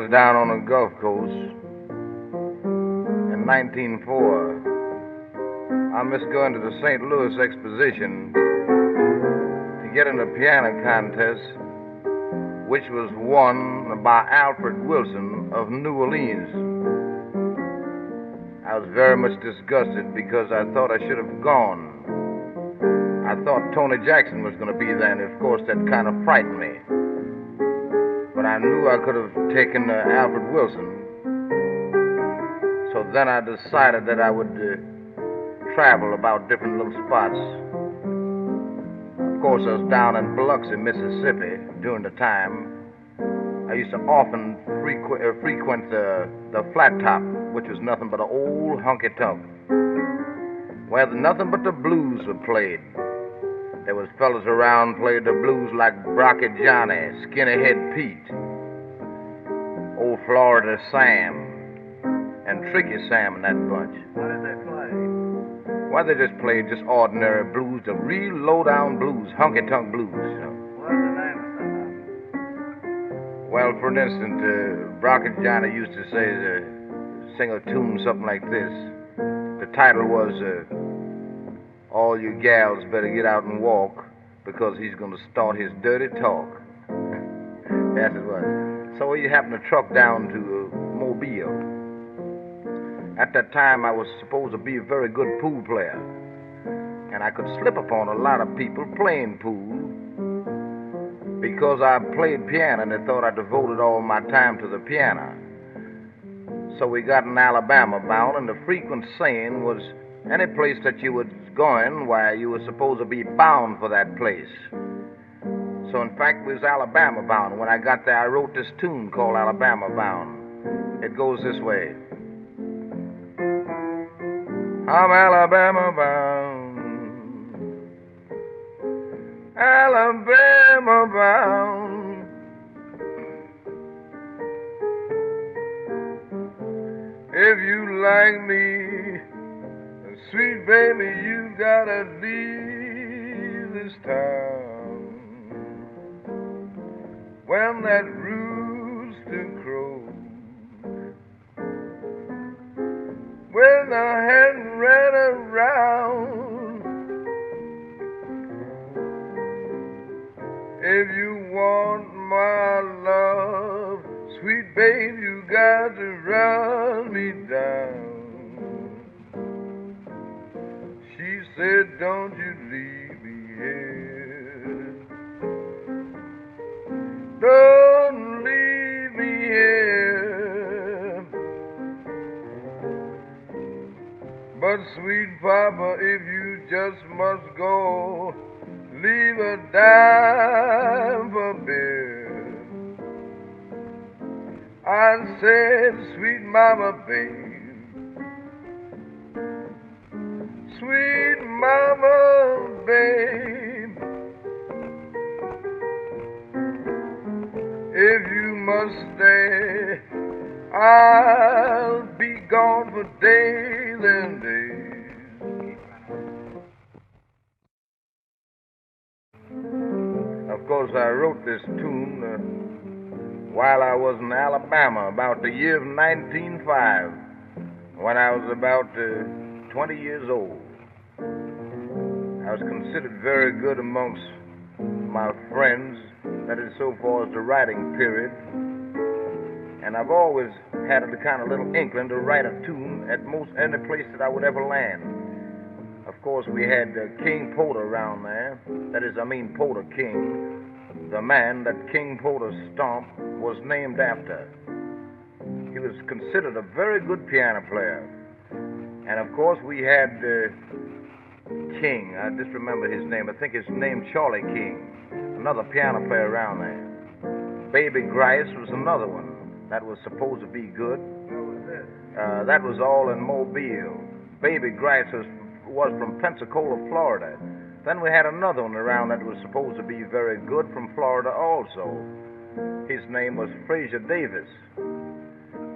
was down on the Gulf Coast in 1904. I missed going to the St. Louis Exposition to get in a piano contest, which was won by Alfred Wilson of New Orleans. I was very much disgusted because I thought I should have gone. I thought Tony Jackson was going to be there, and of course that kind of frightened me. But I knew I could have taken Alfred Wilson. So then I decided that I would travel about different little spots. Of course, I was down in Biloxi, Mississippi during the time. I used to often frequent the Flat Top, which was nothing but an old honky-tonk, where nothing but the blues were played. There was fellas around played the blues like Brocky Johnny, Skinny Head Pete, Old Florida Sam, and Tricky Sam and that bunch. What did they play? Well, they just played just ordinary blues, the real low-down blues, honky-tonk blues, you know. What was the name of that? Well, for instance, Brocky Johnny used to say, sing a tune something like this. The title was, All You Gals Better Get Out and Walk, because he's going to start his dirty talk. Yes, it was. So he happened to truck down to Mobile. At that time, I was supposed to be a very good pool player, and I could slip upon a lot of people playing pool because I played piano, and they thought I devoted all my time to the piano. So we got in Alabama bound, and the frequent saying was, any place that you was going, why, you were supposed to be bound for that place. So in fact, we was Alabama bound. When I got there, I wrote this tune called Alabama Bound. It goes this way. I'm Alabama bound, Alabama bound. If you like me, sweet baby, you gotta leave this town. When that rooster crows, when the hen ran around, if you want my love, sweet babe, you got to run me down. She said, don't you leave me here, don't leave me here. But sweet papa, if you just must go, leave a dime for beer. I said, sweet mama, babe, sweet mama, babe, if you must stay, I'll be gone for days and days. Of course, I wrote this tune while I was in Alabama, about the year of 1905, when I was about 20 years old. I was considered very good amongst my friends, that is so far as the writing period. And I've always had a kind of little inkling to write a tune at most any place that I would ever land. Of course, we had King Porter around there. That is, Porter King, the man that King Porter Stomp was named after. He was considered a very good piano player. And of course, we had King. I just remember his name. I think his name Charlie King, another piano player around there. Baby Grice was another one that was supposed to be good. What was this? That was all in Mobile. Baby Grice was from Pensacola, Florida. Then we had another one around that was supposed to be very good from Florida also. His name was Frazier Davis.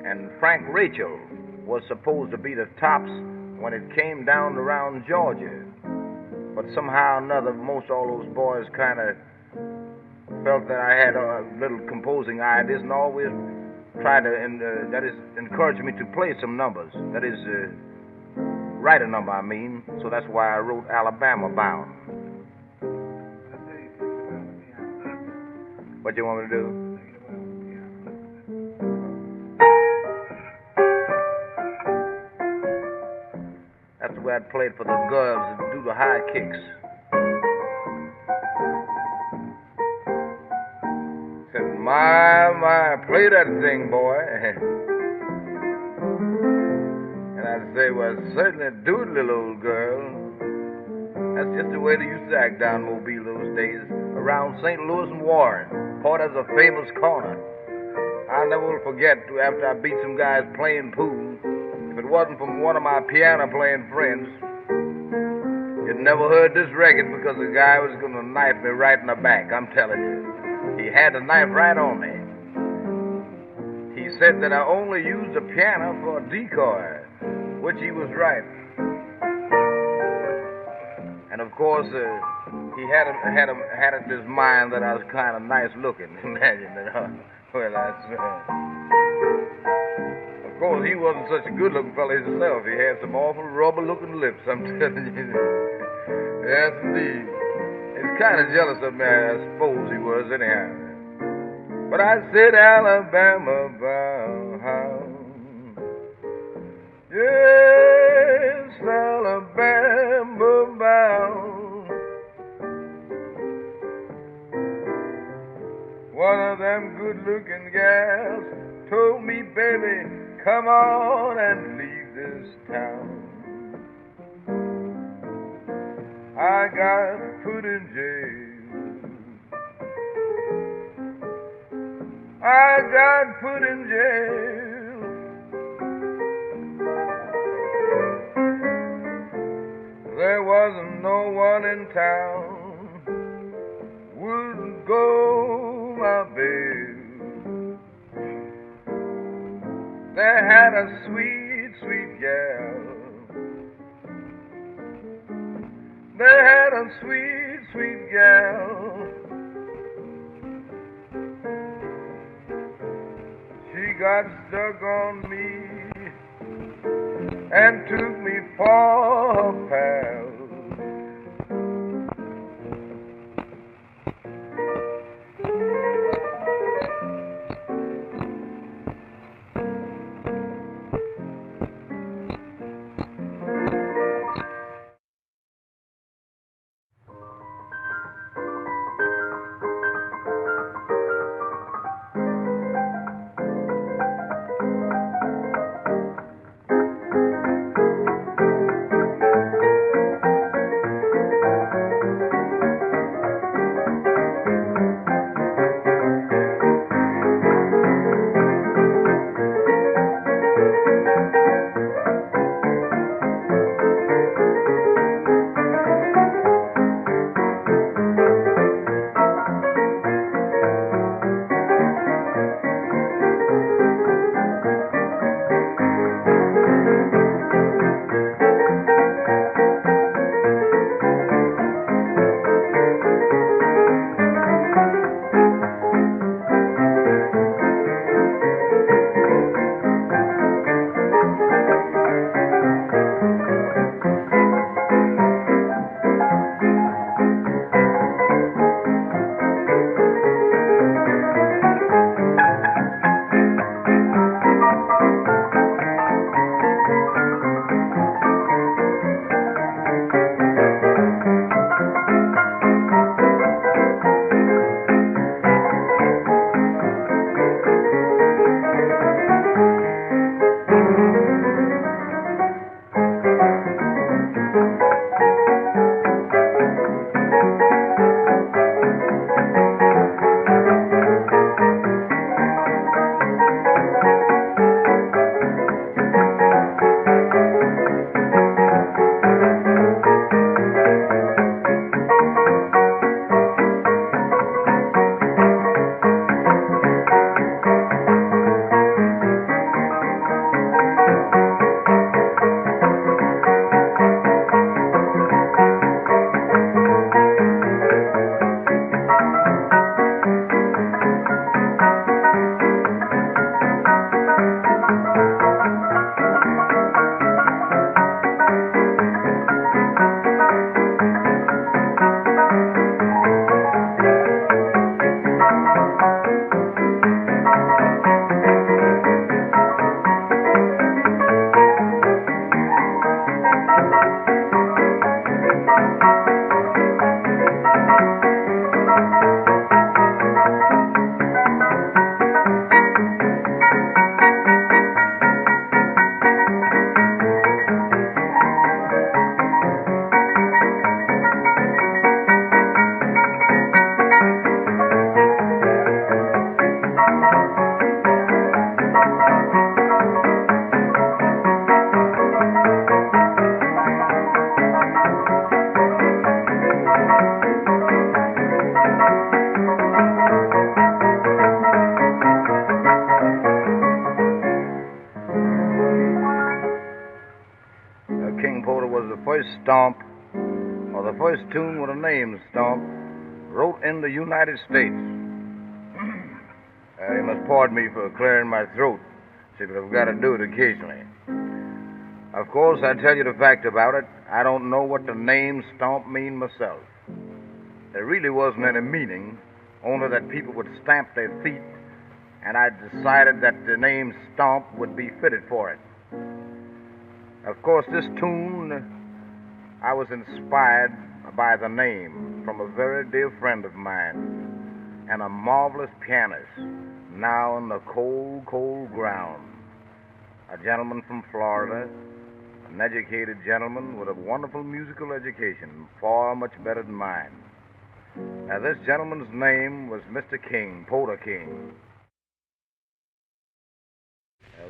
And Frank Rachel was supposed to be the tops when it came down around Georgia. But somehow or another, most all those boys kind of felt that I had a little composing ideas and always that is, encourage me to play some numbers. That is, write a number, I mean. So that's why I wrote Alabama Bound. What you want me to do? That's the way I played for the girls that do the high kicks. Said, my, play that thing, boy. And I'd say, well, certainly do it, little old girl. That's just the way they used to act down Mobile those days, around St. Louis and Warren. Porter's a famous corner. I'll never will forget after I beat some guys playing pool. If it wasn't from one of my piano-playing friends, you'd never heard this record because the guy was going to knife me right in the back, I'm telling you. He had the knife right on me. He said that I only used the piano for a decoy, which he was right. And of course, he had it in his mind that I was kind of nice looking. Imagine that. Well, I said. Of course, he wasn't such a good-looking fellow himself. He had some awful rubber-looking lips, I'm telling you. Yes, indeed. He's kind of jealous of me, I suppose he was, anyhow. But I said, Alabama bound. Yes, Alabama bound. One of them good-looking gals told me, baby, come on and leave this town. I got put in jail. I got put in jail. There wasn't no one in town would go my bail. They had a sweet, sweet gal. They had a sweet, sweet gal. She got stuck on me and took me for her pal. King Porter was the first stomp, or the first tune with a name, Stomp, wrote in the United States. You must pardon me for clearing my throat. See, but I've got to do it occasionally. Of course, I tell you the fact about it, I don't know what the name Stomp mean myself. There really wasn't any meaning, only that people would stamp their feet, and I decided that the name Stomp would be fitted for it. Of course, this tune, I was inspired by the name from a very dear friend of mine and a marvelous pianist, now in the cold, cold ground. A gentleman from Florida, an educated gentleman with a wonderful musical education, far much better than mine. Now, this gentleman's name was Mr. King, Porter King.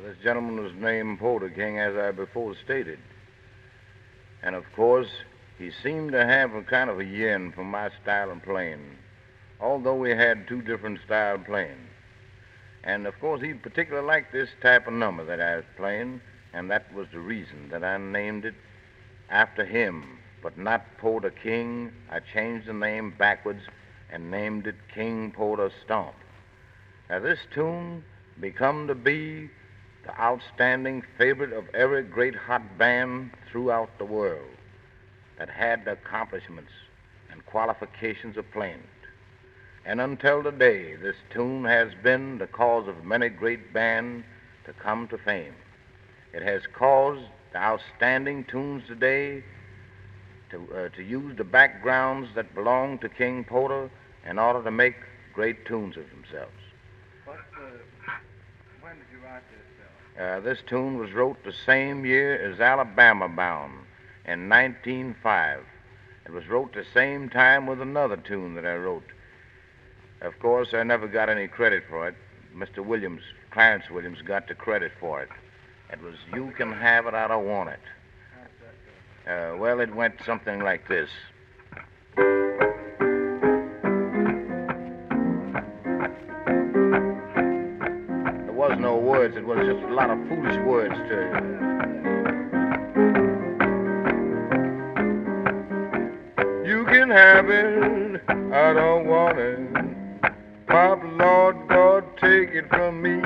This gentleman was named Porter King, as I before stated. And, of course, he seemed to have a kind of a yen for my style of playing, although we had two different styles of playing. And, of course, he particularly liked this type of number that I was playing, and that was the reason that I named it after him, but not Porter King. I changed the name backwards and named it King Porter Stomp. Now, this tune become to be the outstanding favorite of every great hot band throughout the world that had the accomplishments and qualifications of playing it. And until today, this tune has been the cause of many great bands to come to fame. It has caused the outstanding tunes today to use the backgrounds that belong to King Porter in order to make great tunes of themselves. When did you write this? This tune was wrote the same year as Alabama Bound in 1905. It was wrote the same time with another tune that I wrote. Of course, I never got any credit for it. Mr. Williams, Clarence Williams, got the credit for it. It was You Can Have It, I Don't Want It. How does that go? Well, it went something like this. There was no words. It was just a lot of foolish words to it. You can have it, I don't want it. Papa, Lord God, take it from me.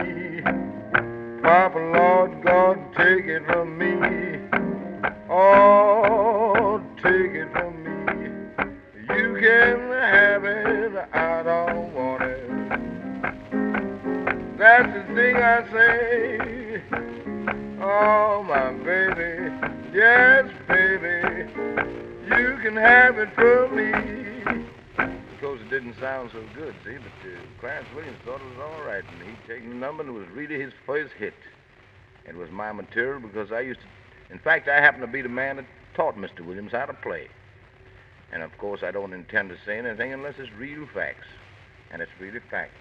Papa, Lord God, take it from me. Oh, take it from me. You can have it, I don't want it. That's the thing I say. Oh, my baby, yes, baby, you can have it from me. Of course, it didn't sound so good, see, but Clarence Williams thought it was all right, and he'd taken the number, and it was really his first hit. It was my material because I used to, in fact, I happened to be the man that taught Mr. Williams how to play. And, of course, I don't intend to say anything unless it's real facts, and it's really fact.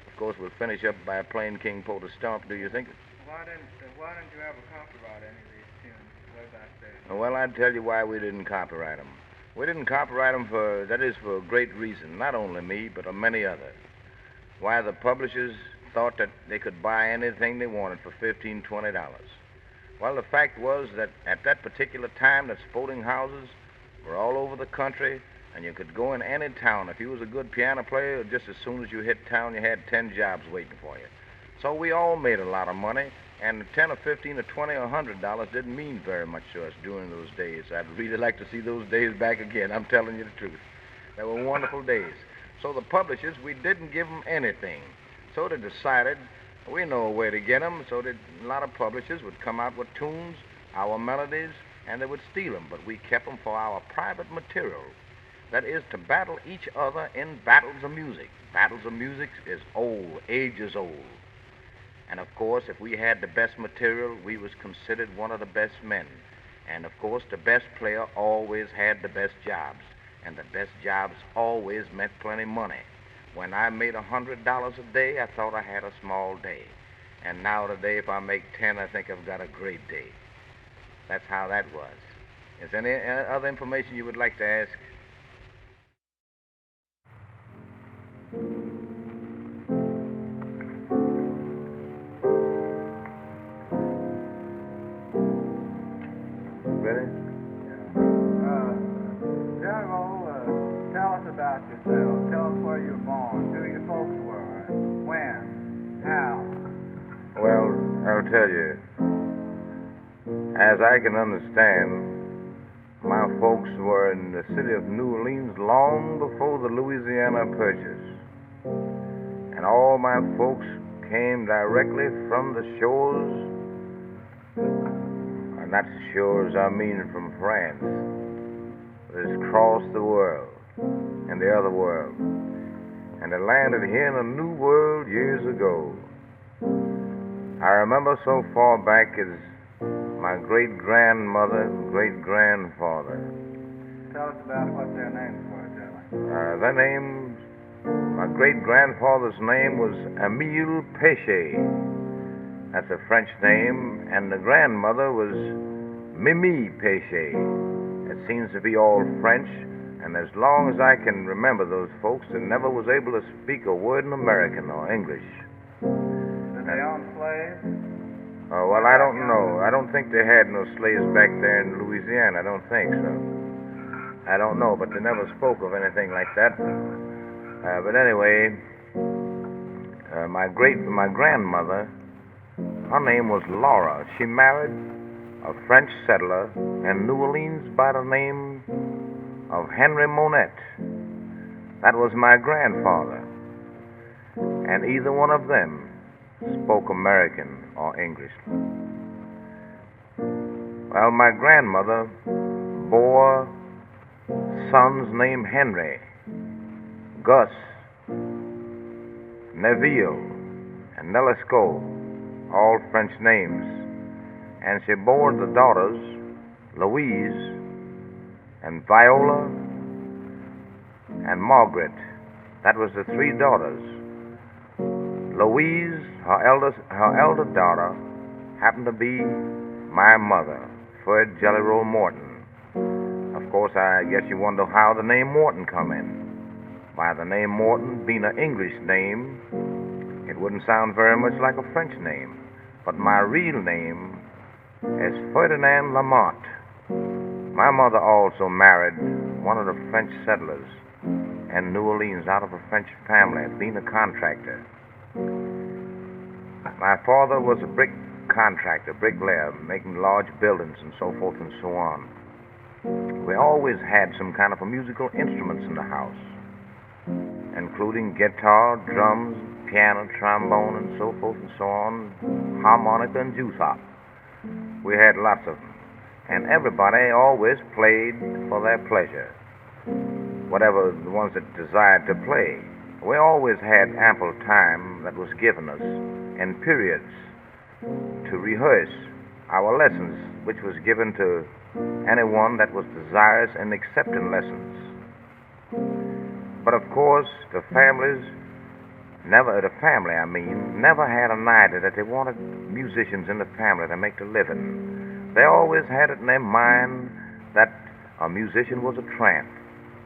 Of course, we'll finish up by playing King Porter Stomp, do you think? Why didn't you ever copyright any of these tunes way back then? Well, I'd tell you why we didn't copyright them. We didn't copyright them for a great reason, not only me, but many others. Why, the publishers thought that they could buy anything they wanted for $15, $20. Well, the fact was that at that particular time, the sporting houses were all over the country, and you could go in any town. If you was a good piano player, just as soon as you hit town, you had 10 jobs waiting for you. So we all made a lot of money, and 10 or 15 or 20 or $100 didn't mean very much to us during those days. I'd really like to see those days back again. I'm telling you the truth. They were wonderful days. So the publishers, we didn't give them anything. So they decided, we know where to get them, so that a lot of publishers would come out with tunes, our melodies, and they would steal them. But we kept them for our private material. That is, to battle each other in battles of music. Battles of music is old, age is old. And, of course, if we had the best material, we was considered one of the best men. And, of course, the best player always had the best jobs. And the best jobs always meant plenty of money. When I made $100 a day, I thought I had a small day. And now today, if I make 10, I think I've got a great day. That's how that was. Is there any other information you would like to ask? Ready? want to tell you, as I can understand, my folks were in the city of New Orleans long before the Louisiana Purchase. And all my folks came directly from the shores, not the shores, I mean from France. It's crossed the world and the other world. And they landed here in a new world years ago. I remember so far back as my great-grandmother and great-grandfather. Tell us about what their names were, Charlie. Their names, my great-grandfather's name was Anamule Dance. That's a French name, and the grandmother was Mimi Dance. It seems to be all French, and as long as I can remember those folks, they never was able to speak a word in American or English. Did they own slaves? Oh, well, I don't know. I don't think they had no slaves back there in Louisiana. I don't think so. I don't know, but they never spoke of anything like that. But anyway, my grandmother, her name was Laura. She married a French settler in New Orleans by the name of Henry Monette. That was my grandfather. And either one of them spoke American or English. Well, my grandmother bore sons named Henry, Gus, Neville, and Nelisco, all French names. And she bore the daughters, Louise and Viola and Margaret. That was the three daughters. Louise, her elder daughter, happened to be my mother, Fred Jelly Roll Morton. Of course, I guess you wonder how the name Morton come in. By the name Morton being an English name, it wouldn't sound very much like a French name. But my real name is Ferdinand Lamont. My mother also married one of the French settlers in New Orleans out of a French family, being a contractor. My father was a brick contractor, bricklayer, making large buildings and so forth and so on. We always had some kind of a musical instruments in the house, including guitar, drums, piano, trombone, and so forth and so on, harmonica and juice-hop. We had lots of them. And everybody always played for their pleasure, whatever the ones that desired to play. We always had ample time that was given us in periods to rehearse our lessons, which was given to anyone that was desirous in accepting lessons. But of course, the family never had an idea that they wanted musicians in the family to make a living. They always had it in their mind that a musician was a tramp.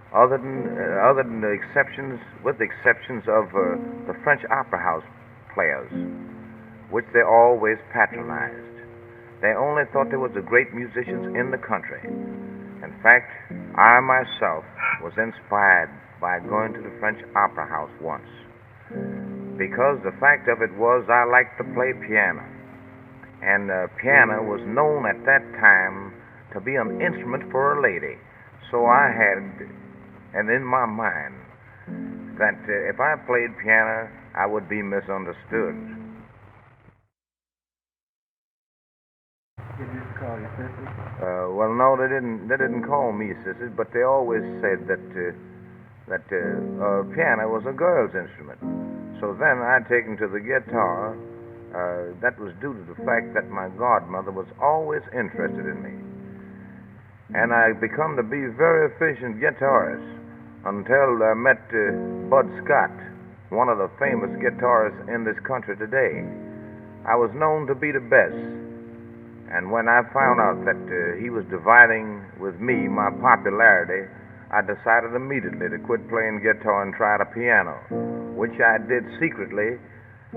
Other than the exceptions, with the exceptions of the French opera house players, which they always patronized. They only thought there was the great musicians in the country. In fact, I myself was inspired by going to the French opera house once, because the fact of it was I liked to play piano. And piano was known at that time to be an instrument for a lady. So I had, and in my mind, that if I played piano, I would be misunderstood. Did you call you sisters? Well, no, they didn't call me sisters, but they always said that piano was a girl's instrument. So then I'd taken to the guitar. That was due to the fact that my godmother was always interested in me. And I become to be a very efficient guitarist until I met Bud Scott, one of the famous guitarists in this country today. I was known to be the best. And when I found out that he was dividing with me my popularity, I decided immediately to quit playing guitar and try the piano, which I did secretly.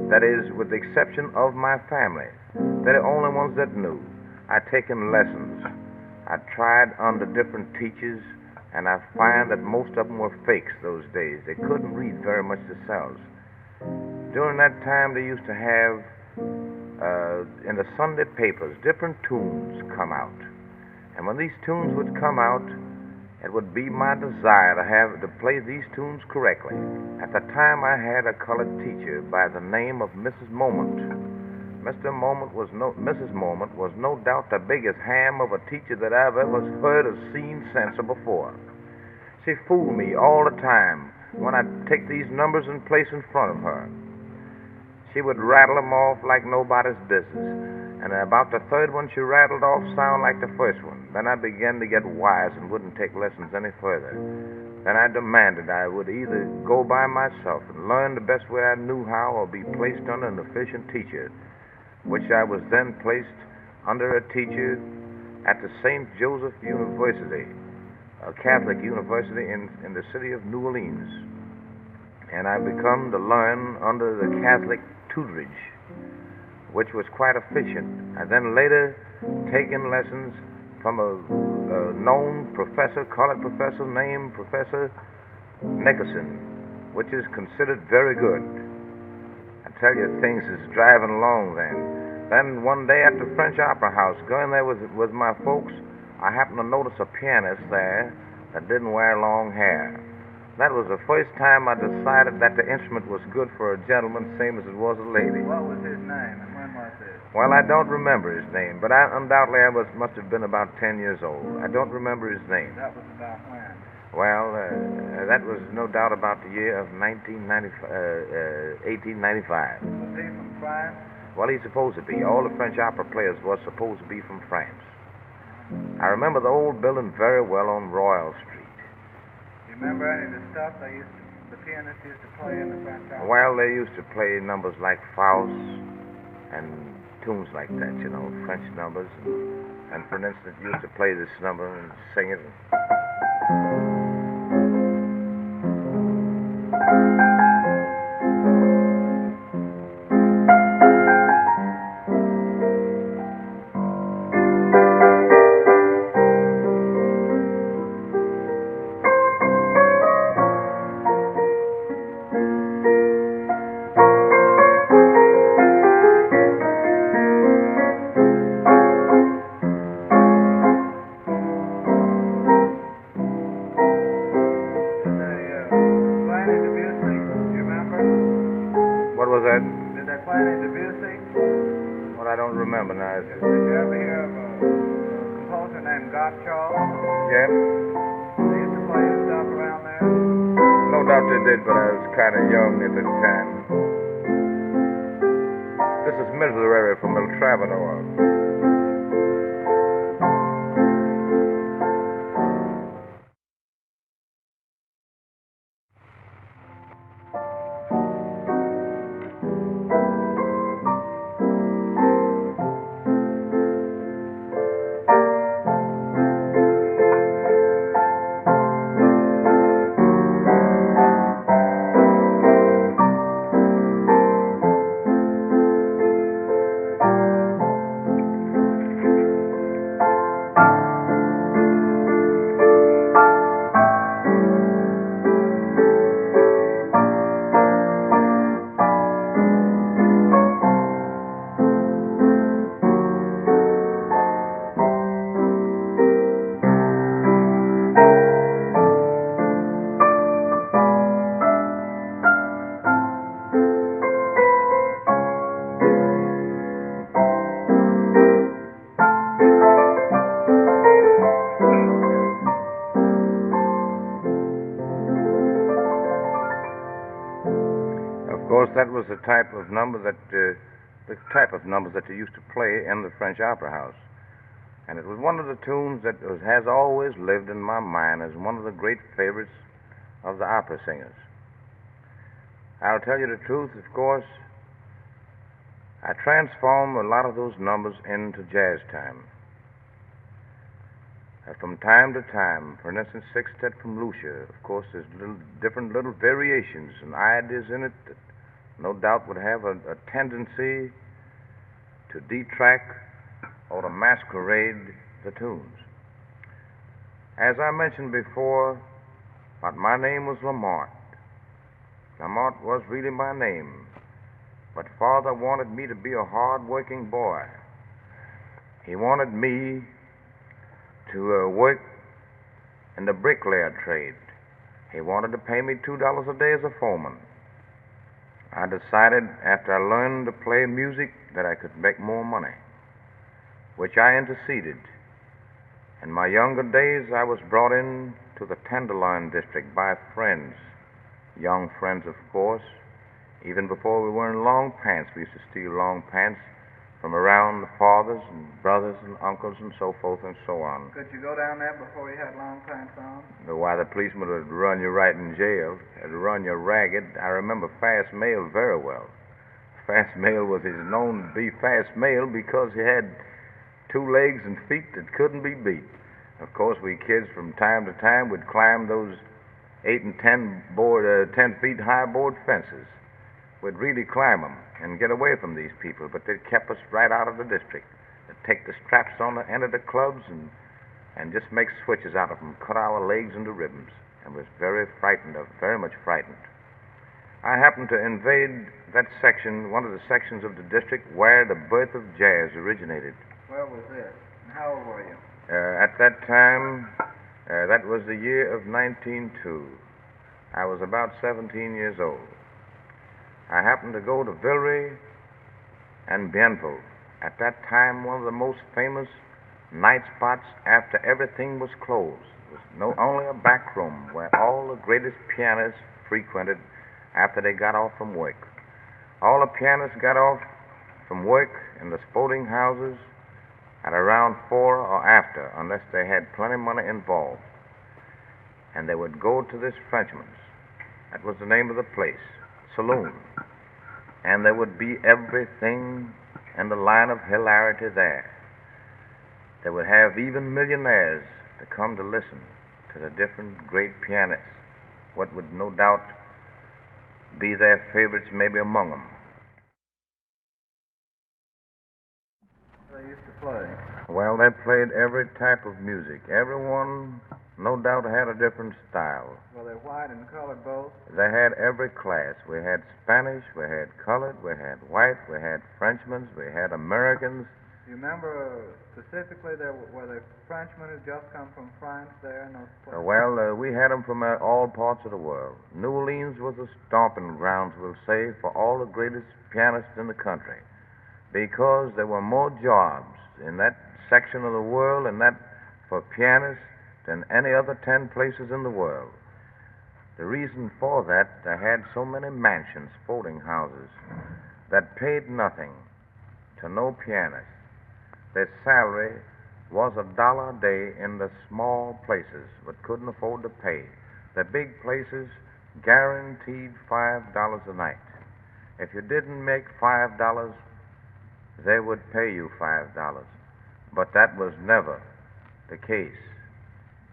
That is, with the exception of my family. They're the only ones that knew. I'd taken lessons. I tried under different teachers, and I find that most of them were fakes those days. They couldn't read very much themselves. During that time, they used to have in the Sunday papers, different tunes come out. And when these tunes would come out, it would be my desire to play these tunes correctly. At the time, I had a colored teacher by the name of Mrs. Moment. Mrs. Moment was no doubt the biggest ham of a teacher that I've ever heard or seen since or before. She fooled me all the time when I'd take these numbers and place in front of her. She would rattle them off like nobody's business. And about the third one she rattled off sound like the first one. Then I began to get wise and wouldn't take lessons any further. Then I demanded I would either go by myself and learn the best way I knew how or be placed under an efficient teacher, which I was then placed under a teacher at the St. Joseph University, a Catholic university in the city of New Orleans. And I become to learn under the Catholic tutorage, which was quite efficient. I then later taken lessons from a known professor, colored professor named Professor Nickerson, which is considered very good. I tell you, things is driving along then. Then one day at the French Opera House, going there with my folks, I happened to notice a pianist there that didn't wear long hair. That was the first time I decided that the instrument was good for a gentleman, same as it was a lady. What was his name and when was it? Well, I don't remember his name, but undoubtedly I must have been about 10 years old. I don't remember his name. That was about when? Well, that was no doubt about the year of 1895. Was he from France? Well, he's supposed to be. All the French opera players were supposed to be from France. I remember the old building very well on Royal Street. Remember any of the stuff the pianists used to play in the French opera? Well, they used to play numbers like Faust and tunes like that, you know, French numbers. And for instance, used to play this number and sing it. But I was kind of young at the time. This is Miserere from El Trovatore. That was the type of numbers that they used to play in the French Opera House, and it was one of the tunes that has always lived in my mind as one of the great favorites of the opera singers. I'll tell you the truth, of course. I transformed a lot of those numbers into jazz time. From time to time, for instance, Sextet from Lucia, of course, there's different little variations and ideas in it that no doubt would have a tendency to detract or to masquerade the tunes. As I mentioned before, my name was Lamont. Lamont was really my name. But Father wanted me to be a hard-working boy. He wanted me to work in the bricklayer trade. He wanted to pay me $2 a day as a foreman. I decided after I learned to play music that I could make more money, which I interceded. In my younger days, I was brought in to the Tenderloin district by friends, young friends, of course. Even before we were in long pants, we used to steal long pants from around the fathers and brothers and uncles and so forth and so on. Could you go down there before you had long pants on? Why, the policeman would run you right in jail. They'd run you ragged. I remember Fast Mail very well. Fast Mail was known to be Fast Mail because he had 2 legs and feet that couldn't be beat. Of course, we kids from time to time would climb those 8 and 10 feet high board fences. We'd really climb them and get away from these people, but they kept us right out of the district. They'd take the straps on the end of the clubs and just make switches out of them, cut our legs into ribbons, and was very much frightened. I happened to invade that section, one of the sections of the district where the birth of jazz originated. Where was this? And how old were you? At that time, that was the year of 1902. I was about 17 years old. I happened to go to Villeray and Bienville. At that time, one of the most famous night spots after everything was closed. It was only a back room where all the greatest pianists frequented after they got off from work. All the pianists got off from work in the sporting houses at around 4 or after, unless they had plenty of money involved. And they would go to this Frenchman's. That was the name of the place, saloon. And there would be everything in the line of hilarity there. They would have even millionaires to come to listen to the different great pianists, what would no doubt be their favorites maybe among them. They used to play. Well, they played every type of music. Everyone, no doubt, had a different style. Were they white and colored both? They had every class. We had Spanish, we had colored, we had white, we had Frenchmen, we had Americans. Do you remember specifically were the Frenchmen who just come from France there in those places? Well, we had them from all parts of the world. New Orleans was the stomping grounds, we'll say, for all the greatest pianists in the country, because there were more jobs in that section of the world and that for pianists than any other 10 places in the world. The reason for that, they had so many mansions, sporting houses, that paid nothing to no pianist. Their salary was $1 a day in the small places, but couldn't afford to pay. The big places guaranteed $5 a night. If you didn't make $5, they would pay you $5. But that was never the case,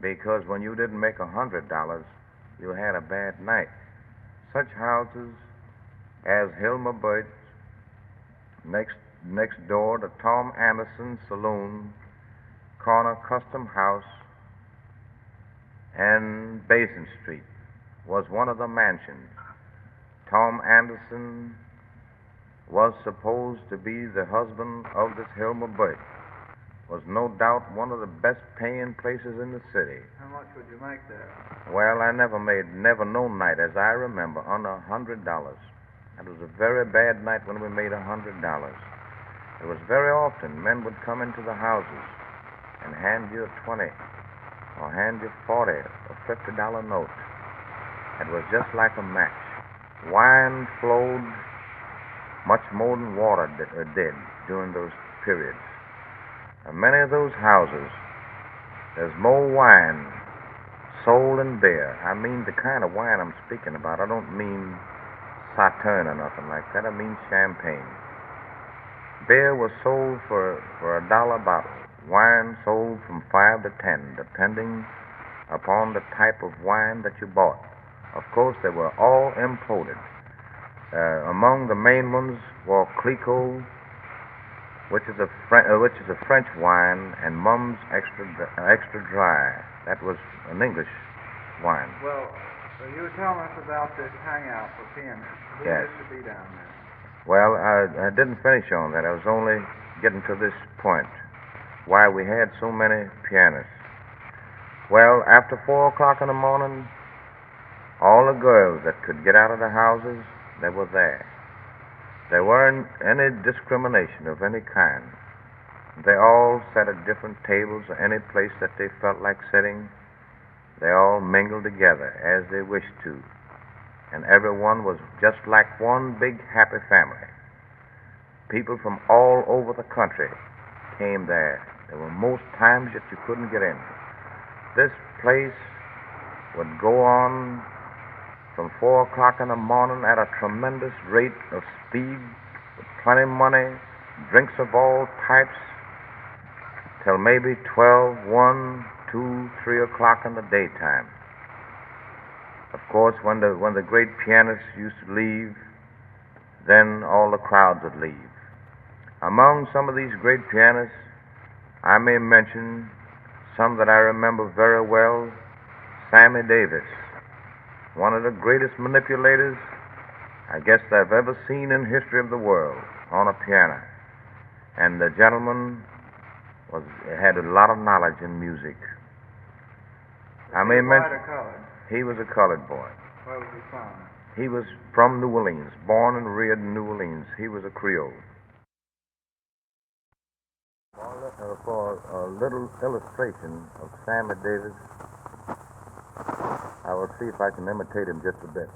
because when you didn't make $100, you had a bad night. Such houses as Hilma Burt's, next door to Tom Anderson's Saloon, Corner Custom House, and Basin Street was one of the mansions. Tom Anderson was supposed to be the husband of this Hilma Burt. Was no doubt one of the best paying places in the city. How much would you make there? Well, I never no night, as I remember, under $100. It was a very bad night when we made $100. It was very often men would come into the houses and hand you a 20 or hand you 40 or $50 note. It was just like a match. Wine flowed much more than water did during those periods. In many of those houses, there's more wine sold than beer. I mean the kind of wine I'm speaking about. I don't mean Sauterne or nothing like that. I mean champagne. Beer was sold for $1 a bottle. Wine sold from 5 to 10, depending upon the type of wine that you bought. Of course, they were all imported. Among the main ones were Clicquot, which is a French wine, and Mum's extra dry. That was an English wine. Well, you were telling us about this hangout for pianists. Who Yes. used to be down there? Well, I didn't finish on that. I was only getting to this point. Why we had so many pianists. Well, after 4 o'clock in the morning, all the girls that could get out of the houses, they were there. There weren't any discrimination of any kind. They all sat at different tables or any place that they felt like sitting. They all mingled together as they wished to. And everyone was just like one big happy family. People from all over the country came there. There were most times that you couldn't get in. This place would go on from 4 o'clock in the morning at a tremendous rate of speed, with plenty of money, drinks of all types, till maybe 12, 1, 2, 3 o'clock in the daytime. Of course, when the great pianists used to leave, then all the crowds would leave. Among some of these great pianists, I may mention some that I remember very well. Sammy Davis, one of the greatest manipulators I guess I've ever seen in history of the world on a piano. And the gentleman had a lot of knowledge in music. I may mention he was a colored boy. Where was he from? He was from New Orleans, born and reared in New Orleans. He was a Creole. For a little illustration of Sammy Davis, I will see if I can imitate him just a bit.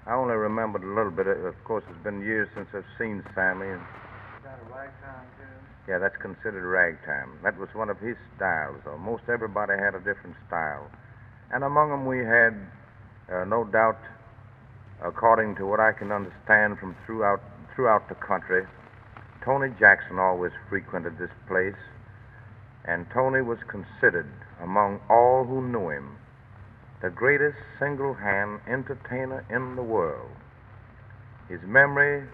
I only remembered a little bit. Of course, it's been years since I've seen Sammy. Is that a ragtime too? Yeah, that's considered ragtime. That was one of his styles. Most everybody had a different style. And among them we had, no doubt, according to what I can understand from throughout the country, Tony Jackson always frequented this place. And Tony was considered, among all who knew him, the greatest single-hand entertainer in the world. His memory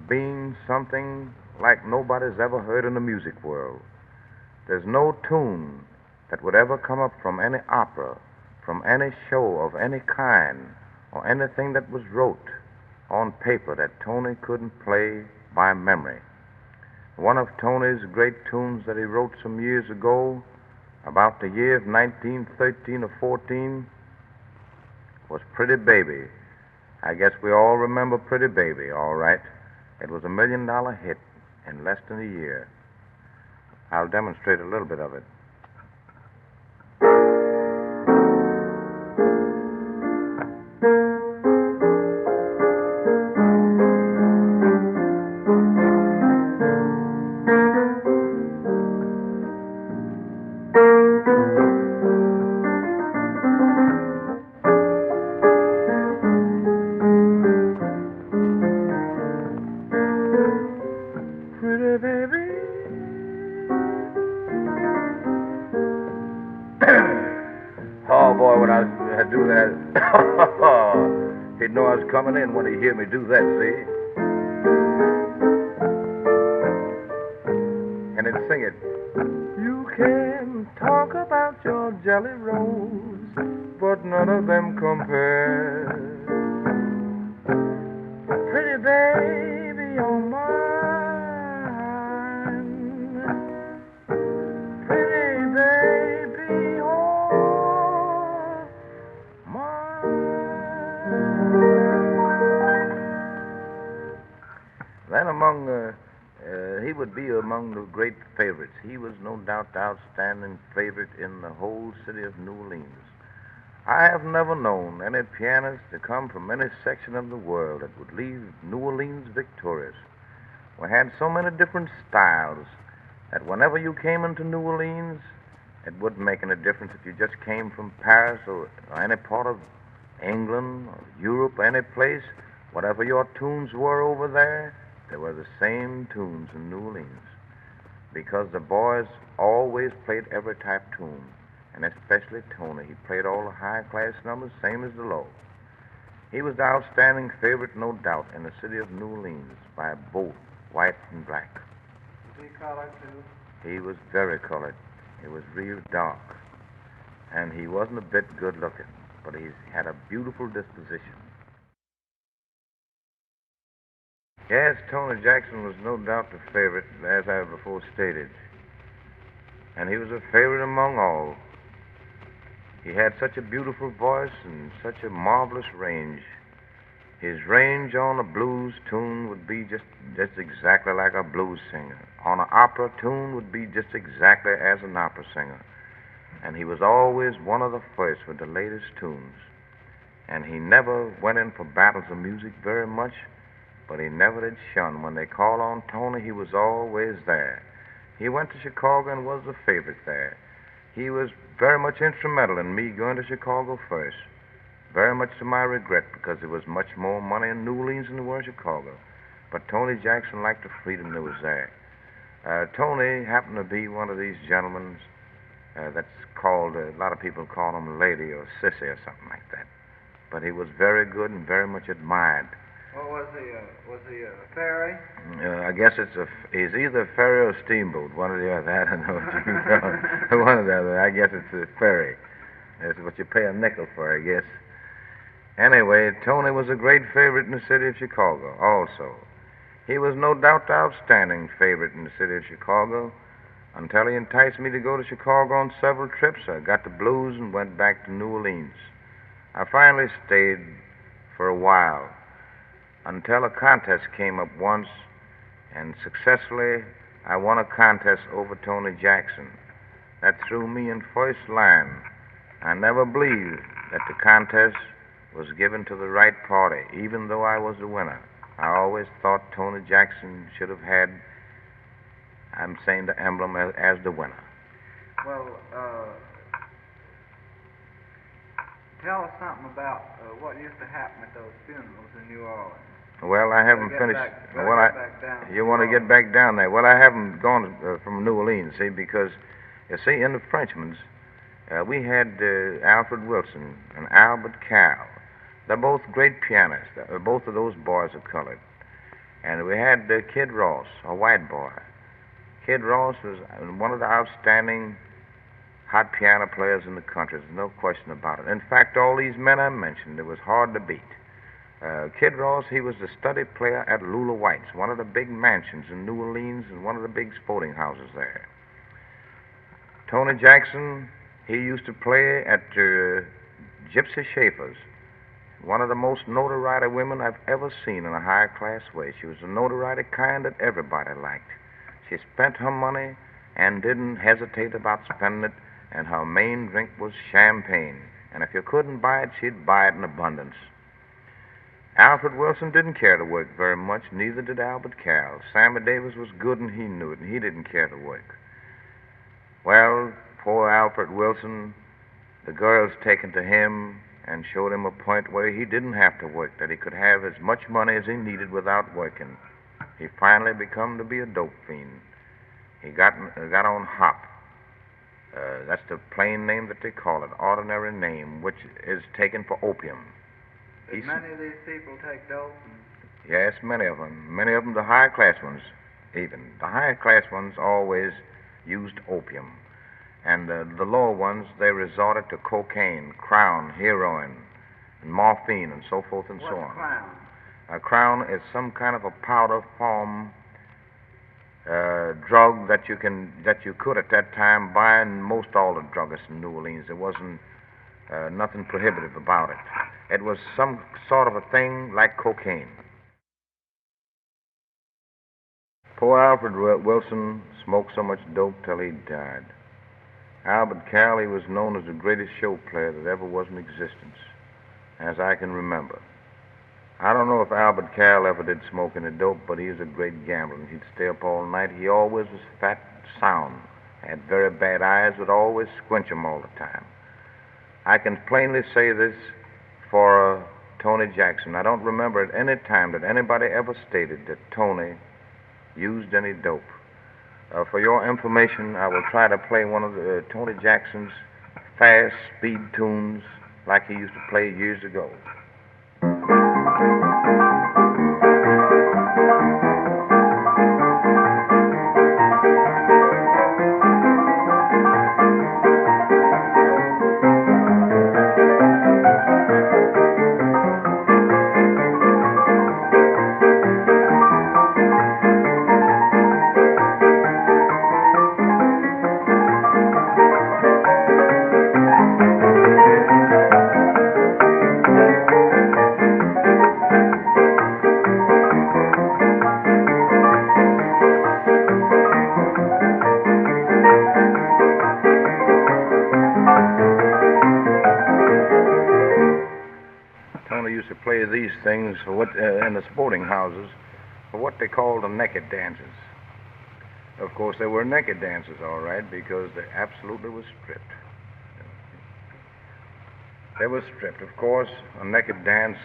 being something like nobody's ever heard in the music world. There's no tune that would ever come up from any opera, from any show of any kind, or anything that was wrote on paper that Tony couldn't play by memory. One of Tony's great tunes that he wrote some years ago, about the year of 1913 or 14, was Pretty Baby. I guess we all remember Pretty Baby, all right. It was $1 million hit in less than a year. I'll demonstrate a little bit of it. He'd know I was coming in when he'd hear me do that, see? And he'd sing it. You can talk about your jelly rolls, but none of them compare. Pretty baby on mine. Pretty baby on mine. Then among He would be among the great favorites. He was no doubt the outstanding favorite in the whole city of New Orleans. I have never known any pianist to come from any section of the world that would leave New Orleans victorious. We had so many different styles that whenever you came into New Orleans, it wouldn't make any difference if you just came from Paris or any part of England or Europe, any place. Whatever your tunes were over there, they were the same tunes in New Orleans, because the boys always played every type tune, and especially Tony. He played all the high-class numbers, same as the low. He was the outstanding favorite, no doubt, in the city of New Orleans by both white and black. Was he colored, too? He was very colored. He was real dark, and he wasn't a bit good-looking, but he had a beautiful disposition. Yes, Tony Jackson was no doubt the favorite, as I have before stated. And he was a favorite among all. He had such a beautiful voice and such a marvelous range. His range on a blues tune would be just exactly like a blues singer. On an opera tune would be just exactly as an opera singer. And he was always one of the first with the latest tunes. And he never went in for battles of music very much, but he never did shun. When they called on Tony, he was always there. He went to Chicago and was the favorite there. He was very much instrumental in me going to Chicago first, very much to my regret, because there was much more money in New Orleans than there were in Chicago. But Tony Jackson liked the freedom that was there. Tony happened to be one of these gentlemen that's called, a lot of people call him lady or sissy or something like that. But he was very good and very much admired. What was he a ferry? I guess he's either a ferry or a steamboat, one or the other. I don't know what you can call it. One or the other. I guess it's a ferry. That's what you pay a nickel for, I guess. Anyway, Tony was a great favorite in the city of Chicago also. He was no doubt the outstanding favorite in the city of Chicago until he enticed me to go to Chicago on several trips. I got the blues and went back to New Orleans. I finally stayed for a while, until a contest came up once, and successfully I won a contest over Tony Jackson. That threw me in first line. I never believed that the contest was given to the right party, even though I was the winner. I always thought Tony Jackson should have had, I'm saying, the emblem as the winner. Well, tell us something about what used to happen at those funerals in New Orleans. Well, I haven't finished. You want to get back down there? Well, I haven't gone from New Orleans, see, because, you see, in the Frenchman's, we had Alfred Wilson and Albert Cal. They're both great pianists. Both of those boys are colored. And we had Kid Ross, a white boy. Kid Ross was one of the outstanding hot piano players in the country. There's no question about it. In fact, all these men I mentioned, it was hard to beat. Kid Ross, he was the study player at Lula White's, one of the big mansions in New Orleans and one of the big sporting houses there. Tony Jackson, he used to play at Gypsy Schaefer's, one of the most notoriety women I've ever seen in a high-class way. She was the notoriety kind that everybody liked. She spent her money and didn't hesitate about spending it, and her main drink was champagne. And if you couldn't buy it, she'd buy it in abundance. Alfred Wilson didn't care to work very much, neither did Albert Cal. Sammy Davis was good, and he knew it, and he didn't care to work. Well, poor Alfred Wilson, the girls taken to him and showed him a point where he didn't have to work, that he could have as much money as he needed without working. He finally become to be a dope fiend. He got on hop. That's the plain name that they call it, ordinary name, which is taken for opium. Did many of these people take dope? Yes, many of them. Many of them, the high-class ones, even. The high-class ones always used opium. And the lower ones, they resorted to cocaine, crown, heroin, and morphine, and so forth and so on. What's crown? A crown is some kind of a powder form drug that you could at that time buy in most all the druggists in New Orleans. There wasn't nothing prohibitive about it. It was some sort of a thing like cocaine. Poor Alfred Wilson smoked so much dope till he died. Albert Cal, he was known as the greatest show player that ever was in existence, as I can remember. I don't know if Albert Cal ever did smoke any dope, but he was a great gambler, and he'd stay up all night. He always was fat and sound, had very bad eyes, would always squinch 'em all the time. I can plainly say this for Tony Jackson. I don't remember at any time that anybody ever stated that Tony used any dope. For your information, I will try to play one of Tony Jackson's fast speed tunes like he used to play years ago. These things for what in the sporting houses for what they call the naked dances. Of course, they were naked dances, all right, because they absolutely was stripped. They were stripped. Of course, a naked dance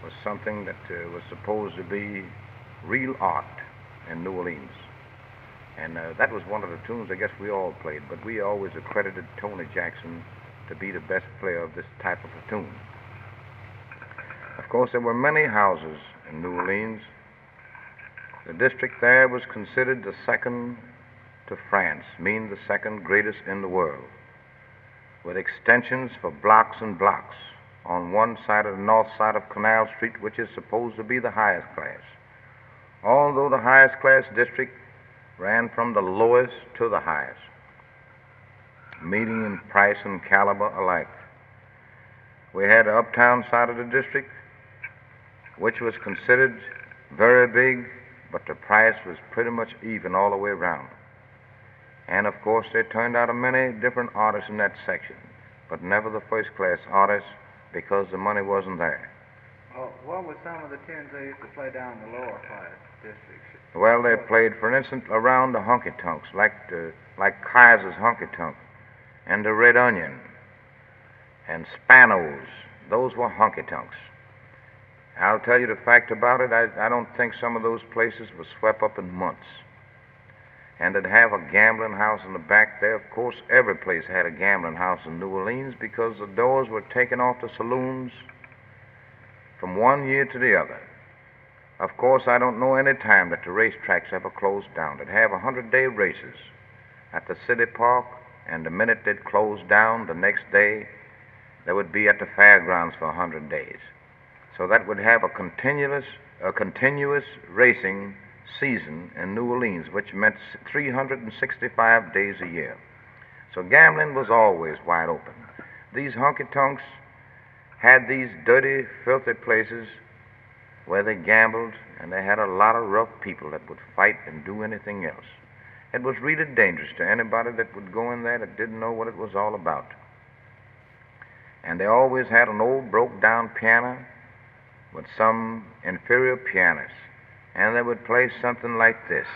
was something that was supposed to be real art in New Orleans. And that was one of the tunes I guess we all played, but we always accredited Tony Jackson to be the best player of this type of a tune. Of course, there were many houses in New Orleans. The district there was considered the second to France, meaning the second greatest in the world, with extensions for blocks and blocks on one side of the north side of Canal Street, which is supposed to be the highest class. Although the highest class district ran from the lowest to the highest, meeting in price and caliber alike. We had the uptown side of the district, which was considered very big, but the price was pretty much even all the way around. And of course, there turned out many different artists in that section, but never the first-class artists because the money wasn't there. Oh, what were some of the tunes they used to play down in the lower class districts? Well, they played, for instance, around the honky tonks, like Kaiser's honky tonk, and the Red Onion, and Spanos. Those were honky tonks. I'll tell you the fact about it, I don't think some of those places were swept up in months. And they'd have a gambling house in the back there. Of course, every place had a gambling house in New Orleans because the doors were taken off the saloons from one year to the other. Of course, I don't know any time that the racetracks ever closed down. They'd have 100-day races at the city park, and the minute they'd close down, the next day, they would be at the fairgrounds for 100 days. So that would have a continuous racing season in New Orleans, which meant 365 days a year. So gambling was always wide open. These honky-tonks had these dirty, filthy places where they gambled, and they had a lot of rough people that would fight and do anything else. It was really dangerous to anybody that would go in there that didn't know what it was all about. And they always had an old broke-down piano with some inferior pianist, and they would play something like this.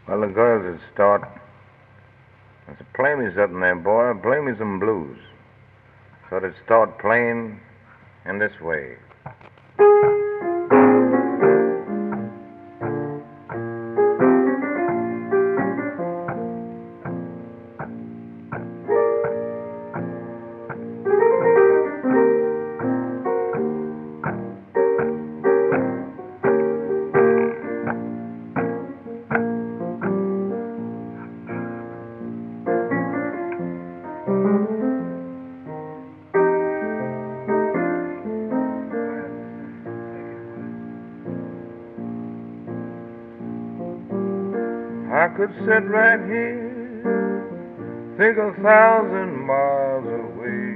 Well, the girls would start, I said, play me something there, boy, play me some blues. So they'd start playing in this way. I could sit right here, think 1,000 miles away.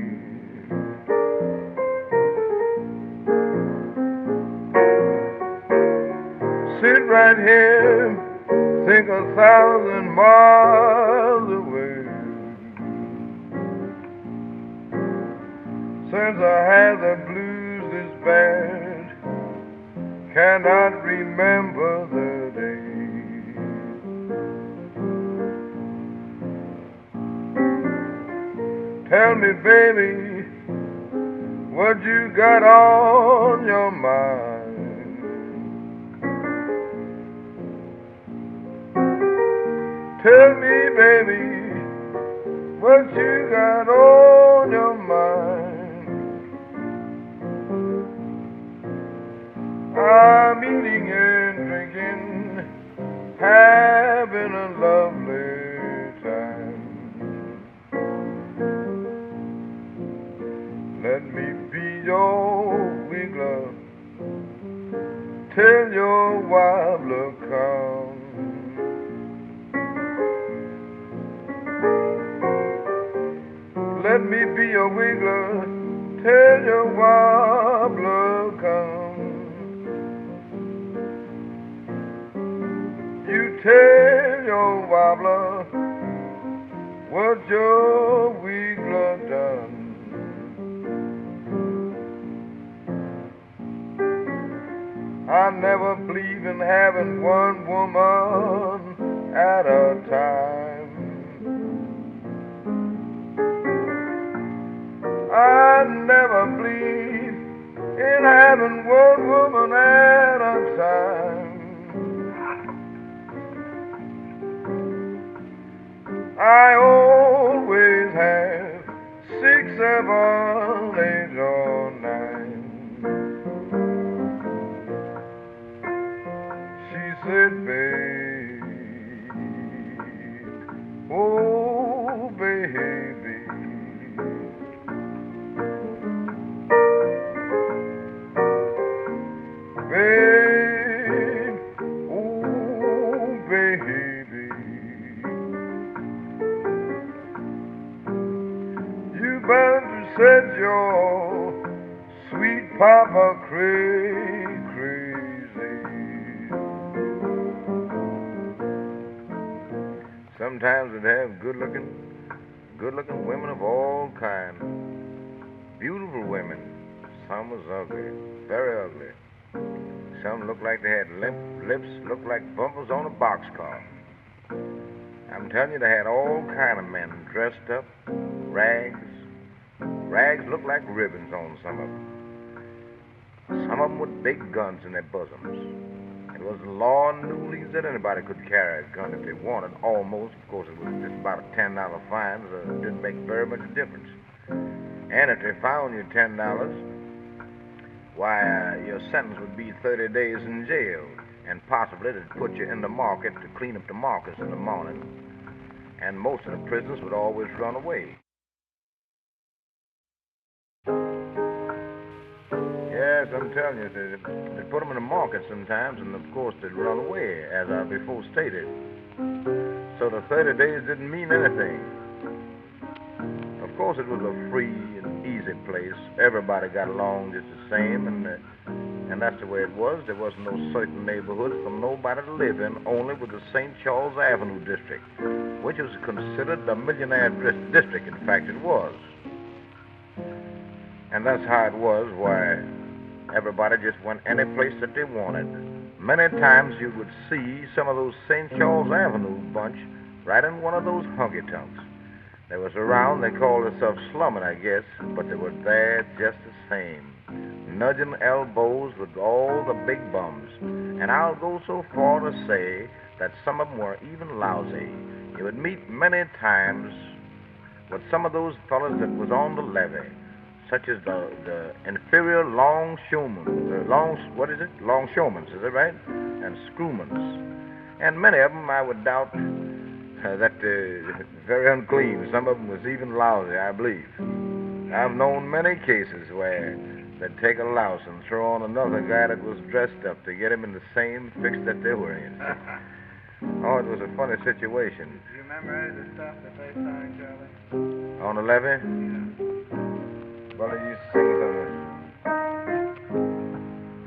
right here, think 1,000 miles away. Since I had the blues this bad, cannot remember the day. Tell me, baby, what you got on your mind? Tell me, baby, what you got on your mind? I'm eating and drinking, having a lovely time. Let me be your wiggler, till your wobbler come. Let me be your wiggler, till your wobbler come. You tell your wobbler what your wiggler done. I never believe in having one woman at a time. I never believe in having one woman at a time. I always have 6, 7, 8, or 9. She said, babe, oh baby, babe, oh baby, you better set your sweet papa crazy. Sometimes it have good-looking women of all kinds. Beautiful women. Some was ugly, very ugly. Some looked like they had lips, looked like bumpers on a boxcar. I'm telling you, they had all kind of men dressed up, rags. Rags looked like ribbons on some of them. Some of them with big guns in their bosoms. It was the law in New Orleans that anybody could carry a gun if they wanted, almost. Of course, it was just about a $10 fine, so it didn't make very much difference. And if they found you $10, why, your sentence would be 30 days in jail, and possibly they'd put you in the market to clean up the markets in the morning, and most of the prisoners would always run away. Yes, I'm telling you, they'd put them in the market sometimes, and of course they'd run away, as I before stated. So the 30 days didn't mean anything. Of course, it was a free and easy place. Everybody got along just the same, and that's the way it was. There wasn't no certain neighborhood for nobody to live in, only with the St. Charles Avenue district, which was considered the millionaire district. In fact, it was. And that's how it was, why everybody just went any place that they wanted. Many times you would see some of those St. Charles Avenue bunch right in one of those honky tonks. They was around, they called themselves slumming, I guess, but they were there just the same, nudging elbows with all the big bums. And I'll go so far to say that some of them were even lousy. You would meet many times with some of those fellas that was on the levee, such as the inferior longshoremen, longshoremen, is that right? And screwmans. And many of them, I would doubt, that very unclean. Some of them was even lousy, I believe. I've known many cases where they'd take a louse and throw on another guy that was dressed up to get him in the same fix that they were in. Oh, it was a funny situation. Do you remember any of the stuff that they sang, Charlie? On the levee? Yeah. Well, you sing something.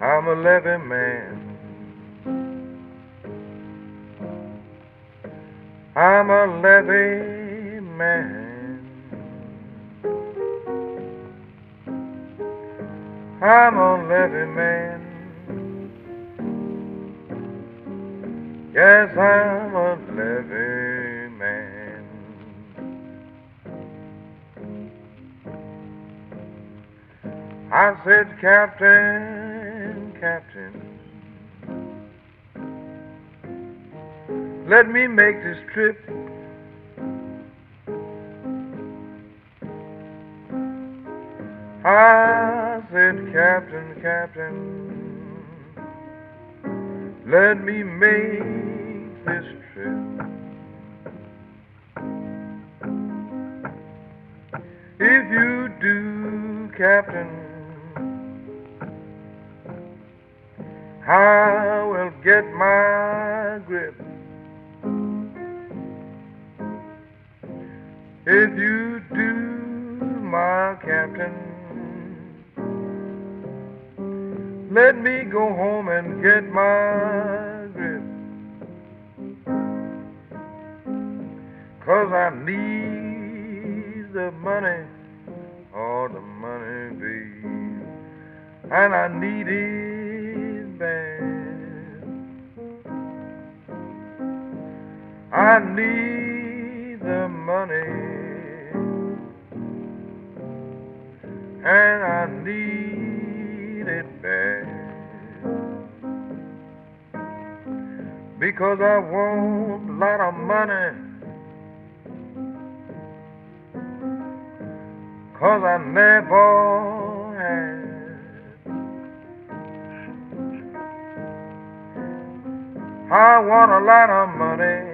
I'm a levee man. I'm a levee man. I'm a levee man. Yes, I'm a levee man. I said, Captain, Captain, let me make this trip. I said, Captain, Captain, let me make this trip. If you do, Captain, I will get my grip. If you do, my captain, let me go home and get my grip. 'Cause I need the money, oh, the money, babe, and I need it bad. I need the money, and I need it bad, because I want a lot of money, 'cause I never had. I want a lot of money,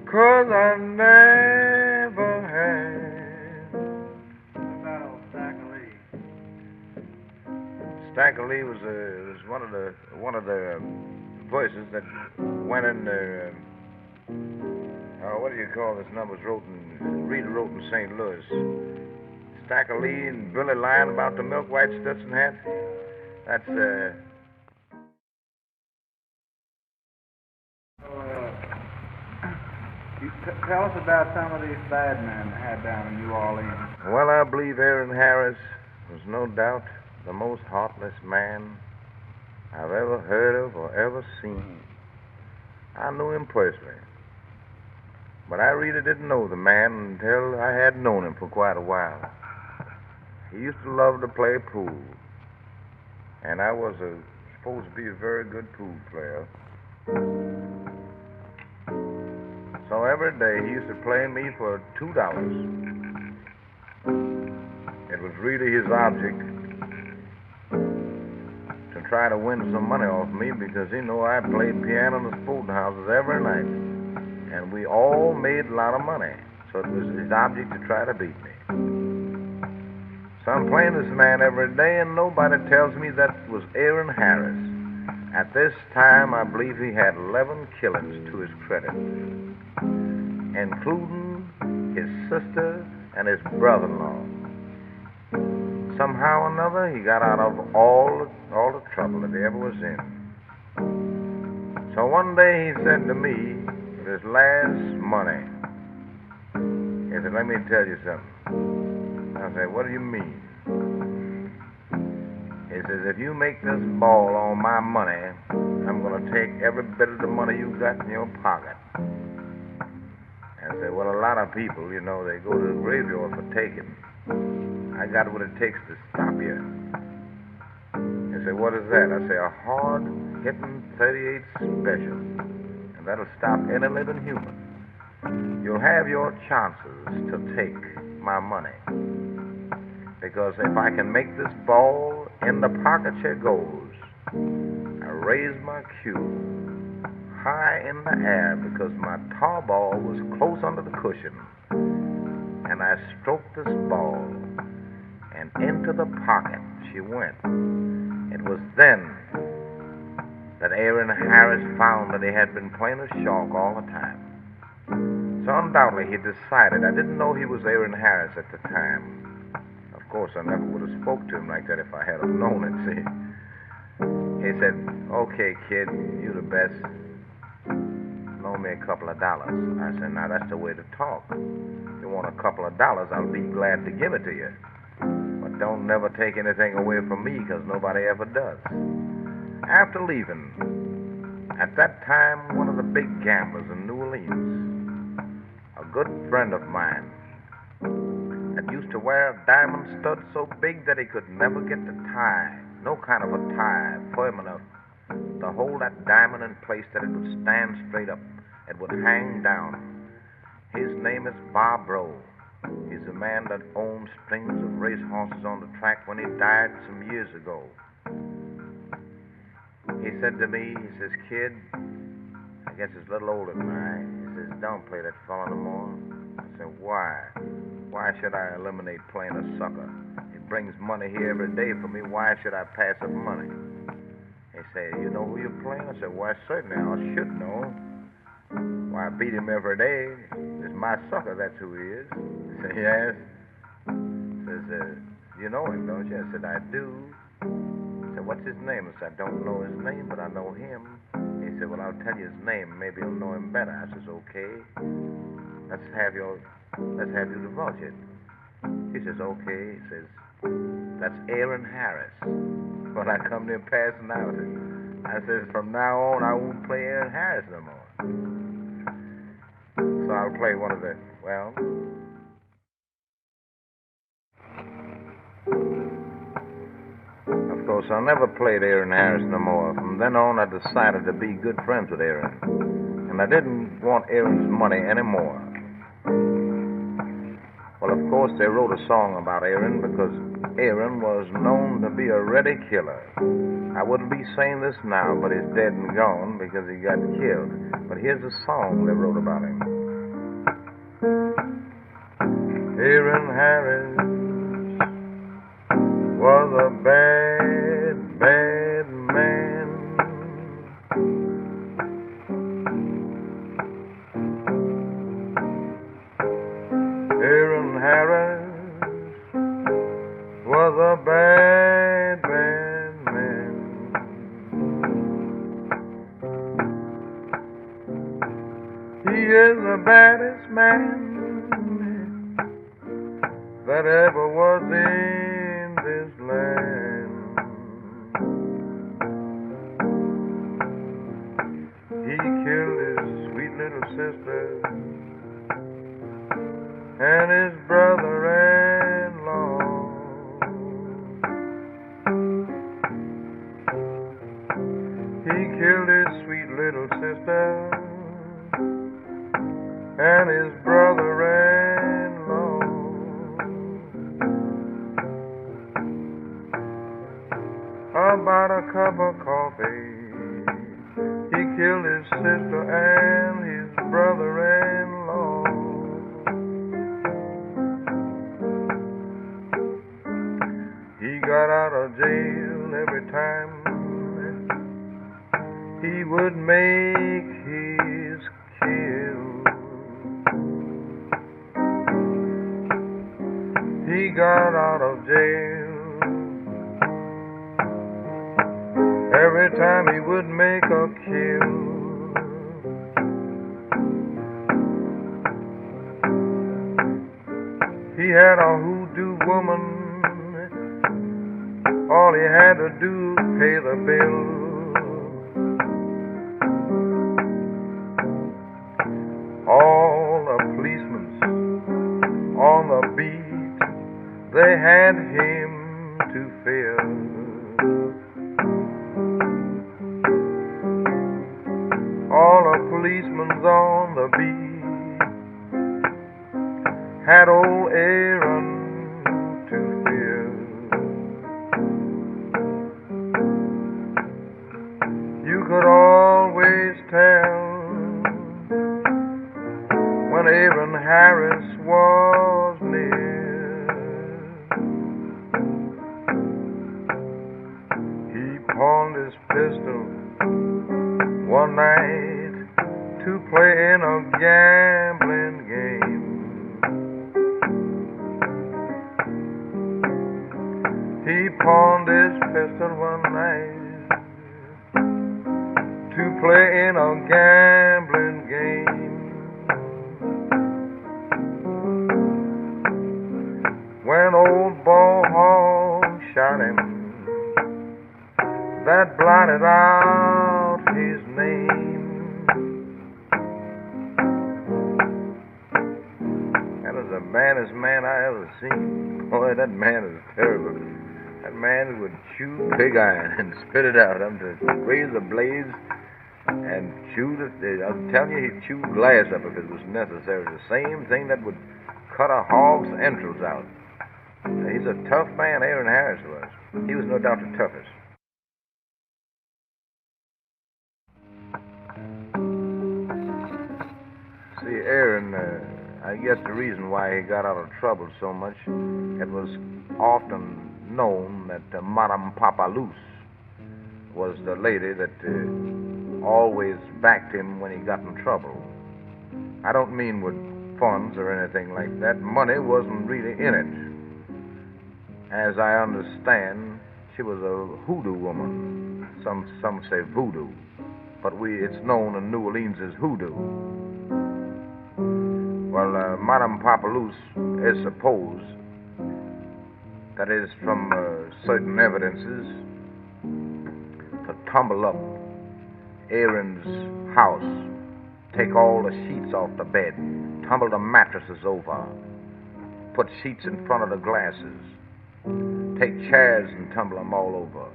'cause I never had. What about old Stackley? Stackley was one of the voices that went in the what do you call this? Numbers Rita wrote in St. Louis. Stackley and Billy lying about the milk white Stetson hat. That's Tell us about some of these bad men that had down in New Orleans. Well, I believe Aaron Harris was no doubt the most heartless man I've ever heard of or ever seen. I knew him personally, but I really didn't know the man until I had known him for quite a while. He used to love to play pool, and I was supposed to be a very good pool player. So every day he used to play me for $2. It was really his object to try to win some money off me, because he knew I played piano in the sporting houses every night, and we all made a lot of money. So it was his object to try to beat me. So I'm playing this man every day, and nobody tells me that was Aaron Harris. At this time, I believe he had 11 killings to his credit, including his sister and his brother-in-law. Somehow or another, he got out of all the trouble that he ever was in. So one day he said to me, with his last money, he said, "Let me tell you something." I said, "What do you mean?" He says, "If you make this ball on my money, I'm going to take every bit of the money you got in your pocket." I said, "Well, a lot of people, you know, they go to the graveyard for taking. I got what it takes to stop you." He said, "What is that?" I say, "A hard-hitting 38 special, and that'll stop any living human. You'll have your chances to take my money, because if I can make this ball, in the pocket here goes." I raised my cue high in the air, because my tar ball was close under the cushion, and I stroked this ball, and into the pocket she went. It was then that Aaron Harris found that he had been playing a shark all the time. So undoubtedly he decided. I didn't know he was Aaron Harris at the time. Of course, I never would have spoke to him like that if I had have known it, see. He said, "Okay, kid, you the best. owe me a couple of dollars. I said, now that's the way to talk. If you want a couple of dollars, I'll be glad to give it to you. But don't never take anything away from me, because nobody ever does. After leaving, at that time, one of the big gamblers in New Orleans, a good friend of mine, that used to wear a diamond stud so big that he could never get the tie, no kind of a tie, firm enough to hold that diamond in place that it would stand straight up. It would hang down. His name is Bob Rowe. He's a man that owned strings of race horses on the track when he died some years ago. He said to me, he says, kid, I guess he's a little older than I. He says, don't play that fella no more. I said, why? Why should I eliminate playing a sucker? He brings money here every day for me. Why should I pass up money? He said, you know who you're playing? I said, why, certainly, I should know. Why, I beat him every day. It's my sucker, that's who he is. I said, yes. He says, you know him, don't you? I said, I do. I said, what's his name? I said, I don't know his name, but I know him. He said, well, I'll tell you his name. Maybe you'll know him better. I says, okay. Let's have you divulge it. He says, okay. He says, that's Aaron Harris. Well, I come there passing out. I says, from now on, I won't play Aaron Harris no more. So I'll play one of the, well, of course, I never played Aaron Harris no more. From then on, I decided to be good friends with Aaron. And I didn't want Aaron's money anymore. Well, of course, they wrote a song about Aaron because Aaron was known to be a ready killer. I wouldn't be saying this now, but he's dead and gone because he got killed. But here's a song they wrote about him. Aaron Harris was a bad, bad man. Aaron Harris was a bad, bad man. He is the baddest man that ever was in this land. He killed his sweet little sister and his brother-in-law. He killed his sweet little sister and his brother-in-law. About a cup of coffee, he killed his sister and his brother-in-law. He got out of jail every time he would make his kill. He got out of jail every time he would make a kill. He had a hoodoo woman. All he had to do was pay the bill. All the policemen on the beat, they had him to fear. All the policemen on the beat had old Aaron to fear. You could always tell when Aaron Harris was near. He pawned his pistol one night to play in a gambling game. He pawned his pistol one night to play in a gambling game. When old Bull Hog shot him, that blotted out his name. That is the baddest man I ever seen. Boy, that man is terrible. That man would chew pig iron and spit it out. I'm just raise the blades and chew the. I'm telling you, he'd chew glass up if it was necessary. The same thing that would cut a hog's entrails out. He's a tough man, Aaron Harris was. He was no doubt the toughest. See, Aaron, I guess the reason why he got out of trouble so much, it was often known that Madame Papaloose was the lady that always backed him when he got in trouble. I don't mean with funds or anything like that. Money wasn't really in it. As I understand, she was a hoodoo woman. Some say voodoo, but it's known in New Orleans as hoodoo. Well, Madame Papaloose is supposed, that is from certain evidences, to tumble up Aaron's house, take all the sheets off the bed, tumble the mattresses over, put sheets in front of the glasses, take chairs and tumble them all over.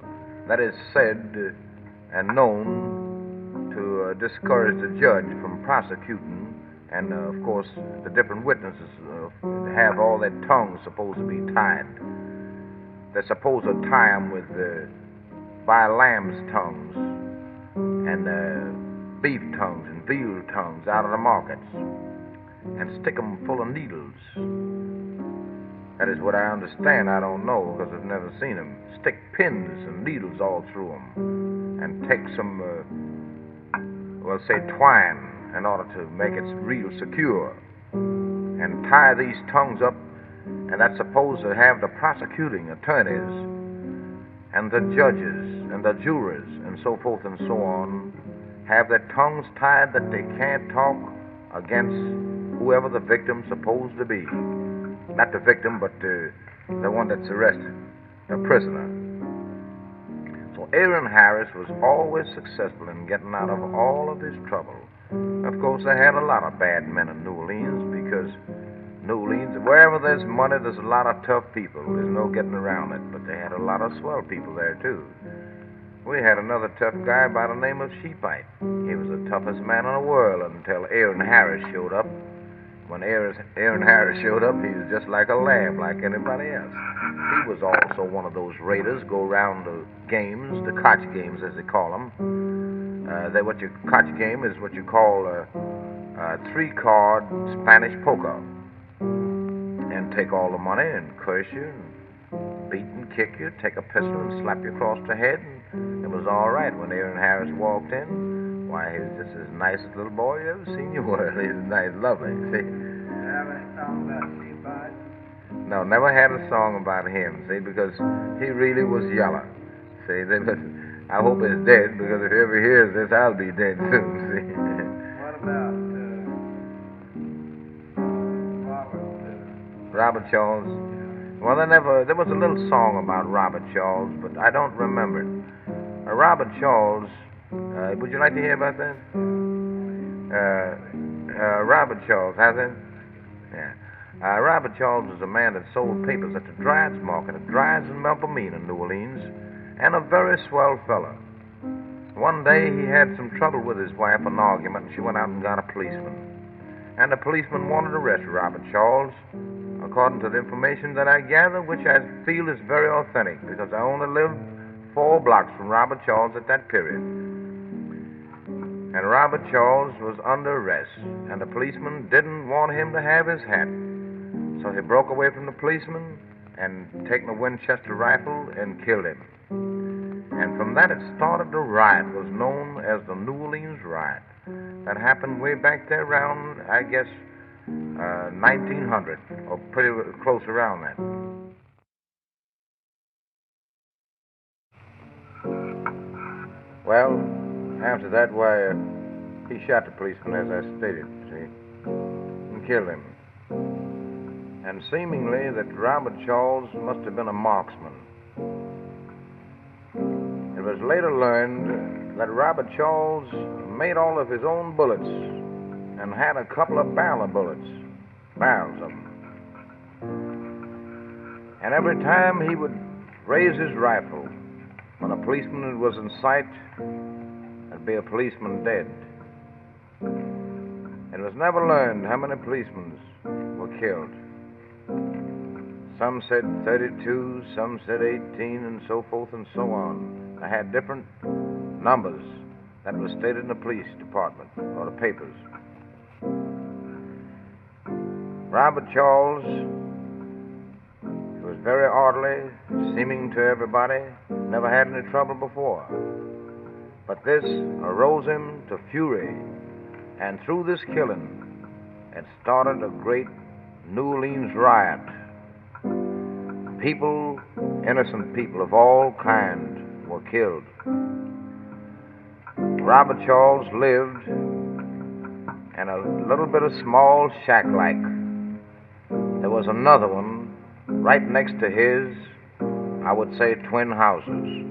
That is said and known to discourage the judge from prosecuting, and of course the different witnesses have all their tongues supposed to be tied. They're supposed to tie them with by lamb's tongues and beef tongues and veal tongues out of the markets and stick them full of needles. That is what I understand. I don't know because I've never seen them. Stick pins and needles all through them and take some, say twine in order to make it real secure and tie these tongues up, and that's supposed to have the prosecuting attorneys and the judges and the jurors and so forth and so on have their tongues tied that they can't talk against whoever the victim's supposed to be. Not the victim, but the one that's arrested, the prisoner. So Aaron Harris was always successful in getting out of all of his trouble. Of course, they had a lot of bad men in New Orleans because New Orleans, wherever there's money, there's a lot of tough people. There's no getting around it, but they had a lot of swell people there, too. We had another tough guy by the name of Sheepite. He was the toughest man in the world until Aaron Harris showed up. When Aaron Harris showed up, he was just like a lamb, like anybody else. He was also one of those raiders, go around the games, the koch games as they call them. Koch game is what you call a three-card Spanish poker. And take all the money and curse you, and beat and kick you, take a pistol and slap you across the head, and it was all right. When Aaron Harris walked in, why, he was just as nice a little boy you ever seen you were. He was nice, lovely, see. Have any song about Sheepite? No, never had a song about him, see, because he really was yellow. See, I hope it's dead, because if he ever hears this, I'll be dead soon, see. What about Robert Charles? Well, there was a little song about Robert Charles, but I don't remember it. Robert Charles, would you like to hear about that? Robert Charles, has it? Yeah. Robert Charles was a man that sold papers at the Dryades Market at Dryades and Melpomene in New Orleans, and a very swell fella. One day he had some trouble with his wife, an argument, and she went out and got a policeman. And the policeman wanted to arrest Robert Charles, according to the information that I gather, which I feel is very authentic, because I only lived 4 blocks from Robert Charles at that period. And Robert Charles was under arrest, and the policeman didn't want him to have his hat. So he broke away from the policeman and taken a Winchester rifle and killed him. And from that it started the riot, was known as the New Orleans Riot. That happened way back there around, I guess, 1900, or pretty close around that. Well, After that, why, he shot the policeman, as I stated, see, and killed him. And seemingly that Robert Charles must have been a marksman. It was later learned that Robert Charles made all of his own bullets and had a couple of barrel of bullets, barrels of them. And every time he would raise his rifle, when a policeman was in sight, there'd be a policeman dead. It was never learned how many policemen were killed. Some said 32, some said 18, and so forth and so on. They had different numbers that was stated in the police department or the papers. Robert Charles, he was very orderly, seeming to everybody, never had any trouble before. But this arose him to fury, and through this killing, it started a great New Orleans riot. People, innocent people of all kinds, were killed. Robert Charles lived in a little bit of small shack-like. There was another one right next to his, I would say, twin houses.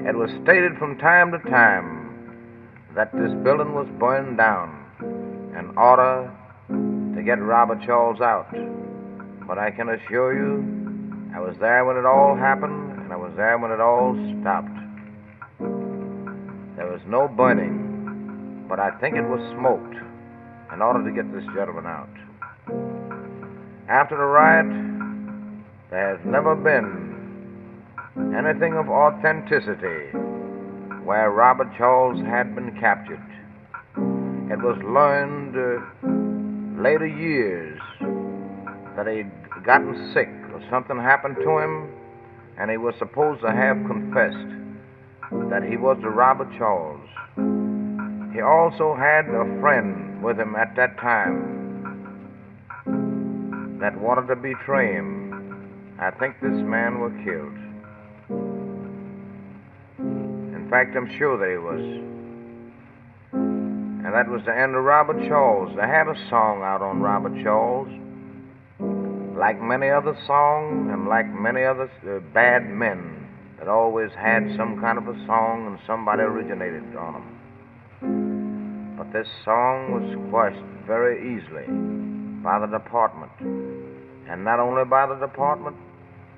It was stated from time to time that this building was burned down in order to get Robert Charles out. But I can assure you, I was there when it all happened, and I was there when it all stopped. There was no burning, but I think it was smoked in order to get this gentleman out. After the riot, there has never been anything of authenticity where Robert Charles had been captured. It was learned later years that he'd gotten sick or something happened to him, and he was supposed to have confessed that he was the Robert Charles. He also had a friend with him at that time that wanted to betray him. I think this man was killed. In fact, I'm sure that he was. And that was the end of Robert Charles. They had a song out on Robert Charles. Like many other songs and like many other bad men that always had some kind of a song and somebody originated on them. But this song was quashed very easily by the department. And not only by the department,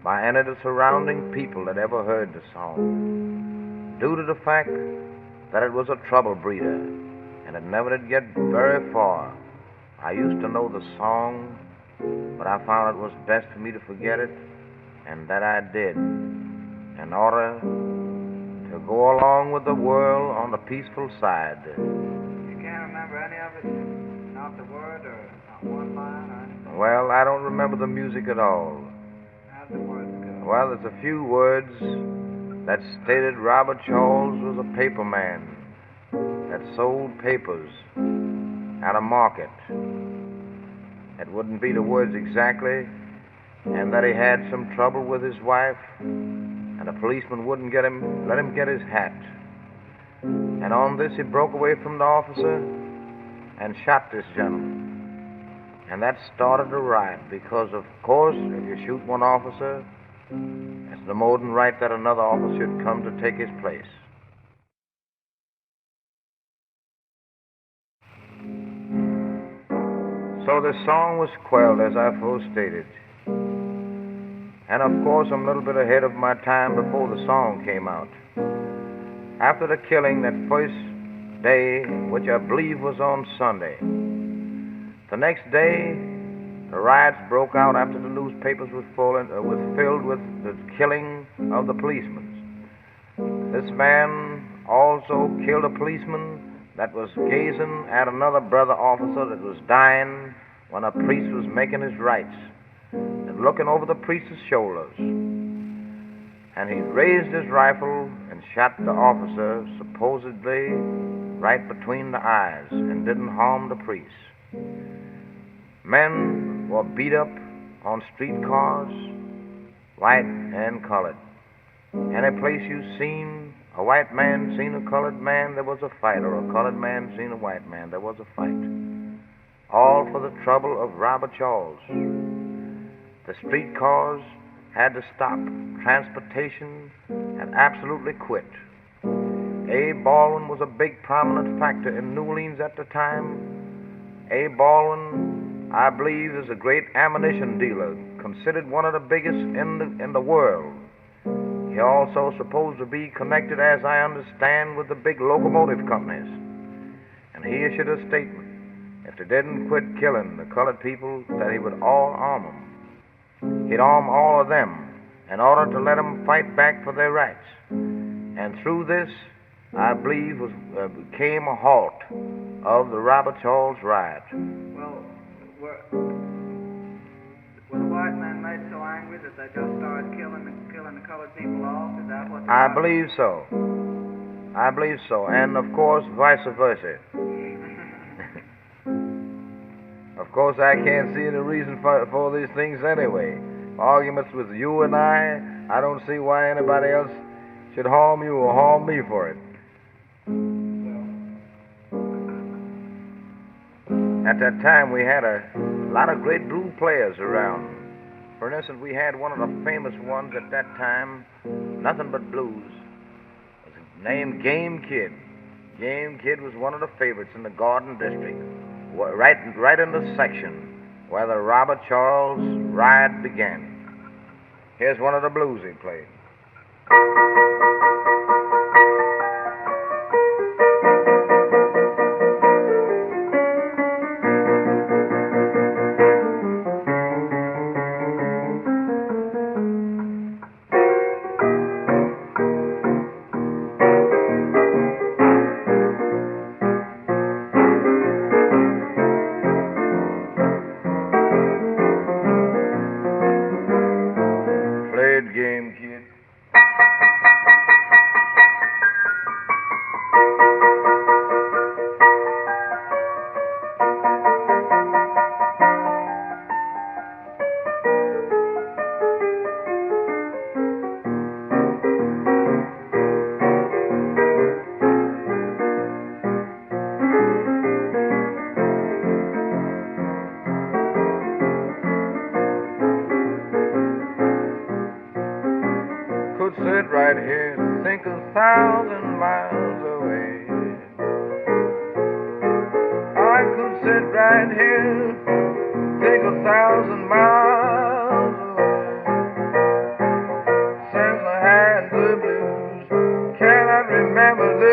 by any of the surrounding people that ever heard the song. Due to the fact that it was a trouble breeder and it never did get very far. I used to know the song, but I found it was best for me to forget it, and that I did, in order to go along with the world on the peaceful side. You can't remember any of it? Not the word or not one line or anything? Well, I don't remember the music at all. How'd the words go? Well, there's a few words that stated Robert Charles was a paper man that sold papers at a market. It wouldn't be the words exactly, and that he had some trouble with his wife, and the policeman wouldn't let him get his hat. And on this, he broke away from the officer and shot this gentleman. And that started a riot, because, of course, if you shoot one officer, it's the more than right that another officer should come to take his place. So the song was quelled, as I first stated. And of course, I'm a little bit ahead of my time before the song came out. After the killing, that first day, which I believe was on Sunday, the next day, the riots broke out after the newspapers were filled with the killing of the policemen. This man also killed a policeman that was gazing at another brother officer that was dying when a priest was making his rites, and looking over the priest's shoulders. And he raised his rifle and shot the officer, supposedly right between the eyes, and didn't harm the priest. Men were beat up on streetcars, white and colored. Any place you've seen A white man seen a colored man, there was a fight, or a colored man seen a white man, there was a fight. All for the trouble of Robert Charles. The streetcars had to stop. Transportation had absolutely quit. Abe Baldwin was a big prominent factor in New Orleans at the time. Abe Baldwin, I believe, is a great ammunition dealer, considered one of the biggest in the world. He also supposed to be connected, as I understand, with the big locomotive companies. And he issued a statement, if they didn't quit killing the colored people, that he would all arm them. He'd arm all of them in order to let them fight back for their rights. And through this, I believe, came a halt of the Robert Charles riot. Well, were the white men made so angry that they just started killing the colored people off? Is that what? I believe so. I believe so, and of course, vice versa. Of course, I can't see any reason for these things anyway. Arguments with you and I don't see why anybody else should harm you or harm me for it. At that time, we had a lot of great blues players around. For instance, we had one of the famous ones at that time, nothing but blues, named Game Kid. Game Kid was one of the favorites in the Garden District, right in the section where the Robert Charles riot began. Here's one of the blues he played. Game Kid. Sit right here, think 1,000 miles away. I could sit right here, think 1,000 miles away. Since I had the blues, cannot remember the day.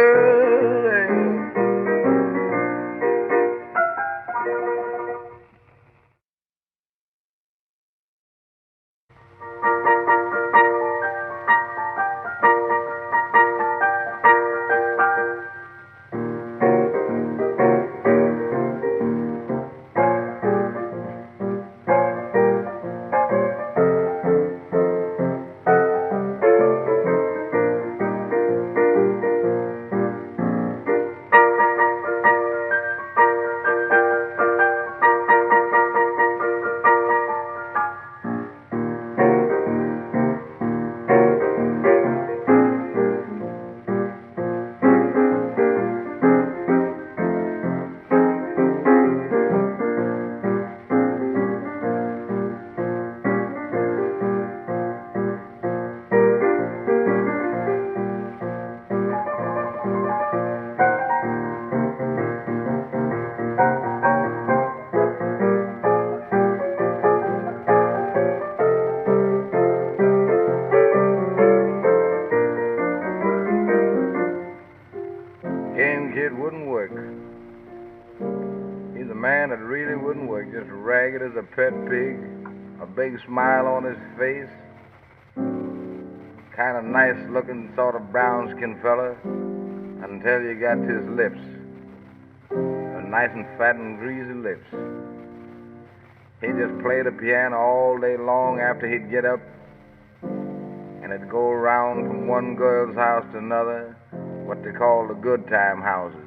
Just ragged as a pet pig, a big smile on his face, kind of nice looking sort of brown skinned fella until you got to his lips, nice and fat and greasy lips. He just played the piano all day long after he'd get up, and it'd go around from one girl's house to another, what they call the good time houses.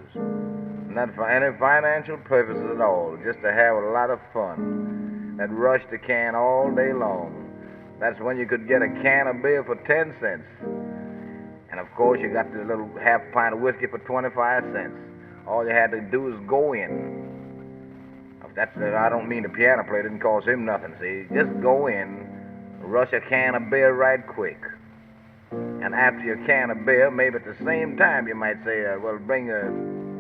Not for any financial purposes at all, just to have a lot of fun. That rushed a can all day long. That's when you could get a can of beer for 10 cents. And of course, you got the little half pint of whiskey for 25 cents. All you had to do was go in. I don't mean the piano player didn't cost him nothing, see. Just go in, rush a can of beer right quick. And after your can of beer, maybe at the same time, you might say, well, bring a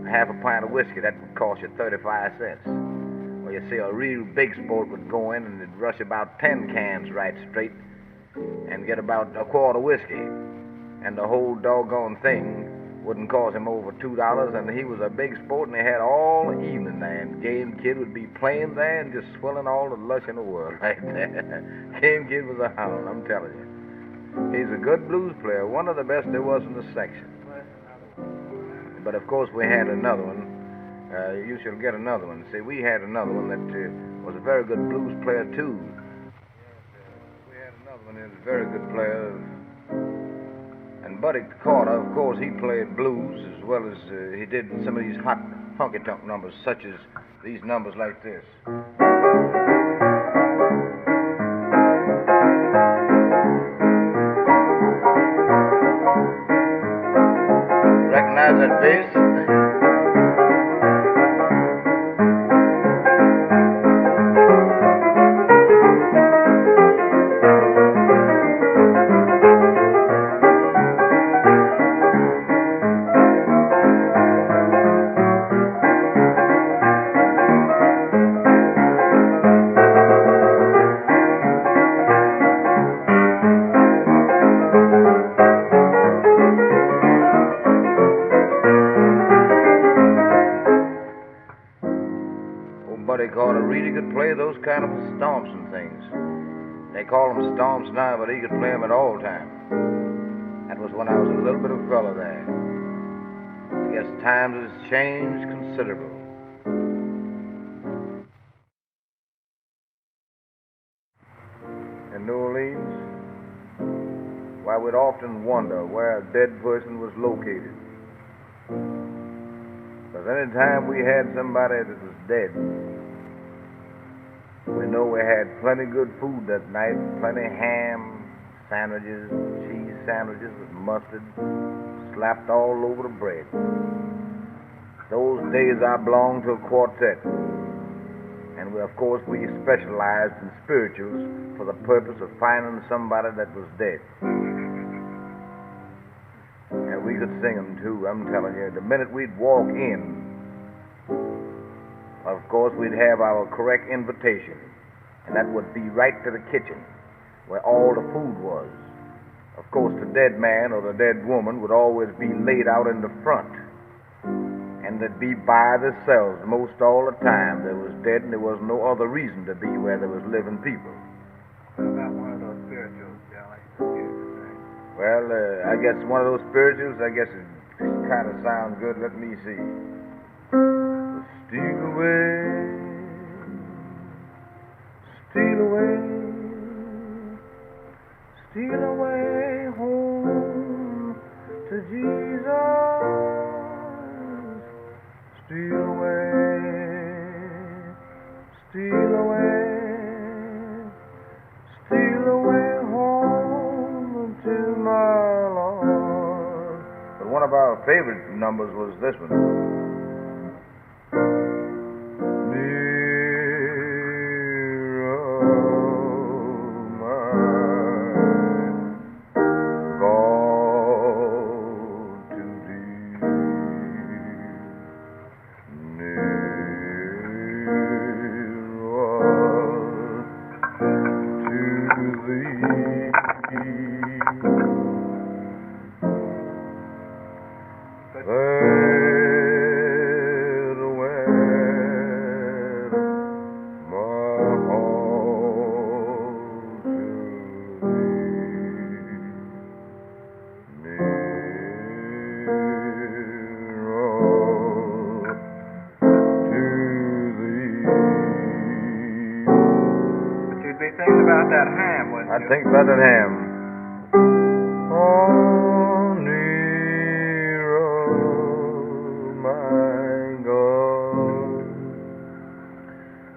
half a pint of whiskey. That would cost you 35 cents. Well, you see, a real big sport would go in and it'd rush about 10 cans right straight and get about a quart of whiskey. And the whole doggone thing wouldn't cost him over $2, and he was a big sport, and he had all evening there, and Game Kid would be playing there and just swilling all the lush in the world right there. Game Kid was a hound, I'm telling you. He's a good blues player, one of the best there was in the section. But of course we had another one. You shall get another one. See, we had another one that was a very good blues player too. We had another one that was a very good player. And Buddy Carter, of course, he played blues as well as he did some of these hot honky tonk numbers, such as these numbers like this. Recognize that bass? Those kind of stomps and things. They call them stomps now, but he could play them at all times. That was when I was a little bit of a fella there. I guess times has changed considerable. In New Orleans, why, we'd often wonder where a dead person was located. Because any time we had somebody that was dead, we know we had plenty good food that night, plenty ham, sandwiches, cheese sandwiches with mustard, slapped all over the bread. Those days I belonged to a quartet, and of course we specialized in spirituals for the purpose of finding somebody that was dead. And we could sing them too, I'm telling you. The minute we'd walk in, of course, we'd have our correct invitation, and that would be right to the kitchen, where all the food was. Of course, the dead man or the dead woman would always be laid out in the front, and they'd be by themselves most all the time. They was dead, and there was no other reason to be where there was living people. What about one of those spirituals, Jelly? Well, I guess one of those spirituals, I guess it kind of sounds good. Let me see. Steal away, steal away, steal away home to Jesus. Steal away, steal away, steal away home to my Lord. But one of our favorite numbers was this one. Think about that ham. Oh, Nero, my God,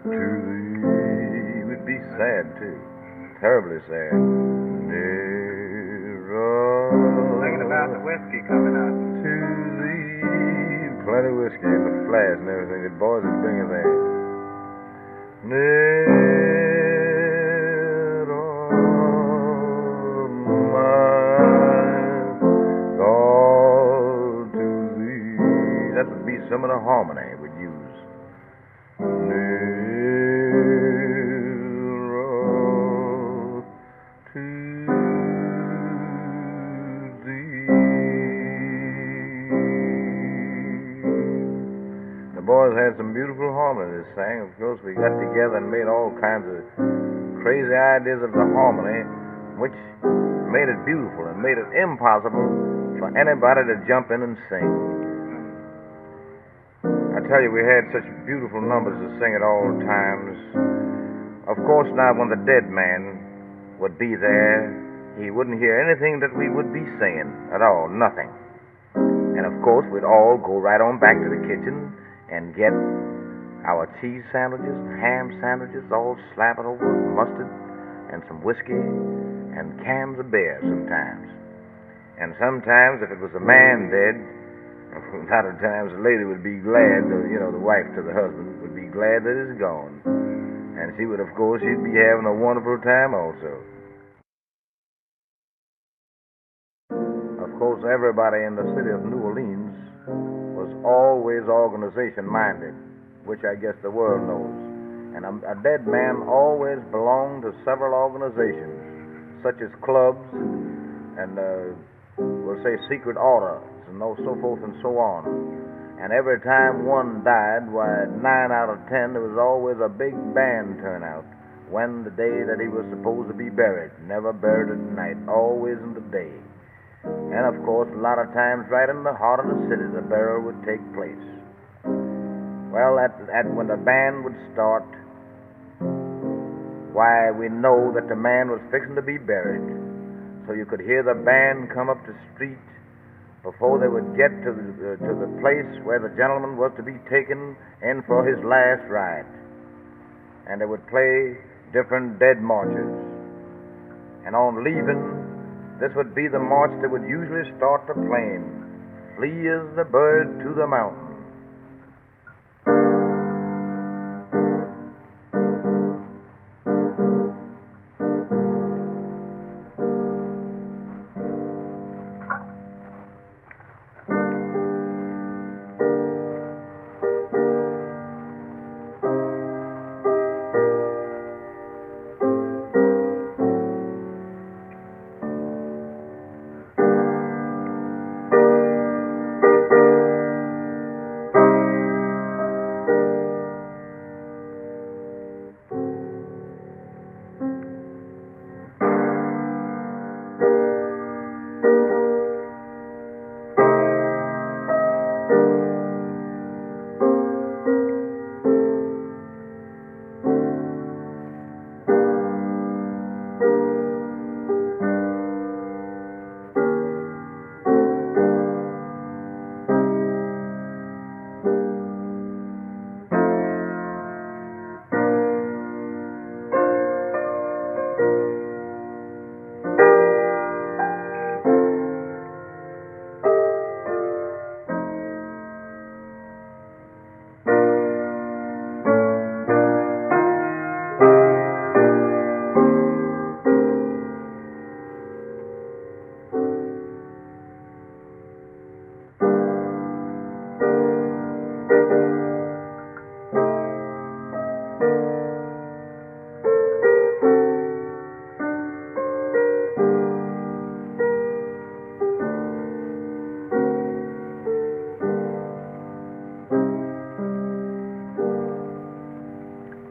to thee. We'd be sad too, terribly sad. Nero. Thinking about the whiskey coming out. To thee, plenty of whiskey in the flask and everything. The boys would bring it there. That would be some of the harmony we'd use. Nearer to thee. The boys had some beautiful harmony they sang. Of course, we got together and made all kinds of crazy ideas of the harmony, which made it beautiful and made it impossible for anybody to jump in and sing. I tell you, we had such beautiful numbers to sing at all times. Of course, now when the dead man would be there, he wouldn't hear anything that we would be singing at all, nothing. And of course, we'd all go right on back to the kitchen and get our cheese sandwiches and ham sandwiches all slapped over with mustard and some whiskey and cans of beer sometimes. And sometimes, if it was a man dead, a lot of times the lady would be glad, the wife to the husband would be glad that he's gone. And she would, of course, she'd be having a wonderful time also. Of course, everybody in the city of New Orleans was always organization-minded, which I guess the world knows. And a dead man always belonged to several organizations, such as clubs and, we'll say, secret orders, and so forth and so on. And every time one died, why, 9 out of 10, there was always a big band turnout when the day that he was supposed to be buried. Never buried at night, always in the day. And of course, a lot of times right in the heart of the city, the burial would take place. Well, when the band would start, why, we know that the man was fixing to be buried. So you could hear the band come up the street before they would get to the place where the gentleman was to be taken in for his last ride. And they would play different dead marches. And on leaving, this would be the march that would usually start the playing. Flee as the bird to the mountain.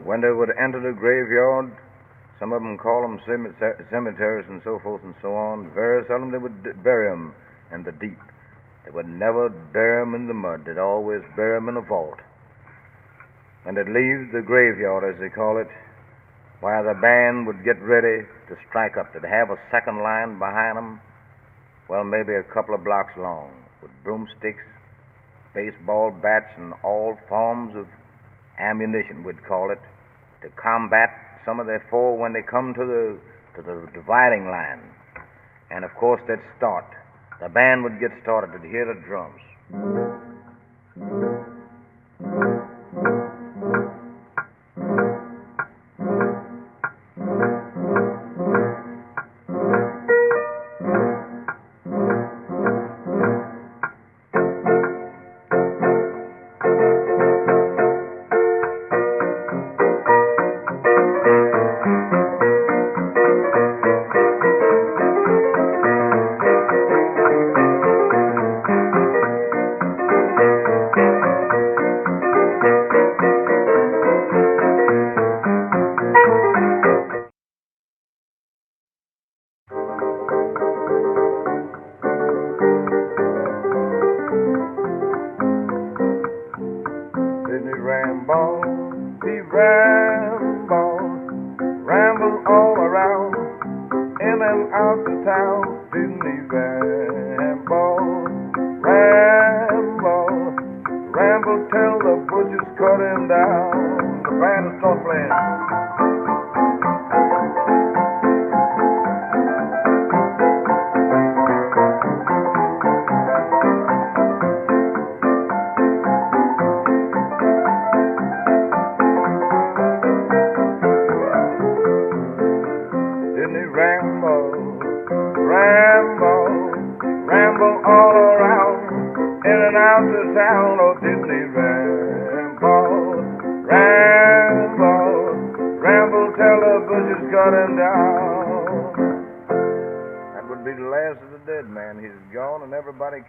When they would enter the graveyard, some of them call them cemeteries and so forth and so on, very seldom they would bury them in the deep. They would never bury them in the mud. They'd always bury them in a vault. And they'd leave the graveyard, as they call it, while the band would get ready to strike up. They'd have a second line behind them, well, maybe a couple of blocks long, with broomsticks, baseball bats, and all forms of ammunition, we'd call it, to combat some of their foe when they come to the dividing line. And of course, they'd start. the band would get started. You'd hear the drums.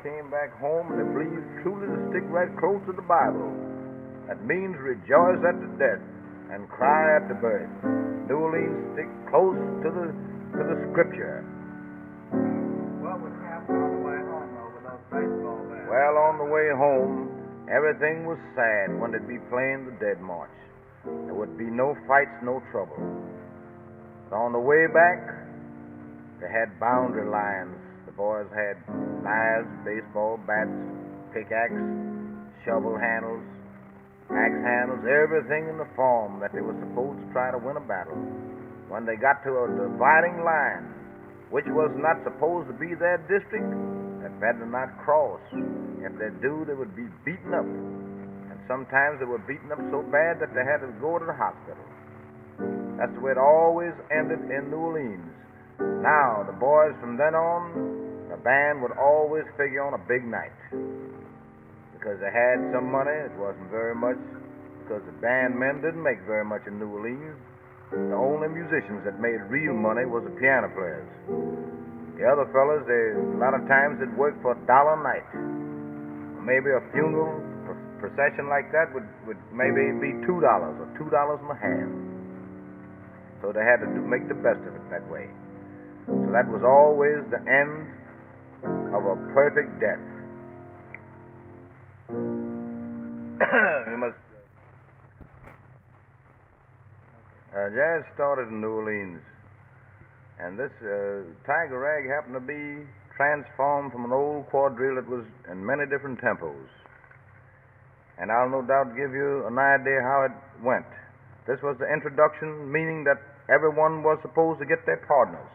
Came back home and they believed truly to stick right close to the Bible. That means rejoice at the death and cry at the birth. New Orleans stick close to the scripture. What would happen on the way home though with those baseball bats? Well, on the way home, everything was sad when they'd be playing the Dead March. There would be no fights, no trouble. But on the way back, they had boundary lines. The boys had knives, baseball bats, pickaxe, shovel handles, axe handles, everything in the form that they were supposed to try to win a battle. When they got to a dividing line, which was not supposed to be their district, they better not cross. If they do, they would be beaten up. And sometimes they were beaten up so bad that they had to go to the hospital. That's the way it always ended in New Orleans. Now, the boys from then on, the band would always figure on a big night. Because they had some money, it wasn't very much, because the band men didn't make very much in New Orleans. The only musicians that made real money was the piano players. The other fellas, a lot of times they'd work for $1 a night. Maybe a funeral procession like that would maybe be $2 or $2.50. So they had to make the best of it that way. So that was always the end of a perfect death. You must. Jazz started in New Orleans, and this tiger rag happened to be transformed from an old quadrille that was in many different tempos. And I'll no doubt give you an idea how it went. This was the introduction, meaning that everyone was supposed to get their partners.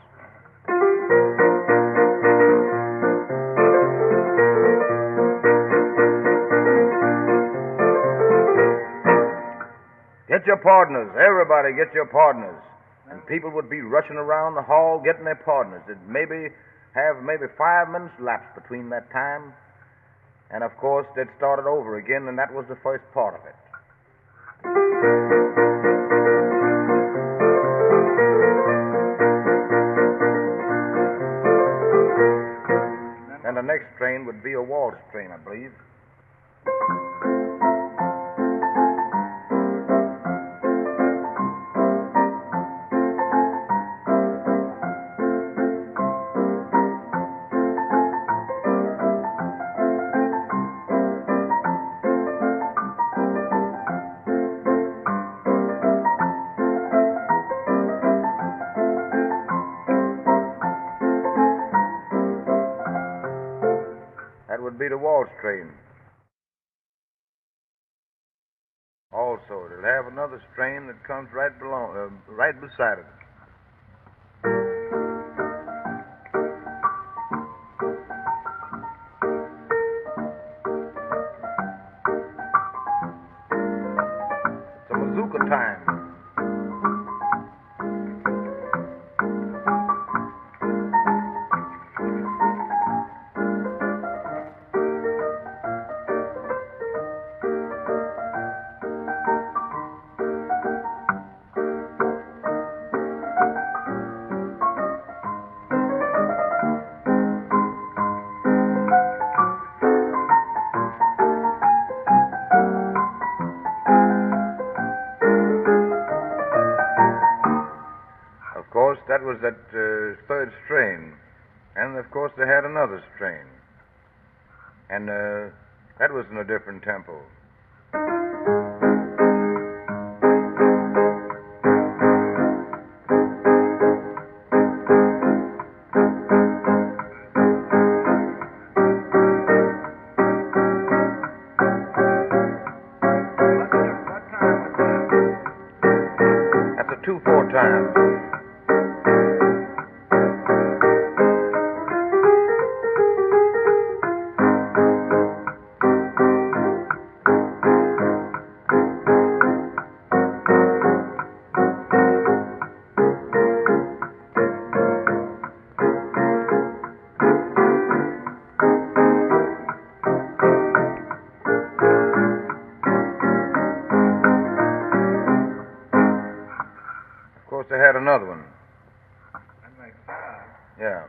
Get your partners. Everybody get your partners. And people would be rushing around the hall getting their partners. It'd have 5 minutes lapse between that time. And of course, they'd start it over again, and that was the first part of it. And the next train would be a waltz train, I believe. Be the waltz train. Also, it'll have another strain that comes right beside it. had another strain. And that was in a different tempo. What time was that? That's a 2/4 time. Of course, they had another one. That makes 5. Yeah.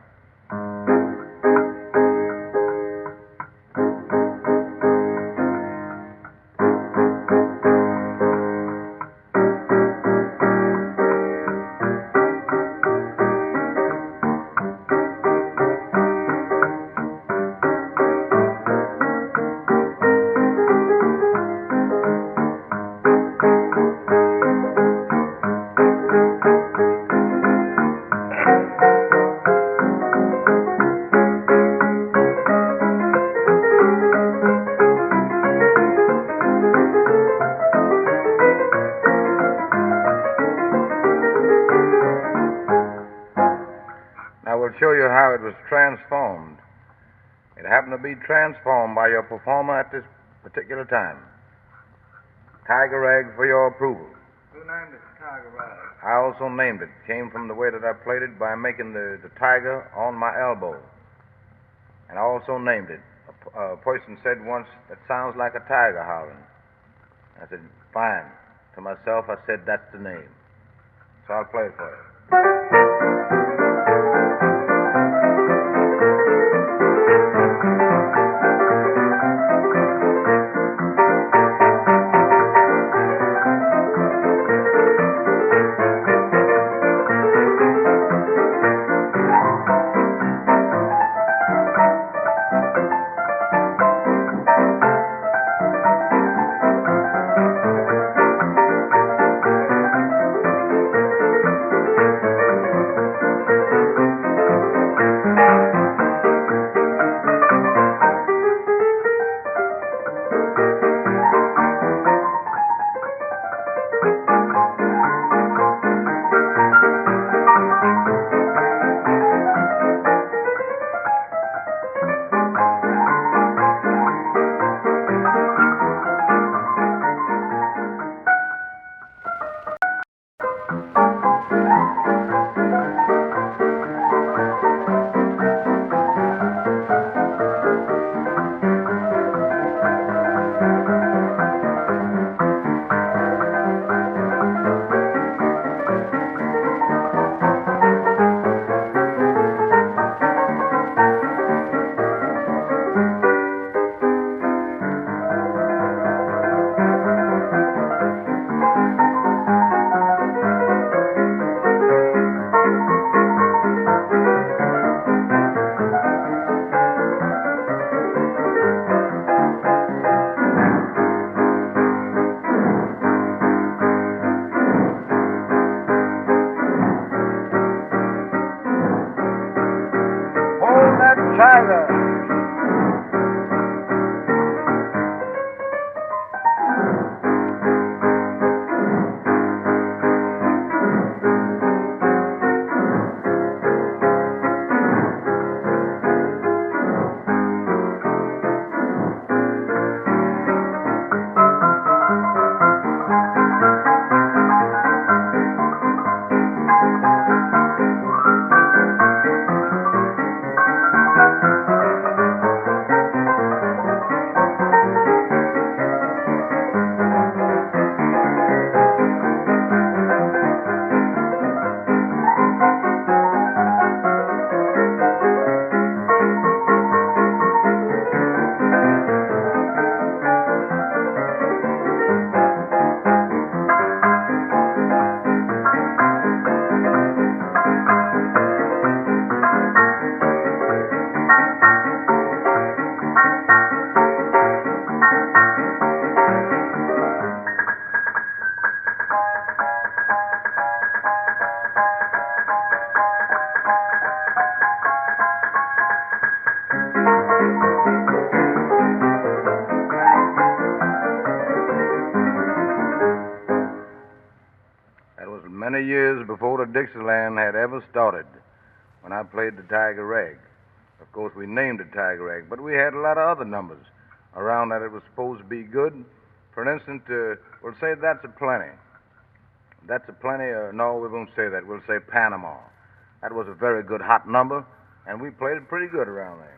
I will show you how it was transformed. It happened to be transformed by your performer at this particular time. Tiger Rag for your approval. Who named it Tiger Rag? I also named it. Came from the way that I played it by making the tiger on my elbow. And I also named it. A person said once, that sounds like a tiger howling. I said, fine. To myself, I said, that's the name. So I'll play it for you. Tiger. years before the Dixieland had ever started when I played the Tiger Rag. Of course, we named it Tiger Rag, but we had a lot of other numbers around that it was supposed to be good. For instance, we'll say That's a Plenty. That's a Plenty, no, we won't say that. We'll say Panama. That was a very good hot number, and we played it pretty good around there.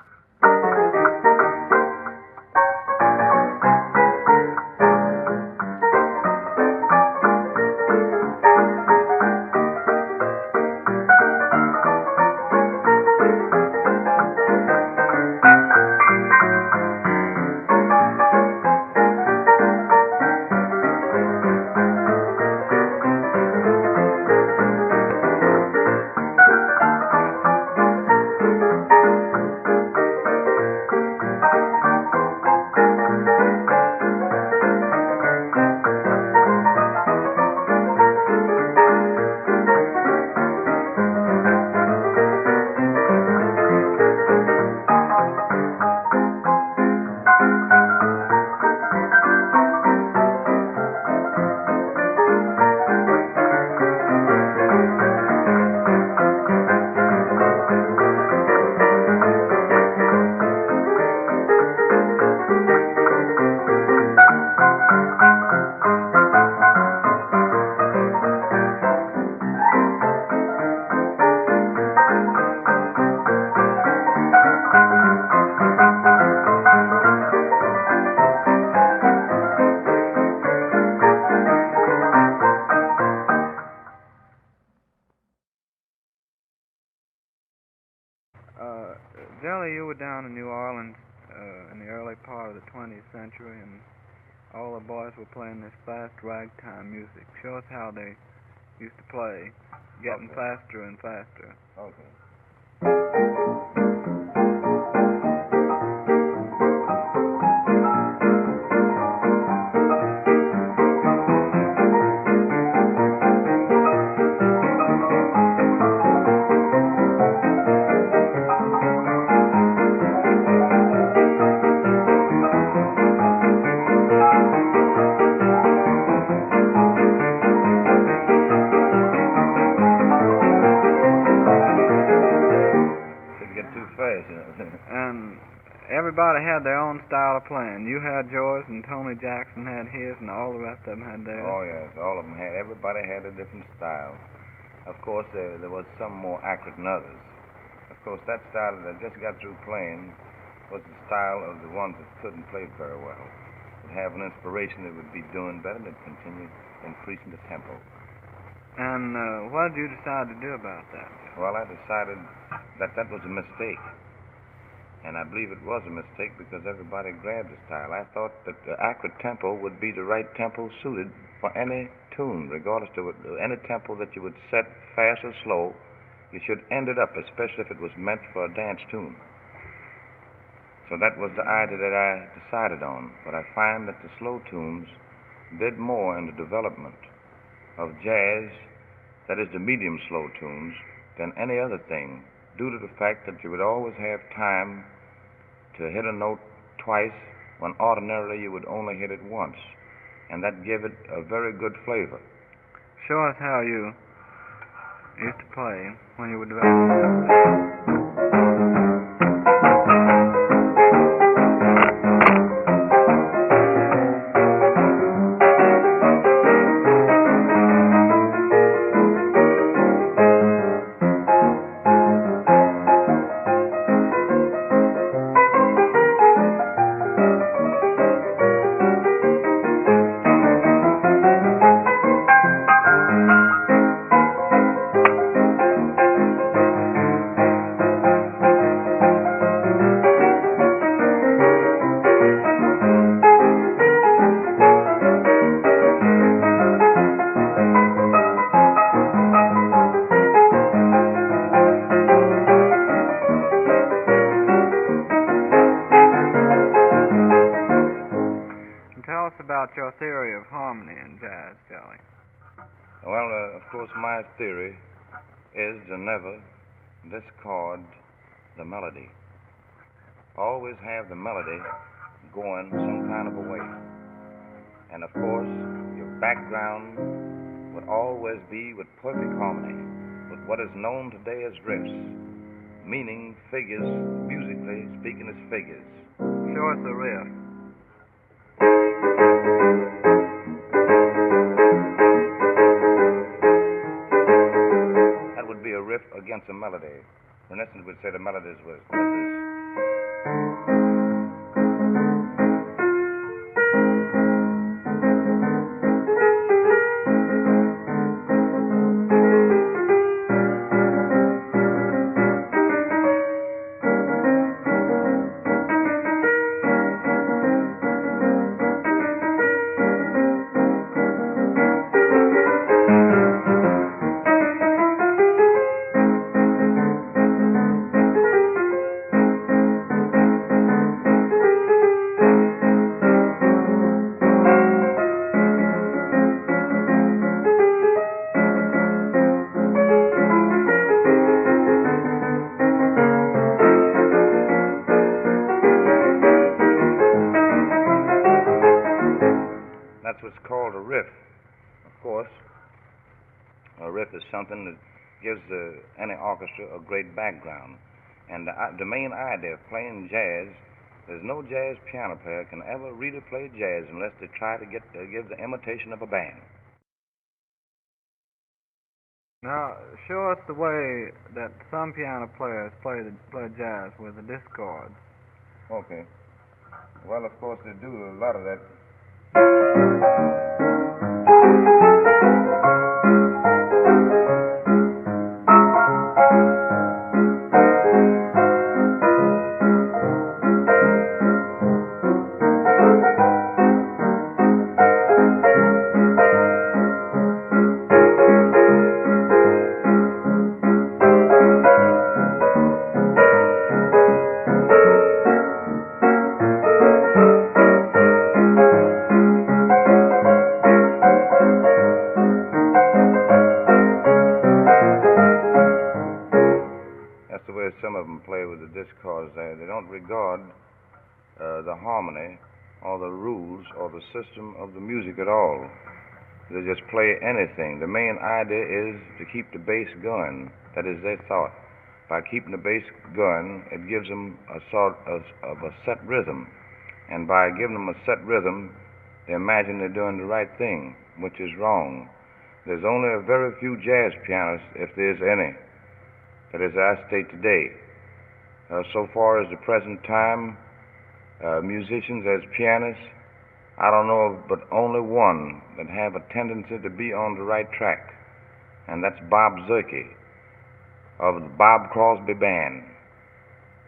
Jelly, you were down in New Orleans in the early part of the 20th century, and all the boys were playing this fast ragtime music. Show us how they used to play, getting faster and faster. Okay. And everybody had their own style of playing. You had yours, and Tony Jackson had his, and all the rest of them had theirs. Oh, yes, all of them had. Everybody had a different style. Of course, there was some more accurate than others. Of course, that style that I just got through playing was the style of the ones that couldn't play very well. Would have an inspiration that would be doing better, and they'd continue increasing the tempo. And what did you decide to do about that? Well, I decided that that was a mistake. And I believe it was a mistake because everybody grabbed the style. I thought that the accurate tempo would be the right tempo suited for any tune, regardless of any tempo that you would set fast or slow. You should end it up, especially if it was meant for a dance tune. So that was the idea that I decided on. But I find that the slow tunes did more in the development of jazz, that is the medium slow tunes, than any other thing, due to the fact that you would always have time to hit a note twice when ordinarily you would only hit it once, and that gave it a very good flavor. Show us how you used to play when you were developing. Your theory of harmony in jazz, Jelly? Well, of course, my theory is to never discard the melody. Always have the melody going some kind of a way. And of course, your background would always be with perfect harmony with what is known today as riffs, meaning figures, musically speaking as figures. Show us a riff. That would be a riff against a melody. For instance, we'd say the melodies was this. Is something that gives any orchestra a great background. And the main idea of playing jazz, there's no jazz piano player can ever really play jazz unless they try to give the imitation of a band. Now, show us the way that some piano players play jazz with the discords. Okay. Well, of course, they do a lot of that. Some of them play with the discords. They don't regard the harmony or the rules or the system of the music at all. They just play anything. The main idea is to keep the bass going. That is their thought. By keeping the bass going, it gives them a sort of a set rhythm. And by giving them a set rhythm, they imagine they're doing the right thing, which is wrong. There's only a very few jazz pianists, if there's any. That is, I state today. So far as the present time, musicians as pianists, I don't know of but only one that have a tendency to be on the right track, and that's Bob Zerke of the Bob Crosby Band.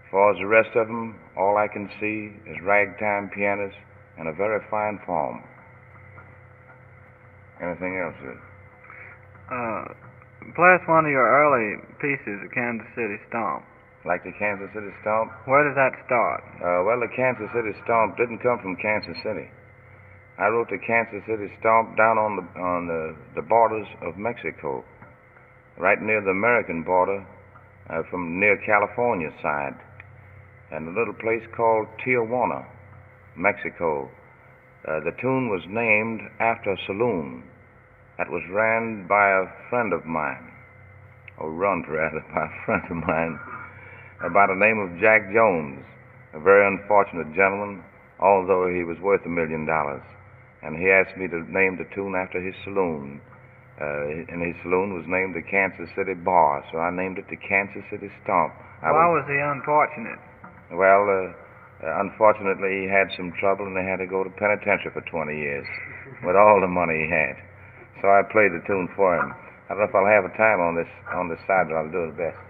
As far as the rest of them, all I can see is ragtime pianists in a very fine form. Anything else? Play us one of your early pieces, the Kansas City Stomp. Like the Kansas City Stomp? Where does that start? Well, the Kansas City Stomp didn't come from Kansas City. I wrote the Kansas City Stomp down on the borders of Mexico, right near the American border, from near California side, and a little place called Tijuana, Mexico. The tune was named after a saloon that was ran by a friend of mine, or run rather by a friend of mine, by the name of Jack Jones, a very unfortunate gentleman, although he was worth $1 million. And he asked me to name the tune after his saloon. And his saloon was named the Kansas City Bar, so I named it the Kansas City Stomp. Why was he unfortunate? Well, unfortunately, he had some trouble, and they had to go to penitentiary for 20 years with all the money he had. So I played the tune for him. I don't know if I'll have a time on this side, but I'll do it best.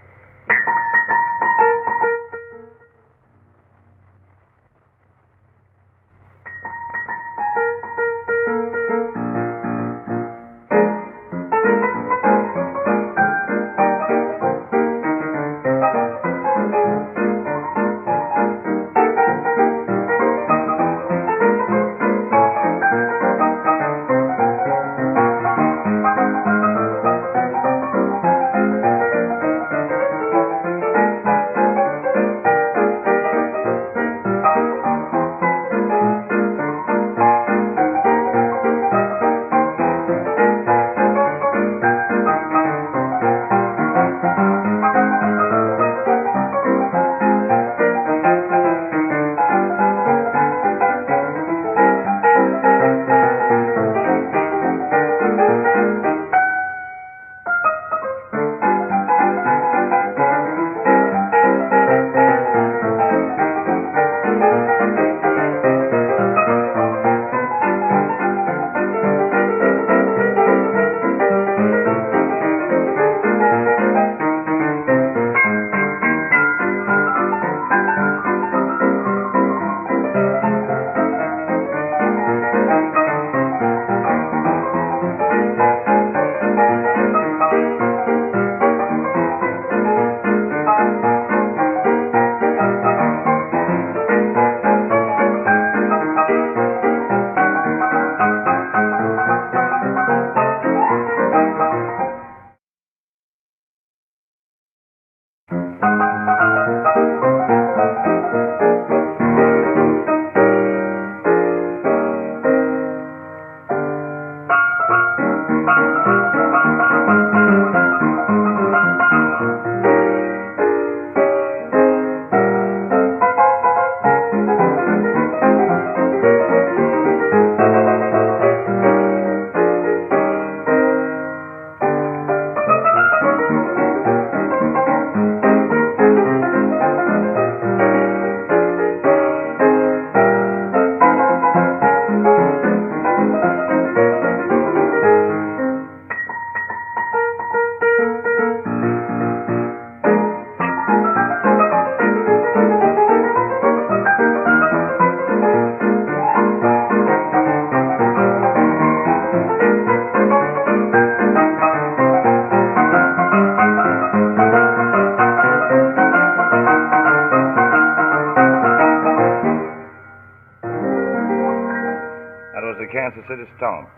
City Stomp.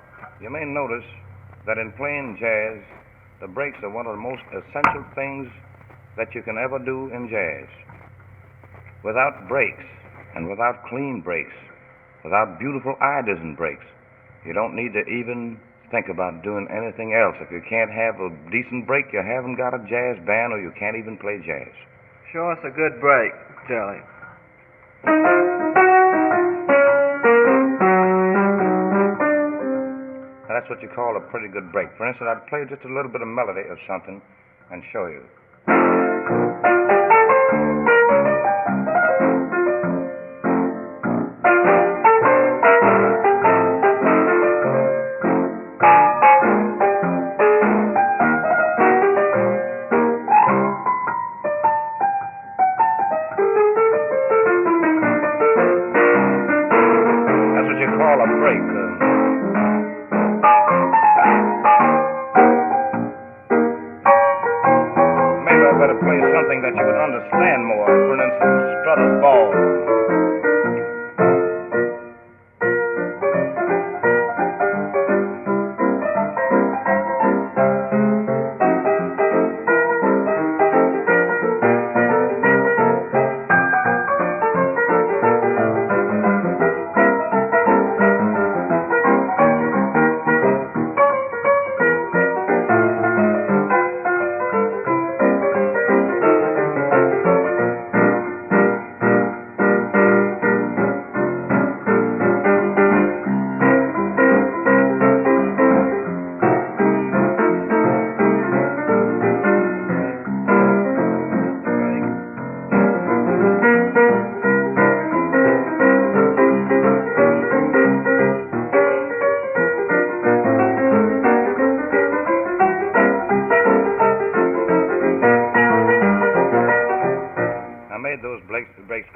You may notice that in playing jazz, the breaks are one of the most essential things that you can ever do in jazz. Without breaks, and without clean breaks, without beautiful ideas and breaks, you don't need to even think about doing anything else. If you can't have a decent break, you haven't got a jazz band, or you can't even play jazz. Show us a good break, Jelly. That's what you call a pretty good break. For instance, I'd play just a little bit of melody or something and show you. That's what you call a break. Play something that you would understand more. For instance, Strutters Ball.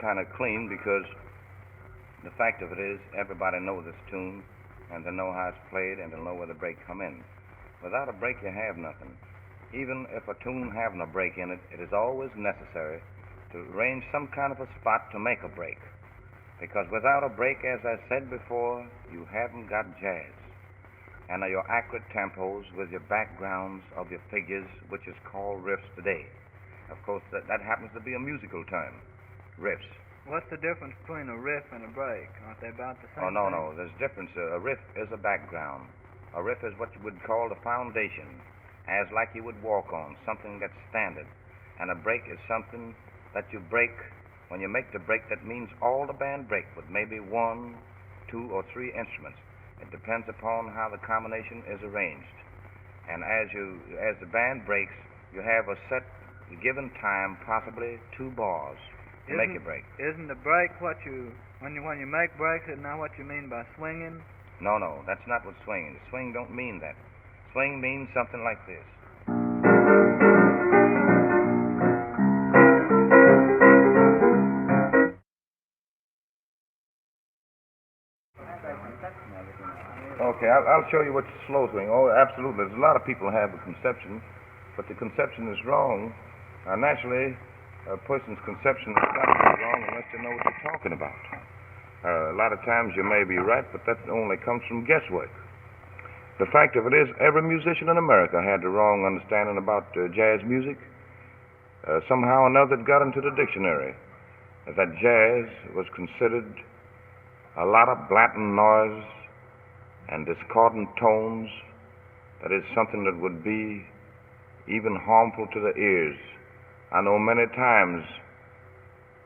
Kind of clean because the fact of it is everybody knows this tune and they know how it's played and they know where the break come in. Without a break you have nothing. Even if a tune having a break in it, it is always necessary to arrange some kind of a spot to make a break, because without a break, as I said before, you haven't got jazz. And your accurate tempos with your backgrounds of your figures, which is called riffs today. Of course, that happens to be a musical term. Riffs. What's the difference between a riff and a break? Aren't they about the same? Oh, no, thing? no. There's a difference. A riff is a background. A riff is what you would call the foundation, as like you would walk on, something that's standard. And a break is something that you break. When you make the break, that means all the band break with maybe 1, 2, or 3 instruments. It depends upon how the combination is arranged. And as the band breaks, you have a set given time, possibly 2 bars. make you break. Isn't the break what you when you make breaks? Isn't that what you mean by swinging? No, that's not what swinging. Swing don't mean that. Swing means something like this. Okay, I'll show you what's slow swing. Oh, absolutely. There's a lot of people have a conception, but the conception is wrong. Naturally, a person's conception is not wrong unless they know what they're talking about. A lot of times you may be right, but that only comes from guesswork. The fact of it is, every musician in America had the wrong understanding about jazz music. Somehow or another it got into the dictionary that jazz was considered a lot of blatant noise and discordant tones, that is something that would be even harmful to the ears. I know many times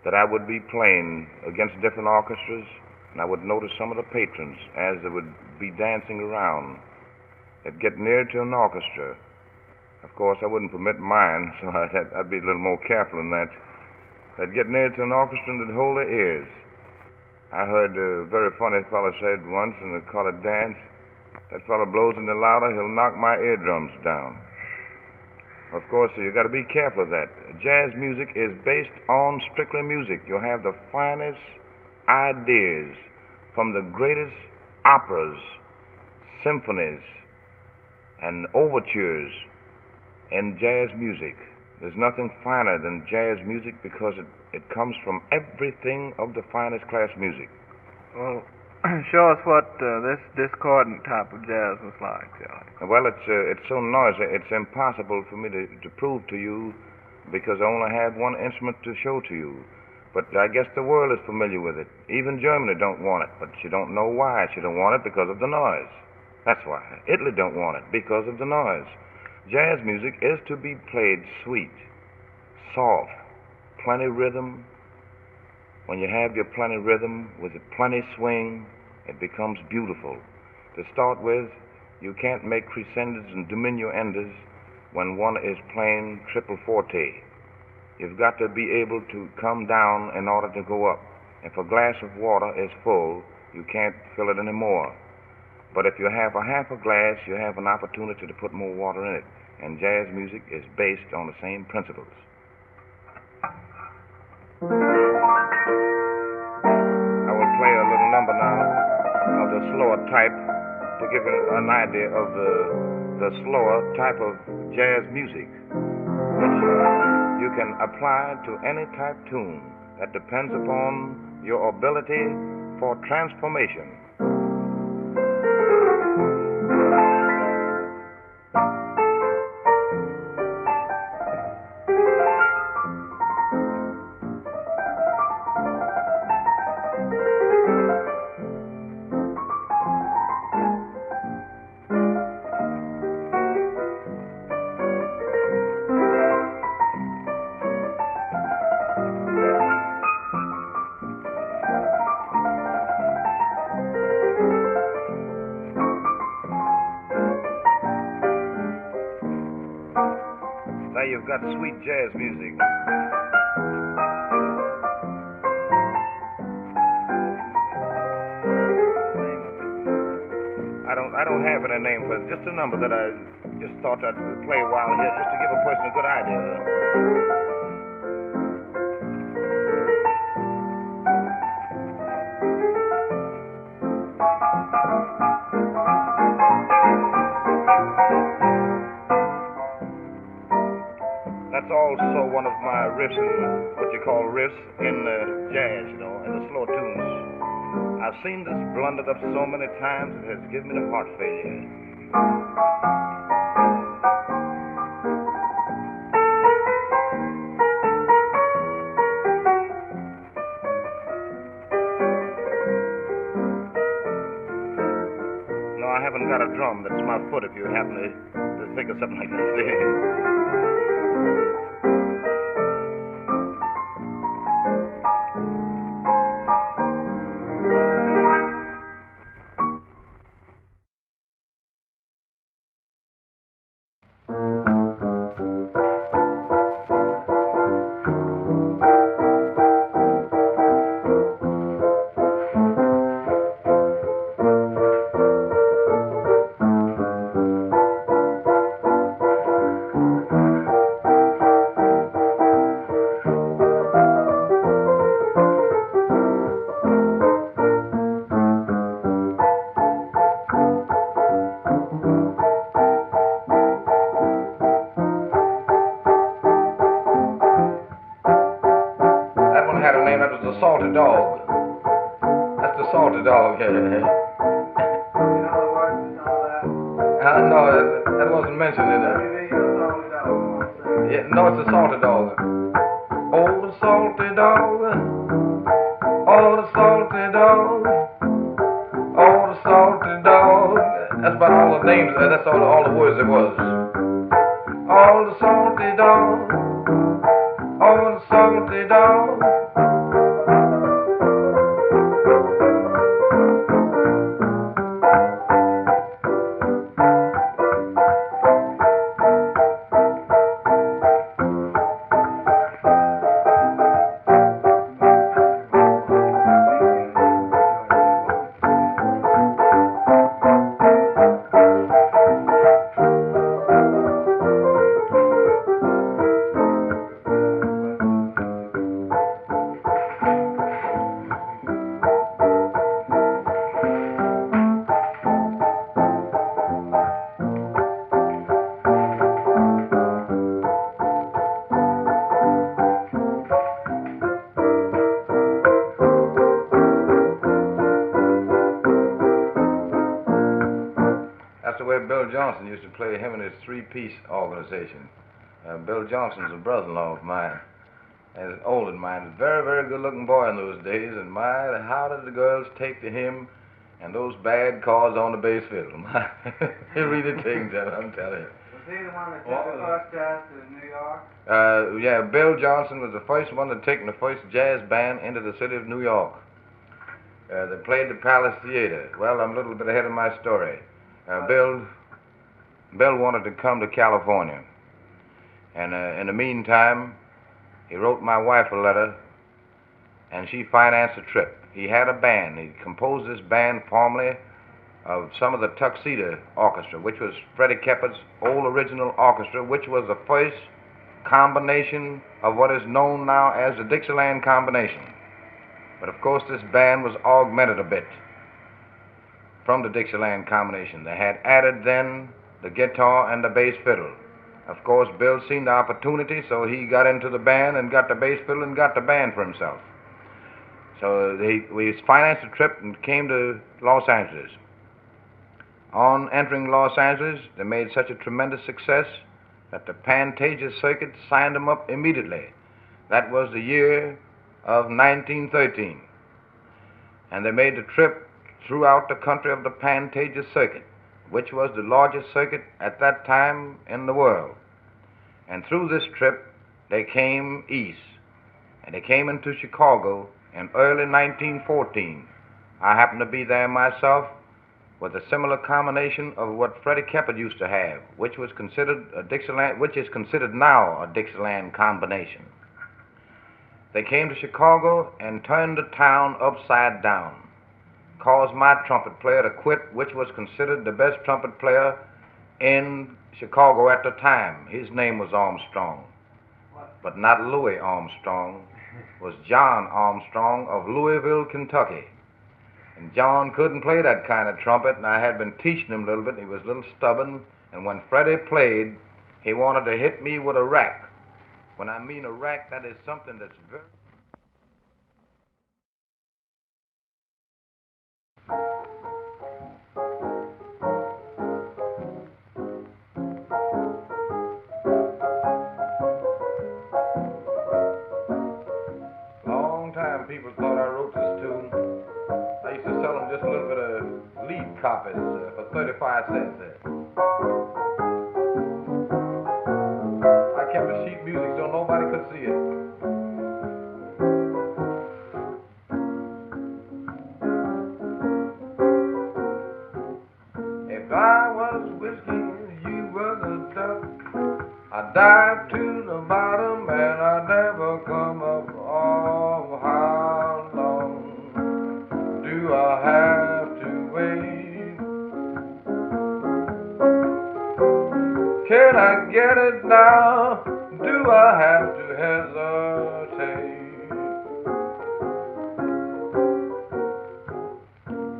that I would be playing against different orchestras, and I would notice some of the patrons as they would be dancing around. They'd get near to an orchestra. Of course, I wouldn't permit mine, so I'd be a little more careful in that. They'd get near to an orchestra and they'd hold their ears. I heard a very funny fellow said once in a colored dance, that fellow blows any louder, he'll knock my eardrums down. Of course, you got to be careful of that. Jazz music is based on strictly music. You'll have the finest ideas from the greatest operas, symphonies, and overtures in jazz music. There's nothing finer than jazz music because it comes from everything of the finest class music. Well, show us what this discordant type of jazz was like, Charlie. Well, it's so noisy, it's impossible for me to prove to you because I only have one instrument to show to you. But I guess the world is familiar with it. Even Germany don't want it, but she don't know why. She don't want it because of the noise. That's why. Italy don't want it because of the noise. Jazz music is to be played sweet, soft, plenty rhythm. When you have your plenty rhythm with a plenty swing, it becomes beautiful. To start with, you can't make crescendos and diminuendos when one is playing triple forte. You've got to be able to come down in order to go up. If a glass of water is full, you can't fill it anymore. But if you have a half a glass, you have an opportunity to put more water in it. And jazz music is based on the same principles. I will play a little number now of the slower type to give you an idea of the slower type of jazz music, which you can apply to any type tune. That depends upon your ability for transformation. You've got sweet jazz music. I don't have any name for it. Just a number that I just thought I'd play a while here just to give a person a good idea. That's also one of my riffs, what you call riffs in jazz, in the slow tunes. I've seen this blundered up so many times, it has given me the heart failure. No, I haven't got a drum. That's my foot, if you happen to think of something like that. salty dog. You know the words and all that? No, that wasn't mentioned in there. Yeah, no, it's a salty dog. Oh, the salty dog. Oh, the salty dog. Oh, the salty dog. That's about all the names. That's all the words there was. Oh, the salty dog. Oh, the salty dog. Bill Johnson used to play him in his three-piece organization. Bill Johnson's a brother-in-law of mine, and is older than mine. He's a very, very good-looking boy in those days, and my, how did the girls take to him and those bad chords on the bass fiddle? He really takes that, I'm telling you. Was he the one that took the first jazz to New York? Yeah, Bill Johnson was the first one to take the first jazz band into the city of New York. They played the Palace Theater. Well, I'm a little bit ahead of my story. Bill wanted to come to California, and in the meantime, he wrote my wife a letter, and she financed the trip. He had a band. He composed this band formerly of some of the Tuxedo Orchestra, which was Freddie Kepper's old original orchestra, which was the first combination of what is known now as the Dixieland combination. But of course, this band was augmented a bit from the Dixieland combination. They had added then the guitar and the bass fiddle. Of course, Bill seen the opportunity, so he got into the band and got the bass fiddle and got the band for himself. So we financed a trip and came to Los Angeles. On entering Los Angeles, they made such a tremendous success that the Pantages Circuit signed them up immediately. That was the year of 1913. And they made the trip throughout the country of the Pantages Circuit, which was the largest circuit at that time in the world. And through this trip, they came east, and they came into Chicago in early 1914. I happened to be there myself with a similar combination of what Freddie Kepper used to have, which was considered a Dixieland, which is considered now a Dixieland combination. They came to Chicago and turned the town upside down, caused my trumpet player to quit, which was considered the best trumpet player in Chicago at the time. His name was Armstrong, but not Louis Armstrong. It was John Armstrong of Louisville, Kentucky. And John couldn't play that kind of trumpet, and I had been teaching him a little bit. He was a little stubborn, and when Freddie played, he wanted to hit me with a rack. When I mean a rack, that is something that's very... People thought I wrote this tune. I used to sell them just a little bit of lead copies for 35 cents. I kept the sheet music so nobody could see it. If I was whiskey, you were the duck. I dive to the bottom and I never come up. Oh, how long do I have to wait? Can I get it now? Do I have to hesitate?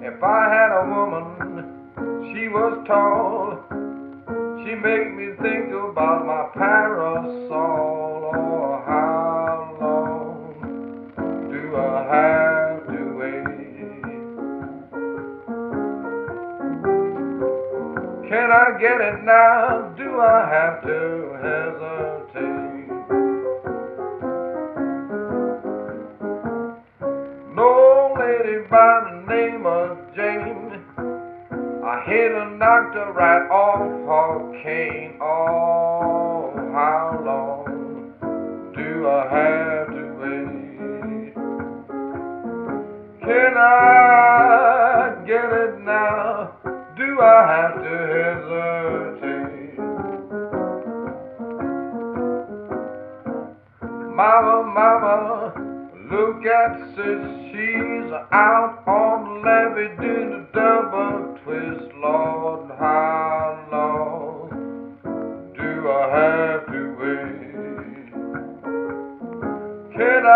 If I had a woman, she was tall, she made me think about my parasol. Oh, how long do I have to wait? Can I get it now? Do I have to hesitate? No lady by the name of Jane, I hit her, knocked her right off her cane. Oh, how long do I have to wait? Can I get it now? Do I have to hesitate? Mama, mama, look at sis, she's out on the levee doing the double twist. Lord, how long do I have to wait? Can I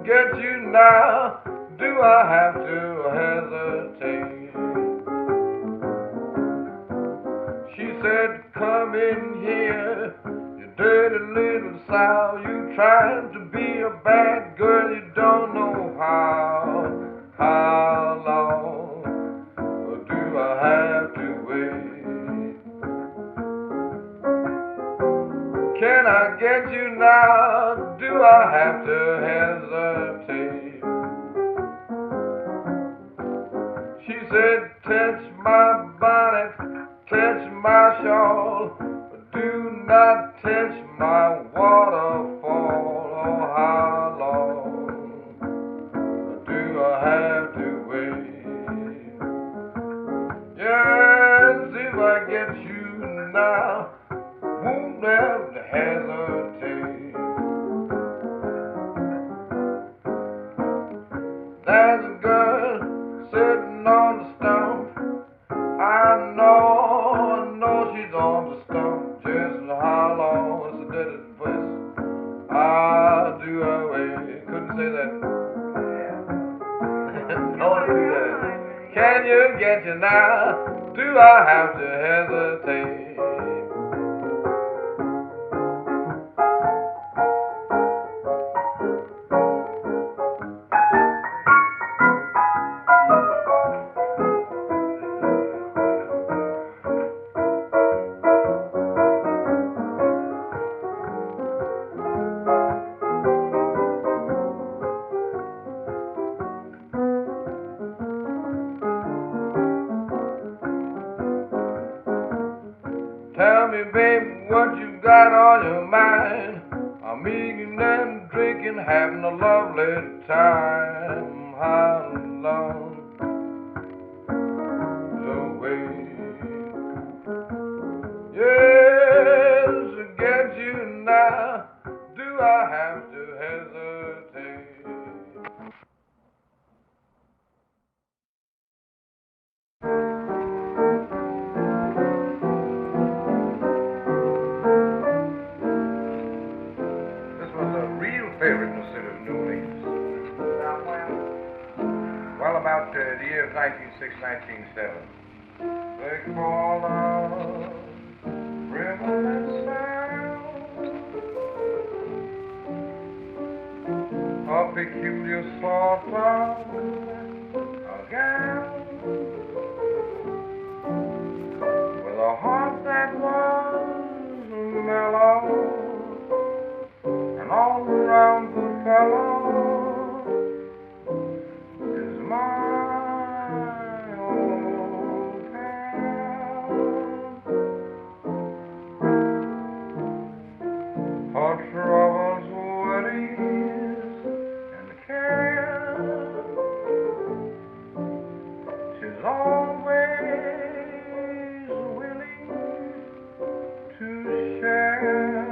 get you now? Do I have to hesitate? She said, come in here, you dirty little sow. You trying to be a bad girl, you don't know how. How long do I have to wait? Can I get you now? Do I have to hesitate? She said, touch my bonnet, touch my shawl, but do not touch my waterfall. Oh, how long do I have to wait? Yes, if I get you now, won't have to hesitate. There's a girl sitting on the stump. I know she's on the stump. Just how long is the dirty twist? I'll do away. Couldn't say that. Don't do that. Can you get you now? Do I have to hesitate? Tell me, baby, what you got on your mind. I'm eating and drinking, having a lovely time. How long the wait? Yes, to get you now, do I have to hesitate? Favorite in the city of New Orleans. Well, about the year of 1906, 1907. They call us river and sound, a peculiar sort of a gal with a heart that was mellow. And all around the fellow is my old town. Her troubles, worries, and care, she's always willing to share.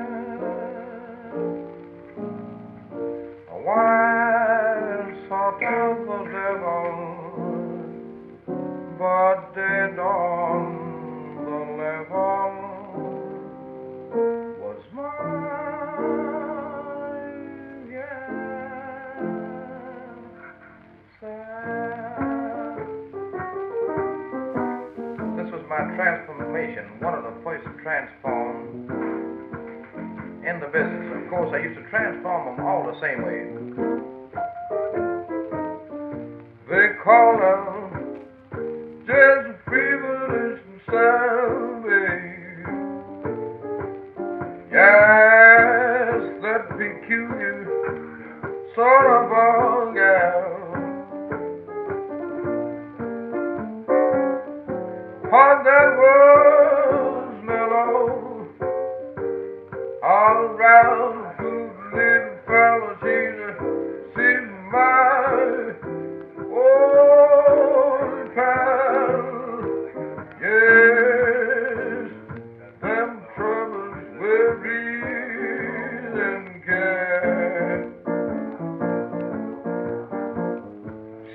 Wild sort of the devil, but dead on the level was mine, yeah. This was my transformation, one of the first transforms in the business. Of course, I used to transform them all the same way. They call them just feverish and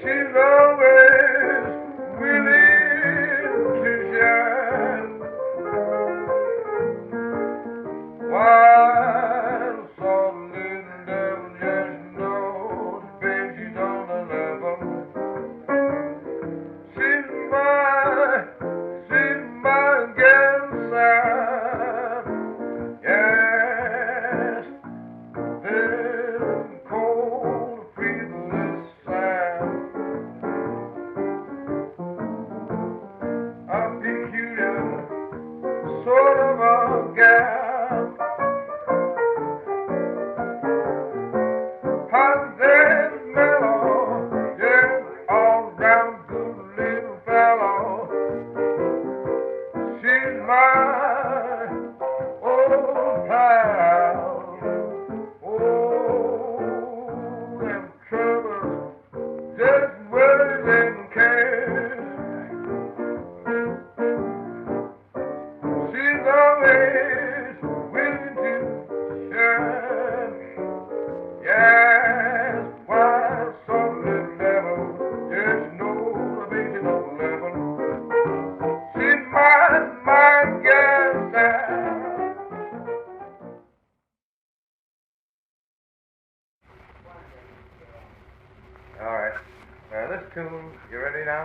She's always willing to shine. While some little devil just knows, babe, she's on the level. She's my Gal Sal. Yes, this cold, breathless side. A peculiar sort of a gal. Hot and mellow, yes, all round good little fellow. She's my old pal. Oh, them troubles, just worries and cares. She's always willing to share. Yes, why some little devil just knows the baby's on the level. She's my Gal Sal. All right. This tune, you ready now?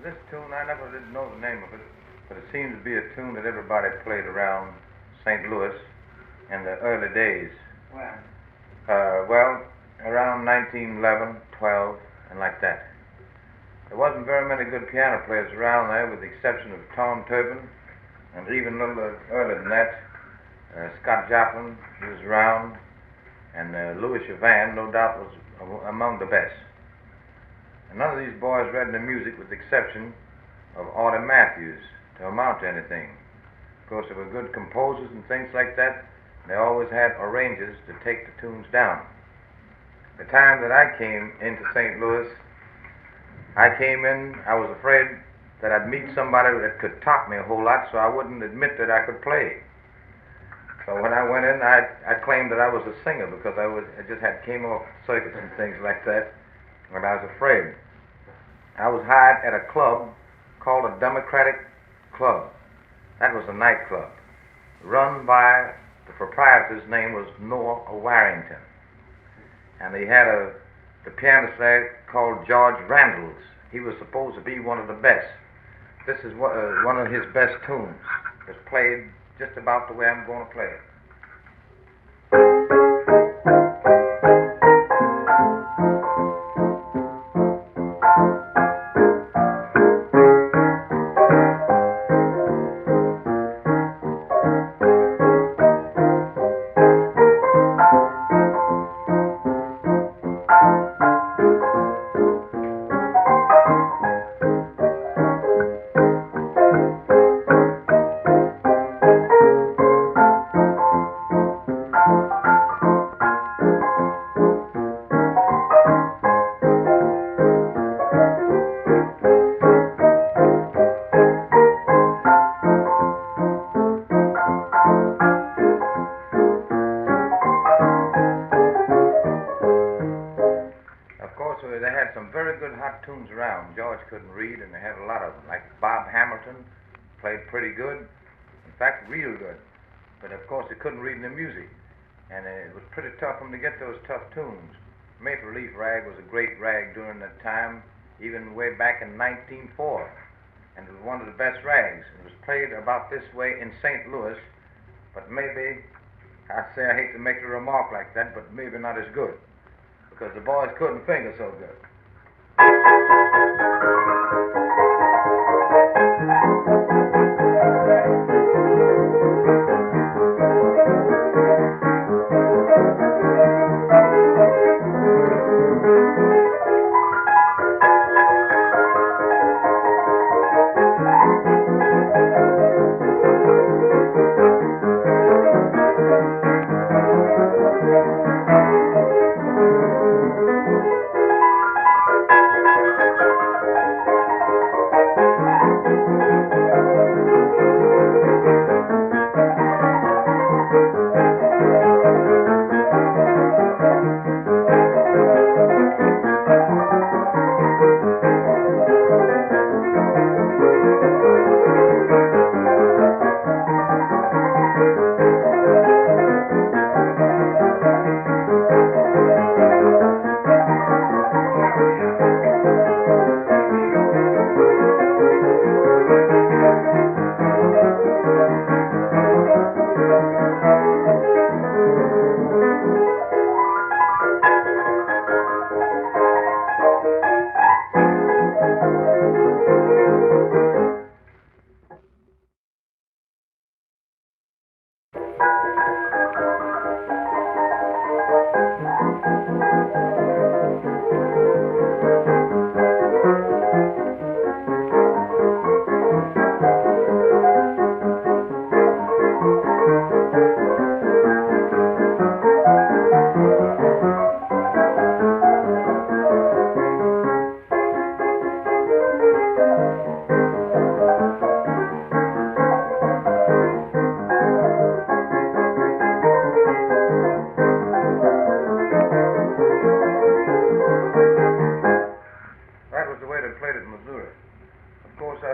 This tune, I never did know the name of it, but it seems to be a tune that everybody played around St. Louis in the early days. Well, around 1911, 12, and like that. There wasn't very many good piano players around there, with the exception of Tom Turbin, and even a little earlier than that, Scott Joplin, he was around, and Louis Chavan, no doubt, was among the best. And none of these boys read the music, with the exception of Audie Matthews, to amount to anything. Of course, they were good composers and things like that. They always had arrangers to take the tunes down. The time that I came into St. Louis, I was afraid that I'd meet somebody that could top me a whole lot, so I wouldn't admit that I could play. So when I went in, I claimed that I was a singer, because I just had came off circuits and things like that, and I was afraid. I was hired at a club called a Democratic Club. That was a nightclub, run by the proprietor's name was Noah Warrington, and he had the pianist there called George Randall. He was supposed to be one of the best. This is one of his best tunes. It's played just about the way I'm going to play it. Tunes around. George couldn't read, and they had a lot of them. Like Bob Hamilton played pretty good, in fact, real good. But of course, they couldn't read the music, and it was pretty tough for them to get those tough tunes. Maple Leaf Rag was a great rag during that time, even way back in 1904, and it was one of the best rags. It was played about this way in St. Louis, but maybe, I hate to make a remark like that, but maybe not as good, because the boys couldn't finger so good.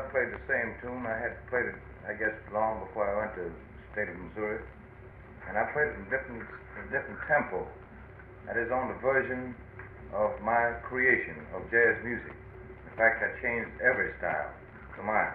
I played the same tune. I had played it, I guess, long before I went to the state of Missouri. And I played it in different tempo. That is on the version of my creation of jazz music. In fact, I changed every style to mine.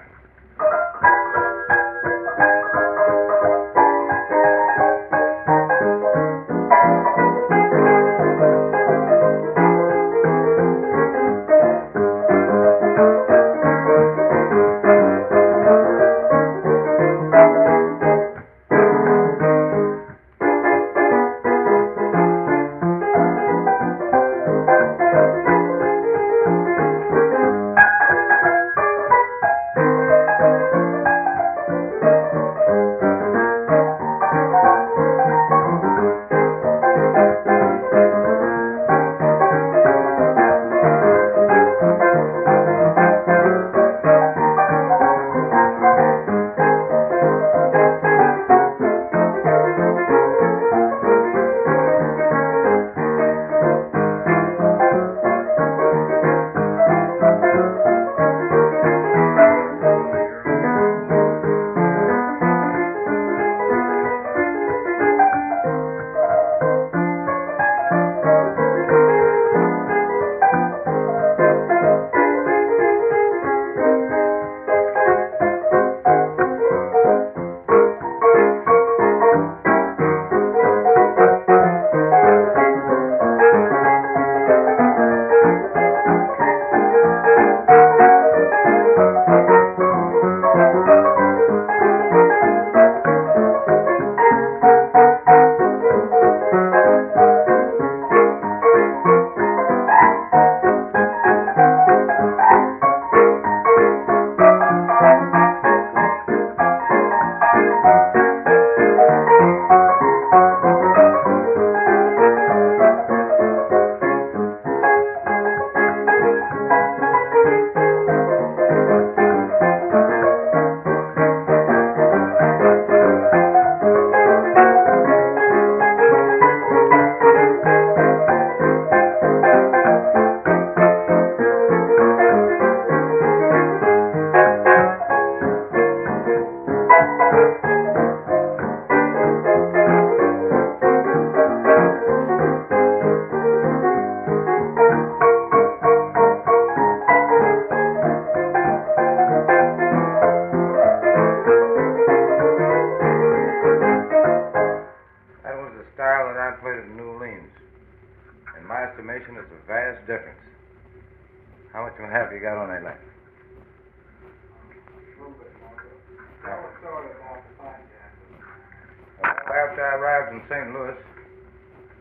After I arrived in St. Louis,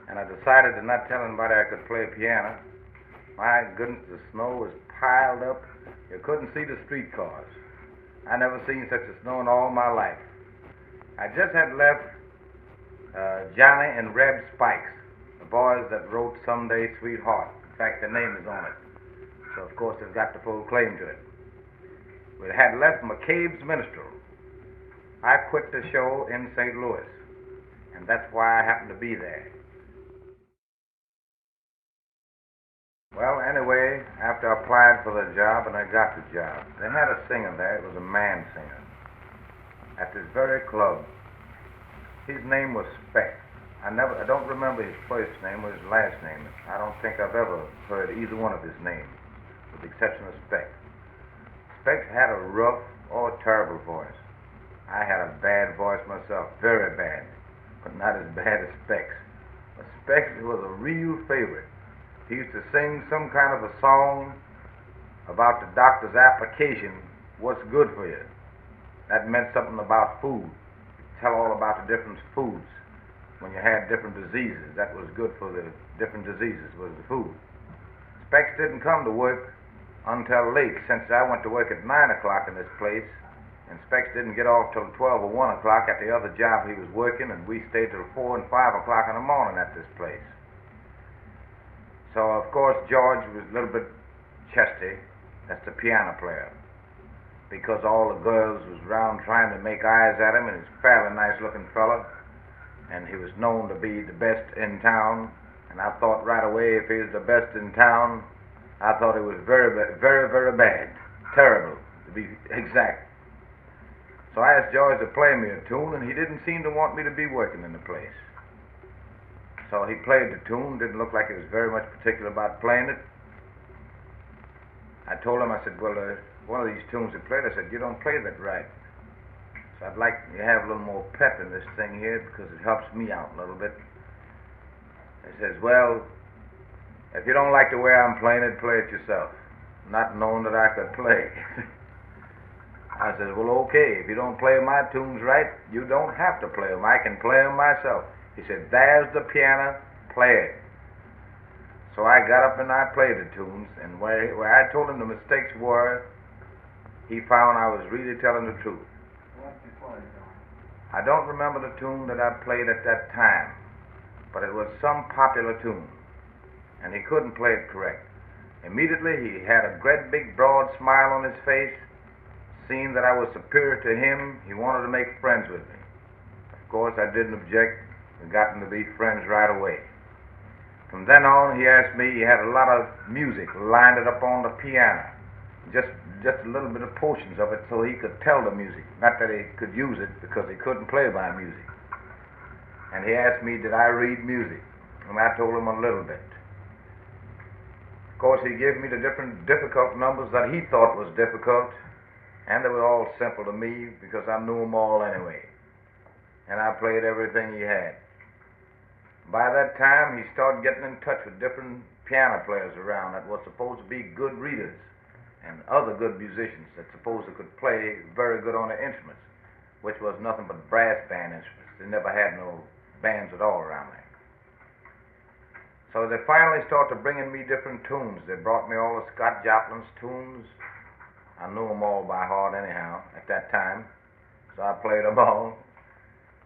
and I decided to not tell anybody I could play piano, my goodness, the snow was piled up. You couldn't see the streetcars. I never seen such a snow in all my life. I just had left Johnny and Reb Spikes, the boys that wrote Someday Sweetheart. In fact, their name is on it. So, of course, they've got the full claim to it. We had left McCabe's Minstrel. I quit the show in St. Louis, and that's why I happened to be there. Well, anyway, after I applied for the job and I got the job, they had a singer there. It was a man singer at this very club. His name was Speck. I don't remember his first name or his last name. I don't think I've ever heard either one of his names, with the exception of Speck. Speck had a rough or terrible voice. I had a bad voice myself, very bad, but not as bad as Speck's. But Speck's was a real favorite. He used to sing some kind of a song about the doctor's application, what's good for you. That meant something about food. Tell all about the different foods. When you had different diseases, that was good for the different diseases, was the food. Specs didn't come to work until late, since I went to work at 9 o'clock in this place, and Specs didn't get off till 12 or 1 o'clock at the other job he was working, and we stayed till 4 and 5 o'clock in the morning at this place. So, of course, George was a little bit chesty. That's the piano player. Because all the girls was around trying to make eyes at him, and he's a fairly nice-looking fella, and he was known to be the best in town, and I thought right away if he was the best in town, I thought he was very, very, very bad, terrible, to be exact. So I asked George to play me a tune, and he didn't seem to want me to be working in the place. So he played the tune, didn't look like he was very much particular about playing it. I told him, I said, well, one of these tunes he played, I said, you don't play that right. So I'd like you to have a little more pep in this thing here because it helps me out a little bit. He says, well, if you don't like the way I'm playing it, play it yourself. Not knowing that I could play. I said, well, okay, if you don't play my tunes right, you don't have to play them. I can play them myself. He said, there's the piano, play it. So I got up and I played the tunes, and where I told him the mistakes were, he found I was really telling the truth. I don't remember the tune that I played at that time, but it was some popular tune, and he couldn't play it correct. Immediately he had a great big broad smile on his face. Seeing that I was superior to him, he wanted to make friends with me. Of course, I didn't object. We got to be friends right away. From then on, he asked me, he had a lot of music lined up on the piano, just a little bit of portions of it so he could tell the music. Not that he could use it because he couldn't play by music. And he asked me, did I read music? And I told him a little bit. Of course, he gave me the different difficult numbers that he thought was difficult, and they were all simple to me because I knew them all anyway. And I played everything he had. By that time, he started getting in touch with different piano players around that were supposed to be good readers and other good musicians that supposed to could play very good on the instruments, which was nothing but brass band instruments. They never had no bands at all around there. So they finally started bringing me different tunes. They brought me all of Scott Joplin's tunes. I knew them all by heart anyhow at that time, so I played them all.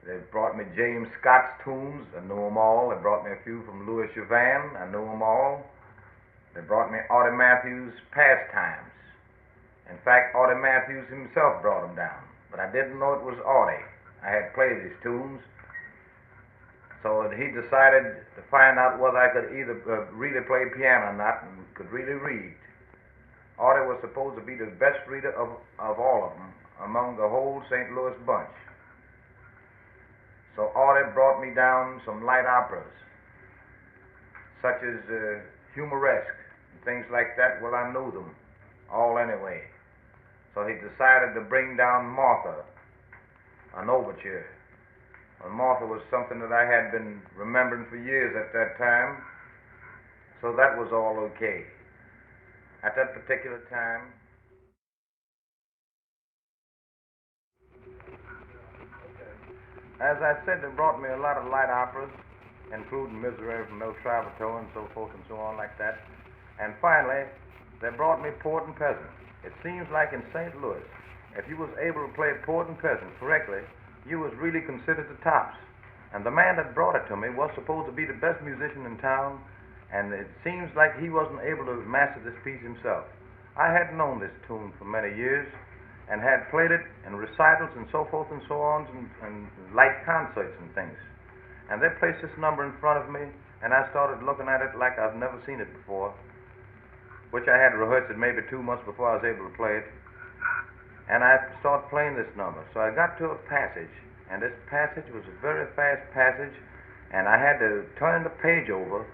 They brought me James Scott's tunes. I knew them all. They brought me a few from Louis Chauvin. I knew them all. They brought me Artie Matthews' Pastimes. In fact, Artie Matthews himself brought them down, but I didn't know it was Artie. I had played his tunes. So he decided to find out whether I could either really play piano or not and could really read. Artie was supposed to be the best reader of all of them among the whole St. Louis bunch. So Artie brought me down some light operas, such as Humoresque and things like that. Well, I knew them all anyway. So he decided to bring down Martha, an overture. Well, Martha was something that I had been remembering for years at that time, so that was all okay. At that particular time, as I said, they brought me a lot of light operas, including Miserere from Trovatore and so forth and so on like that. And finally, they brought me Port and Peasant. It seems like in St. Louis, if you was able to play Port and Peasant correctly, you was really considered the tops. And the man that brought it to me was supposed to be the best musician in town, and it seems like he wasn't able to master this piece himself. I had known this tune for many years and had played it in recitals and so forth and so on and light concerts and things. And they placed this number in front of me, and I started looking at it like I've never seen it before, which I had rehearsed it maybe 2 months before I was able to play it. And I started playing this number. So I got to a passage, and this passage was a very fast passage, and I had to turn the page over.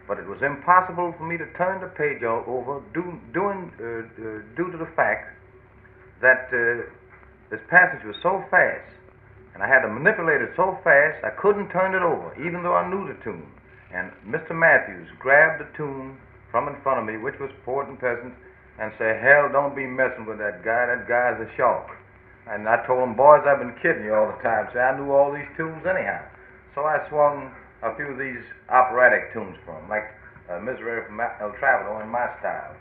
But it was impossible for me to turn the page over due to the fact that this passage was so fast, and I had to manipulate it so fast I couldn't turn it over, even though I knew the tune. And Mr. Matthews grabbed the tune from in front of me, which was Port and Peasant, and said, hell, don't be messing with that guy. That guy's a shark. And I told him, boys, I've been kidding you all the time. See, I knew all these tunes anyhow. So I swung a few of these operatic tunes for him, like Miserere from Trovatore in my style.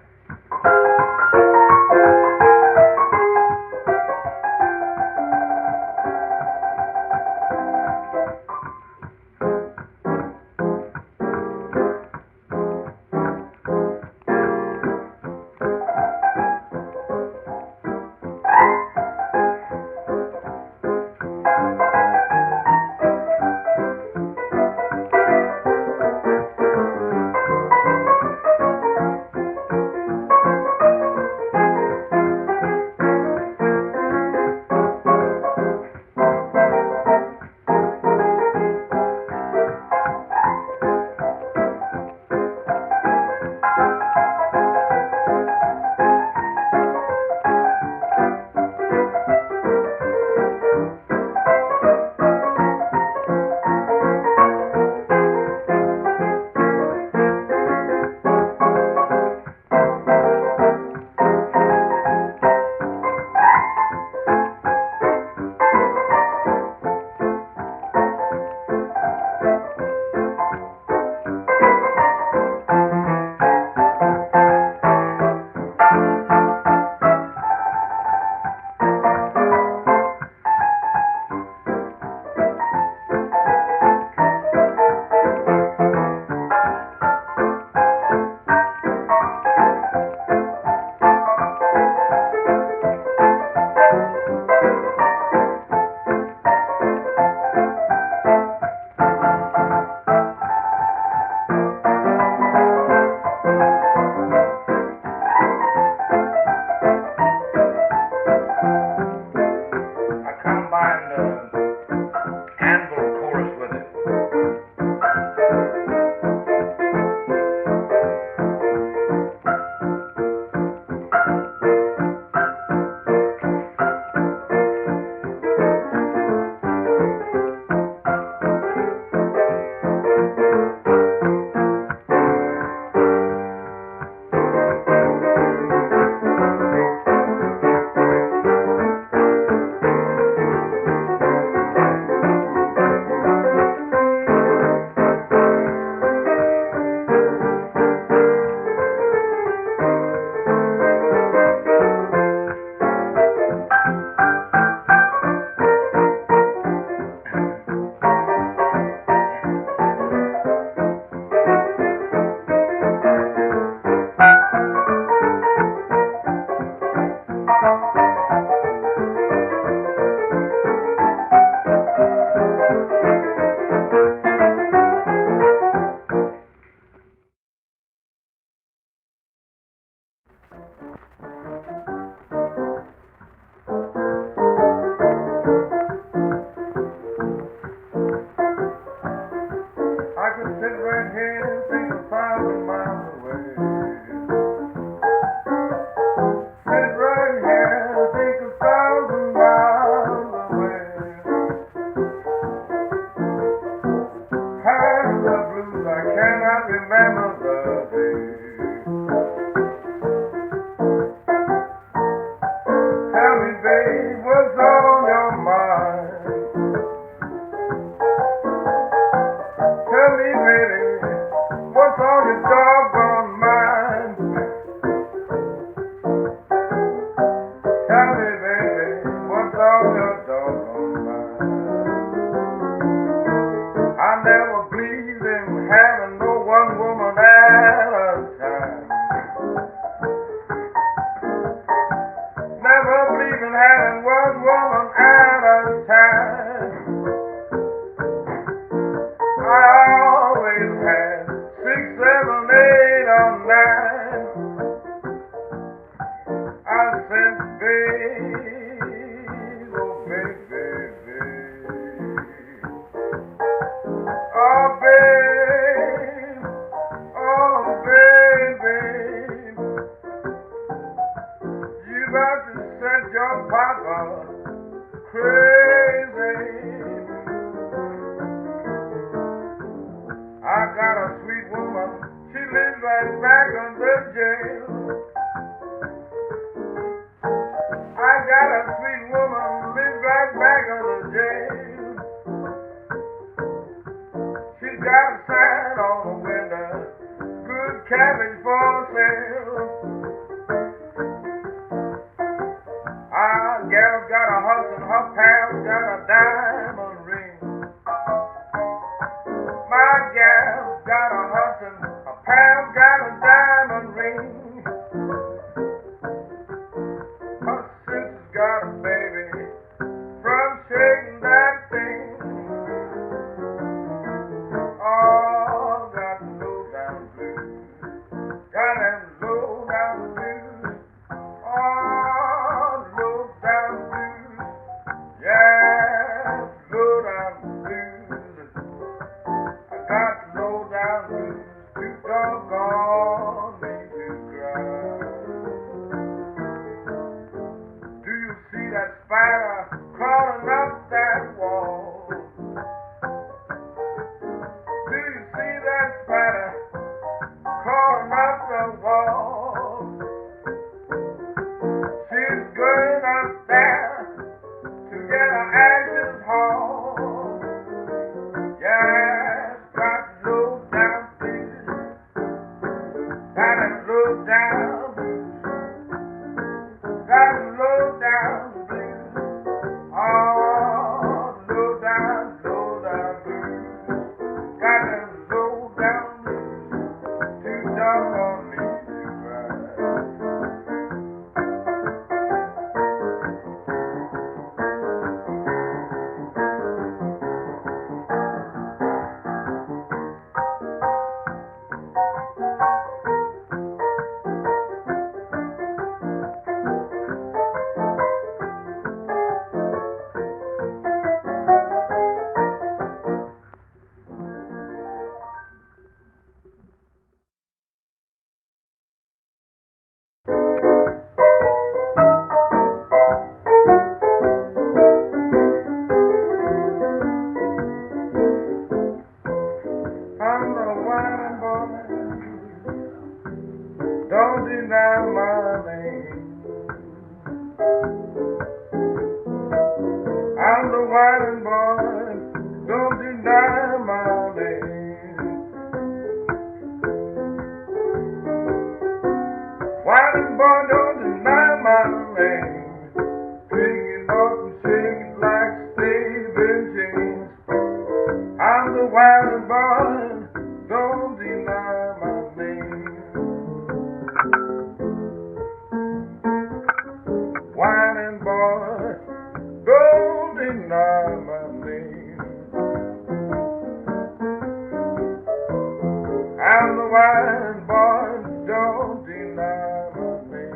I'm the wine boy, don't deny my name.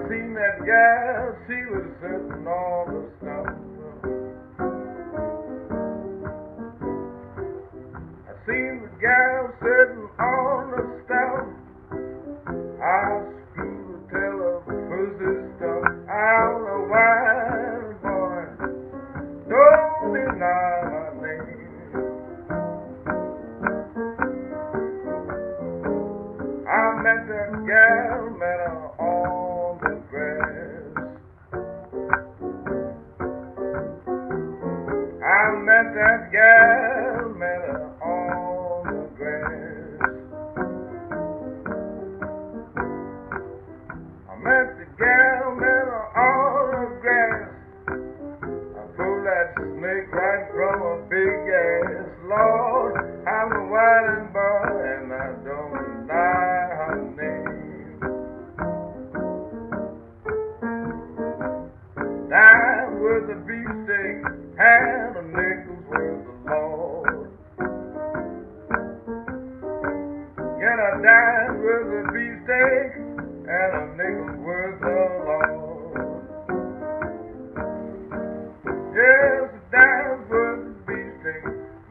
seen that gal, she was sitting on the stump. I seen the gal sitting on the stump. I screwed the tail of a pussy stump. I'm the wine boy, don't deny my name. I met that gal, met her on the grass. I met that gal, met her on the grass. I met the gal, met her on the grass. I pulled that snake right from a big ass. Lord, I'm a whining boy and I don't deny her name. Dime with a beefsteak and a nickel's worth of Lord. Get a dime with a beefsteak and a nickel's worth of Lord. Yes, a dime worth of beefsteak,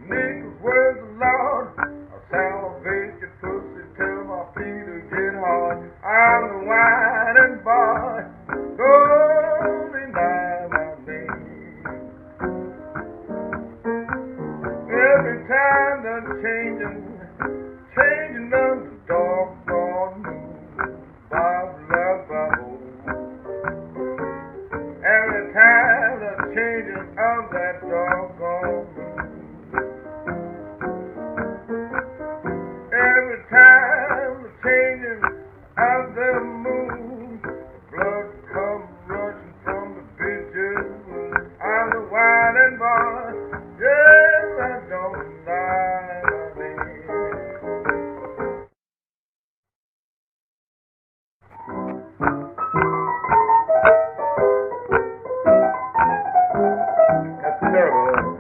nickel's worth of Lord. I'll salvage your pussy till my feet will get hard. I'm the whining boy, don't deny my name. Every time they're changing of the doggone moon. Bob, love, bubble. Every time they're changing of that doggone moon. Every time they're changing of the moon, the blood comes rushing from the bitch's wound. I'm the whining boy, yes, I don't lie my name. That's terrible.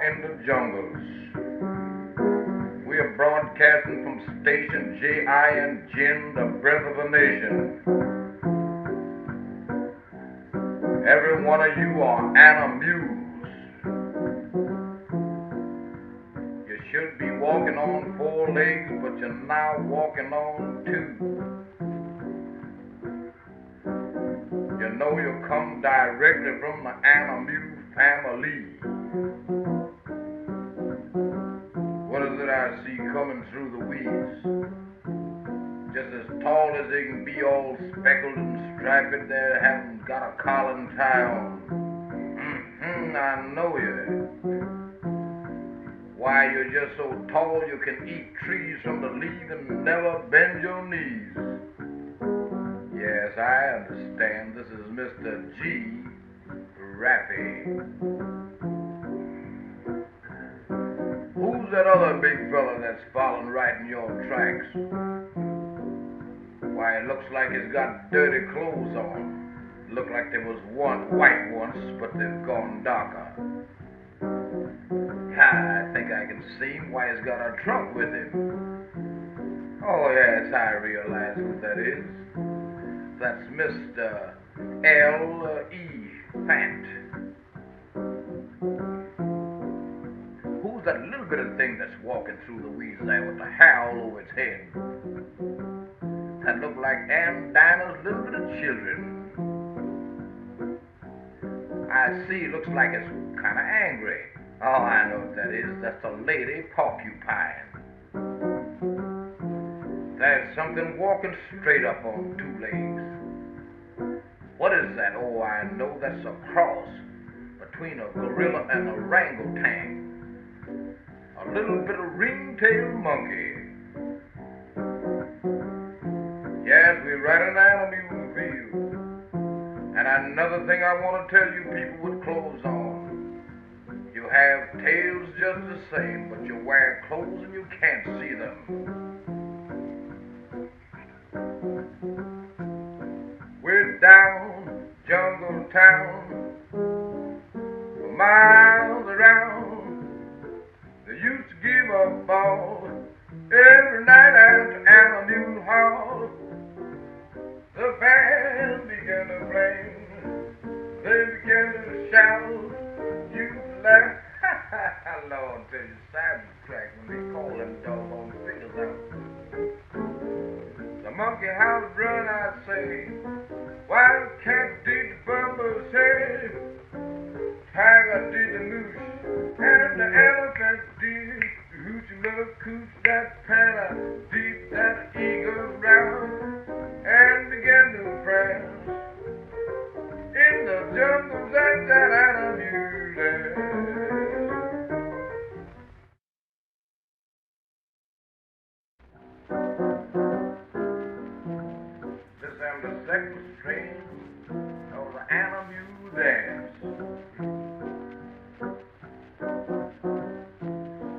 in the jungles. We are broadcasting from station JIN, the breath of a nation. Every one of you are Anamules. You should be walking on 4 legs, but you're now walking on 2. You know you come directly from the Anamule family. What is it I see coming through the weeds? Just as tall as they can be, all speckled and striped, they haven't got a collar and tie on. I know you. Why, you're just so tall you can eat trees from the leaf and never bend your knees. Yes, I understand. This is Mr. G. Rappy. Who's that other big fella that's following right in your tracks? Why, it looks like he's got dirty clothes on. Look like there was one white once, but they've gone darker. I think I can see why he's got a trunk with him. Oh, yes, I realize who that is. That's Mr. L.E. Fat. Who's that little bit of thing that's walking through the weeds there with the hair all over its head? That look like Aunt Dinah's little bit of children. I see, looks like it's kind of angry. Oh, I know what that is. That's a lady porcupine. There's something walking straight up on 2 legs. What is that? Oh, I know that's a cross between a gorilla and a orangutan. A little bit of ring-tailed monkey. Yes, we're right in Anamule field. And another thing I want to tell you people with clothes on. You have tails just the same, but you wear clothes and you can't see them. We're down jungle town, for miles around. They used to give a ball every night at the Anamule Hall. The band began to play, they began to shout, you laugh. Lord, tell you, Sammy crack when they call them doggone figures out. The monkey house run, I say, wildcat did the bumper's head, tiger did the moose, and the elephant did the hoochie mother cooch, that panther did that eagle round, and began to prance in the jungles at that Anamule Dance. This am the second string of the Anamule Dance.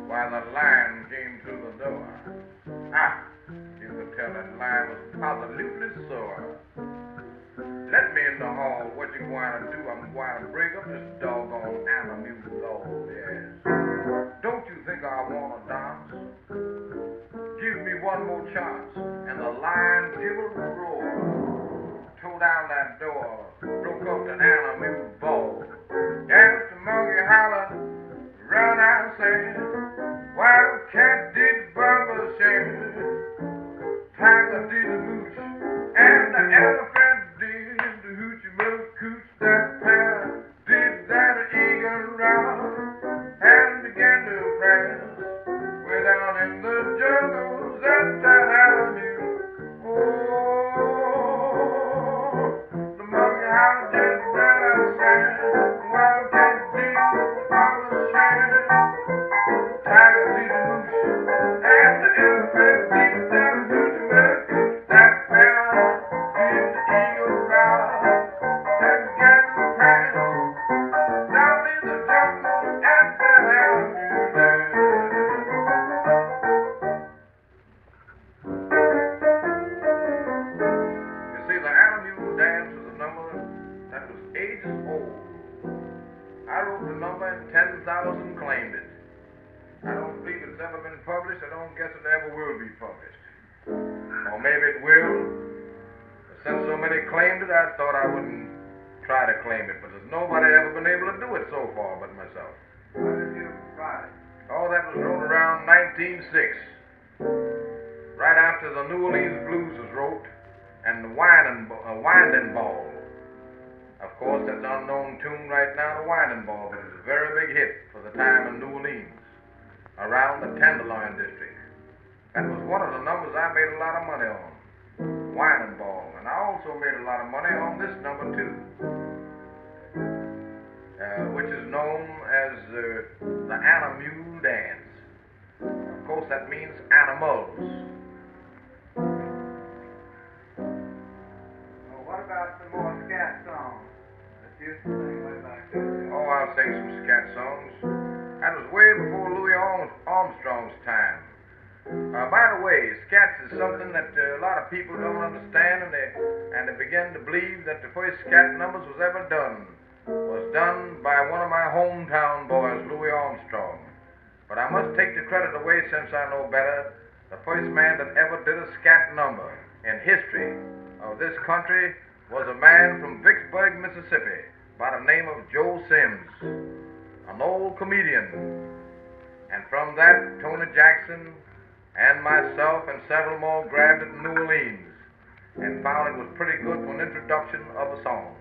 While the lion came through the door, you could tell that lion was positively sore. Let me in the hall. What you going to do? I'm going to break up this doggone Anamule law, yes. Don't you think I want to dance? Give me one more chance. And the lion gave a roar, tore down that door, broke up the Anamule ball. Yes, the monkey hollered, run, I said, wildcat did the bumper shed, tiger did the moose, and the elephant did the hoochie mother cooch, that panther did that eagle round, and began to prance way down in the jungles at that Anamule. Oh, the monkey house just ran, I maybe it will. But since so many claimed it, I thought I wouldn't try to claim it. But there's nobody ever been able to do it so far but myself. When did you write it? Oh, that was wrote around 1906. Right after the New Orleans Blues was wrote and the Winin Ball. Of course, that's an unknown tune right now, the Winin Ball, but it's a very big hit for the time in New Orleans, around the Tenderloin district. That was one of the numbers I made a lot of money on, Winin Ball, and I also made a lot of money on this number too, which is known as the Anamule Dance. Of course, that means animals. Well, what about some more scat songs that you used to sing way back then? Oh, I'll sing some scat songs. That was way before Louis Armstrong's time. By the way, scats is something that a lot of people don't understand, and they begin to believe that the first scat numbers was done by one of my hometown boys, Louis Armstrong. But I must take the credit away since I know better. The first man that ever did a scat number in history of this country was a man from Vicksburg, Mississippi, by the name of Joe Sims, an old comedian. And from that, Tony Jackson and myself and several more grabbed it in New Orleans and found it was pretty good for an introduction of a song.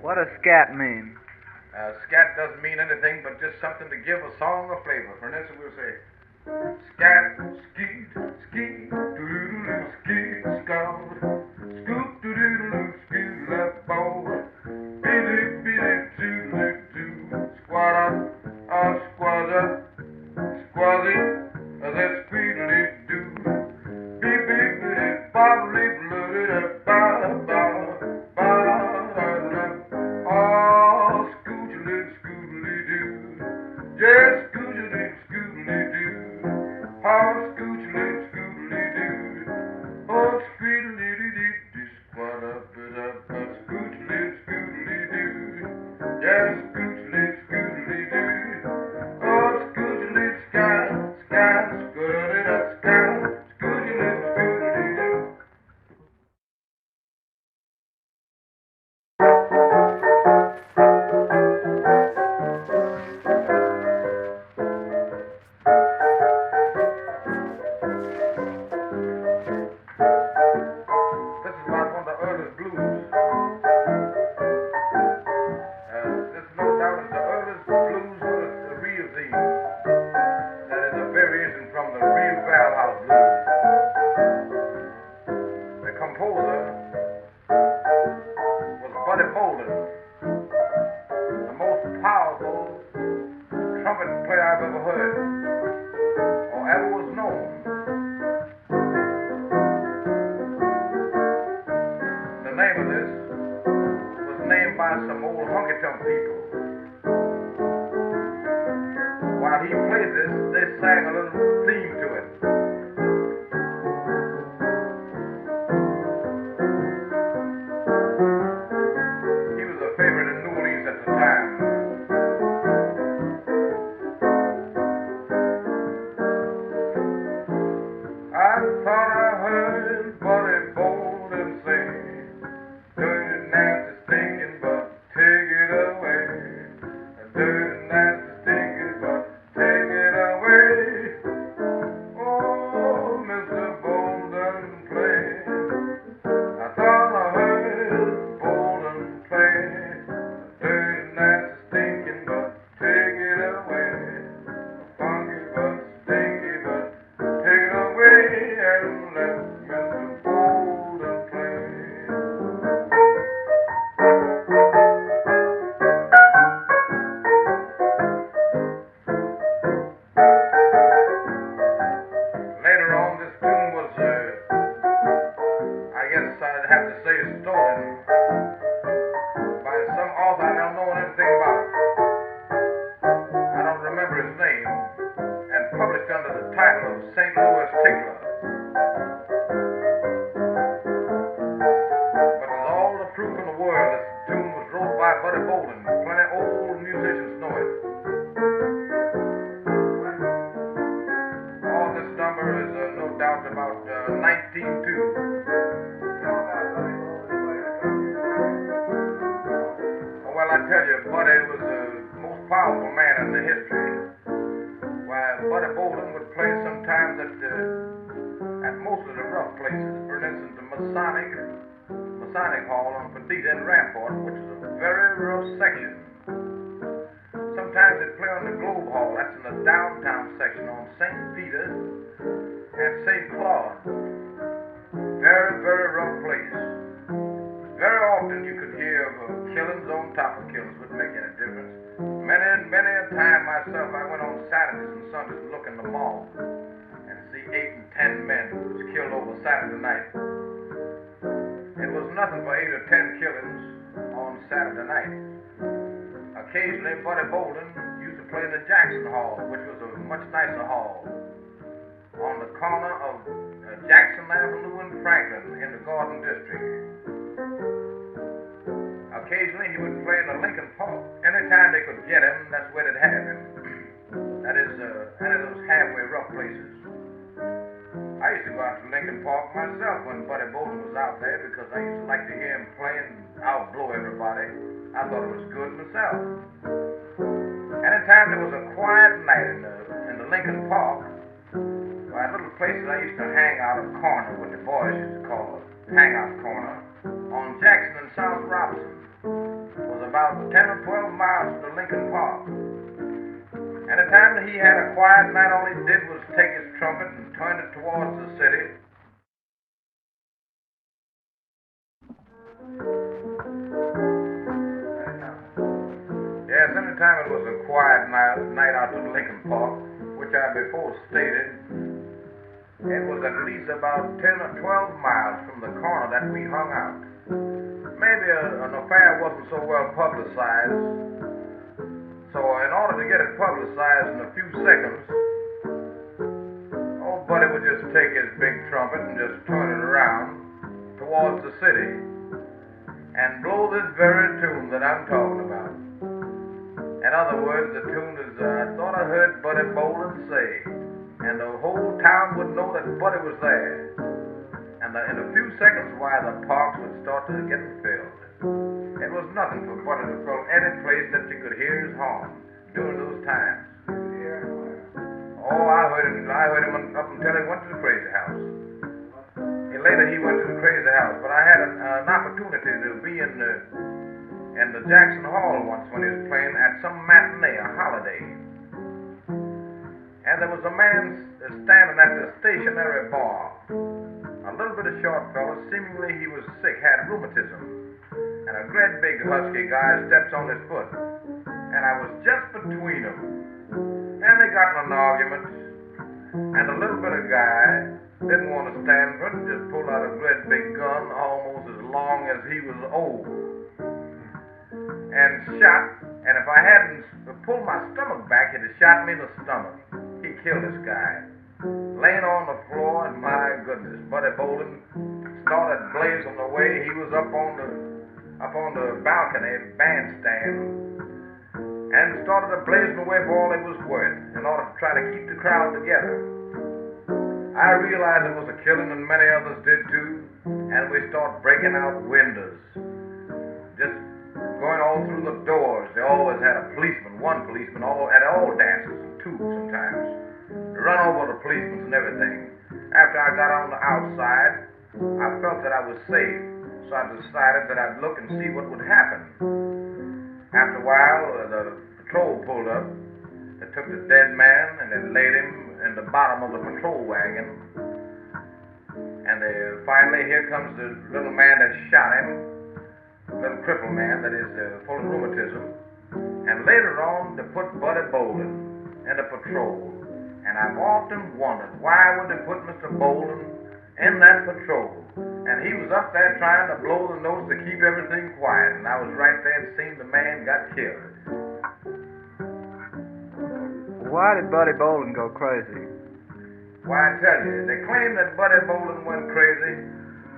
What does scat mean? Scat doesn't mean anything but just something to give a song a flavor. For instance, we'll say, scat, skeet, skeet, doo-doo-doo, skeet, scout, scoop, doo-doo-doo, scoot, left ball, biddy-biddy-doo-doo-doo, squat up, squat-up, squazzy, that squeedly-doo, beep-beep-biddy-bobbly-bloody-da-ba-ba. Yes, scoochily-scoochily-doo. Oh, scoochily-scoochily-doo. Oh, squeedly-doo-doo. Squat-up-it-up-up. Scoochily-scoochily-doo. Yes, scoochily-scoochily-doo. Oh, scoochily-sky, sky, scoot-it-up-sky. Scoochily-scoochily-doo. Some old Honky Tonk people. While he played this, they sang a little theme to it. He was a favorite in New Orleans at the time. I thought I heard Buddy Bolden say, dirty, nasty, stinking, but take it away. Dirty, nasty, stinking, but take it away. Oh, Mr. Bolden play. I thought I heard Bolden play. Dirty, nasty, stinking, but take it away. Funky, but stinky, but take it away and let Mr. Bolden play. Later on, this tune was, I guess I'd have to say, stolen by some author I don't know anything about. I don't remember his name, and published under the title of St. Louis Tickler. But there's all the proof in the world this tune was wrote by Buddy Bolden. Plenty of old musicians know it. All this number is no doubt about 19 1902. Well, I tell you, Buddy was the most powerful man in the history. Why, Buddy Bolden would play sometimes at most of the rough places. For instance, the Masonic Hall on Petite and Rampart, which is a very rough section. Sometimes they'd play on the Globe Hall, that's in the downtown section on St. Peter and St. Claude. Very, very rough place. Very often you could hear of killings on top of killings, wouldn't make any difference. Many a time myself, I went on Saturdays and Sundays and look in the mall and see 8 and 10 men who was killed over Saturday night. It was nothing for 8 or 10 killings on Saturday night. Occasionally, Buddy Bolden used to play in the Jackson Hall, which was a much nicer hall, on the corner of Jackson Avenue and Franklin in the Garden District. Occasionally, he would play in the Lincoln Park. Anytime they could get him, that's where they'd have him. That is, any of those halfway rough places. I used to go out to Lincoln Park myself when Buddy Bolden was out there because I used to like to hear him play and outblow everybody. I thought it was good myself. Anytime there was a quiet night in the Lincoln Park, a little place that I used to hang out, a corner, what the boys used to call a hangout corner, on Jackson and South Robinson, was about 10 or 12 miles from the Lincoln Park. Anytime that he had a quiet night, all he did was take his trumpet and turn it towards the city. Yes, anytime it was a quiet night out to the Lincoln Park, which I before stated, it was at least about 10 or 12 miles from the corner that we hung out. Maybe an affair wasn't so well publicized, so in order to get it publicized in a few seconds, old Buddy would just take his big trumpet and just turn it around towards the city and blow this very tune that I'm talking about. In other words, the tune is, I thought I heard Buddy Bolden say, and the whole town would know that Buddy was there. And in a few seconds, why, the parks would start to get filled. It was nothing for Buddy to fill any place that you could hear his horn during those times. Oh, I heard him up until he went to the Crazy House. Later he went to the Crazy House, but I had an opportunity to be in the Jackson Hall once when he was playing at some matinee, a holiday. And there was a man standing at the stationary bar. A little bit of short fellow, seemingly he was sick, had rheumatism. And a great big husky guy steps on his foot. And I was just between them. And they got in an argument. And the little bit of guy didn't want to stand for it and just pulled out a great big gun almost as long as he was old. And shot. And if I hadn't pulled my stomach back, he'd have shot me in the stomach. He killed this guy. Laying on the floor, and my goodness, Buddy Bolden started blazing away. He was up on the balcony bandstand and started blazing away for all it was worth in order to try to keep the crowd together. I realized it was a killing, and many others did too, and we started breaking out windows, just going all through the doors. They always had a policeman, one policeman, at all dances, two sometimes. Run over the policemen and everything. After I got on the outside, I felt that I was safe, so I decided that I'd look and see what would happen. After a while, the patrol pulled up. They took the dead man and they laid him in the bottom of the patrol wagon. And finally, here comes the little man that shot him, little crippled man that is full of rheumatism. And later on, they put Buddy Bolden in the patrol. And I've often wondered, why would they put Mr. Bolden in that patrol? And he was up there trying to blow the notes to keep everything quiet. And I was right there and seen the man got killed. Why did Buddy Bolden go crazy? Why, I tell you, they claim that Buddy Bolden went crazy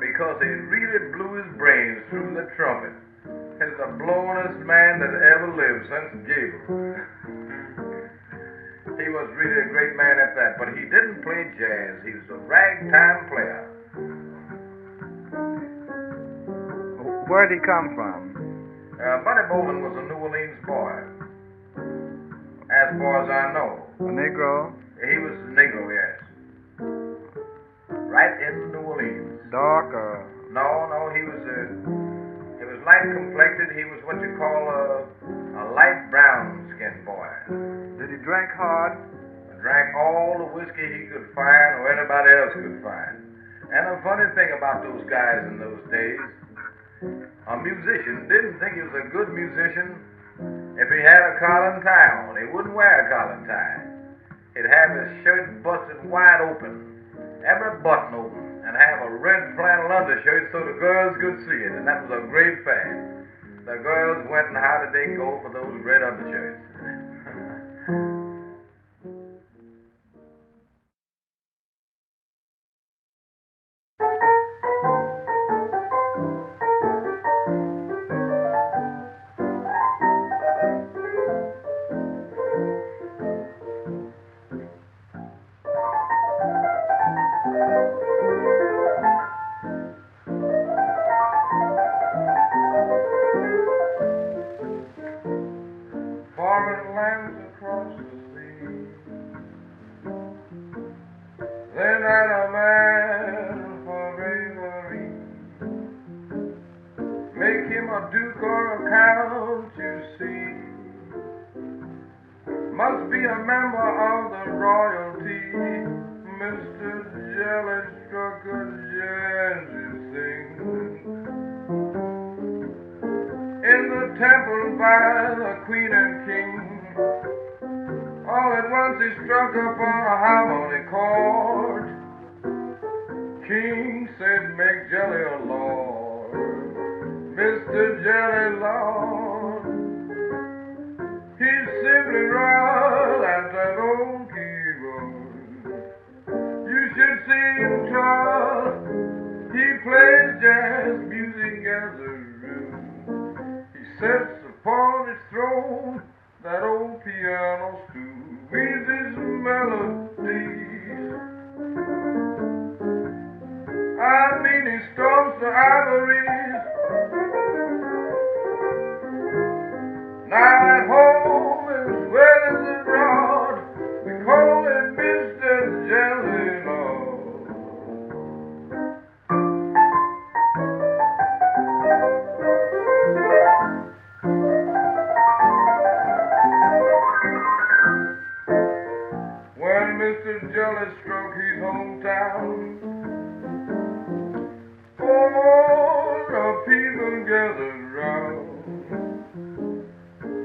because he really blew his brains through the trumpet. He's the blowingest man that ever lived since Gable. He was really a great man at that, but he didn't play jazz. He was a ragtime player. where'd he come from? Buddy Bolden was a New Orleans boy, as far as I know. A Negro? He was a Negro, yes. Right in New Orleans. Dark or? No, he was light complected. He was what you call a light brown skinned boy. Did he drink hard? Drank all the whiskey he could find or anybody else could find. And the funny thing about those guys in those days, a musician didn't think he was a good musician if he had a collar and tie on. He wouldn't wear a collar and tie. He'd have his shirt busted wide open, every button open, and have a red flannel undershirt so the girls could see it, and that was a great fact. The girls went, and how did they go for those red undershirts? Must be a member of the royalty. Mr. Jelly struck a jazz sing. In the temple by the queen and king, all at once he struck up on a harmony chord. King said, make Jelly a lord. Mr. Jelly Lord, he simply rolled at that old keyboard. You should see him try. He plays jazz music as a rule. He sits upon his throne, that old piano stool, with his melodies. I mean, he stomps the ivories. Now at home as well as abroad, we call him Mr. Jelly Lord. When Mr. Jelly struck his hometown, all the people gathered round.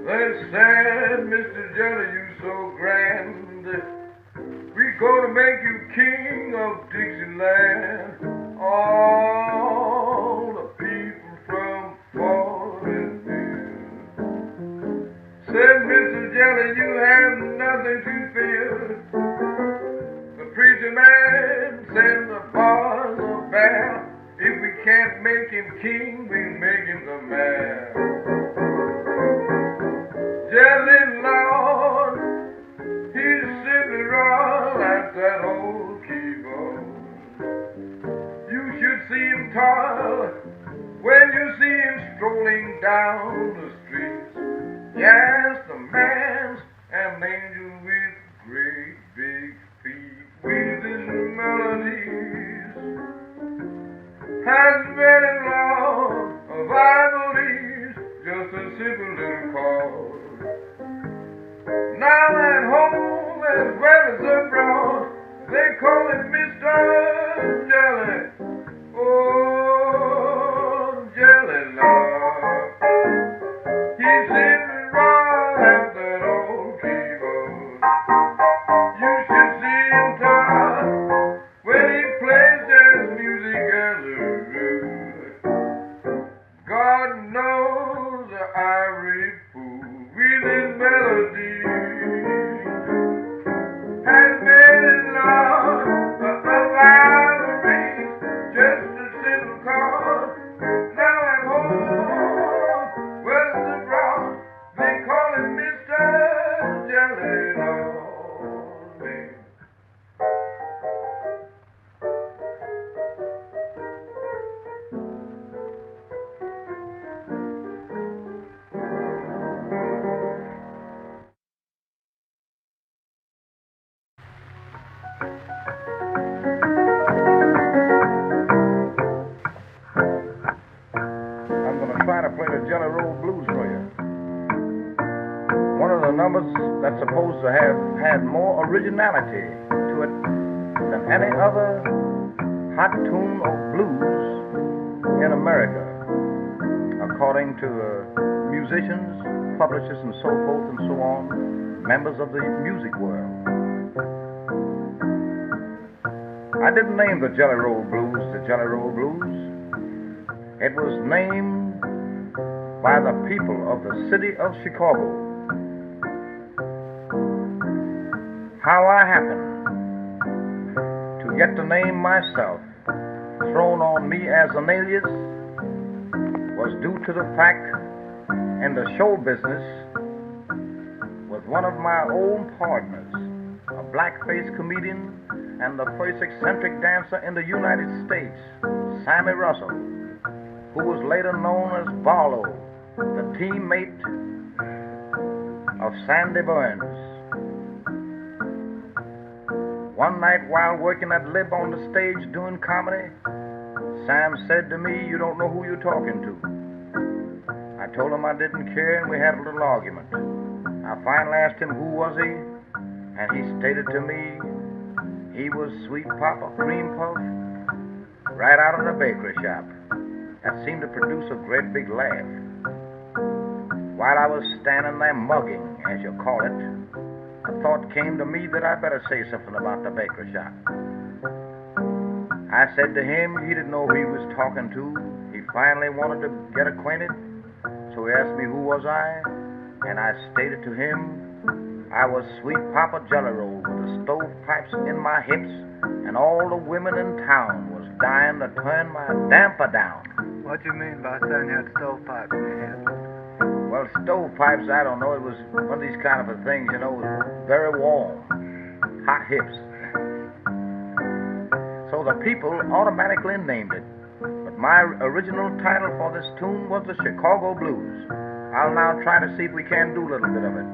They said, Mr. Jelly, you so grand, we gonna make you king of Dixieland. All the people from Florida said, Mr. Jelly, you have nothing to fear. The preacher man said the bars are bare. If we can't make him king, we make him the mayor. Jelly Lord, he simply roll at that old keyboard. You should see him toil when you see him strolling down the streets. Yes, the man's an angel with great big feet, with his melodies has many laws of ivories, just a simple little chord. Now at home as well as abroad, they call him Mr. Jelly. Oh, Jelly Lord. He's simply right at that old keyboard. You should see him try when he plays jazz music as a rule. God knows the ivory numbers that's supposed to have had more originality to it than any other hot tune of blues in America, according to musicians, publishers, and so forth and so on, members of the music world. I didn't name the Jelly Roll Blues the Jelly Roll Blues. It was named by the people of the city of Chicago. How I happened to get the name myself thrown on me as an alias was due to the fact in the show business with one of my own partners, a blackface comedian and the first eccentric dancer in the United States, Sammy Russell, who was later known as Barlow, the teammate of Sandy Burns. One night while working at Lib on the stage doing comedy, Sam said to me, "You don't know who you're talking to." I told him I didn't care, and we had a little argument. I finally asked him who was he, and he stated to me he was Sweet Papa Cream Puff right out of the bakery shop. That seemed to produce a great big laugh. While I was standing there mugging, as you call it, a thought came to me that I better say something about the bakery shop. I said to him he didn't know who he was talking to. He finally wanted to get acquainted, so he asked me who was I, and I stated to him I was Sweet Papa Jelly Roll with the stovepipes in my hips, and all the women in town was dying to turn my damper down. What do you mean by saying you had stovepipes in your head? Well, stovepipes, I don't know. It was one of these kind of things, you know, very warm, hot hips. So the people automatically named it. But my original title for this tune was the Chicago Blues. I'll now try to see if we can do a little bit of it.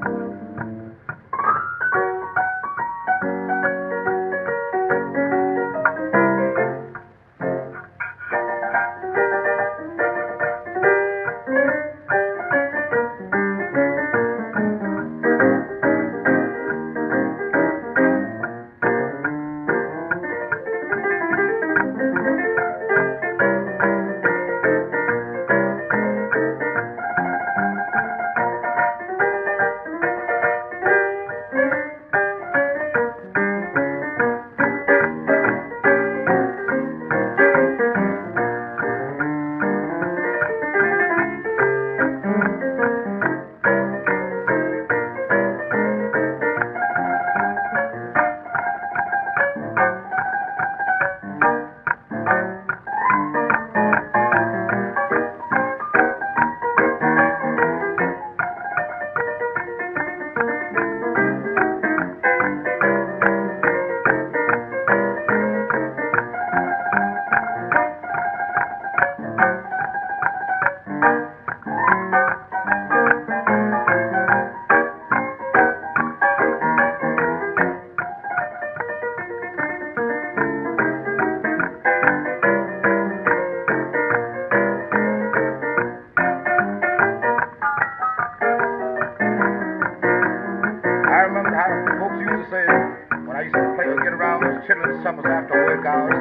Summers after work hours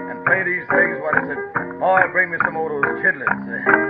and play these things. What is it? Oh, bring me some more of those chitlins.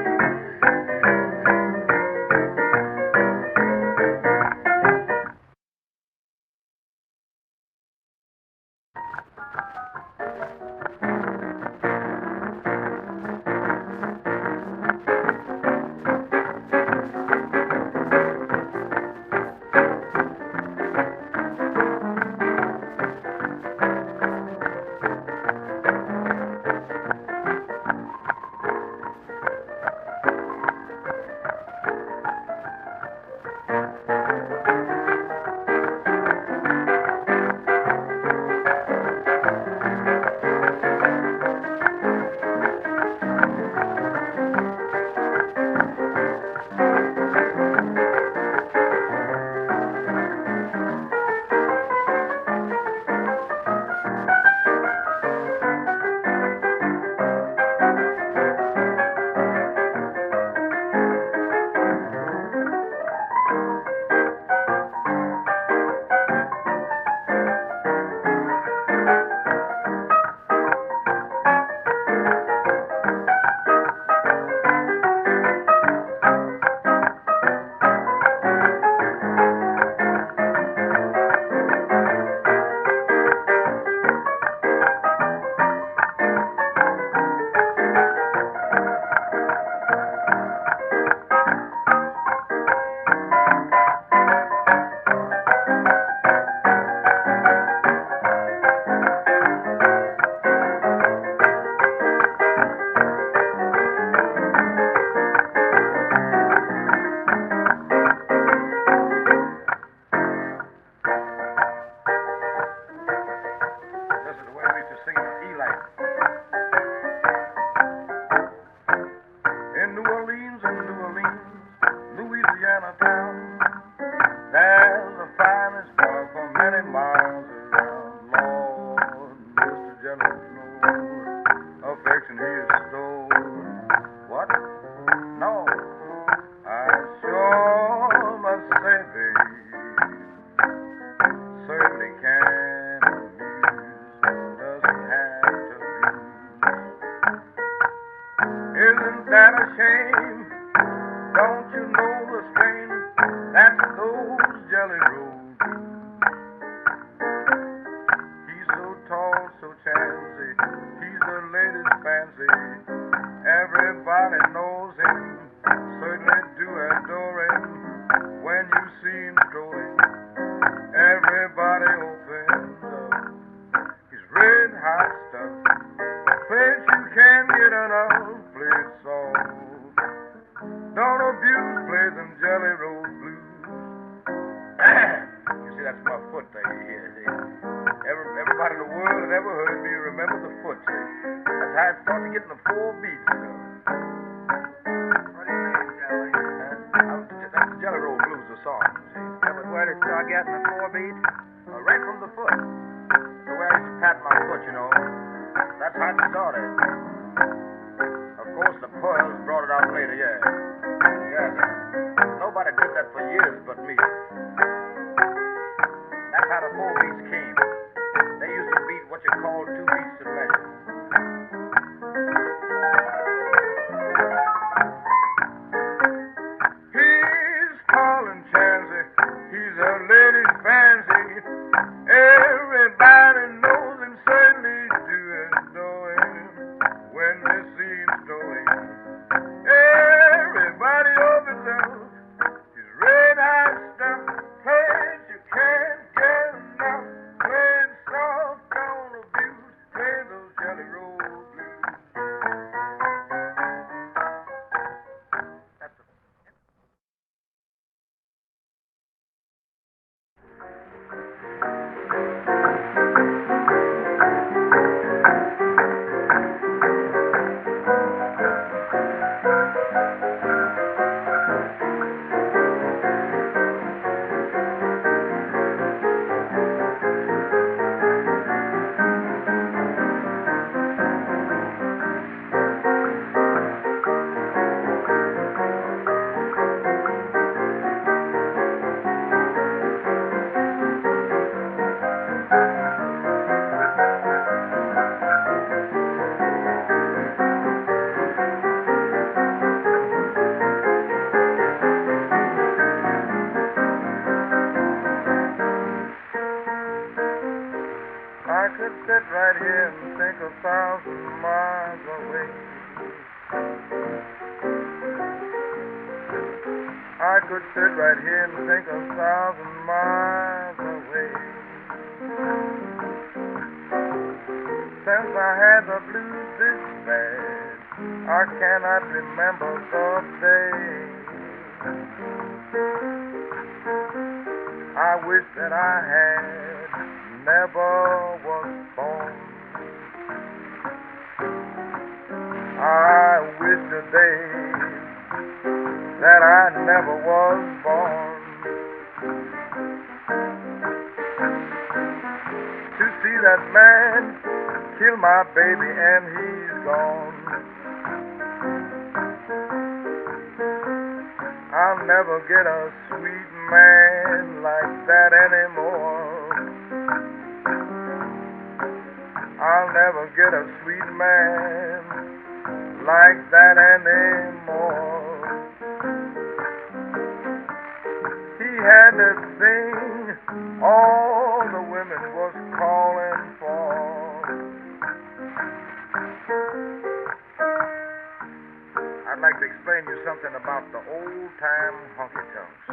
that a shame? Don't you know the strain? That's those jelly rolls. He's so tall, so chancy. He's the latest fancy. Everybody knows him. Certainly do adore him. When you see him strolling, everybody opens up. He's red hot stuff. Place you can't get enough. Play it soft. Don't abuse. Play them jelly roll blues. You see, that's my foot there. You hear? See? Everybody in the world that ever heard me remember the foot. See? That's how it started getting the 4 beats. So. What do you mean, Jelly? That's the jelly roll blues, the song. See? Yeah, but where did it start getting the 4 beats? Right from the foot. The way I used to pat my foot, you know. That's how it started. Of course, the pearls brought it out later, yeah. Yes, nobody did that for years but me. That's how the 4 beats came. They used to beat what you call 2 beats to measure. He's tall and chancy. He's a lady's fancy. Everybody knows him, certainly do adore him. When they see him strolling, everybody opens up. His red hot stuff, plays you can't get enough. Playing soft, don't abuse. Play those jelly roll blues. That's I could sit right here and think 1,000 miles away. I could sit right here and think 1,000 miles away. Since I had the blues this bad, I cannot remember the day. I wish that I had never was born. I wish today that I never was born. To see that man kill my baby and he's gone. I'll never get a sweet man like that anymore. I'll never get a sweet man like that anymore. He had this thing all the women was calling for. I'd like to explain to you something about the old-time honky-tonks.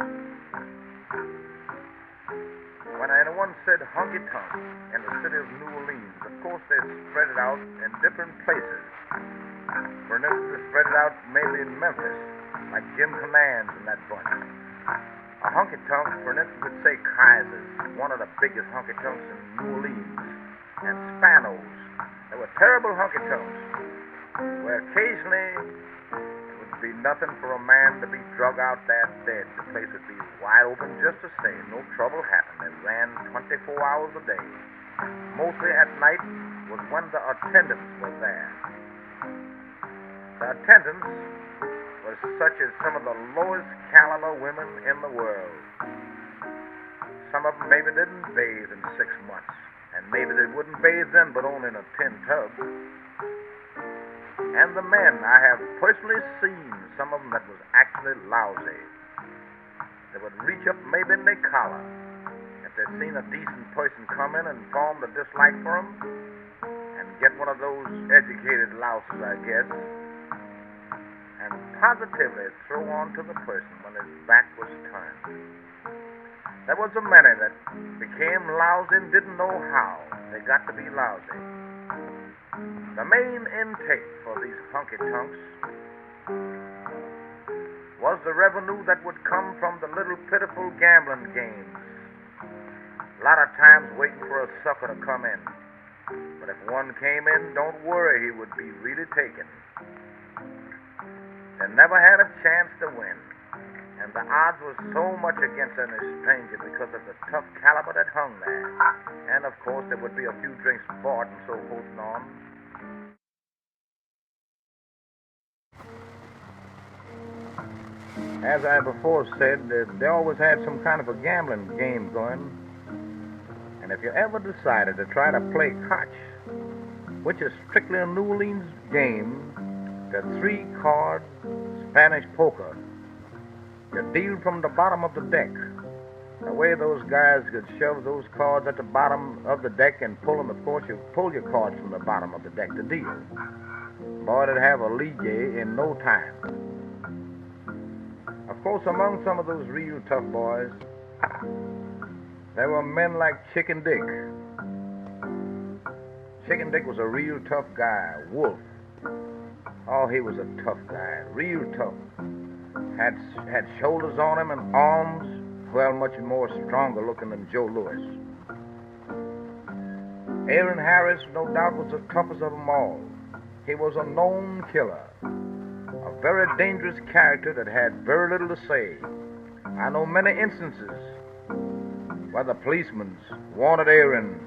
When anyone said honky-tonk in the city of New Orleans, of course they spread it out in different places. For instance, they spread it out maybe in Memphis, like Jim Command's and that bunch. A honky-tonk, for instance, would say Kaiser's, one of the biggest honky-tonks in New Orleans, and Spanos. They were terrible honky-tonks, where occasionally it would be nothing for a man to be drug out there dead. The place would be wide open just the same. No trouble happened. They ran 24 hours a day. Mostly at night was when the attendants were there. The attendants was such as some of the lowest caliber women in the world. Some of them maybe didn't bathe in 6 months. And maybe they wouldn't bathe then, but only in a tin tub. And the men, I have personally seen some of them that was actually lousy. They would reach up maybe in their collar if they'd seen a decent person come in and formed a dislike for them, and get one of those educated louses, I guess, and positively throw on to the person when his back was turned. There was a many that became lousy and didn't know how they got to be lousy. The main intake for these honky-tonks was the revenue that would come from the little pitiful gambling games. A lot of times waiting for a sucker to come in. But if one came in, don't worry, he would be really taken. They never had a chance to win. And the odds were so much against any stranger because of the tough caliber that hung there. And of course there would be a few drinks bought and so forth and on. As I before said, they always had some kind of a gambling game going. And if you ever decided to try to play Koch, which is strictly a New Orleans game, the 3-card Spanish poker, you deal from the bottom of the deck. The way those guys could shove those cards at the bottom of the deck and pull them, of course, you pull your cards from the bottom of the deck to deal. Boy, they'd have a league in no time. Of course, among some of those real tough boys, there were men like Chicken Dick. Chicken Dick was a real tough guy. Wolf. Oh, he was a tough guy. Real tough. Had shoulders on him and arms, well, much more stronger looking than Joe Louis. Aaron Harris, no doubt, was the toughest of them all. He was a known killer. A very dangerous character that had very little to say. I know many instances where the policemen wanted Aaron,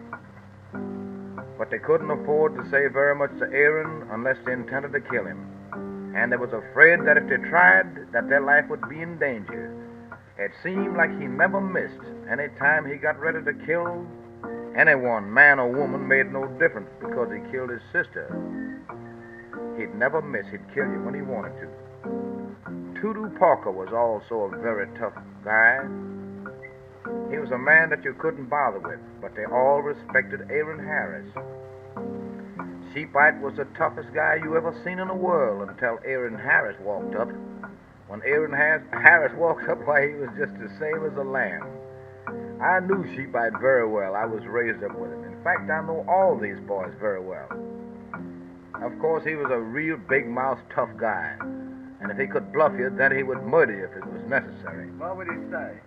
but they couldn't afford to say very much to Aaron unless they intended to kill him. And they was afraid that if they tried, that their life would be in danger. It seemed like he never missed. Any time he got ready to kill anyone, man or woman, made no difference because he killed his sister. He'd never miss. He'd kill you when he wanted to. Hoodoo Parker was also a very tough guy. He was a man that you couldn't bother with, but they all respected Aaron Harris. Sheepite was the toughest guy you ever seen in the world until Aaron Harris walked up. When Aaron Harris walked up, why, he was just the same as a lamb. I knew Sheepite very well. I was raised up with him. In fact, I know all these boys very well. Of course, he was a real big-mouth, tough guy. And if he could bluff you, then he would murder you if it was necessary. What would he say?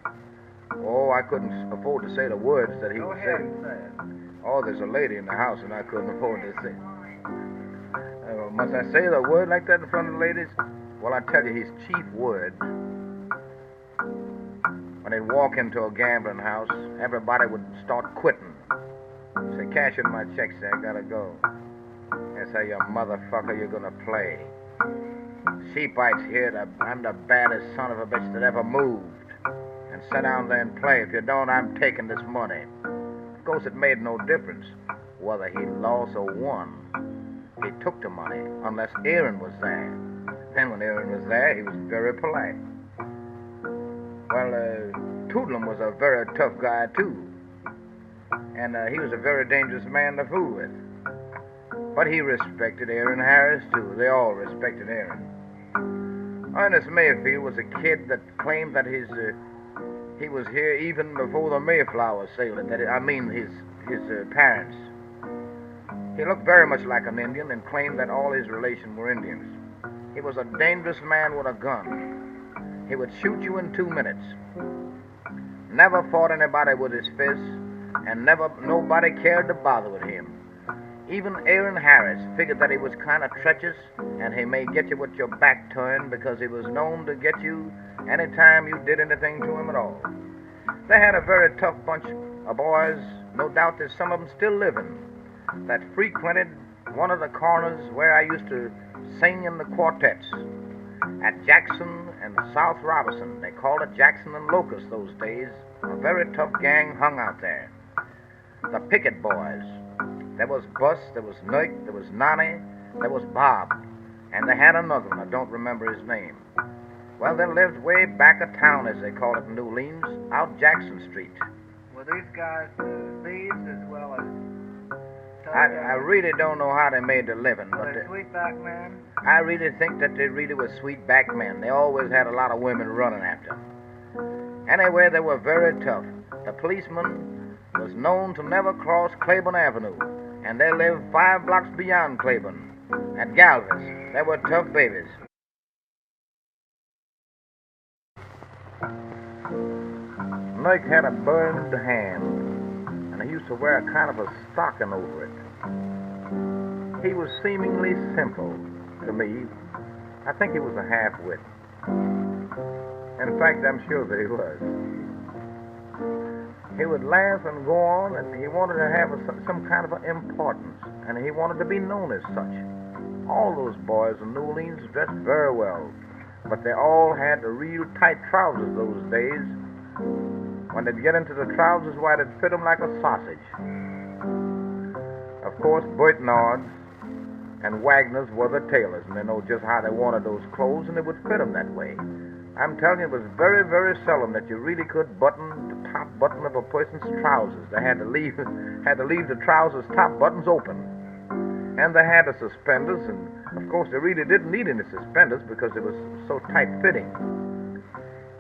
Oh, I couldn't afford to say the words that he would say. Go ahead and say it. Oh, there's a lady in the house, and I couldn't afford to say. Must I say the word like that in front of the ladies? Well, I tell you, his chief word, when they'd walk into a gambling house, everybody would start quitting. Say, cash in my check, say, I gotta go. That's how you motherfucker you're gonna play. Sheepite's here, I'm the baddest son of a bitch that ever moved. And sit down there and play. If you don't, I'm taking this money. Of course, it made no difference whether he lost or won. He took the money, unless Aaron was there. Then when Aaron was there, he was very polite. Well, Toodlum was a very tough guy, too. And he was a very dangerous man to fool with. But he respected Aaron Harris, too. They all respected Aaron. Ernest Mayfield was a kid that claimed that he was here even before the Mayflower sailed. His parents. He looked very much like an Indian and claimed that all his relations were Indians. He was a dangerous man with a gun. He would shoot you in 2 minutes. Never fought anybody with his fists, and nobody cared to bother with him. Even Aaron Harris figured that he was kind of treacherous, and he may get you with your back turned because he was known to get you anytime you did anything to him at all. They had a very tough bunch of boys. No doubt there's some of them still living that frequented one of the corners where I used to sing in the quartets at Jackson and South Robertson. They called it Jackson and Locust those days. A very tough gang hung out there. The Picket Boys. There was Bus, there was Nick, there was Nonny, there was Bob. and they had another one. I don't remember his name. Well, they lived way back of town, as they call it in New Orleans, out Jackson Street. Were these guys thieves as well as... I really don't know how they made their living, Were but they sweetback men? I really think that they really were sweet-back men. They always had a lot of women running after them. Anyway, they were very tough. The policeman was known to never cross Claiborne Avenue, and they lived 5 blocks beyond Claiborne, at Galvez. They were tough babies. Nick had a burned hand, and he used to wear a kind of a stocking over it. He was seemingly simple to me. I think he was a half-wit. In fact, I'm sure that he was. He would laugh and go on, and he wanted to have some kind of importance, and he wanted to be known as such. All those boys in New Orleans dressed very well, but they all had the real tight trousers those days. When they'd get into the trousers, why, they'd fit them like a sausage. Of course, Bernards and Wagner's were the tailors, and they know just how they wanted those clothes, and they would fit them that way. I'm telling you, it was very, very seldom that you really could button the top button of a person's trousers. They had to leave the trousers' top buttons open. And they had the suspenders, and of course they really didn't need any suspenders because it was so tight-fitting.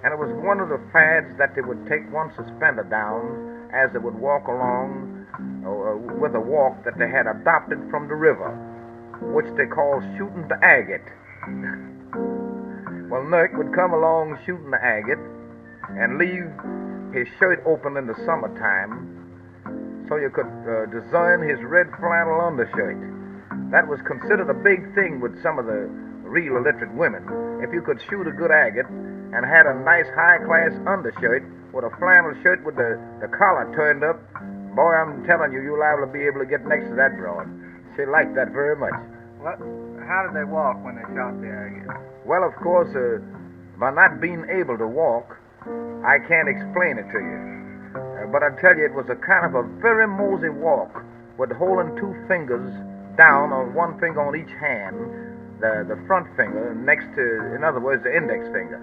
And it was one of the fads that they would take one suspender down as they would walk along with a walk that they had adopted from the river, which they called shooting the agate. Well, Nick would come along shooting the agate and leave his shirt open in the summertime so you could design his red flannel undershirt. That was considered a big thing with some of the real illiterate women. If you could shoot a good agate and had a nice high-class undershirt with a flannel shirt with the collar turned up, boy, I'm telling you, you'll liable to be able to get next to that broad. She liked that very much. What? How did they walk when they shot the agate? Well, of course, by not being able to walk, I can't explain it to you. But I tell you, it was a kind of a very mosey walk with holding 2 fingers down, on 1 finger on each hand, the front finger next to, in other words, the index finger.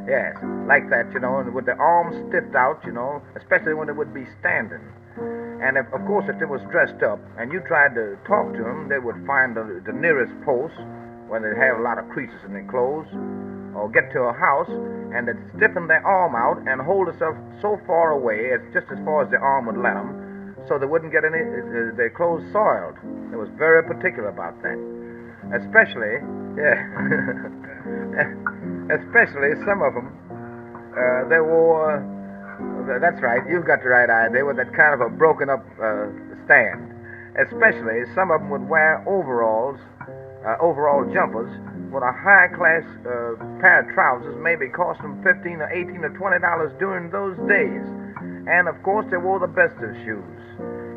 Yes, like that, you know, and with the arms stiffed out, you know, especially when they would be standing. And of course, if they was dressed up and you tried to talk to them, they would find the nearest post when they have a lot of creases in their clothes, or get to a house and they'd stiffen their arm out and hold themselves so far away, just as far as their arm would let them, so they wouldn't get any their clothes soiled. They was very particular about that. Especially some of them, they wore, that's right, you've got the right idea, with that kind of a broken up stand. Especially some of them would wear overall jumpers with a high-class pair of trousers, maybe cost them $15 or $18 or $20 during those days. And of course, they wore the best of shoes.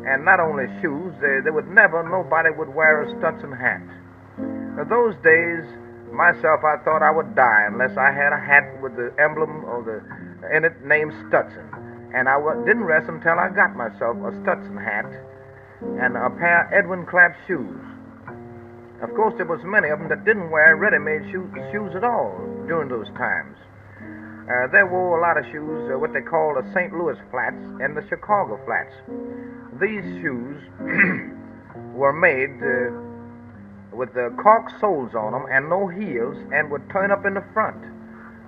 And not only shoes, nobody would wear a Stetson hat. Now, those days, myself, I thought I would die unless I had a hat with the emblem in it named Stetson. And I didn't rest until I got myself a Stetson hat and a pair of Edwin Clapp shoes. Of course, there was many of them that didn't wear ready-made shoes at all during those times. They wore a lot of shoes, what they call the St. Louis flats and the Chicago flats. These shoes were made with the cork soles on them and no heels, and would turn up in the front.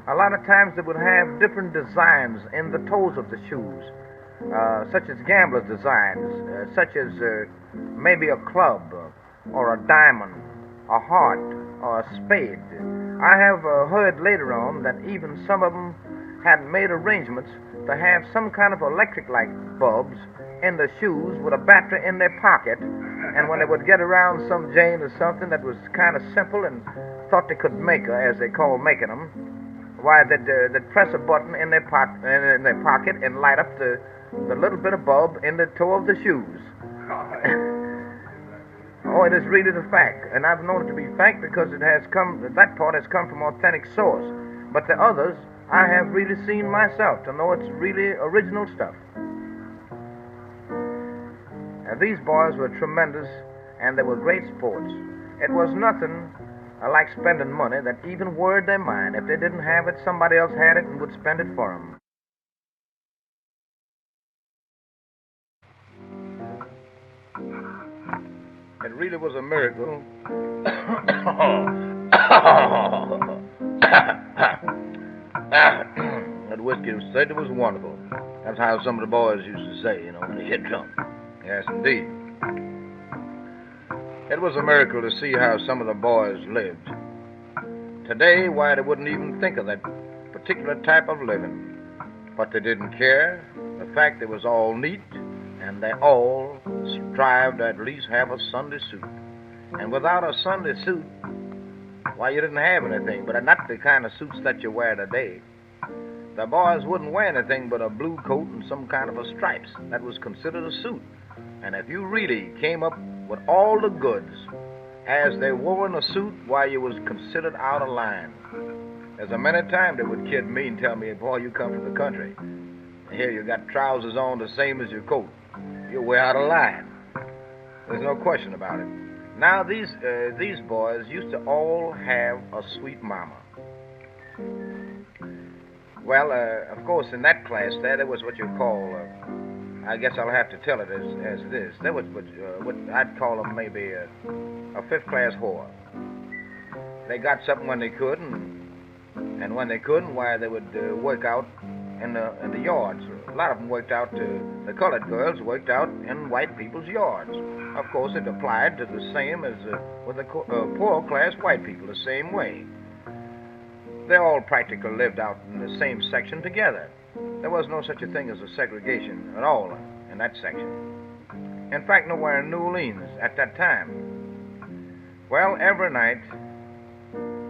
A lot of times they would have different designs in the toes of the shoes, such as gambler's designs, such as maybe a club, or a diamond, a heart, or a spade. I have heard later on that even some of them had made arrangements to have some kind of electric light bulbs in the shoes with a battery in their pocket, and when they would get around some jane or something that was kind of simple and thought they could make her, as they call making them, why, they'd press a button in their pocket and light up the little bit of bulb in the toe of the shoes. Oh, it is really the fact, and I've known it to be fact because that part has come from authentic source. But the others, I have really seen myself to know it's really original stuff. These boys were tremendous, and they were great sports. It was nothing I like spending money that even worried their mind. If they didn't have it, somebody else had it and would spend it for them. It really was a miracle. That whiskey said it was wonderful. That's how some of the boys used to say, when they get drunk. Yes, indeed. It was a miracle to see how some of the boys lived. Today, why, they wouldn't even think of that particular type of living. But they didn't care. The fact it was all neat, and they all strived to at least have a Sunday suit. And without a Sunday suit, why, you didn't have anything, but not the kind of suits that you wear today. The boys wouldn't wear anything but a blue coat and some kind of a stripes. That was considered a suit. And if you really came up with all the goods as they wore in a suit, why, you was considered out of line. There's a many times they would kid me and tell me, boy, you come from the country. Here you got trousers on the same as your coat. You're way out of line. There's no question about it. Now, these boys used to all have a sweet mama. Well, of course, in that class there was what you call, I guess I'll have to tell it as it is. There was what I'd call them maybe a fifth-class whore. They got something when they could, and when they couldn't, why, they would work out in the yards. A lot of them worked out the colored girls worked out in white people's yards. Of course, it applied to the same as with the poor-class white people, the same way. They all practically lived out in the same section together. There was no such a thing as a segregation at all in that section. In fact, nowhere in New Orleans at that time. Well, every night,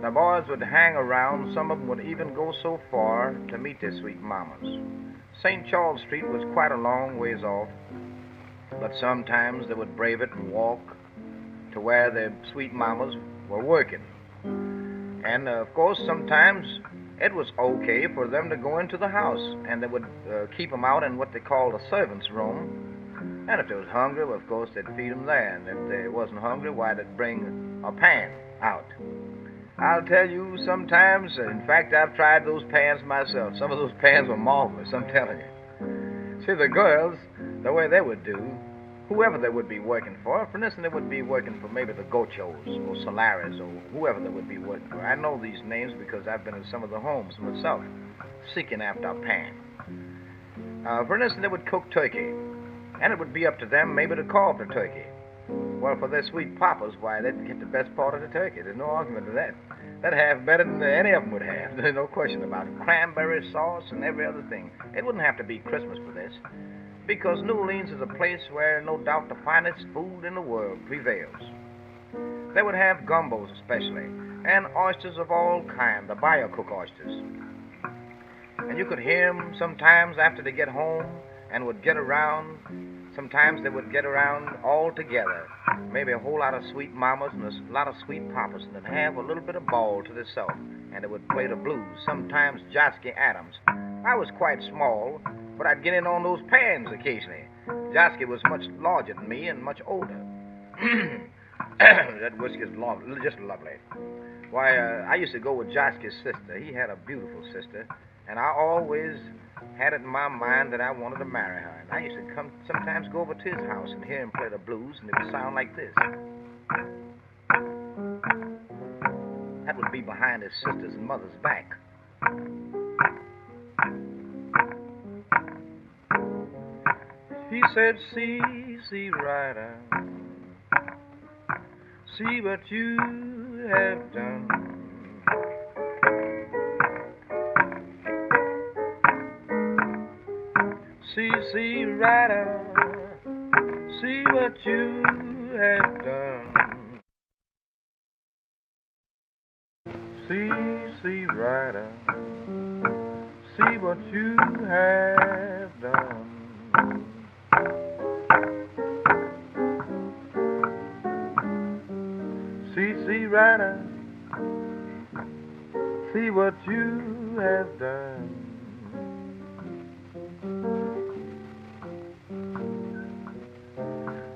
the boys would hang around. Some of them would even go so far to meet their sweet mamas. St. Charles Street was quite a long ways off, but sometimes they would brave it and walk to where their sweet mamas were working. And, of course, sometimes it was okay for them to go into the house, and they would keep them out in what they called a servant's room. And if they was hungry, well, of course, they'd feed them there. And if they wasn't hungry, why, they'd bring a pan out. I'll tell you, sometimes, in fact, I've tried those pans myself. Some of those pans were marvelous, I'm telling you. See, the girls, the way they would do, whoever they would be working for instance, they would be working for maybe the Gochos or Solaris or whoever they would be working for. I know these names because I've been in some of the homes myself, seeking after a pan. For instance, they would cook turkey, and it would be up to them maybe to carve the turkey. Well, for their sweet papas, why, they'd get the best part of the turkey. There's no argument to that. They'd have better than any of them would have. There's no question about it. Cranberry sauce and every other thing. It wouldn't have to be Christmas for this, because New Orleans is a place where no doubt the finest food in the world prevails. They would have gumbos especially, and oysters of all kinds, the Biocook oysters. And you could hear them sometimes after they get home and would get around. Sometimes they would get around all together, maybe a whole lot of sweet mamas and a lot of sweet papas, and they'd have a little bit of ball to themselves, and they would play the blues, sometimes Josky Adams. I was quite small, but I'd get in on those pans occasionally. Josky was much larger than me and much older. That whiskey's just lovely. Why, I used to go with Josky's sister. He had a beautiful sister, and I always had it in my mind that I wanted to marry her. And I used to sometimes go over to his house and hear him play the blues, and it would sound like this. That would be behind his sister's and mother's back. He said, see, Ryder, see what you have done. See, Ryder, see what you have done. See, Ryder, see what you have done. See, Ryder, see what you have done.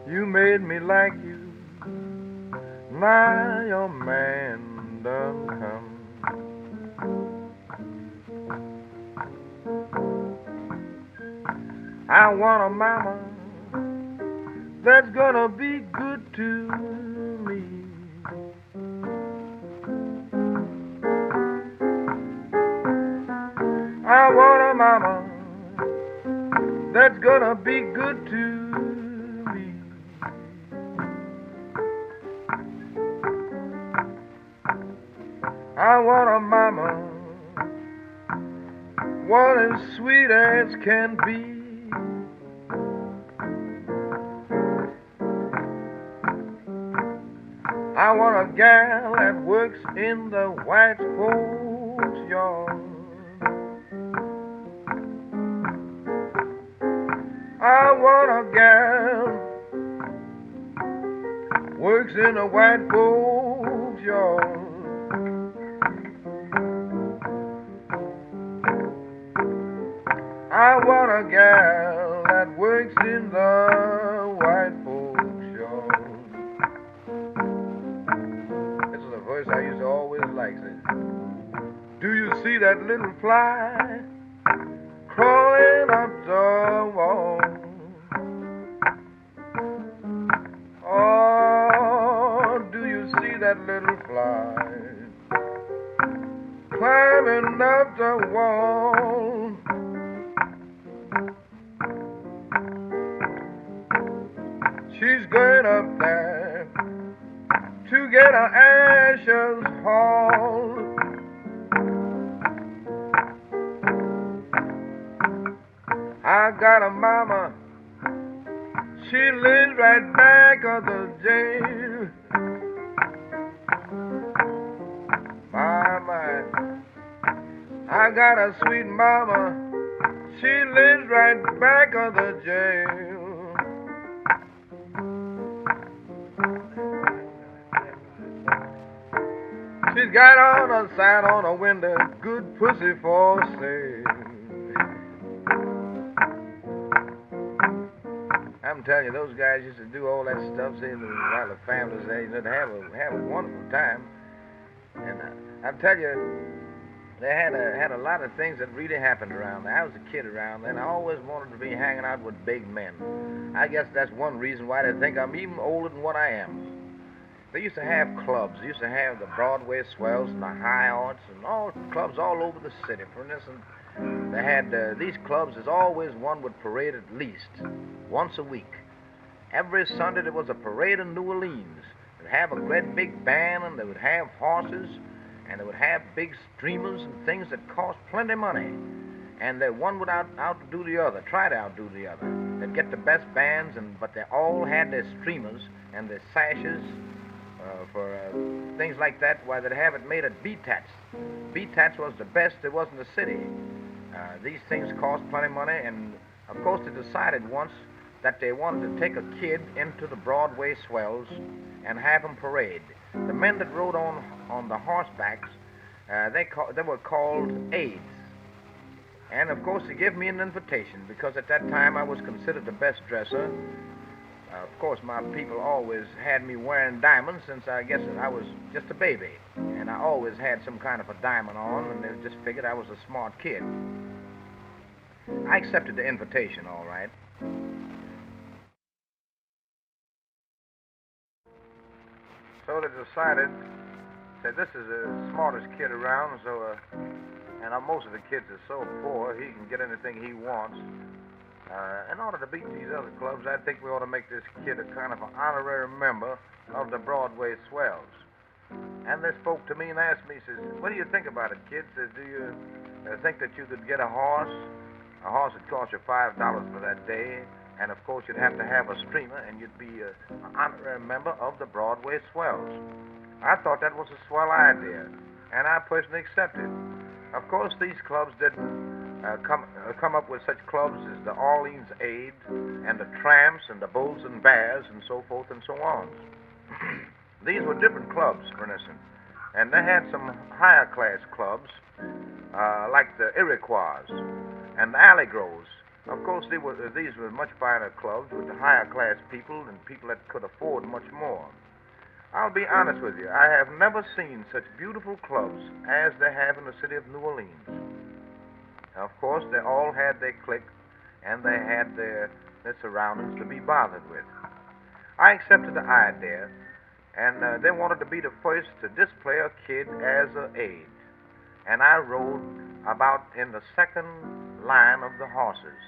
You made me like you, now your man done come. I want a mama that's gonna be good to me. I want a mama that's gonna be good to me. I want a mama, one as sweet as can be. I want a gal that works in the white folks' yard. I want a gal works in the white folks' yard. I want a gal that works in the white folks' yard. This is a verse I used to always like. Says, do you see that little fly crawling up the wall? Oh, do you see that little fly climbing up the wall? She's going up there to get her ashes hauled. I got a mama, she lives right back of the jail. My, I got a sweet mama, she lives right back of the jail. She's got on a sign on a window, good pussy for sale. I'm telling you, those guys used to do all that stuff, saying while the families there, you know, to have a wonderful time. And I tell you, they had a lot of things that really happened around there. I was a kid around there, and I always wanted to be hanging out with big men. I guess that's one reason why they think I'm even older than what I am. They used to have clubs. They used to have the Broadway Swells and the High Arts and all clubs all over the city. For instance, they had these clubs. There's always one would parade at least once a week. Every Sunday there was a parade in New Orleans. They'd have a great big band, and they would have horses, and they would have big streamers and things that cost plenty of money. And one would outdo the other, try to outdo the other. They'd get the best bands, but they all had their streamers and their sashes for things like that. Why, they'd have it made at B-Tats. B-Tats was the best there was in the city. These things cost plenty of money, and of course they decided once that they wanted to take a kid into the Broadway Swells and have him parade. The men that rode on the horsebacks, they were called aides. And of course they gave me an invitation because at that time I was considered the best dresser. Of course, my people always had me wearing diamonds since I guess I was just a baby. And I always had some kind of a diamond on, and they just figured I was a smart kid. I accepted the invitation, all right. So they decided, said, this is the smartest kid around, so, and most of the kids are so poor, he can get anything he wants. In order to beat these other clubs, I think we ought to make this kid a kind of an honorary member of the Broadway Swells. And they spoke to me and asked me, says, what do you think about it, kid? Says, do you think that you could get a horse? A horse would cost you $5 for that day. And, of course, you'd have to have a streamer, and you'd be an honorary member of the Broadway Swells. I thought that was a swell idea, and I personally accepted. Of course, these clubs didn't come up with such clubs as the Orleans Aids and the Tramps and the Bulls and Bears and so forth and so on. These were different clubs, for instance, and they had some higher class clubs like the Iroquois and the Allegros. Of course, these were much finer clubs with the higher class people and people that could afford much more. I'll be honest with you. I have never seen such beautiful clubs as they have in the city of New Orleans. Now, of course, they all had their clique, and they had their surroundings to be bothered with. I accepted the idea, and they wanted to be the first to display a kid as an aide. And I rode about in the second line of the horses,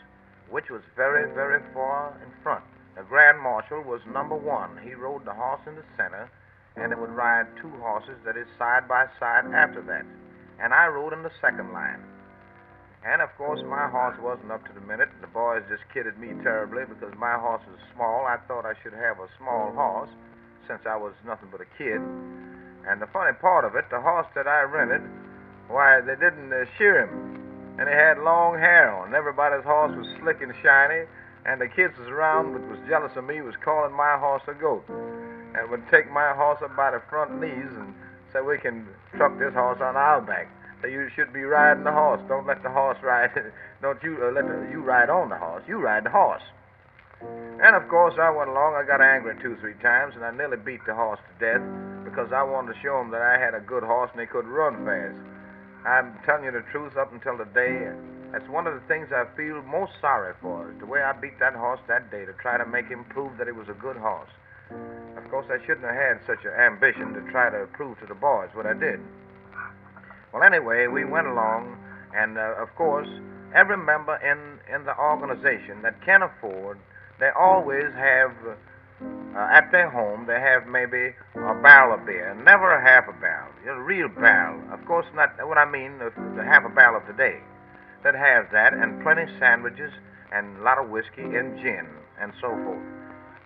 which was very, very far in front. The Grand Marshal was number one. He rode the horse in the center, and it would ride two horses that is side by side after that. And I rode in the second line. And, of course, my horse wasn't up to the minute. The boys just kidded me terribly because my horse was small. I thought I should have a small horse since I was nothing but a kid. And the funny part of it, the horse that I rented, why, they didn't shear him. And he had long hair on. Everybody's horse was slick and shiny. And the kids was around that was jealous of me was calling my horse a goat. And would take my horse up by the front knees and say, we can truck this horse on our back. So you should be riding the horse. Don't let the horse ride. Don't you let you ride on the horse. You ride the horse. And, of course, I went along. I got angry 2-3 times, and I nearly beat the horse to death because I wanted to show him that I had a good horse and he could run fast. I'm telling you the truth, up until today, that's one of the things I feel most sorry for, is the way I beat that horse that day to try to make him prove that he was a good horse. Of course, I shouldn't have had such an ambition to try to prove to the boys what I did. Well, anyway, we went along, and, of course, every member in the organization that can afford, they always have, at their home, they have maybe a barrel of beer, never a half a barrel, a real barrel. Of course, not what I mean, the half a barrel of today, that has that, and plenty of sandwiches, and a lot of whiskey and gin, and so forth.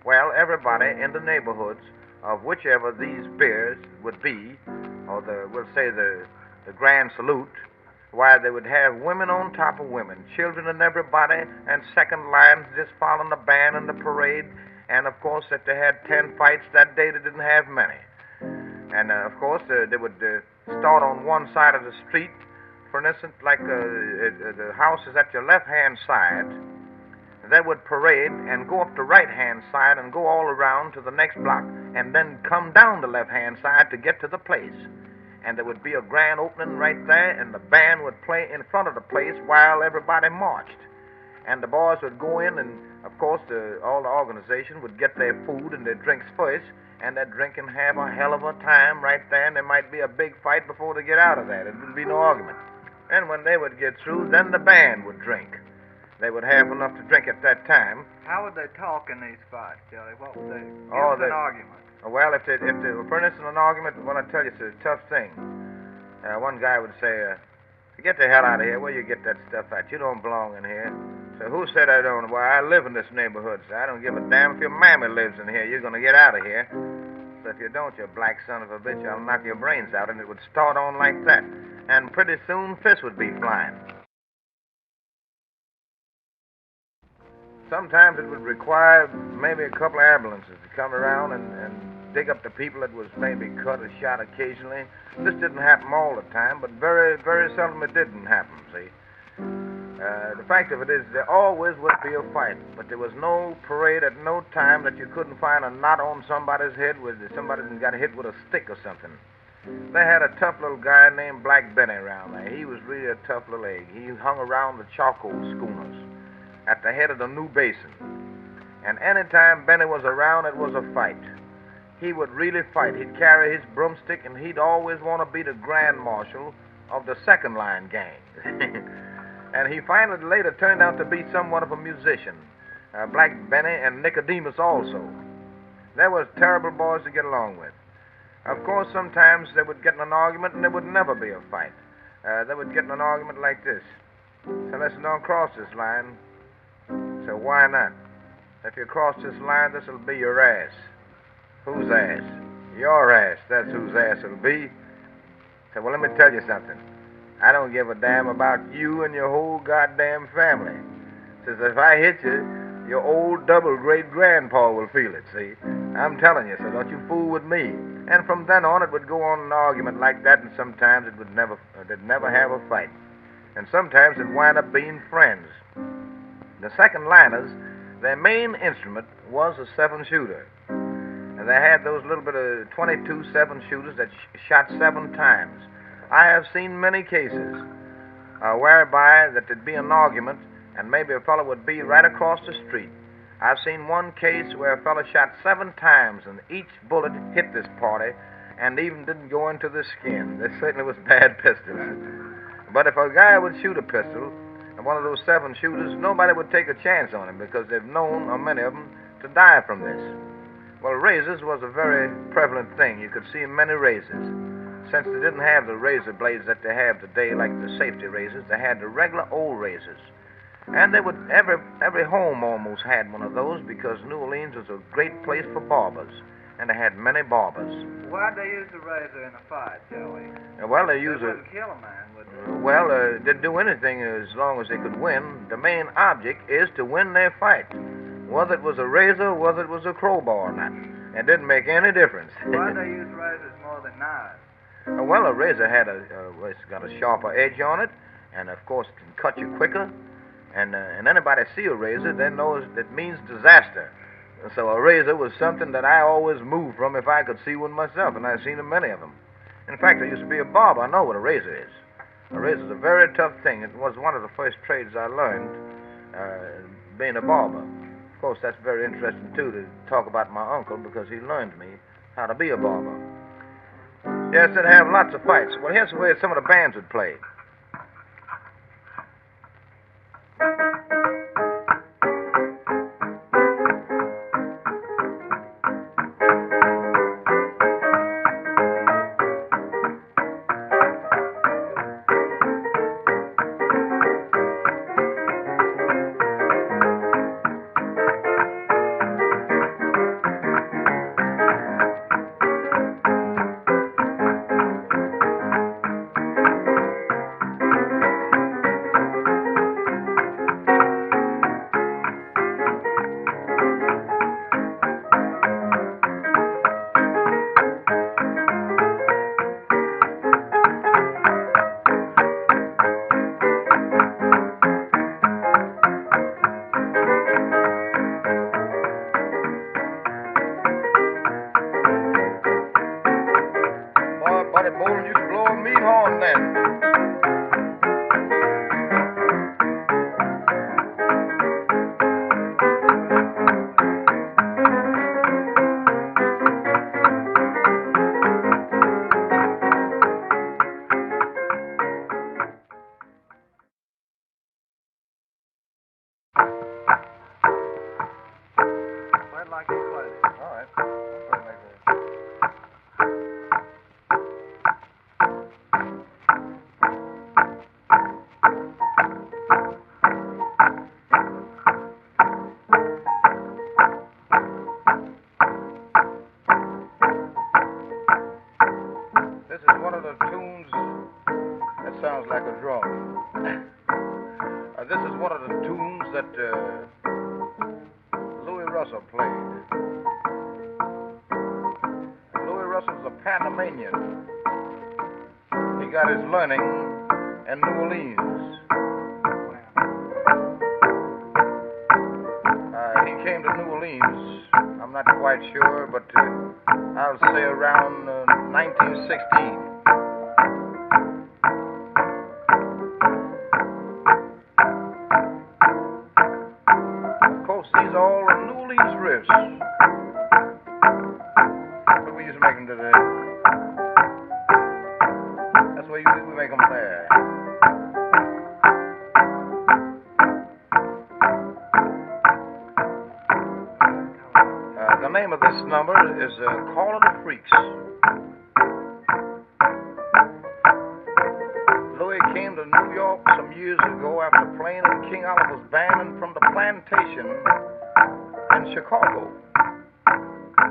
Well, everybody in the neighborhoods of whichever these beers would be, or we'll say the Grand Salute, why, they would have women on top of women, children and everybody, and second lines just following the band and the parade. And, of course, if they had 10 fights that day, they didn't have many. And, of course, they would start on one side of the street. For instance, like the house is at your left-hand side. They would parade and go up the right-hand side and go all around to the next block, and then come down the left-hand side to get to the place. And there would be a grand opening right there, and the band would play in front of the place while everybody marched. And the boys would go in, and, of course, all the organization would get their food and their drinks first, and they'd drink and have a hell of a time right there, and there might be a big fight before they get out of that. There would be no argument. And when they would get through, then the band would drink. They would have enough to drink at that time. How would they talk in these fights, Jelly? What would they... Oh, an argument. Well, if they were, for instance, an argument, what I tell you, it's a tough thing. One guy would say, get the hell out of here. Where you get that stuff at? You don't belong in here. So who said I don't? Well, I live in this neighborhood, so I don't give a damn if your mammy lives in here. You're going to get out of here. So if you don't, you black son of a bitch, I'll knock your brains out. And it would start on like that. And pretty soon, fists would be flying. Sometimes it would require maybe a couple of ambulances to come around and dig up the people that was maybe cut or shot occasionally. This didn't happen all the time, but very, very seldom it didn't happen, see. The fact of it is, there always would be a fight, but there was no parade at no time that you couldn't find a knot on somebody's head where somebody got hit with a stick or something. They had a tough little guy named Black Benny around there. He was really a tough little egg. He hung around the charcoal schooners at the head of the New Basin. And any time Benny was around, it was a fight. He would really fight. He'd carry his broomstick, and he'd always want to be the Grand Marshal of the second line gang. And he finally later turned out to be somewhat of a musician. Black Benny and Nicodemus also. They was terrible boys to get along with. Of course, sometimes they would get in an argument, and there would never be a fight. They would get in an argument like this. So listen, don't cross this line. So why not? If you cross this line, this'll be your ass. Whose ass? Your ass. That's whose ass it'll be. So, well, let me tell you something. I don't give a damn about you and your whole goddamn family. Says if I hit you, your old double great-grandpa will feel it, see? I'm telling you, so don't you fool with me. And from then on, it would go on an argument like that, and sometimes it would never have a fight. And sometimes it'd wind up being friends. The second liners, their main instrument was a 7-shooter. And they had those little bit of 22 7-shooters that shot 7 times. I have seen many cases whereby that there'd be an argument and maybe a fellow would be right across the street. I've seen one case where a fellow shot 7 times and each bullet hit this party and even didn't go into the skin. This certainly was bad pistols. But if a guy would shoot a pistol, and one of those 7 shooters, nobody would take a chance on him because they've known, or many of them, to die from this. Well, razors was a very prevalent thing. You could see many razors. Since they didn't have the razor blades that they have today, like the safety razors, they had the regular old razors. And they would, every home almost had one of those because New Orleans was a great place for barbers. And they had many barbers. Why'd they use the razor in a fight, Joey? Well, they used wouldn't kill a man, would they? Well, they'd do anything as long as they could win. The main object is to win their fight. Whether it was a razor, whether it was a crowbar or not. It didn't make any difference. Why'd they use razors more than knives? Well, a razor had it's got a sharper edge on it, and of course it can cut you quicker. And anybody see a razor, they know it means disaster. So a razor was something that I always moved from if I could see one myself, and I've seen many of them. In fact, I used to be a barber. I know what a razor is. A razor is a very tough thing. It was one of the first trades I learned, being a barber. Of course, that's very interesting, too, to talk about my uncle, because he learned me how to be a barber. Yes, they'd have lots of fights. Well, here's the way some of the bands would play. Learning in New Orleans. He came to New Orleans, I'm not quite sure, but I'll say around 1916. Of course, these are all New Orleans riffs. But we used to make them today. We make them there. The name of this number is Call of the Freaks. Louis came to New York some years ago after playing in King Oliver's band and from the plantation in Chicago.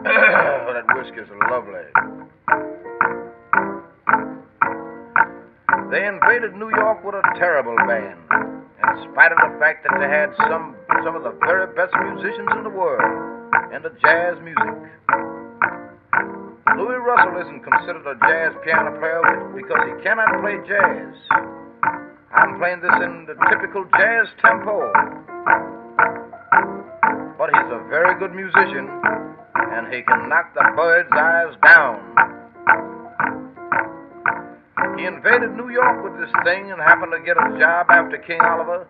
That whiskey's lovely. They invaded New York with a terrible band, in spite of the fact that they had some of the very best musicians in the world into jazz music. Louis Russell isn't considered a jazz piano player because he cannot play jazz. I'm playing this in the typical jazz tempo. But he's a very good musician, and he can knock the bird's eyes down. He invaded New York with this thing and happened to get a job after King Oliver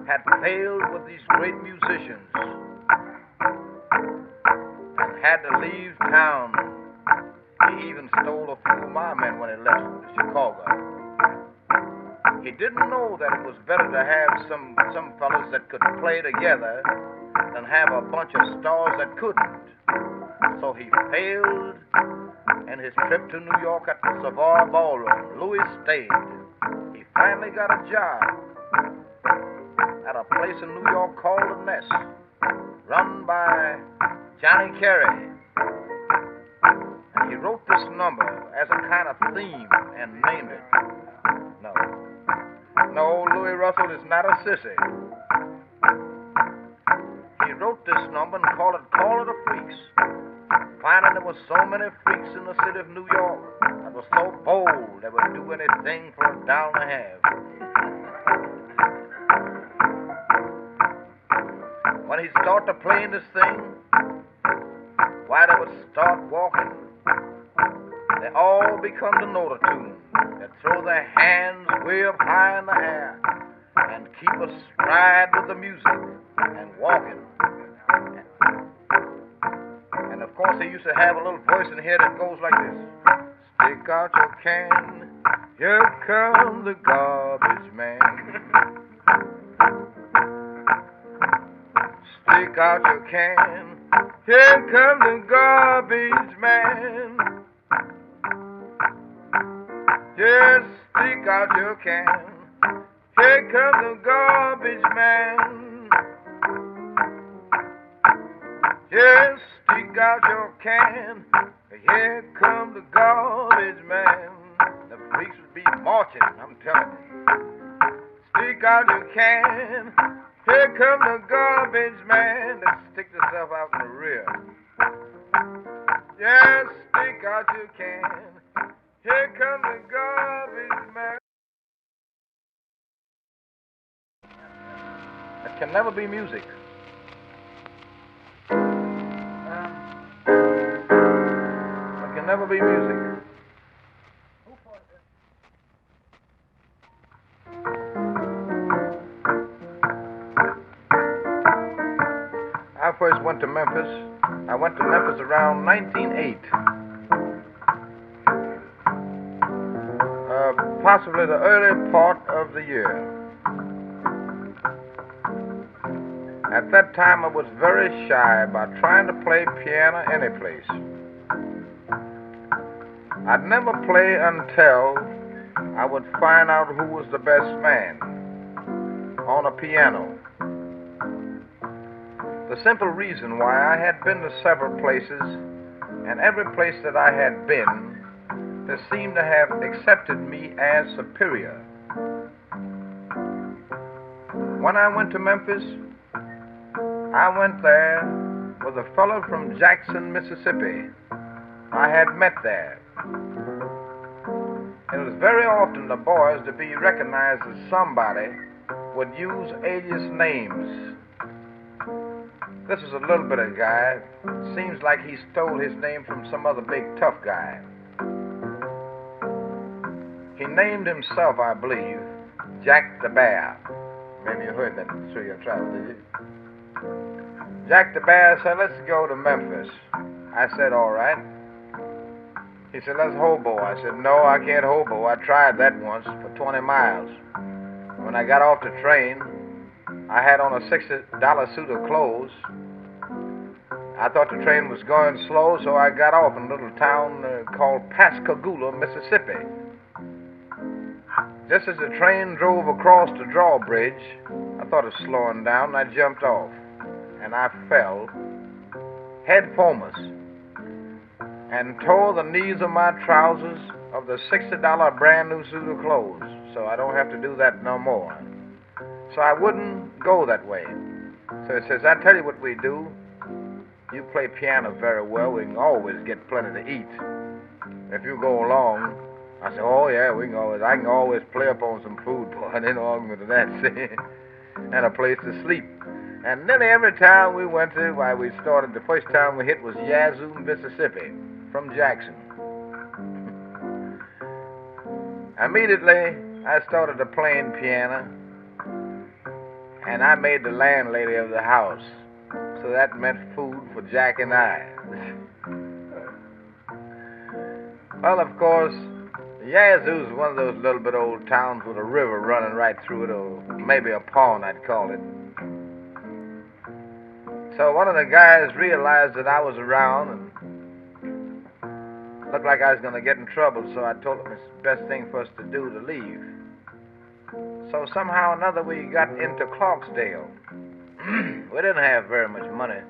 had failed with these great musicians and had to leave town. He even stole a few of my men when he left Chicago. He didn't know that it was better to have some fellas that could play together than have a bunch of stars that couldn't. So he failed in his trip to New York at the Savoy Ballroom. Louis stayed. He finally got a job at a place in New York called The Nest, run by Johnny Carey. And he wrote this number as a kind of theme and named it. No, Louis Russell is not a sissy. He wrote this number and called it Call of the Freaks, finding there were so many freaks in the city of New York that were so bold they would do anything for $1.50. When he'd start to playing this thing, why they would start walking. They all become the note tune. They throw their hands way up high in the air and keep a stride with the music and walking. And of course, they used to have a little voice in here that goes like this. Stick out your can, here comes the garbage man. Stick out your can, here comes the garbage man. Just stick out your can, here comes the garbage man. Just stick out your can, here comes the garbage man. The freaks would be marching, I'm telling you. Stick out your can, here comes the garbage man. Let's stick yourself out in the rear. Just stick out your can, here comes the garbage man. That can never be music. That can never be music. I first went to Memphis. I went to Memphis around 1908. Possibly the early part of the year. At that time, I was very shy about trying to play piano any place. I'd never play until I would find out who was the best man on a piano. The simple reason why I had been to several places, and every place that I had been, they seemed to have accepted me as superior. When I went to Memphis, I went there with a fellow from Jackson, Mississippi. I had met there. It was very often the boys, to be recognized as somebody, would use alias names. This is a little bit of guy. Seems like he stole his name from some other big tough guy. He named himself, I believe, Jack the Bear. Maybe you heard that through your travels, did you? Jack the Bear said, let's go to Memphis. I said, all right. He said, let's hobo. I said, no, I can't hobo. I tried that once for 20 miles. When I got off the train, I had on a $60 suit of clothes. I thought the train was going slow, so I got off in a little town called Pascagoula, Mississippi. Just as the train drove across the drawbridge, I thought of slowing down, and I jumped off. And I fell head foremost and tore the knees of my trousers of the $60 brand new suit of clothes, so I don't have to do that no more. So I wouldn't go that way. So he says, I tell you what we do. You play piano very well. We can always get plenty to eat. If you go along, I said, oh yeah, I can always play up on some food, boy. I didn't argue with that, see? And a place to sleep. And nearly every town we went to, why, we started, the first town we hit was Yazoo, Mississippi, from Jackson. Immediately, I started to playing piano, and I made the landlady of the house. So that meant food for Jack and I. Well, of course, Yazoo's one of those little bit old towns with a river running right through it, or maybe a pond, I'd call it. So one of the guys realized that I was around and looked like I was going to get in trouble, so I told him it's the best thing for us to do to leave. So somehow or another we got into Clarksdale. We didn't have very much money,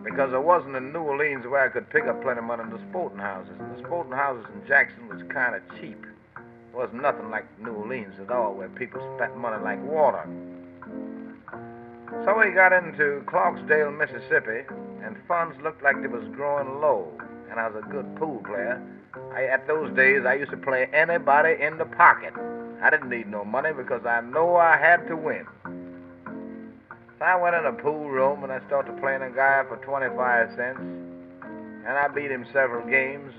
because there wasn't in New Orleans where I could pick up plenty of money in the sporting houses. And the sporting houses in Jackson was kind of cheap. It wasn't nothing like New Orleans at all, where people spent money like water. So we got into Clarksdale, Mississippi, and funds looked like they was growing low, and I was a good pool player. At those days, I used to play anybody in the pocket. I didn't need no money because I know I had to win. So I went in a pool room and I started playing a guy for 25 cents, and I beat him several games.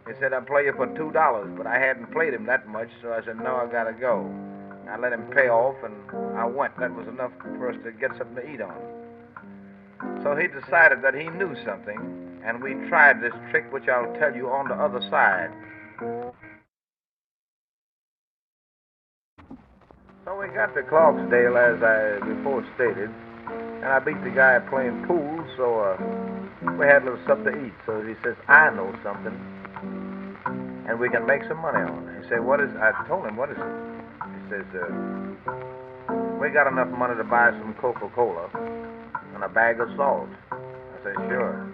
He said, I'll play you for $2, but I hadn't played him that much, so I said, no, I gotta go. I let him pay off, and I went. That was enough for us to get something to eat on. So he decided that he knew something, and we tried this trick, which I'll tell you on the other side. So we got to Clarksdale, as I before stated, and I beat the guy playing pool, so we had a little something to eat. So he says, I know something, and we can make some money on it. He said, what is it? I told him, what is it? He says, we got enough money to buy some Coca-Cola and a bag of salt. I said, sure.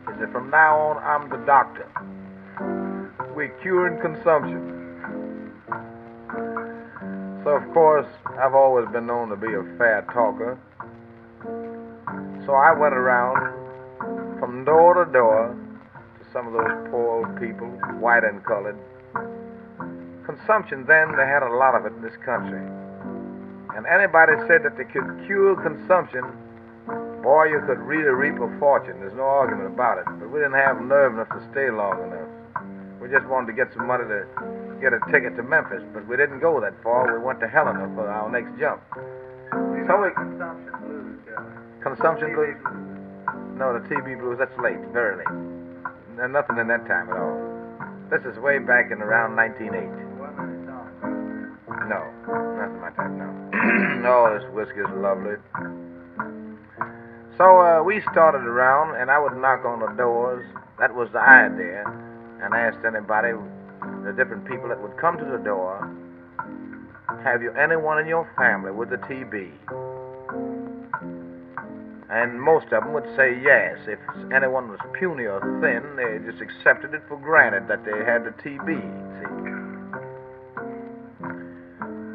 He said, from now on, I'm the doctor. We're curing consumption. So, of course, I've always been known to be a fair talker. So I went around from door to door to some of those poor old people, white and colored. Consumption then, they had a lot of it in this country. And anybody said that they could cure consumption, boy, you could really reap a fortune. There's no argument about it. But we didn't have nerve enough to stay long enough. We just wanted to get some money to get a ticket to Memphis, but we didn't go that far. We went to Helena for our next jump. So we consumption blues, Consumption blues? No, the TB blues, that's late, very late. There's nothing in that time at all. This is way back in around 1908. No, nothing my type, no. No, this whiskey is lovely. So we started around, and I would knock on the doors. That was the idea. And asked anybody, the different people that would come to the door, have you anyone in your family with the TB? And most of them would say yes. If anyone was puny or thin, they just accepted it for granted that they had the TB, see.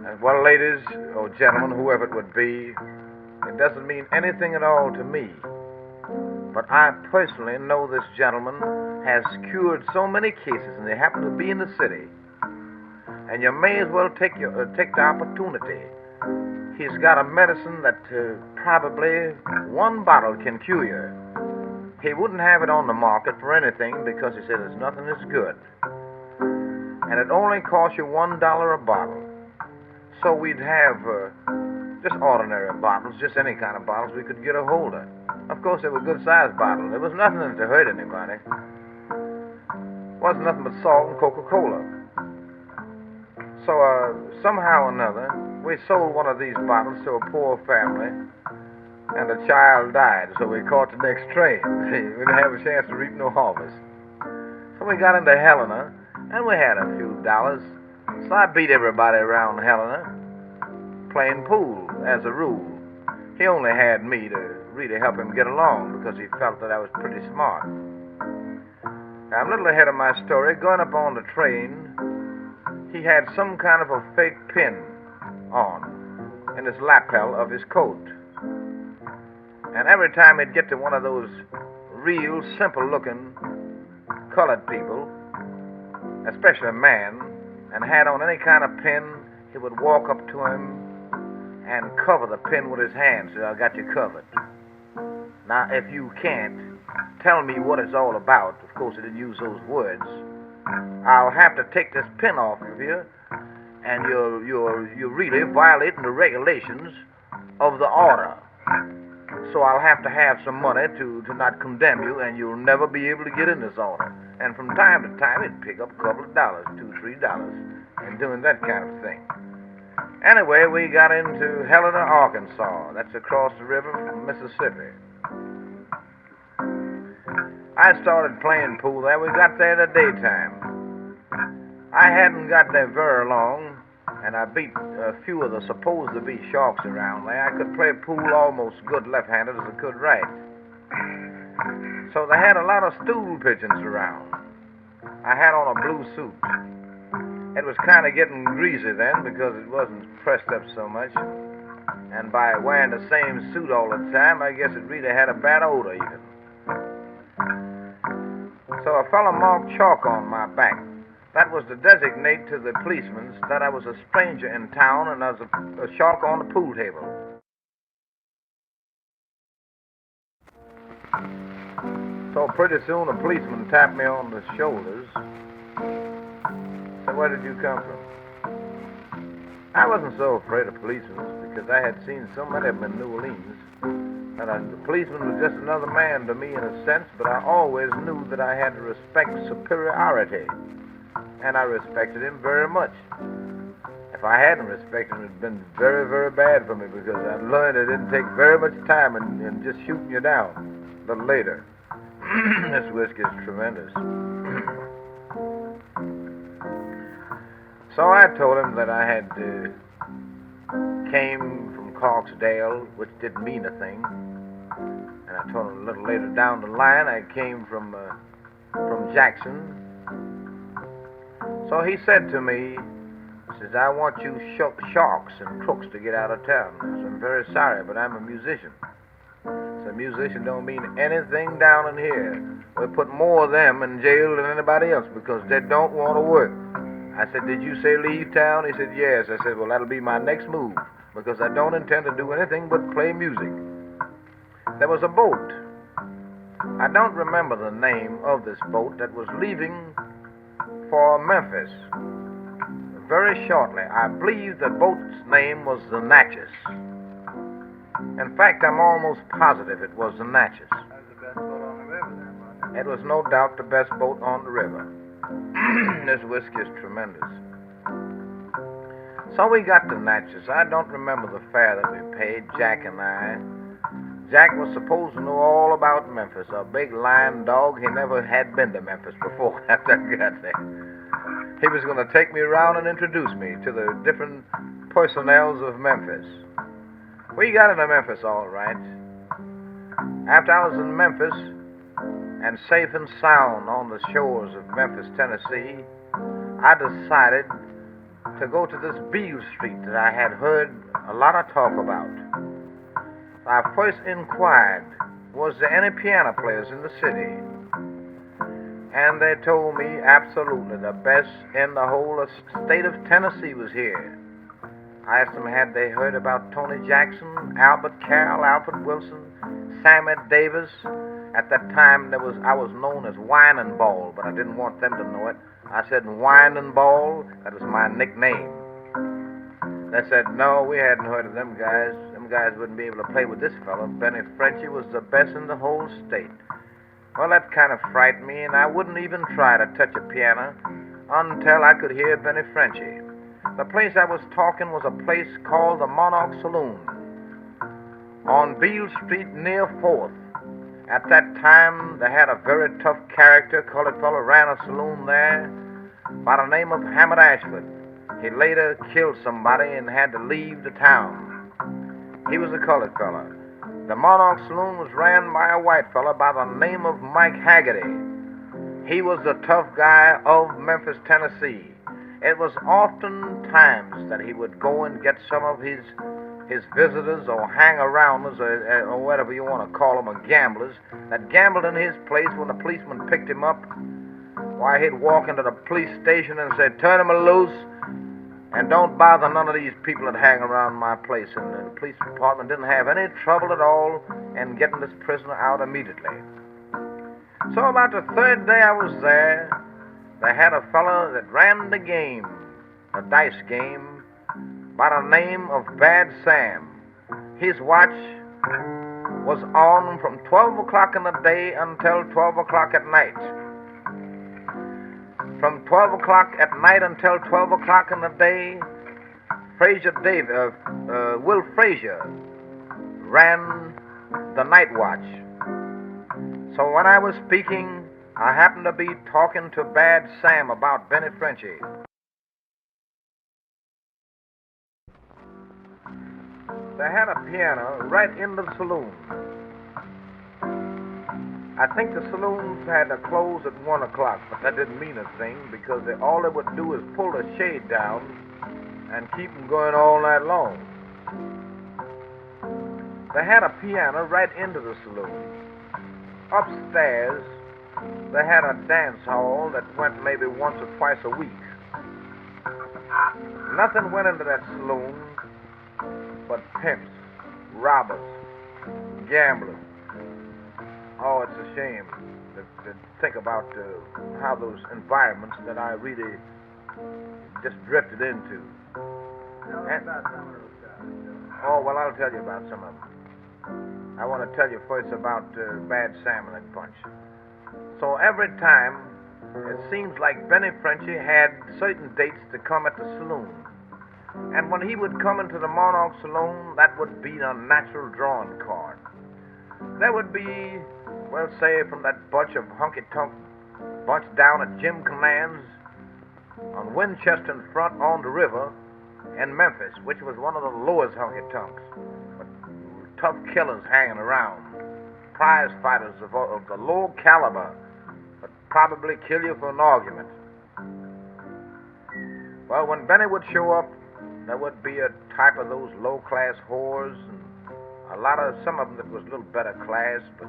And well, ladies or gentlemen, whoever it would be, it doesn't mean anything at all to me. But I personally know this gentleman has cured so many cases, and they happen to be in the city. And you may as well take the opportunity. He's got a medicine that probably one bottle can cure you. He wouldn't have it on the market for anything because he said there's nothing that's good. And it only costs you $1 a bottle. So we'd have just ordinary bottles, just any kind of bottles we could get a hold of. Of course, they were good-sized bottles. There was nothing to hurt anybody. Wasn't nothing but salt and Coca-Cola. So somehow or another, we sold one of these bottles to a poor family, and the child died, so we caught the next train. We didn't have a chance to reap no harvest. So we got into Helena, and we had a few dollars. So I beat everybody around Helena, playing pool, as a rule. He only had me to really help him get along because he felt that I was pretty smart. Now, I'm a little ahead of my story. Going up on the train, he had some kind of a fake pin on in his lapel of his coat. And every time he'd get to one of those real simple-looking colored people, especially a man, and had on any kind of pin, he would walk up to him and cover the pin with his hand, so I got you covered. Now, if you can't tell me what it's all about, of course I didn't use those words, I'll have to take this pin off of you, and you're really violating the regulations of the order. So I'll have to have some money to not condemn you, and you'll never be able to get in this order. And from time to time, it'd pick up a couple of dollars, $2, $3, and doing that kind of thing. Anyway, we got into Helena, Arkansas. That's across the river from Mississippi. I started playing pool there. We got there in the daytime. I hadn't got there very long, and I beat a few of the supposed-to-be sharks around there. I could play pool almost good left-handed as I could right. So they had a lot of stool pigeons around. I had on a blue suit. It was kind of getting greasy then because it wasn't pressed up so much. And by wearing the same suit all the time, I guess it really had a bad odor even. So a fellow marked chalk on my back. That was to designate to the policemen that I was a stranger in town and there was a chalk on the pool table. So pretty soon a policeman tapped me on the shoulders. Said, "Where did you come from?" I wasn't so afraid of policemen because I had seen so many of them in New Orleans. And the policeman was just another man to me in a sense, but I always knew that I had to respect superiority. And I respected him very much. If I hadn't respected him, it would have been very, very bad for me because I learned it didn't take very much time in just shooting you down. But later, this whiskey is tremendous. So I told him that I had came from Clarksdale, which didn't mean a thing. And I told him a little later down the line I came from Jackson. So he said to me, he says, "I want you sharks and crooks to get out of town." I said, "I'm very sorry, but I'm a musician." So a musician don't mean anything down in here. We put more of them in jail than anybody else because they don't want to work. I said, "Did you say leave town?" He said, "Yes." I said, "Well, that'll be my next move because I don't intend to do anything but play music." There was a boat. I don't remember the name of this boat that was leaving for Memphis very shortly. I believe the boat's name was the Natchez. In fact, I'm almost positive it was the Natchez. That was the best boat on the river then, wasn't it? It was no doubt the best boat on the river. This whiskey is tremendous. So we got to Natchez. I don't remember the fare that we paid, Jack and I. Jack was supposed to know all about Memphis, a big lion dog. He never had been to Memphis before after I got there. He was going to take me around and introduce me to the different personnels of Memphis. We got into Memphis all right. After I was in Memphis and safe and sound on the shores of Memphis, Tennessee, I decided to go to this Beale Street that I had heard a lot of talk about. I first inquired, was there any piano players in the city? And they told me absolutely the best in the whole state of Tennessee was here. I asked them, had they heard about Tony Jackson, Albert Carroll, Alfred Wilson, Sammy Davis? At that time, I was known as Winin Ball, but I didn't want them to know it. I said Winin Ball, that was my nickname. They said, no, we hadn't heard of them guys. Them guys wouldn't be able to play with this fellow. Benny Frenchy was the best in the whole state. Well, that kind of frightened me, and I wouldn't even try to touch a piano until I could hear Benny Frenchy. The place I was talking was a place called the Monarch Saloon on Beale Street near 4th. At that time, they had a very tough character, colored fellow, ran a saloon there by the name of Hammond Ashford. He later killed somebody and had to leave the town. He was a colored fella. The Monarch Saloon was ran by a white fella by the name of Mike Haggerty. He was the tough guy of Memphis, Tennessee. It was often times that he would go and get some of his visitors or hang-arounders or whatever you want to call them, or gamblers, that gambled in his place. When the policeman picked him up, why, he'd walk into the police station and say, turn him loose, And don't bother none of these people that hang around my place. And the police department didn't have any trouble at all in getting this prisoner out immediately. So about the third day I was there, they had a fellow that ran the game, a dice game, by the name of Bad Sam. His watch was on from 12 o'clock in the day until 12 o'clock at night. From 12 o'clock at night until 12 o'clock in the day, Will Frazier ran the night watch. So when I was speaking, I happened to be talking to Bad Sam about Benny Frenchy. They had a piano right in the saloon. I think the saloons had to close at 1 o'clock, but that didn't mean a thing because all they would do is pull the shade down and keep them going all night long. They had a piano right into the saloon. Upstairs, they had a dance hall that went maybe once or twice a week. Nothing went into that saloon but pimps, robbers, gamblers. Oh, it's a shame to think about how those environments that I really just drifted into. Tell us about some of those guys. Oh, well, I'll tell you about some of them. I want to tell you first about Bad Sam and that bunch. So every time, it seems like Benny Frenchy had certain dates to come at the saloon. And when he would come into the Monarch Saloon, that would be a natural drawing card. There would be, well, say, from that bunch of honky-tonk bunch down at Jim Canan's on Winchester and front on the river in Memphis, which was one of the lowest honky-tonks, but tough killers hanging around, prize fighters of the low caliber, but probably kill you for an argument. Well, when Benny would show up, there would be a type of those low-class whores, and some of them that was a little better class, but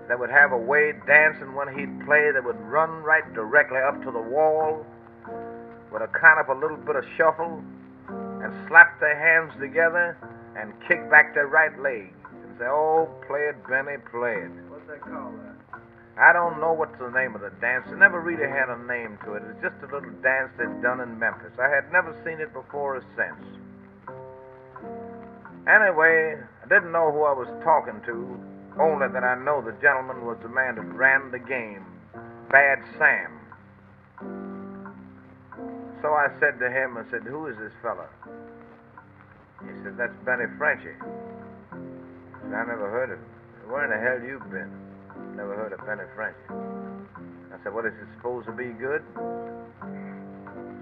they would have a way dancing when he'd play. They would run right directly up to the wall with a kind of a little bit of shuffle and slap their hands together and kick back their right leg and say, "Oh, play it, Benny, play it." What's that called? I don't know what's the name of the dance. It never really had a name to it. It's just a little dance they'd done in Memphis. I had never seen it before or since. Anyway, I didn't know who I was talking to, only that I know the gentleman was the man that ran the game, Bad Sam. So I said to him, I said, "Who is this fella?" He said, "That's Benny Frenchy." I said, "I never heard of him." "Where in the hell you been?" "Never heard of Benny Frenchy." I said, "What, is it supposed to be good?"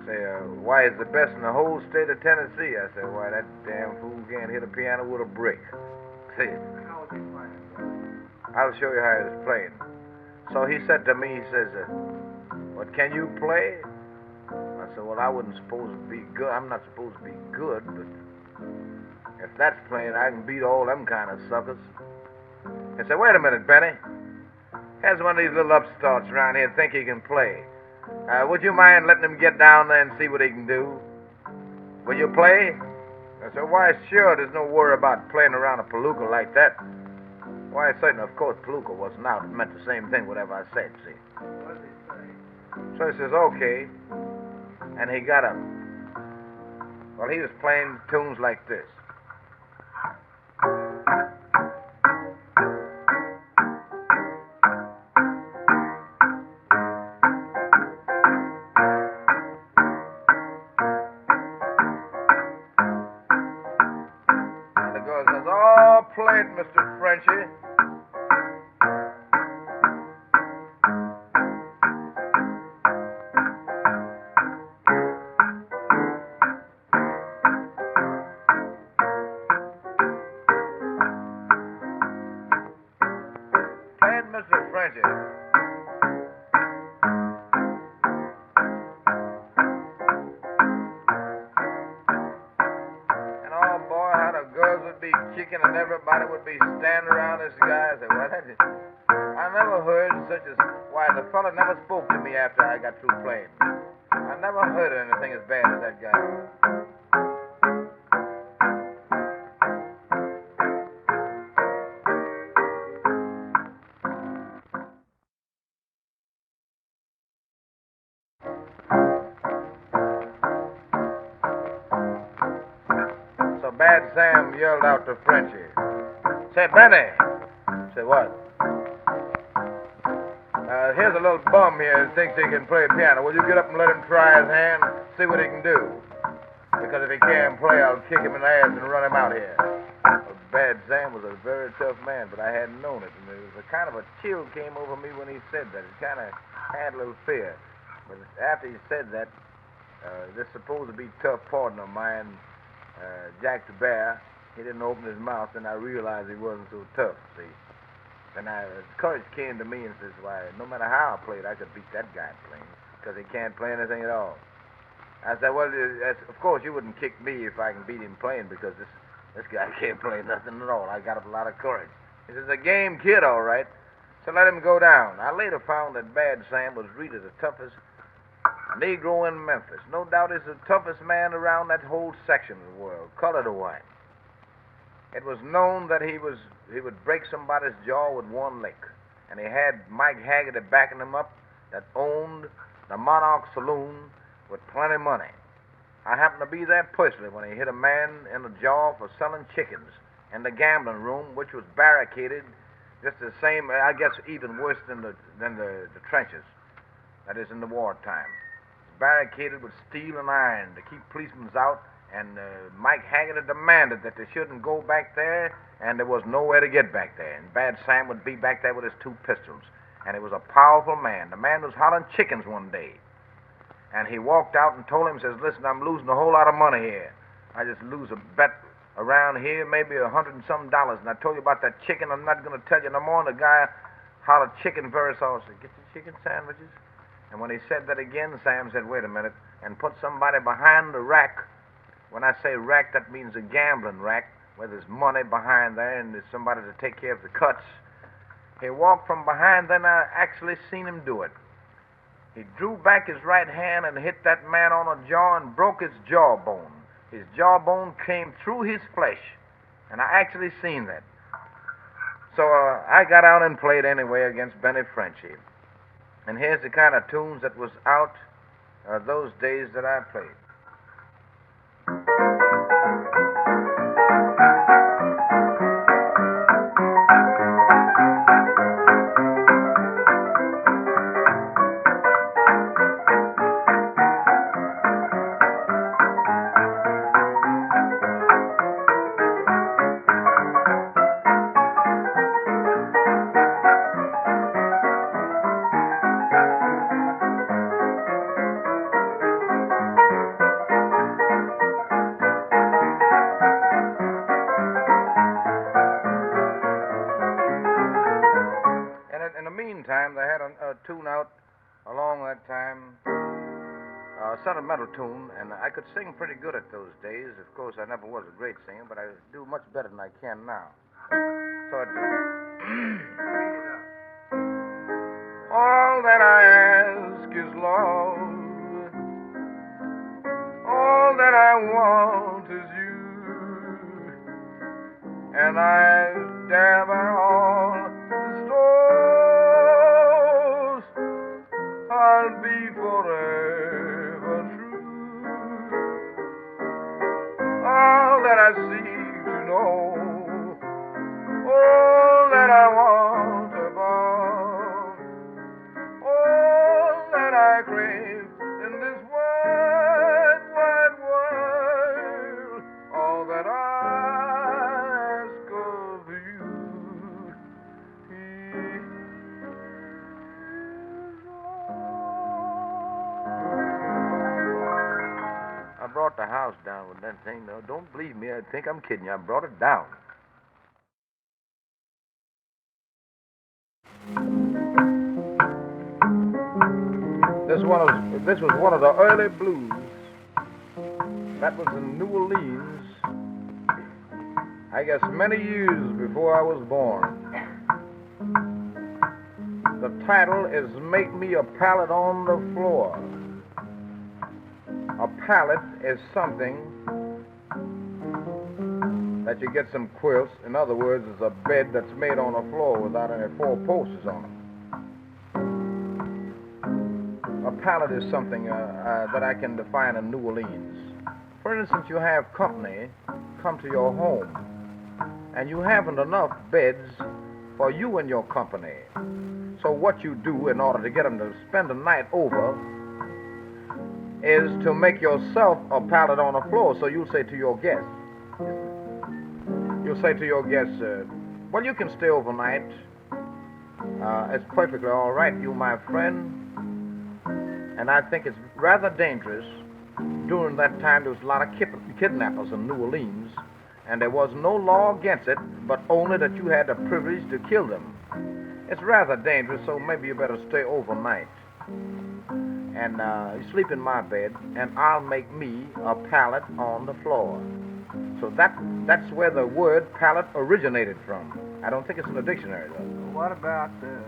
Say, "Why, it's the best in the whole state of Tennessee." I said, "Why, that damn fool can't hit a piano with a brick." See, How was he playing? I'll show you how he was playing. So he said to me, he says, "What, can you play?" I said, "Well, I wasn't supposed to be good. I'm not supposed to be good, but if that's playing, I can beat all them kind of suckers." He said, "Wait a minute, Benny. Here's one of these little upstarts around here think he can play. Would you mind letting him get down there and see what he can do? Will you play?" I said, "Why, sure, there's no worry about playing around a palooka like that." Why, certain, of course, palooka wasn't out. It meant the same thing, whatever I said, see. What did he say? So he says, "Okay." And he got up. Well, he was playing tunes like this. And the girl says, "Oh, play it, Mr. Frenchy." Mr. Frenchy. And oh boy, how the girls would be kicking and everybody would be standing around this guy. I said, "Well, I never heard such a... Why, the fella never spoke to me after I got through playing. I never heard of anything as bad as that guy. So Bad Sam yelled out to Frenchie, "Say, Benny." Say, "What?" "Here's a little bum here who thinks he can play piano. Will you get up and let him try his hand, see what he can do? Because if he can't play, I'll kick him in the ass and run him out here." Well, Bad Sam was a very tough man, but I hadn't known it. And there was a kind of a chill came over me when he said that. It kind of had a little fear. But after he said that, this supposed to be tough partner of mine, Jack the Bear, he didn't open his mouth, and I realized he wasn't so tough, see. And courage came to me and says, "Why, no matter how I played, I could beat that guy playing, because he can't play anything at all." I said, "Well, of course you wouldn't kick me if I can beat him playing, because this guy can't play nothing at all. I got a lot of courage." He says, "A game kid, all right, so let him go down." I later found that Bad Sam was really the toughest Negro in Memphis. No doubt he's the toughest man around that whole section of the world, colored or white. It was known that he would break somebody's jaw with one lick, and he had Mike Haggerty backing him up that owned the Monarch Saloon with plenty of money. I happened to be there personally when he hit a man in the jaw for selling chickens in the gambling room, which was barricaded just the same, I guess even worse than the trenches, that is in the wartime. Barricaded with steel and iron to keep policemen out, and Mike Haggerty demanded that they shouldn't go back there, and there was nowhere to get back there. And Bad Sam would be back there with his 2 pistols. And he was a powerful man. The man was hollering chickens one day. And he walked out and told him, says, "Listen, I'm losing a whole lot of money here. I just lose a bet around here, maybe $100 and some. And I told you about that chicken. I'm not going to tell you no more." And the guy hollered chicken very soft. Said, "Get your chicken sandwiches." And when he said that again, Sam said, "Wait a minute," and put somebody behind the rack. When I say rack, that means a gambling rack, where there's money behind there and there's somebody to take care of the cuts. He walked from behind, then I actually seen him do it. He drew back his right hand and hit that man on the jaw and broke his jawbone. His jawbone came through his flesh, and I actually seen that. So I got out and played anyway against Benny Frenchie. And here's the kind of tunes that was out those days that I played. They had a tune out along that time, a sentimental tune, and I could sing pretty good at those days. Of course, I never was a great singer, but I do much better than I can now. So it all that I ask is love, all that I want is you, and I dare by all I'll be forever true. All that I seek to know, all that I want above, all that I crave in this wide, wide world, all that I ask of you. I brought the house down with that thing. No, don't believe me. I think I'm kidding you. I brought it down. This was one of the early blues. That was in New Orleans. I guess many years before I was born. The title is "Make Me a Pallet on the Floor." A pallet is something that you get some quilts. In other words, it's a bed that's made on the floor without any four posts on it. A pallet is something that I can define in New Orleans. For instance, you have company come to your home, and you haven't enough beds for you and your company. So what you do in order to get them to spend the night over is to make yourself a pallet on the floor. So you'll say to your guests, well, you can stay overnight. It's perfectly all right, you, my friend. And I think it's rather dangerous. During that time, there was a lot of kidnappers in New Orleans, and there was no law against it, but only that you had the privilege to kill them. It's rather dangerous, so maybe you better stay overnight. And you sleep in my bed, and I'll make me a pallet on the floor. So that's where the word pallet originated from. I don't think it's in the dictionary, though. What about the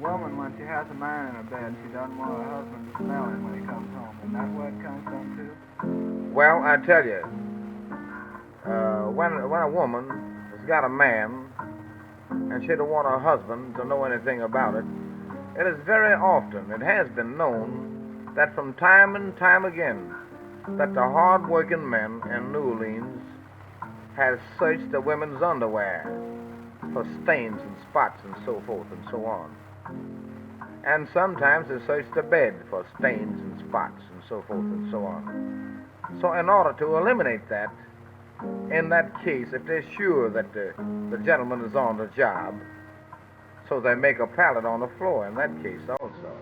woman when she has a man in her bed? She doesn't want her husband to smell him when he comes home. Isn't that where it comes from, too? Well, I tell you, when a woman has got a man and she don't want her husband to know anything about it, it is very often, it has been known, that from time and time again, that the hard-working men in New Orleans has searched the women's underwear for stains and spots and so forth and so on. And sometimes they search the bed for stains and spots and so forth and so on. So in order to eliminate that, in that case, if they're sure that the gentleman is on the job, so they make a pallet on the floor in that case also.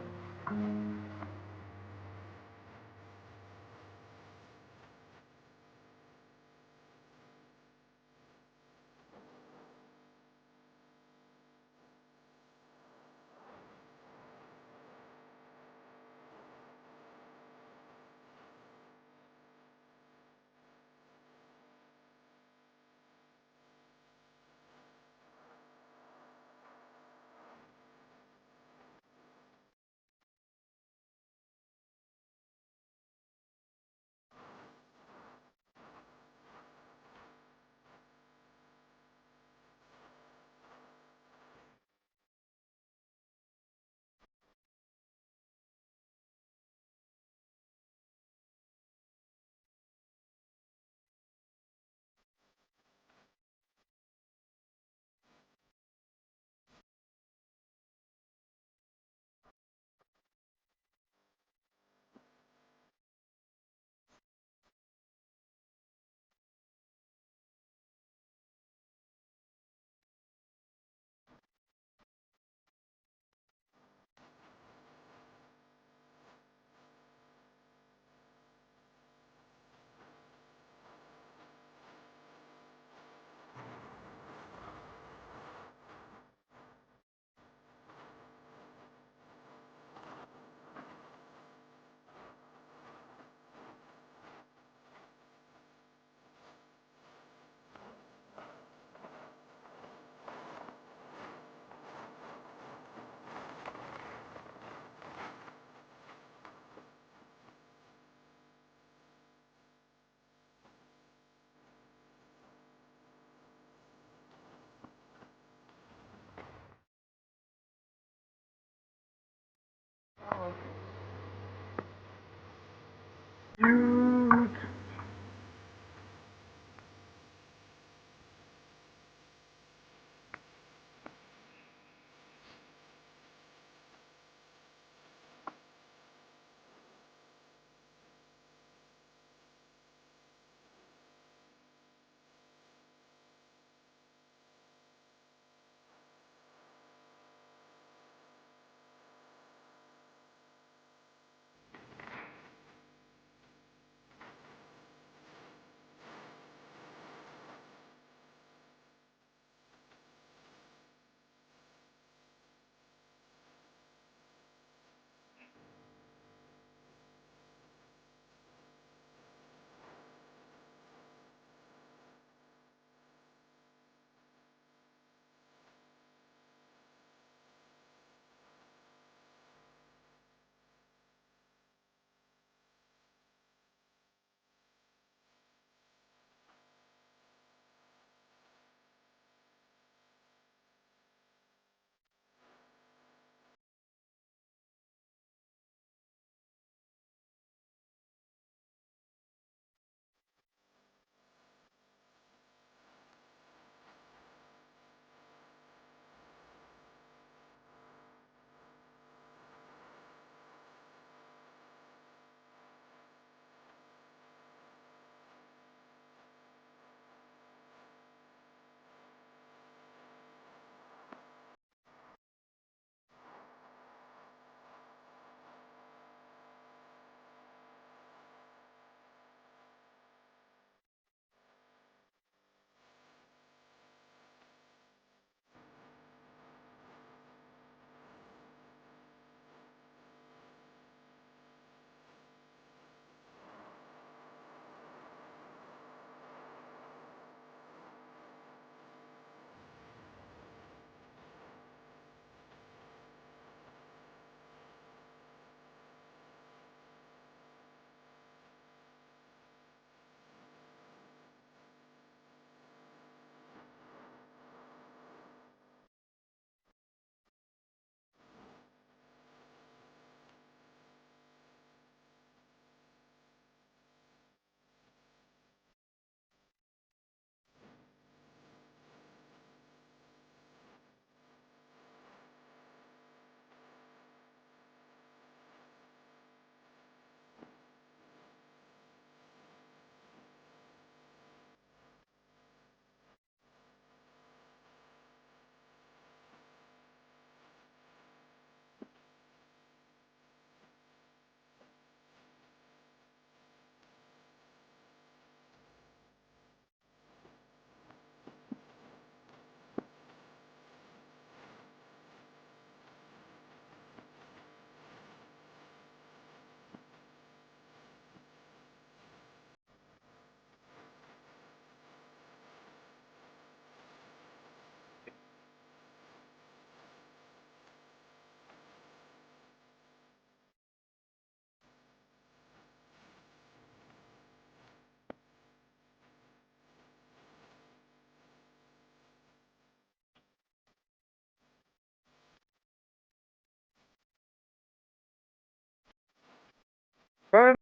Fun.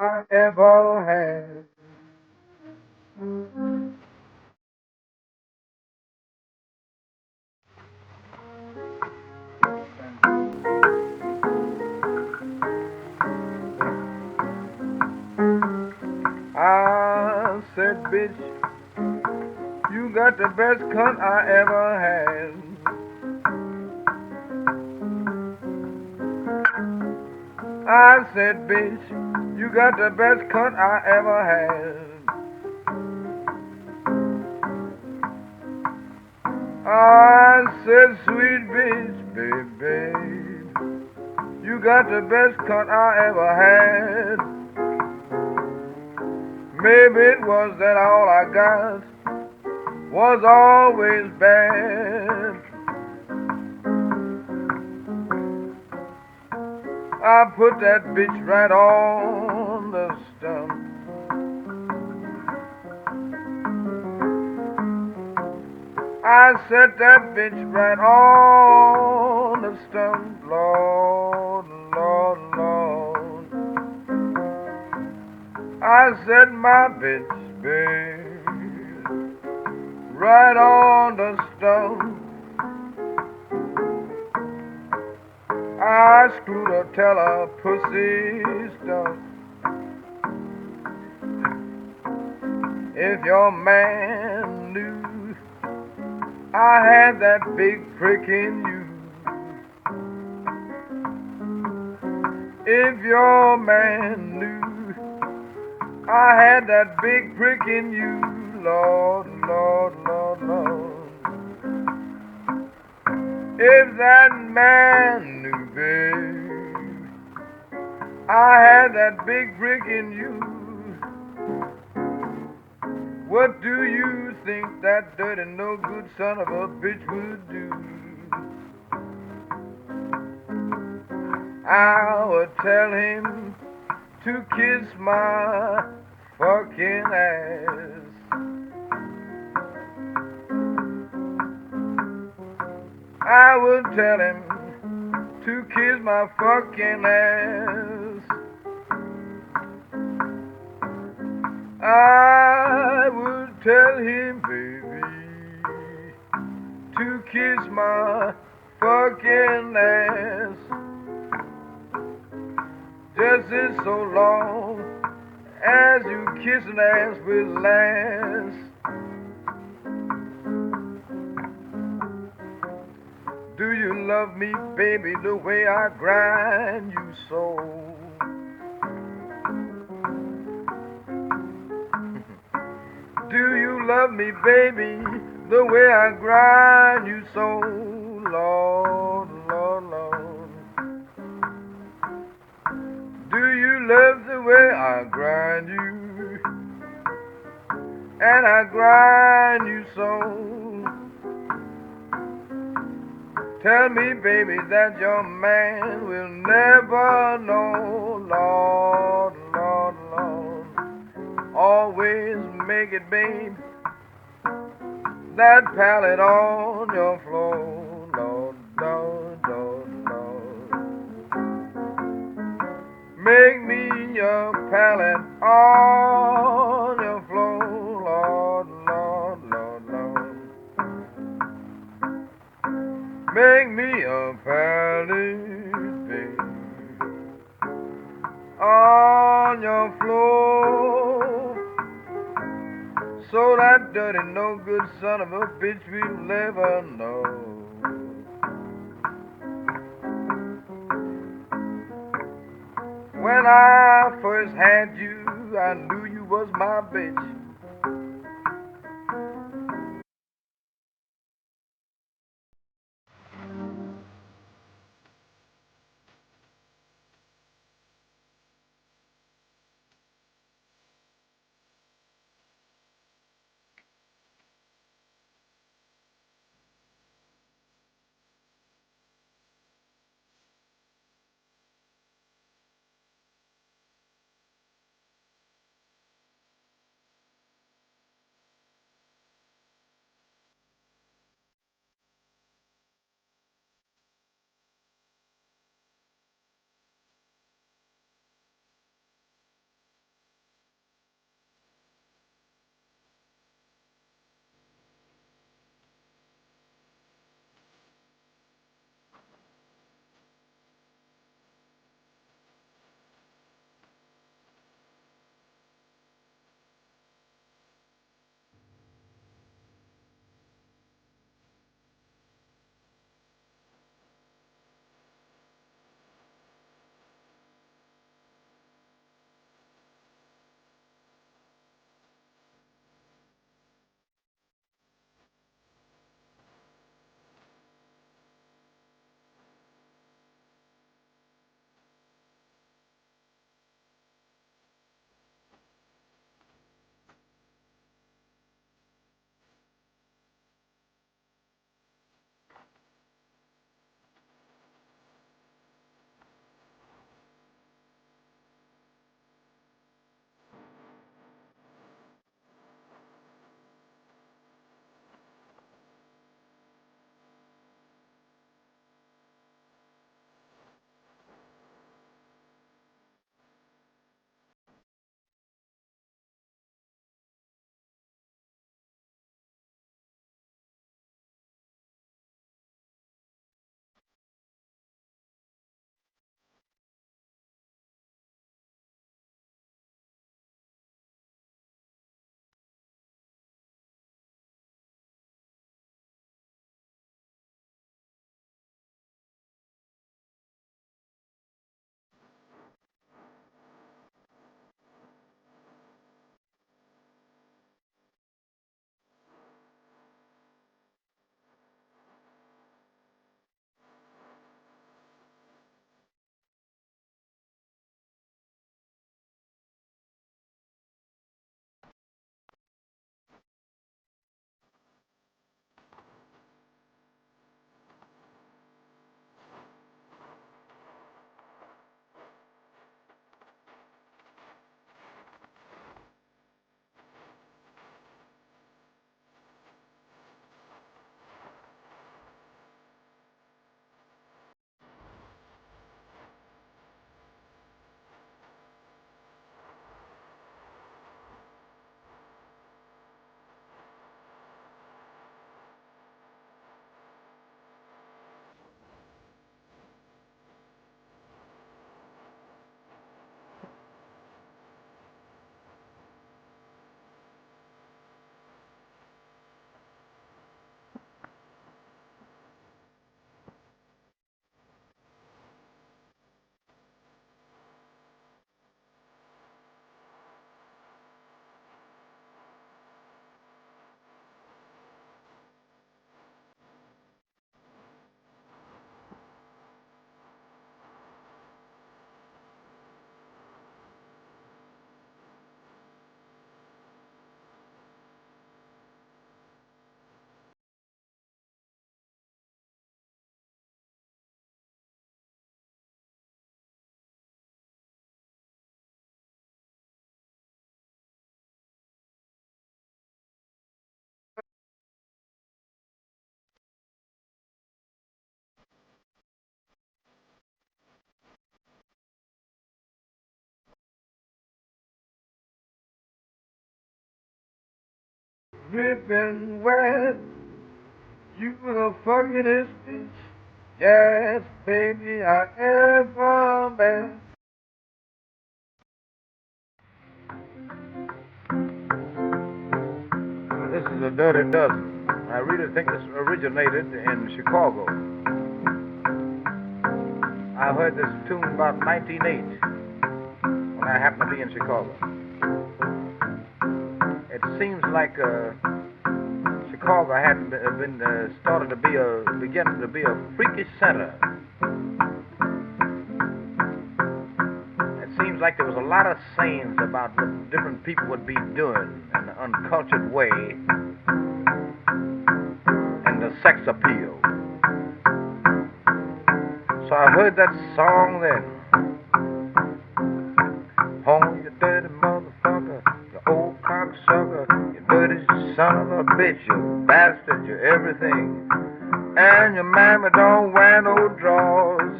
I ever had. I said, bitch, you got the best cut I ever had. I said, bitch, you got the best cut I ever had. I said, sweet bitch, baby, you got the best cut I ever had. Maybe it was that all I got was always bad. I put that bitch right on the stump. I set that bitch right on the stump. Lord, Lord, Lord. I set my bitch, babe, right on the stump. I screwed her till her pussy stunk. If your man knew I had that big prick in you, if your man knew I had that big prick in you, Lord, Lord, Lord, Lord. If that man knew, babe, I had that big prick in you, what do you think that dirty, no good son of a bitch would do? I would tell him to kiss my fucking ass. I would tell him to kiss my fucking ass. I would tell him, baby, to kiss my fucking ass. Just as so long as you kiss an ass will last. Do you love me, baby, the way I grind you so? Do you love me, baby, the way I grind you so? Lord, Lord, Lord. Do you love the way I grind you? And I grind you so. Tell me, baby, that your man will never know. Lord, Lord, Lord. Always make it, babe, that pallet on your floor. Lord, Lord, Lord, Lord. Make me a pallet on your floor. Lord, Lord, Lord, Lord. Make me a pallet, babe, on your floor, so that dirty, no good son of a bitch will never know. When I first had you, I knew you was my bitch. dripping wet. You the fucking bitch. Yes, baby, I ever been. This is a Dirty Dozen. I really think this originated in Chicago. I heard this tune about 1908 when I happened to be in Chicago. It seems like Chicago had been started to be beginning to be a freakish center. It seems like there was a lot of sayings about what different people would be doing in an uncultured way, and the sex appeal. So I heard that song then. Oh, you dirty motherfucker, you old cocksucker, you dirty son of a bitch, you bastard, you everything. And your mammy don't wear no drawers.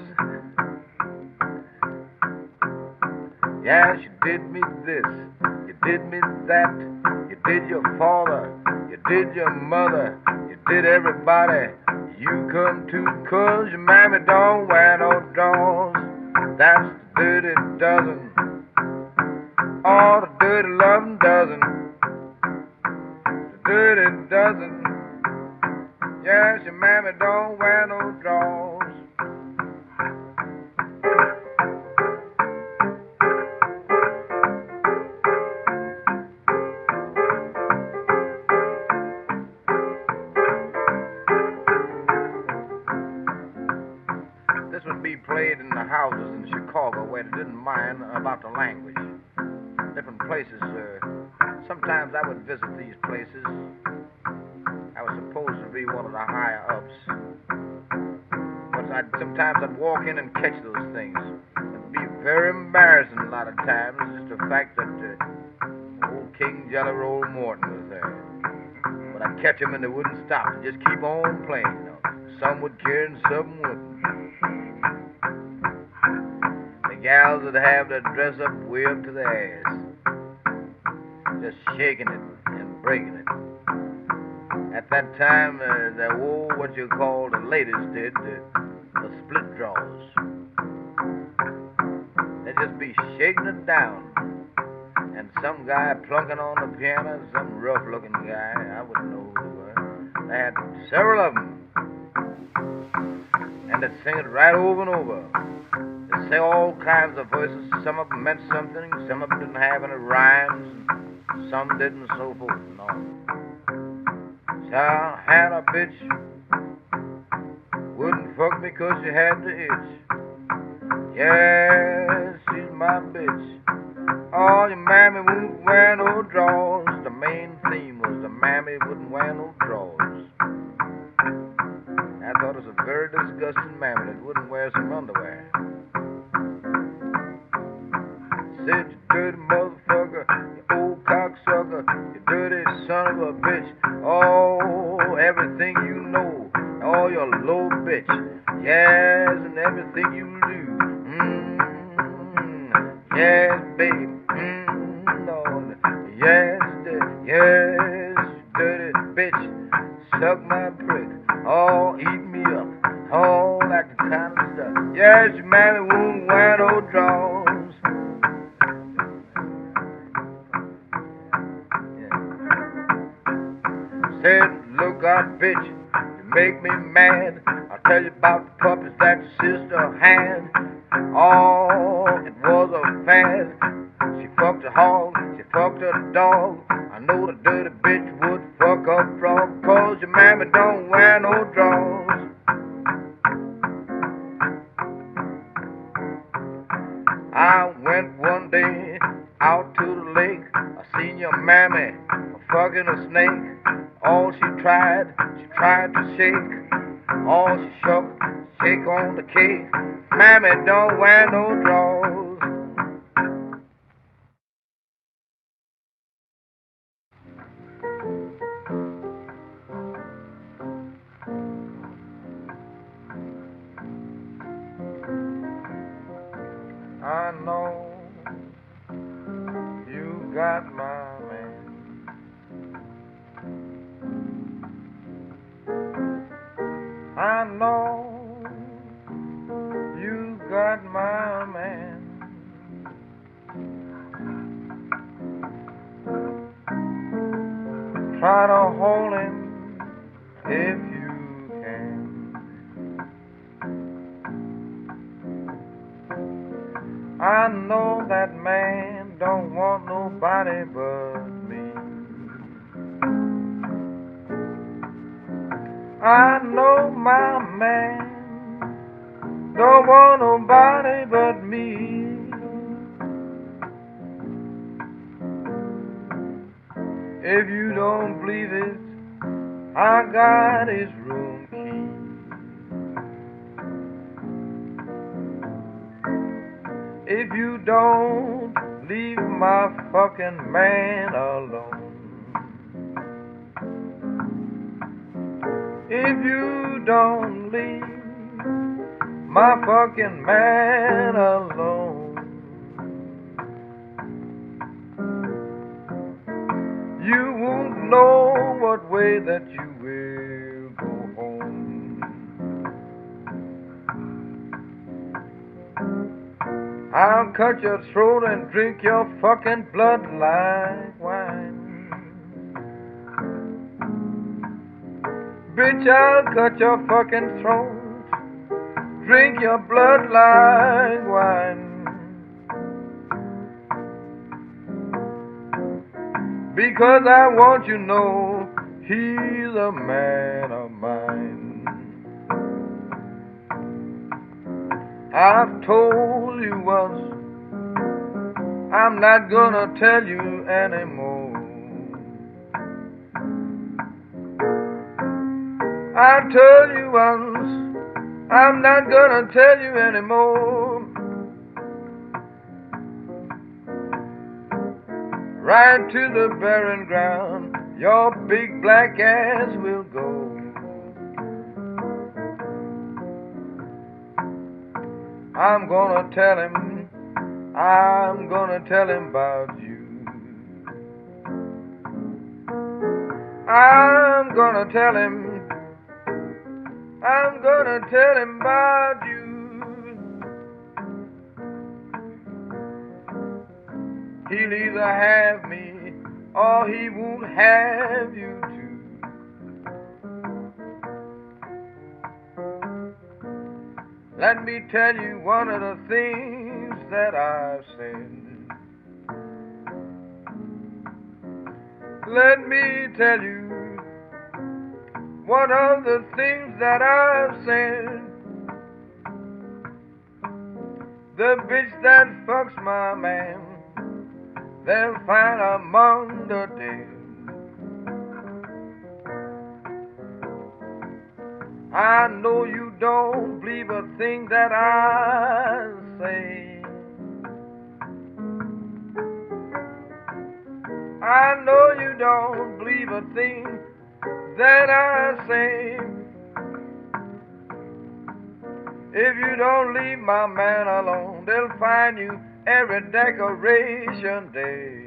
Yeah, she did me this, you did me that, you did your father, you did your mother, you did everybody. You come to 'cause your mammy don't wear no drawers. That's the Dirty Dozen. Oh, the Dirty Lovin' Dozen. The Dirty Dozen. Yes, your mammy don't wear no drawers. This would be played in the houses in Chicago where they didn't mind about the language. Different places. Sometimes I would visit these places. I was supposed to be one of the higher ups. But sometimes I'd walk in and catch those things. It'd be very embarrassing a lot of times. Just the fact that old King Jelly Roll Morton was there. But I'd catch him and they wouldn't stop. They'd just keep on playing. You know. Some would care and some wouldn't. The gals would have their dress up way up to their ass. Just shaking it and breaking it. At that time, they wore what you call the ladies did, the split draws. They'd just be shaking it down. And some guy plunking on the piano, some rough-looking guy, I wouldn't know who they were. They had several of them. And they'd sing it right over and over. They'd say all kinds of voices. Some of them meant something, some of them didn't have any rhymes, and some didn't, and so forth and on. So I had a bitch, wouldn't fuck me 'cause she had the itch. Yes, she's my bitch. Oh, your mammy wouldn't wear no drawers. The main theme was the mammy wouldn't wear no drawers. I thought it was a very disgusting mammy that wouldn't wear some underwear. Said, you dirty motherfucker, you old cocksucker, you dirty son of a bitch. Oh, everything you know, oh, you're a low bitch. Yes, and everything you do. Yes, baby. Lord. Yes, yes, dirty bitch. Suck my prick. Oh, eat me up. Oh, that kind of stuff. Yes, your mammy won't wear no drawers. Yeah. Said, look out, bitch. You make me mad. I'll tell you about the puppies that your sister had. Oh, it was a fad. She fucked a hog, she fucked a dog. I know the dirty bitch would fuck a frog, 'cause your mammy don't wear no drawers. I went one day out to the lake. I seen your mammy fucking a snake. All she tried to shake. All she shook, shake on the cake. Mammy don't wear no drawers. I know you got my man. I know that man don't want nobody but me. I know my man don't want nobody but me. If you don't believe it, I got his room key. If you don't leave my fucking man alone. If you don't leave my fucking man alone, you won't know what way that you will go home. I'll cut your throat and drink your fucking blood like wine. Bitch, I'll cut your fucking throat, drink your blood like wine. Because I want you to know he's a man of mine. I've told you once, I'm not gonna tell you anymore. I told you once, I'm not gonna tell you anymore. Right to the barren ground, your big black ass will go. I'm gonna tell him about you. I'm gonna tell him about you. He'll either have me or he won't have you too. Let me tell you one of the things that I've said. Let me tell you one of the things that I've said. The bitch that fucks my man, they'll find among the dead. I know you don't believe a thing that I say. I know you don't believe a thing that I say. If you don't leave my man alone, they'll find you every decoration day.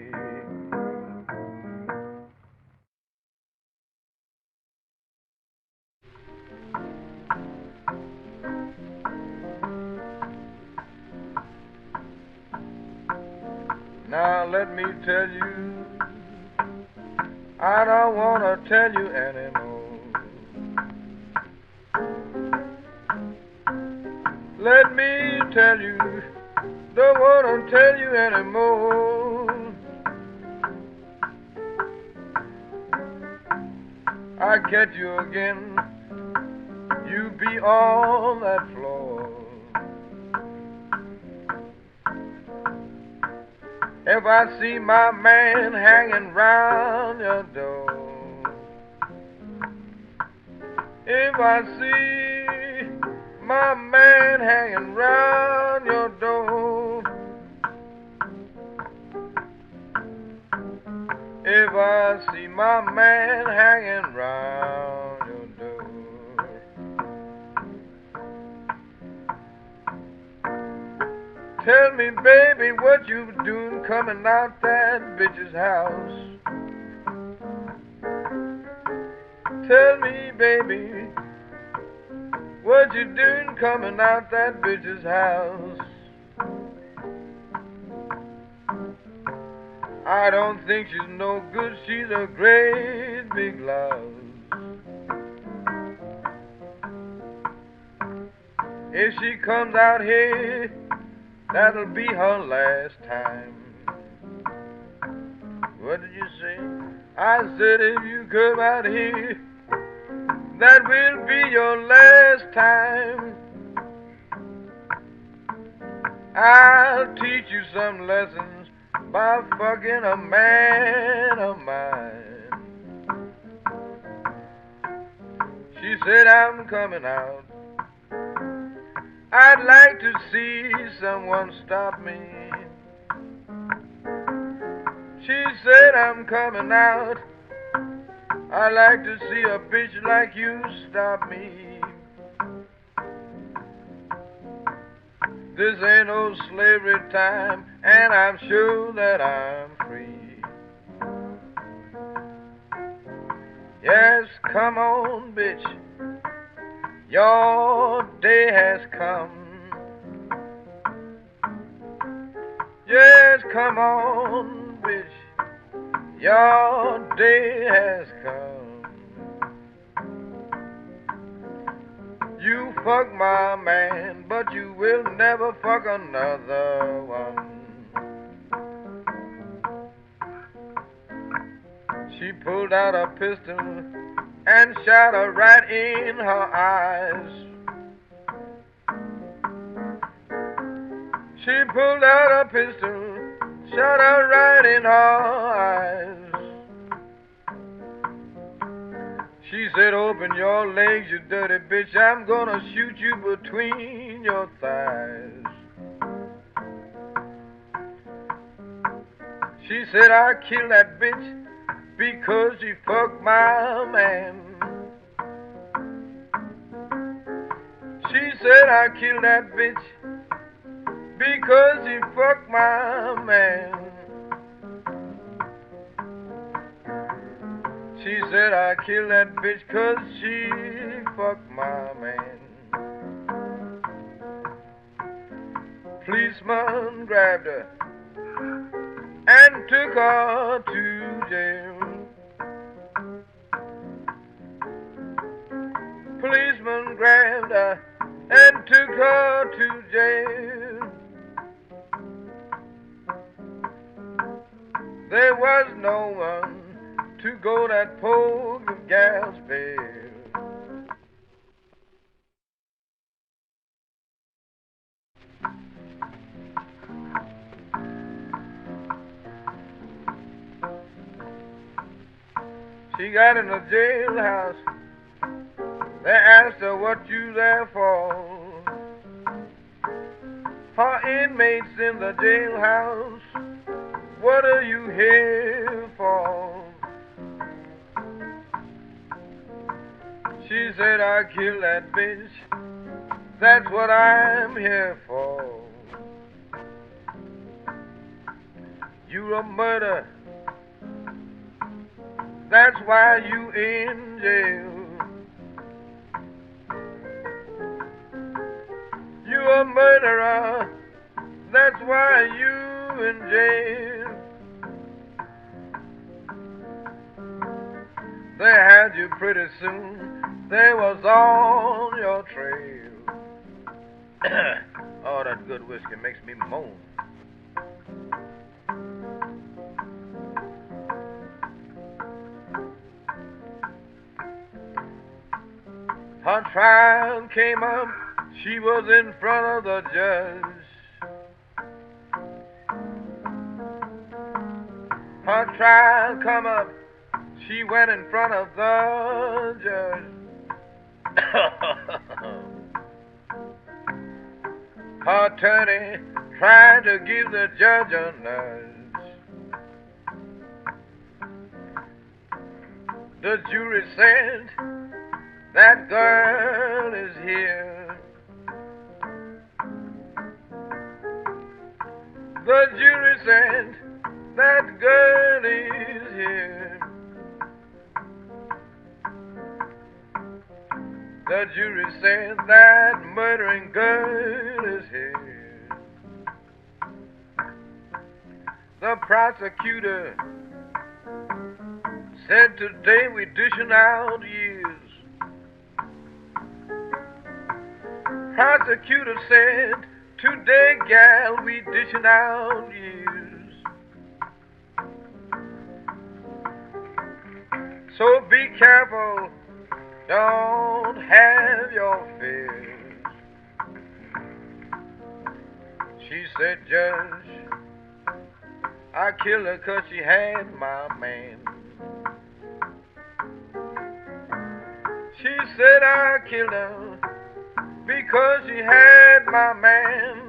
Now let me tell you, I don't want to tell you anymore. Let me tell you, don't want to tell you anymore. I catch you again, you be on that floor. If I see my man hanging round your door, if I see my man hanging round your door, if I see my man hanging round your door, tell me, baby, what you doing coming out that bitch's house? Tell me, baby, what you doing coming out that bitch's house? I don't think she's no good, she's a great big louse. If she comes out here that'll be her last time. What did you say? I said if you come out here, that will be your last time. I'll teach you some lessons by fucking a man of mine. She said I'm coming out. I'd like to see someone stop me. She said I'm coming out. I'd like to see a bitch like you stop me. This ain't no slavery time, and I'm sure that I'm free. Yes, come on, bitch. Your day has come. Yes, come on, bitch. Your day has come. You fuck my man, but you will never fuck another one. She pulled out a pistol and shot her right in her eyes. She pulled out a pistol, shot her right in her eyes. She said, open your legs, you dirty bitch, I'm gonna shoot you between your thighs. She said, I killed that bitch because she fucked my man. She said, I killed that bitch because she fucked my man. She said, I killed that bitch because she fucked my man. Policeman grabbed her and took her to jail. Policeman grabbed her and took her to jail. There was no one to go that poke of Gal's bail. She got in the jailhouse. They asked her what you there for. Her inmates in the jailhouse, what are you here for? She said, I killed that bitch, that's what I'm here for. You a murderer, that's why you in jail. You a murderer, that's why you in jail. They had you pretty soon, they was on your trail. Oh, that good whiskey makes me moan. Her trial came up, she was in front of the judge. Her trial come up, she went in front of the judge. Her attorney tried to give the judge a nudge. The jury said, that girl is here. The jury said, that girl is here. The jury said, that murdering girl is here. The prosecutor said, today we dishing out years. Prosecutor said, Today, gal, we dishing out years. So be careful, don't have your fears. She said, Judge, I killed her 'cause she had my man. She said I killed her because she had my man.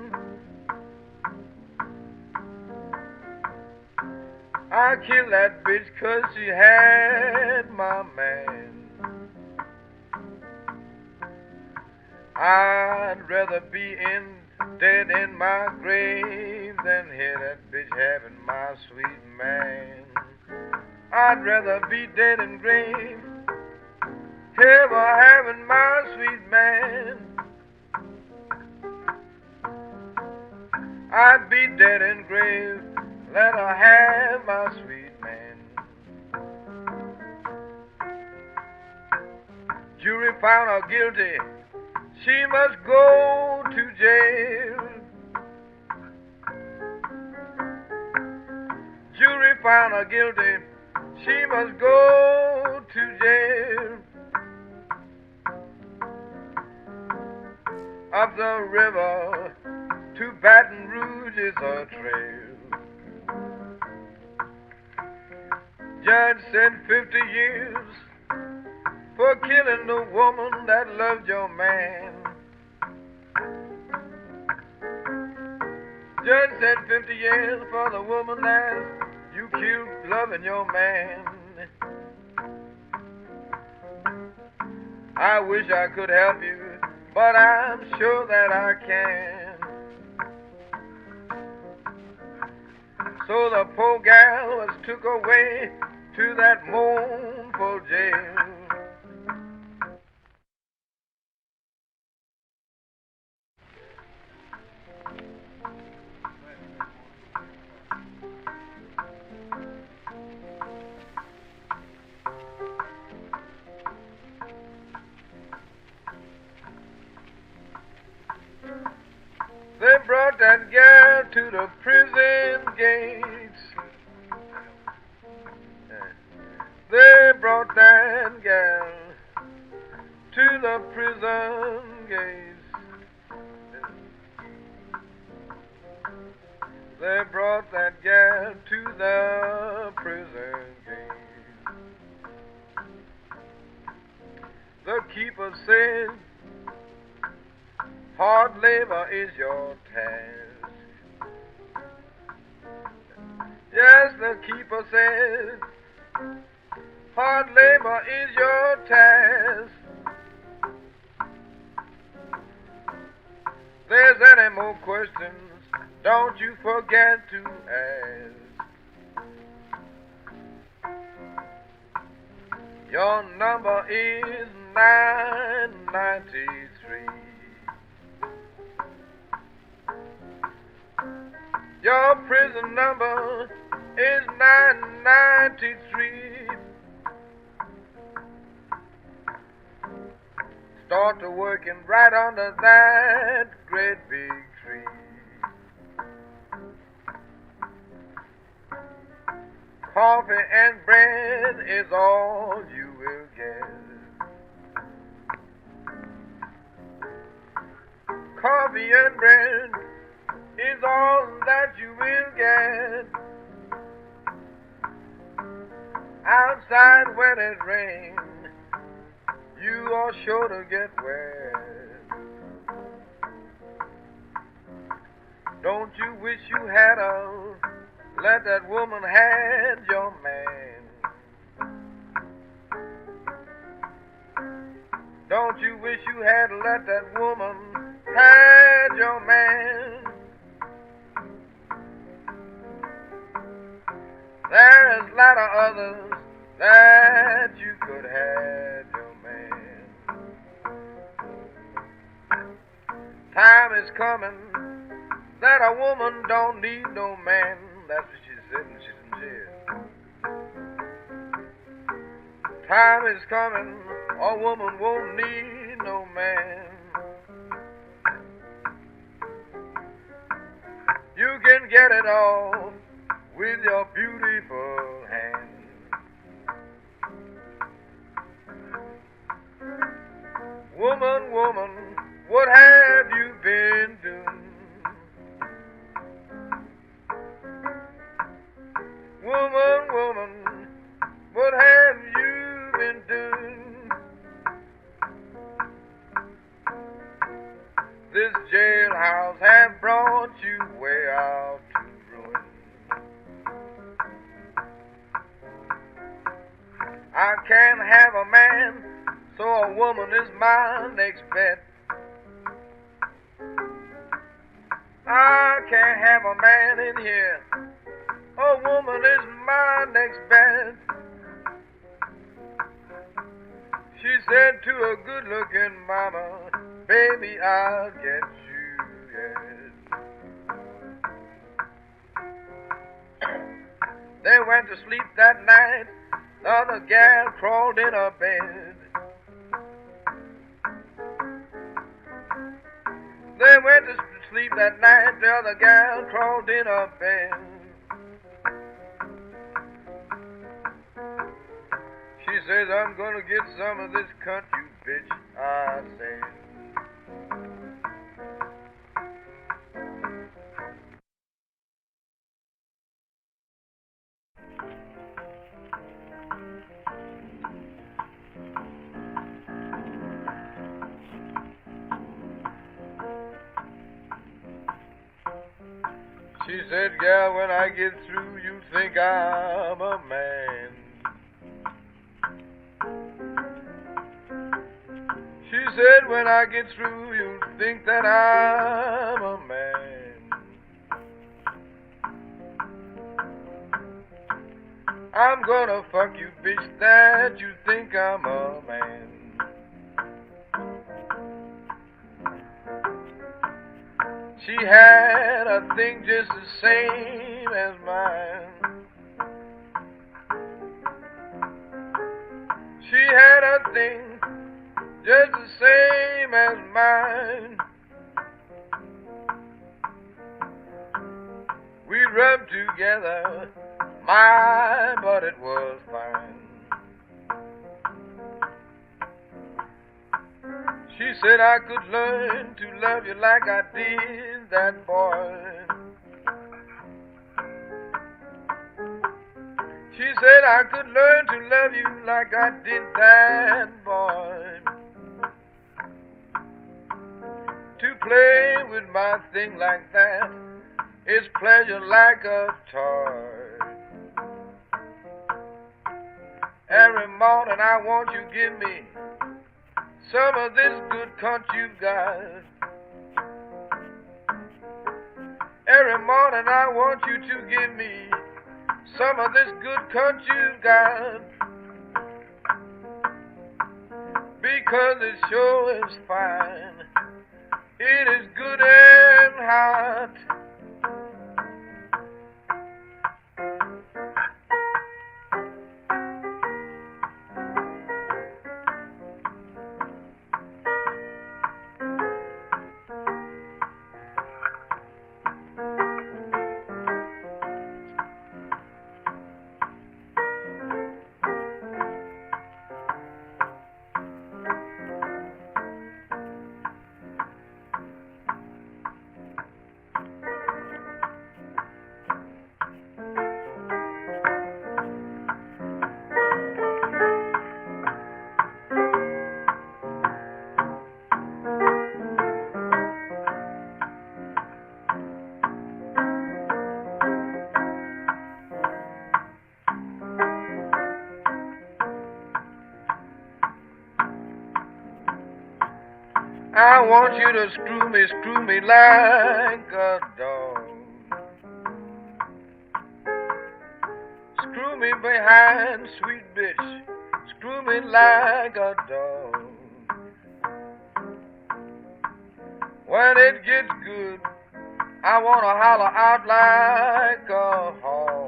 I killed that bitch 'cause she had my man. I'd rather be dead in my grave than hear that bitch having my sweet man. I'd rather be dead in grave, ever having my sweet man. I'd be dead in grave, let her have my sweet man. Jury found her guilty, she must go to jail. Jury found her guilty, she must go to jail. Up the river to Baton Rouge is her trail. Judge said 50 years for killing the woman that loved your man. Judge said 50 years for the woman that you killed loving your man. I wish I could help you, but I'm sure that I can. So the poor gal was took away to that mournful jail. They brought that gal to the prison gates. They brought that gal to the prison gates. They brought that gal to the prison gates. The keeper said, hard labor is your task. Yes, the keeper said, hard labor is your task. There's any more questions, don't you forget to ask. Your number is 993. Your prison number is 993. Start to working right under that great big tree. Coffee and bread is all you will get. Coffee and bread is all that you will get. Outside when it rains, you are sure to get wet. Don't you wish you had let that woman had your man? Don't you wish you had let that woman had your man? There's a lot of others that you could have your man. Time is coming that a woman don't need no man. That's what she said when she's in jail. Time is coming, a woman won't need no man. can get it all with your beautiful hand. Woman, woman, what have you been doing? Woman, woman, what have you been doing? This jailhouse have brought you way out to ruin. I can't have a man, so a woman is my next bet. I can't have a man in here, a woman is my next bet. She said to a good-looking mama, baby, I'll get you, yes. They went to sleep that night, the other gal crawled in her bed. They went to sleep that night, the other gal crawled in her bed. She says, I'm gonna get some of this cunt, you bitch, I said. She said, gal, when I get through, you think I'm a man. She said, when I get through, you think that I'm a man. I'm gonna fuck you, bitch, that you think I'm a man. She had a thing just the same as mine. She had a thing just the same as mine. We rubbed together, my, but it was fine. She said I could learn to love you like I did that boy. She said I could learn to love you like I did that boy. To play with my thing like that is pleasure like a toy. Every morning I want you to give me some of this good cunt you got. Every morning I want you to give me some of this good cunt you got. Because it sure is fine. It is good and hot. I want you to screw me like a dog. Screw me behind, sweet bitch. Screw me like a dog. When it gets good, I want to holler out like a hog.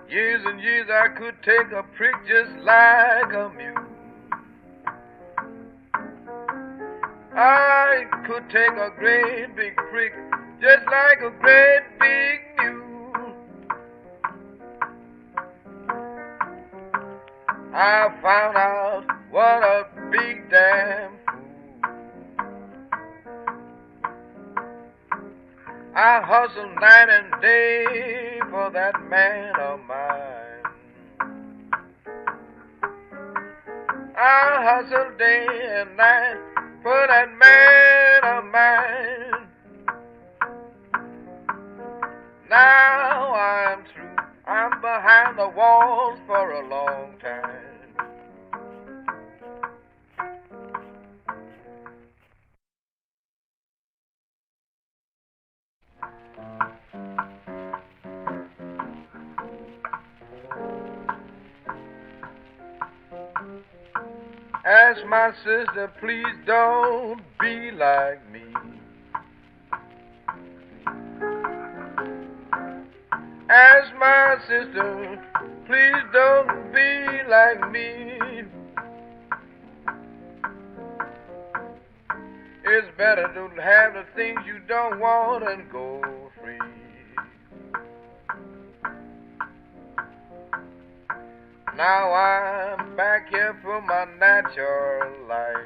Years and years I could take a prick just like a mule. I I could take a great big prick, just like a great big mule. I found out what a big damn fool. I hustled night and day for that man of mine. I hustled day and night for that man of mine. Now I'm through. I'm behind the walls for a long time. Ask my sister, please don't be like me. Ask my sister, please don't be like me. It's better to have the things you don't want and go free. Now I'm back here for my natural life.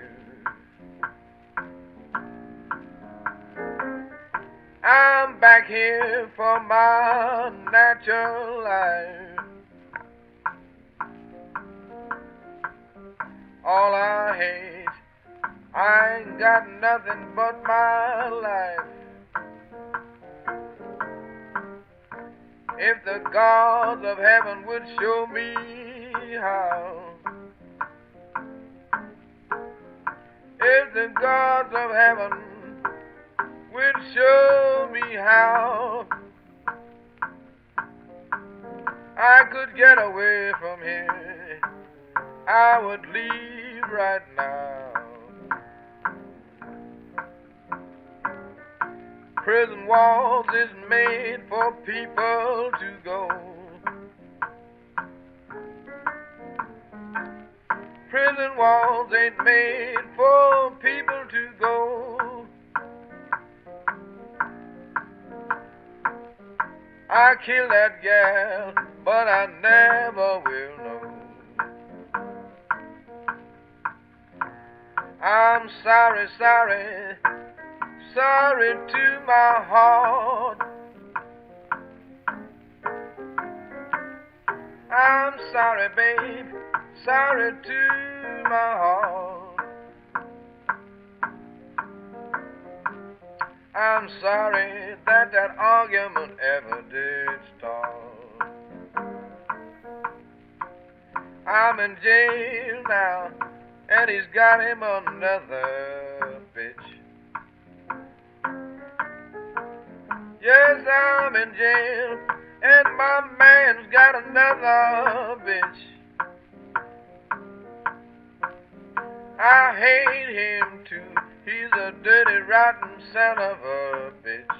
I'm back here for my natural life. All I hate, I ain't got nothing but my life. If the gods of heaven would show me how, if the gods of heaven would show me how, I could get away from here, I would leave right now. Prison walls is made for people to go. Prison walls ain't made for people to go. I killed that gal, but I never will know. I'm sorry, sorry, sorry to my heart. I'm sorry, babe, sorry to my heart. I'm sorry that argument ever did start. I'm in jail now, and he's got him another bitch. Yes, I'm in jail, and my man's got another bitch. I hate him too. He's a dirty, rotten son of a bitch.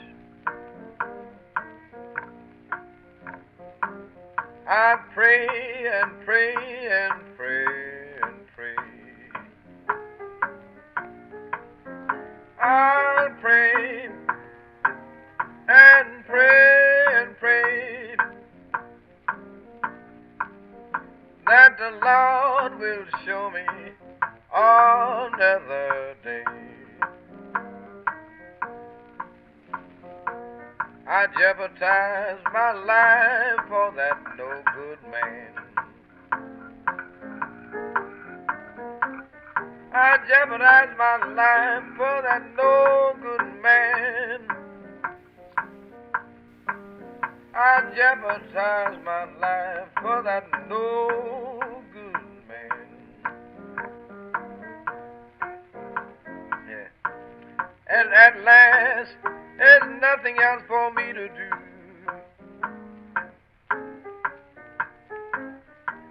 I pray and pray and pray and pray. I pray and pray and pray that the Lord will show me another day. I jeopardized my life for that no good man. I jeopardized my life for that no good man. I jeopardized my life for that no good man. Yeah. And at last, there's nothing else for me to do.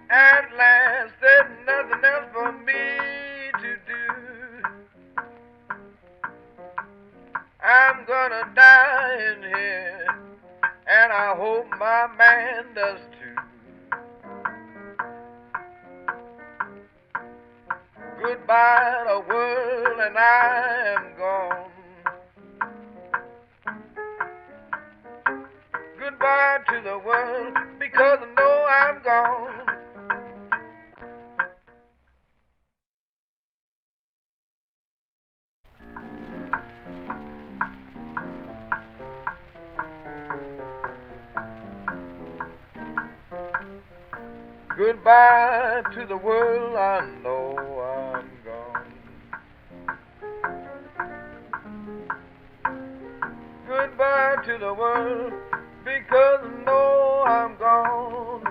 At last, there's nothing else for me to do. I'm gonna die in here, and I hope my man does too. Goodbye the world and I am gone. Goodbye to the world because I know I'm gone. Goodbye to the world, I know I'm gone. Goodbye to the world, because I know I'm gone.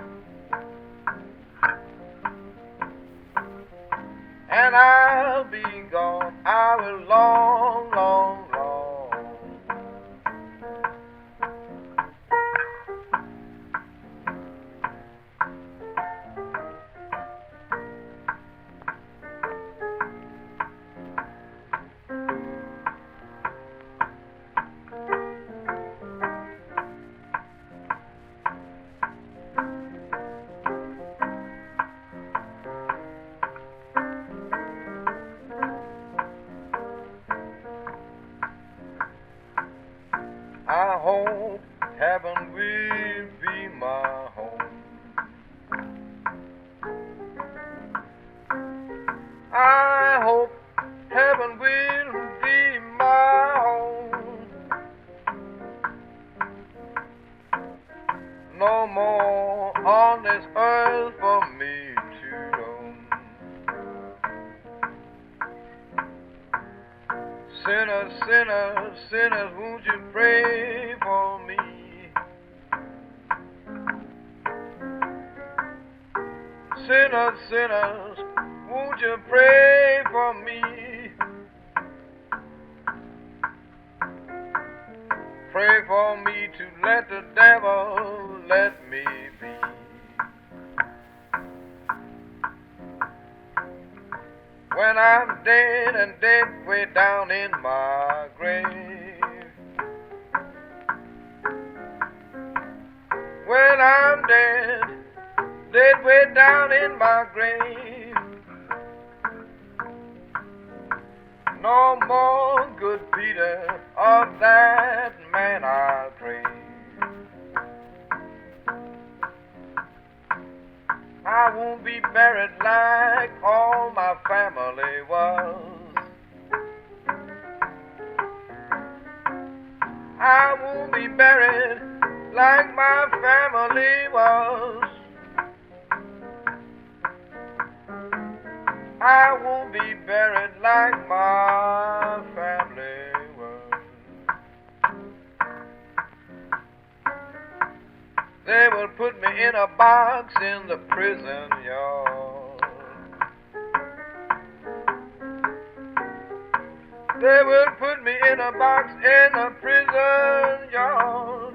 And I'll be gone, I will long, long, long. I hope heaven will be my home. I hope heaven will be my home. No more on this earth for me to roam. Sinners, sinners, sinners, won't you pray for me? Sinners, sinners, won't you pray for me? Pray for me to let the devil let me be. When I'm dead and dead way down in my grave. When I'm dead, dead way down in my grave. No more good Peter, of that man I'll crave. I won't be buried like all my family was. I won't be buried like my family was. I won't be buried like my family was. They will put me in a box in the prison yard. They will put me in a box in a prison yard.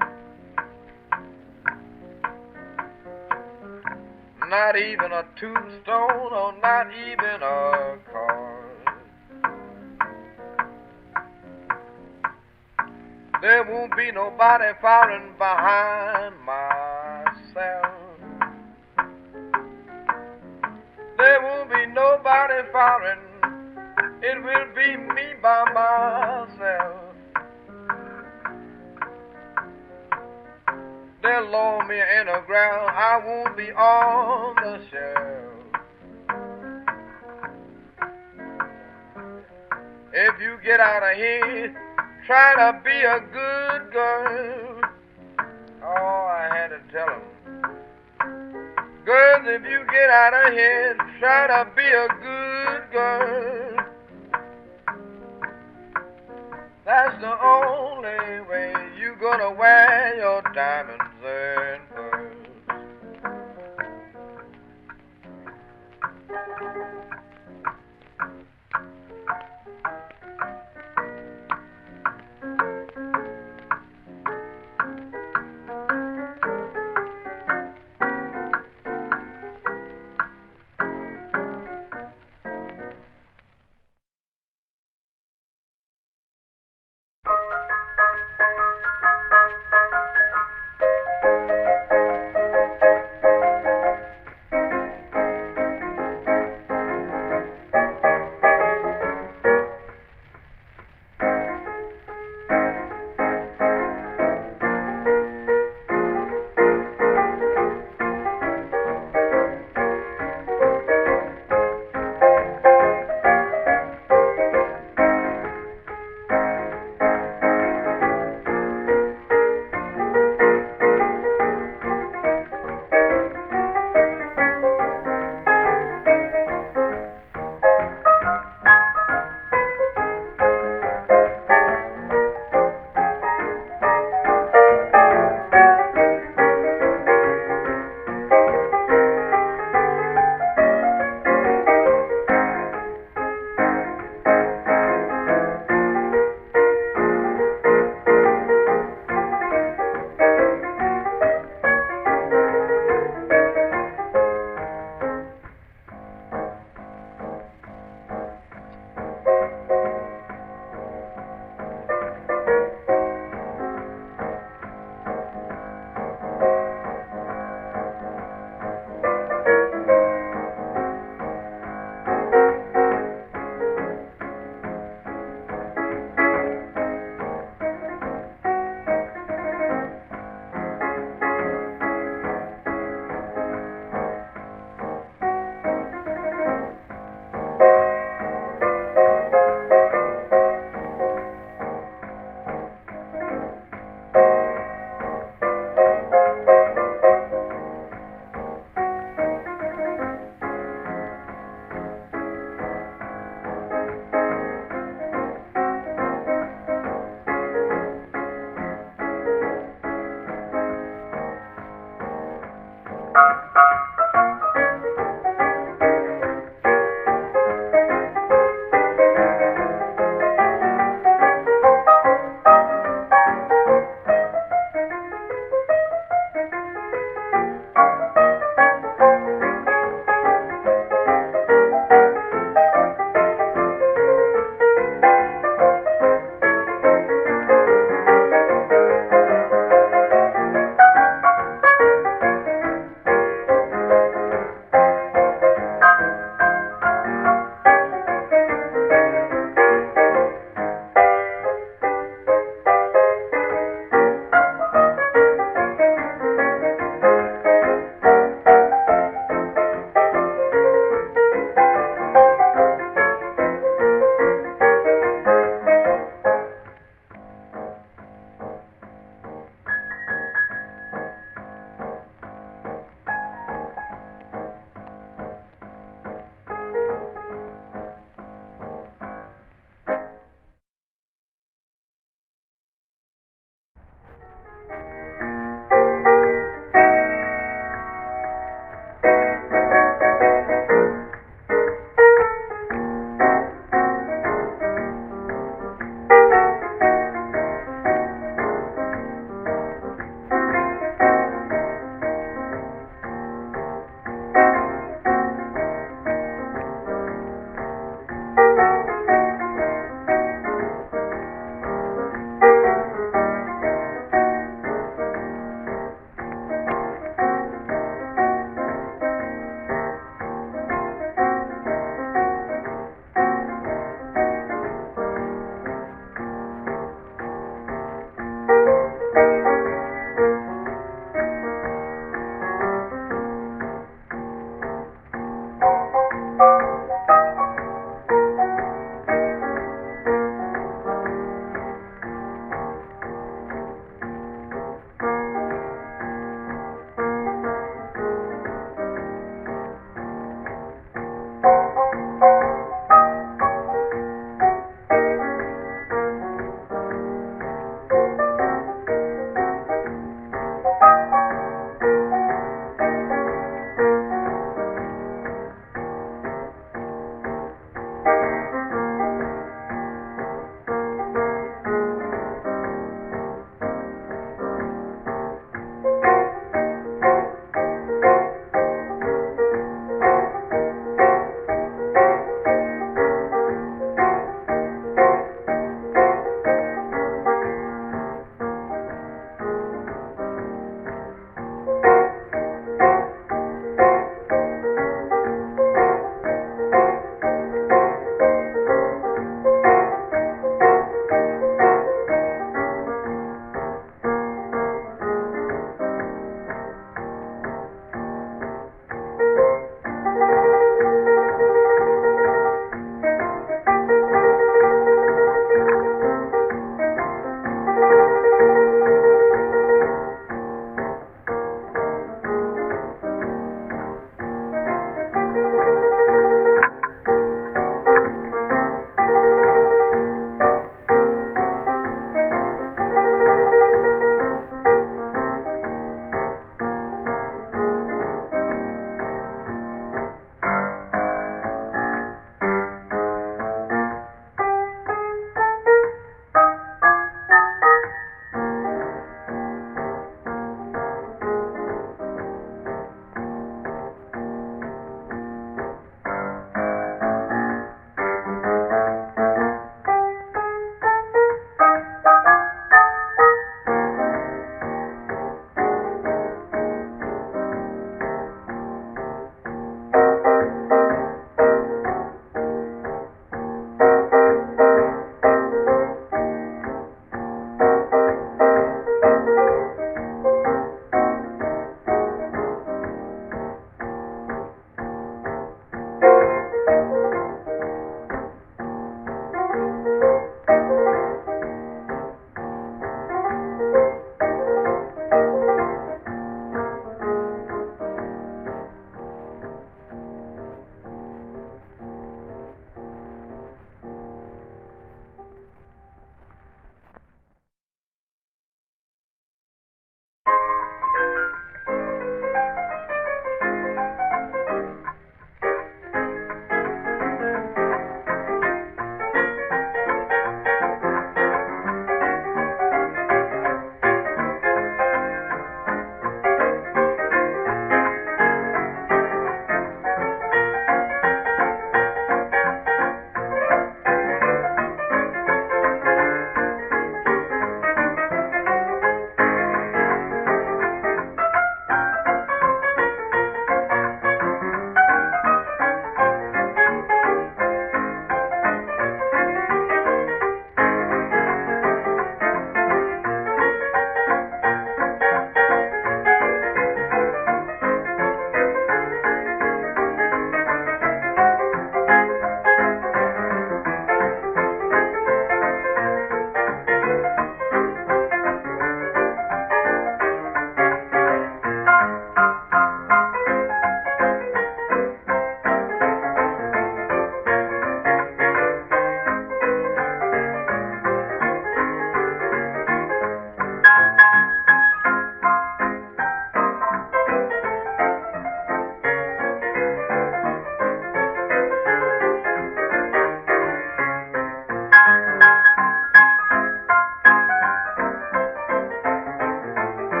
Not even a tombstone or not even a card. There won't be nobody following behind my cell. There won't be nobody following. It will be me by myself. They'll lower me in the ground. I won't be on the shelf. If you get out of here, try to be a good girl. Oh, I had to tell them. Girls, if you get out of here, try to be a good girl. That's the only way you're gonna wear your diamonds and pearls.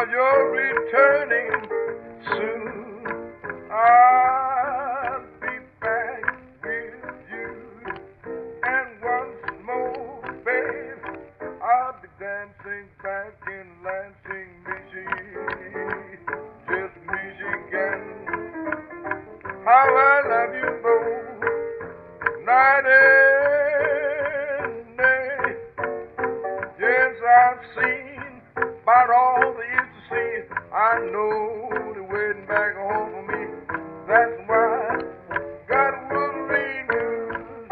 'cause you're returning soon. I'll be back with you. And once more, babe, I'll be dancing back in Lansing, Michigan. Just Michigan. How I love you both, night and day. Yes, I've seen about all there is to see. I know they're waiting back home for me. That's why I got Wolverine Blues.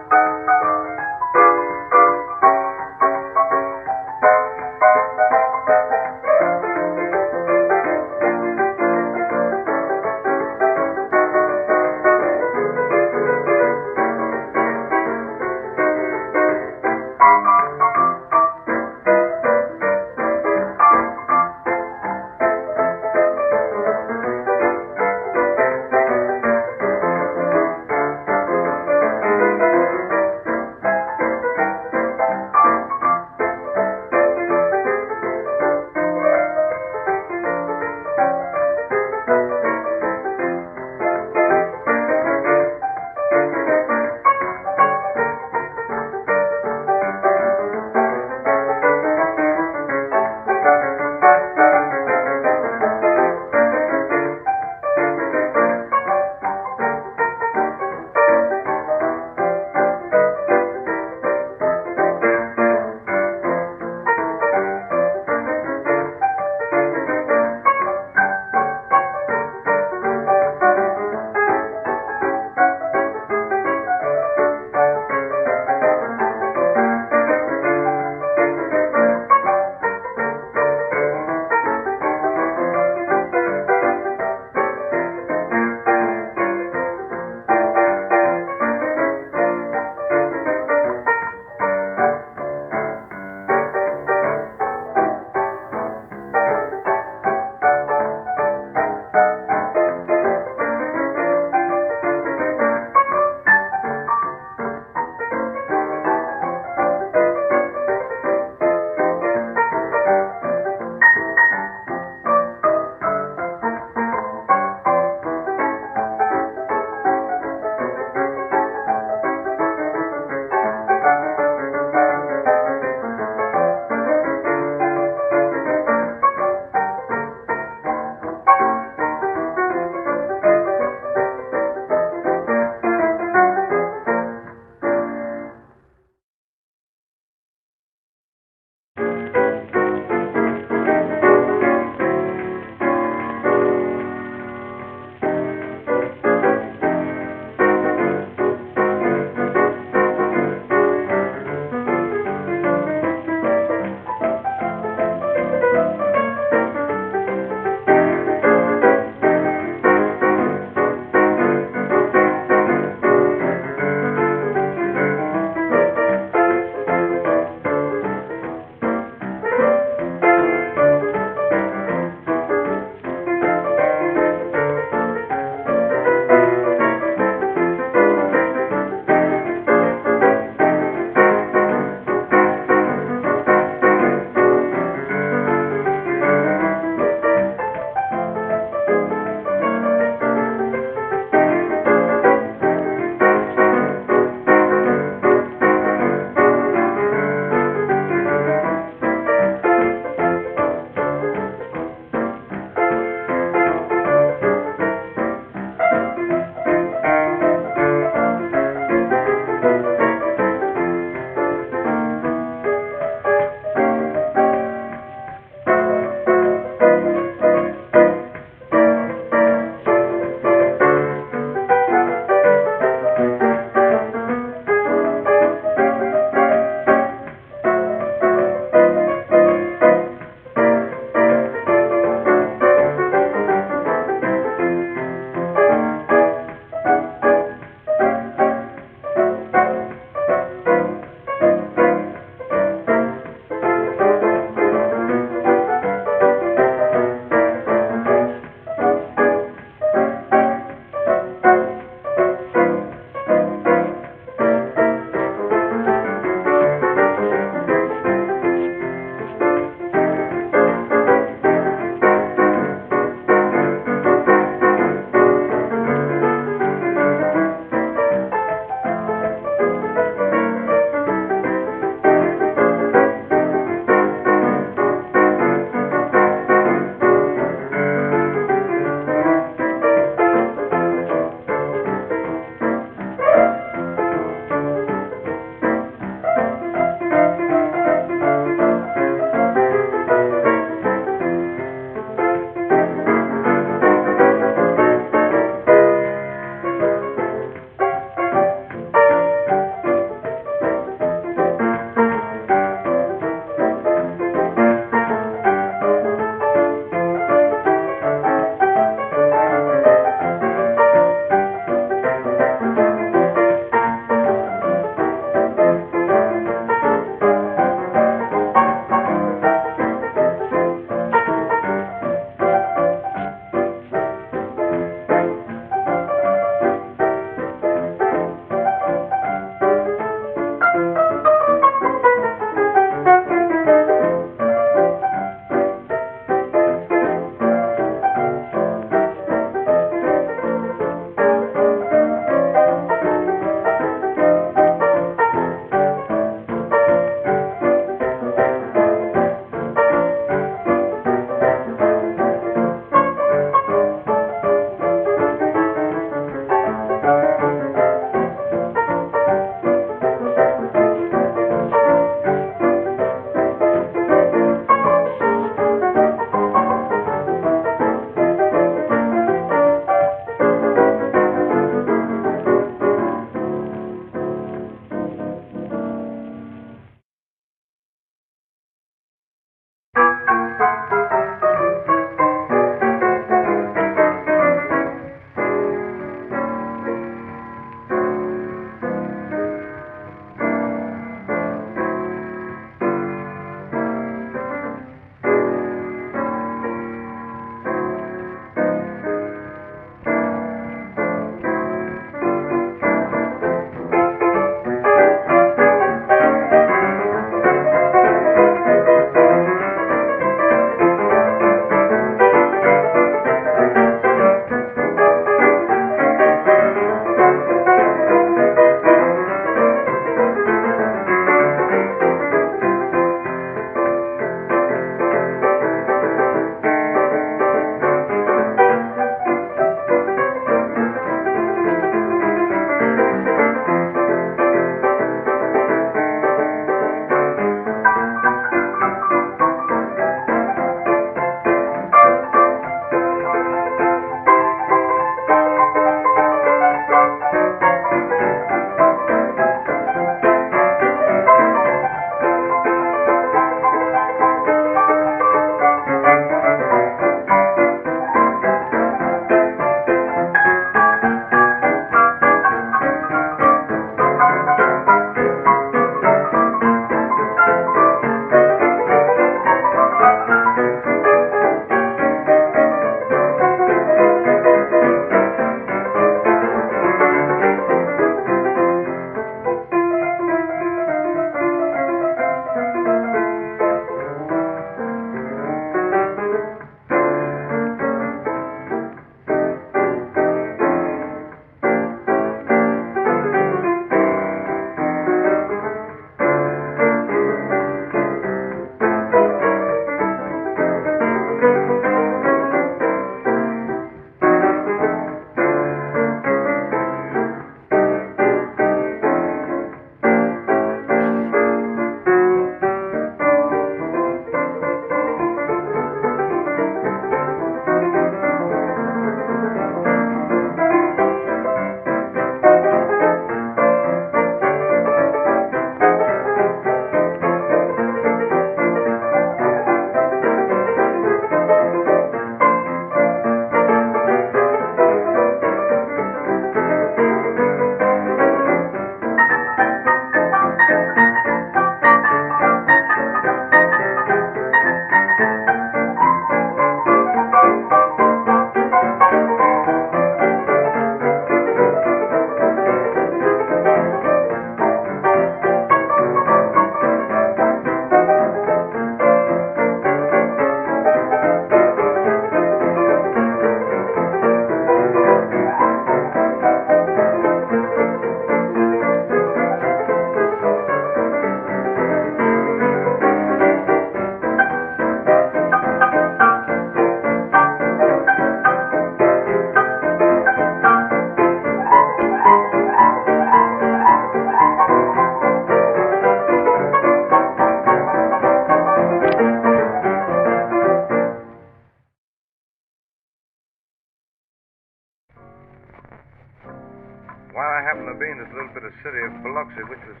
city of Biloxi, which was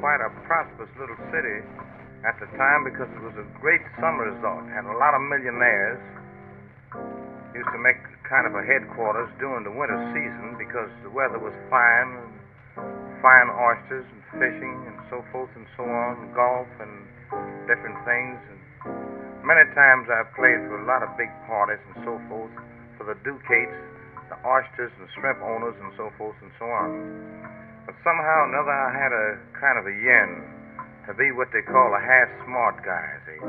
quite a prosperous little city at the time because it was a great summer resort. Had a lot of millionaires. Used to make kind of a headquarters during the winter season because the weather was fine, and fine oysters and fishing and so forth and so on, golf and different things. And many times I've played for a lot of big parties and so forth, for the Ducates, the oysters and shrimp owners and so forth and so on. But somehow or another I had a kind of a yen to be what they call a half-smart guy, see?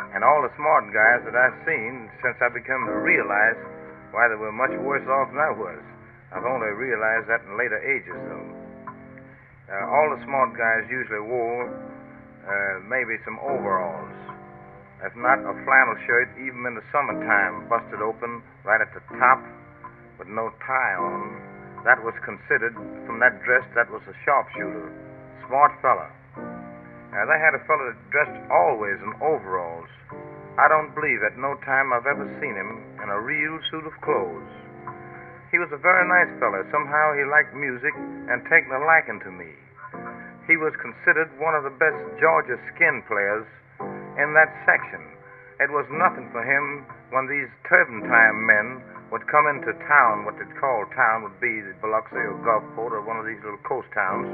And all the smart guys that I've seen since I became to realize why they were much worse off than I was. I've only realized that in later ages, though. All the smart guys usually wore maybe some overalls. If not, a flannel shirt, even in the summertime, busted open right at the top with no tie on. That was considered, from that dress, that was a sharpshooter. Smart fella. They had a fella that dressed always in overalls. I don't believe at no time I've ever seen him in a real suit of clothes. He was a very nice fella. Somehow he liked music and taken a liking to me. He was considered one of the best Georgia skin players in that section. It was nothing for him when these turpentine men would come into town. What they'd call town would be Biloxi or Gulfport or one of these little coast towns.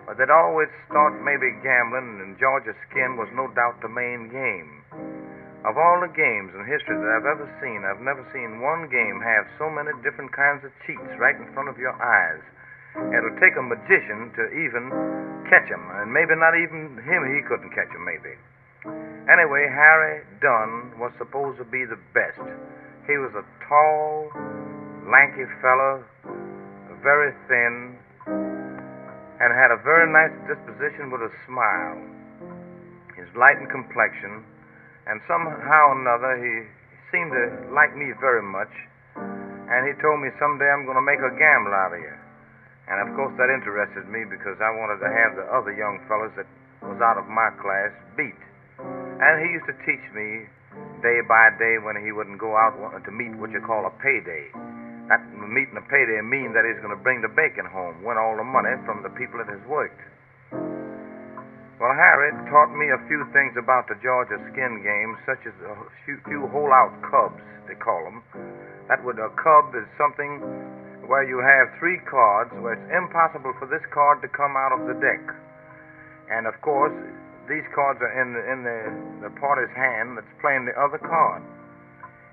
But they'd always start maybe gambling, and Georgia skin was no doubt the main game. Of all the games in history that I've ever seen, I've never seen one game have so many different kinds of cheats right in front of your eyes. It'll take a magician to even catch 'em, and maybe not even him, he couldn't catch 'em maybe. Anyway, Harry Dunn was supposed to be the best. He was a tall, lanky fellow, very thin, and had a very nice disposition with a smile. His light in complexion, and somehow or another he seemed to like me very much, and he told me someday I'm going to make a gambler out of you. And of course that interested me because I wanted to have the other young fellas that was out of my class beat. And he used to teach me day by day when he wouldn't go out to meet what you call a payday. That meeting a payday mean that he's going to bring the bacon home, win all the money from the people that has worked. Well, Harry taught me a few things about the Georgia skin game, such as a few hole-out cubs, they call them. A cub is something where you have 3 cards, where it's impossible for this card to come out of the deck. And, of course, these cards are in the party's hand that's playing the other card.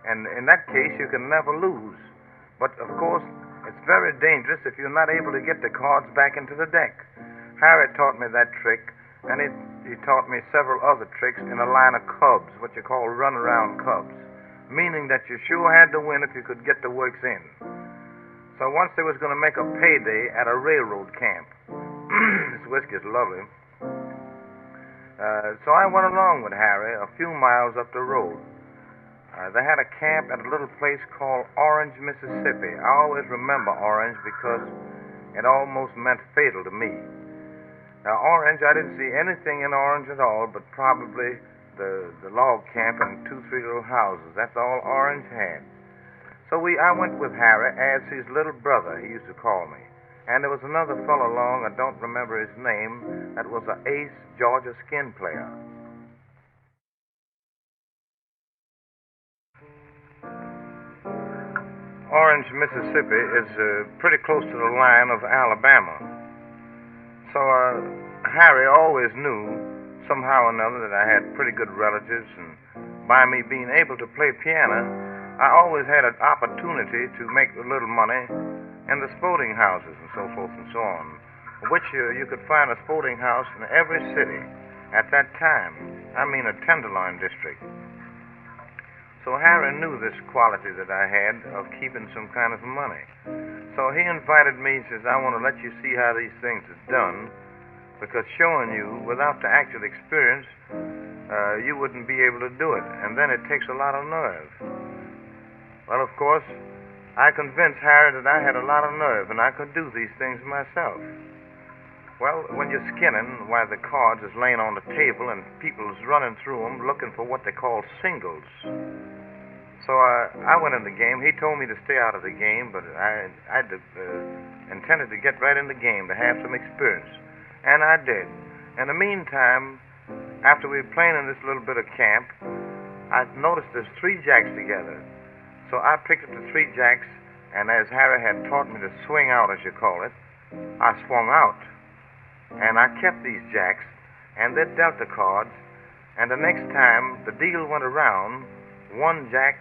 And in that case, you can never lose. But, of course, it's very dangerous if you're not able to get the cards back into the deck. Harry taught me that trick, and he taught me several other tricks in a line of cubs, what you call runaround cubs, meaning that you sure had to win if you could get the works in. So once they was going to make a payday at a railroad camp. This whiskey is lovely. So I went along with Harry a few miles up the road. They had a camp at a little place called Orange, Mississippi. I always remember Orange because it almost meant fatal to me. Now, Orange, I didn't see anything in Orange at all but probably the log camp and 2-3 little houses. That's all Orange had. So I went with Harry as his little brother, he used to call me. And there was another fellow along, I don't remember his name, that was an ace Georgia skin player. Orange, Mississippi is pretty close to the line of Alabama. So Harry always knew somehow or another that I had pretty good relatives, and by me being able to play piano, I always had an opportunity to make a little money in the sporting houses and so forth and so on, which you could find a sporting house in every city at that time. I mean a tenderloin district. So Harry knew this quality that I had of keeping some kind of money. So he invited me, he says, I want to let you see how these things is done, because showing you without the actual experience, you wouldn't be able to do it. And then it takes a lot of nerve. Well, of course, I convinced Harry that I had a lot of nerve and I could do these things myself. Well, when you're skinning, while the cards is laying on the table and people's running through them looking for what they call singles. So I went in the game. He told me to stay out of the game, but I intended to get right in the game to have some experience. And I did. In the meantime, after we were playing in this little bit of camp, I noticed there's 3 jacks together. So I picked up the 3 jacks, and as Harry had taught me to swing out, as you call it, I swung out. And I kept these jacks, and they dealt the cards. And the next time the deal went around, 1 jack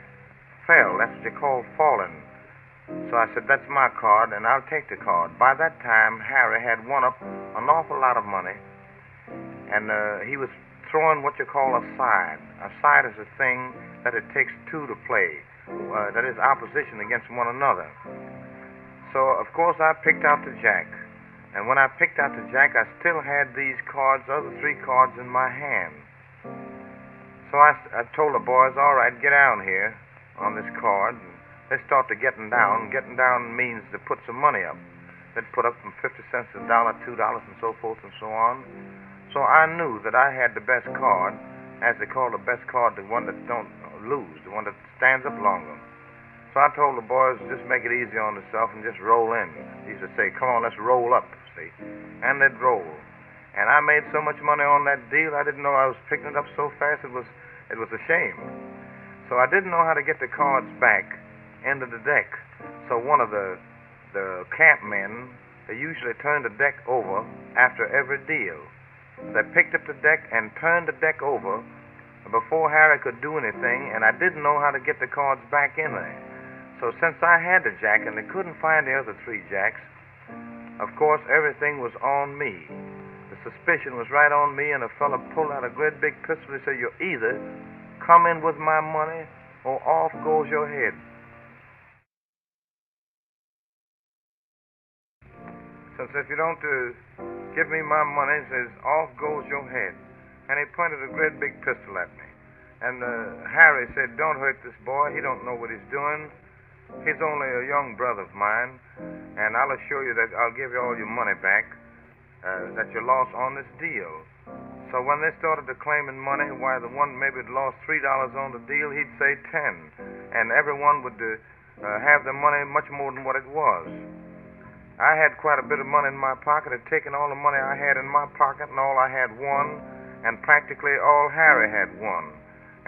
fell. That's what you call falling. So I said, that's my card, and I'll take the card. By that time, Harry had won up an awful lot of money, and he was throwing what you call a side. A side is a thing that it takes 2 to play, that is opposition against one another. So, of course, I picked out the jack. And when I picked out the jack, I still had these cards, other 3 cards in my hand. So I told the boys, all right, get down here on this card. They start to getting down. Getting down means to put some money up. They'd put up from 50 cents to $1, $2, and so forth and so on. So I knew that I had the best card, as they call the best card, the one that don't lose, the one that stands up longer. So I told the boys, just make it easy on themselves and just roll in. He used to say, come on, let's roll up, see. And they'd roll. And I made so much money on that deal, I didn't know I was picking it up so fast, it was a shame. So I didn't know how to get the cards back into the deck. So one of the camp men, they usually turned the deck over after every deal. They picked up the deck and turned the deck over before Harry could do anything, and I didn't know how to get the cards back in there. So since I had the jack and they couldn't find the other 3 jacks, of course everything was on me. The suspicion was right on me, and a fella pulled out a great big pistol and said, you either come in with my money or off goes your head. So if you don't give me my money, he says, off goes your head. And he pointed a great big pistol at me. And Harry said, don't hurt this boy. He don't know what he's doing. He's only a young brother of mine. And I'll assure you that I'll give you all your money back that you lost on this deal. So when they started to claiming money, why the one maybe had lost $3 on the deal, he'd say 10. And everyone would have the money much more than what it was. I had quite a bit of money in my pocket. I'd taken all the money I had in my pocket, and all I had won, and practically all Harry had won,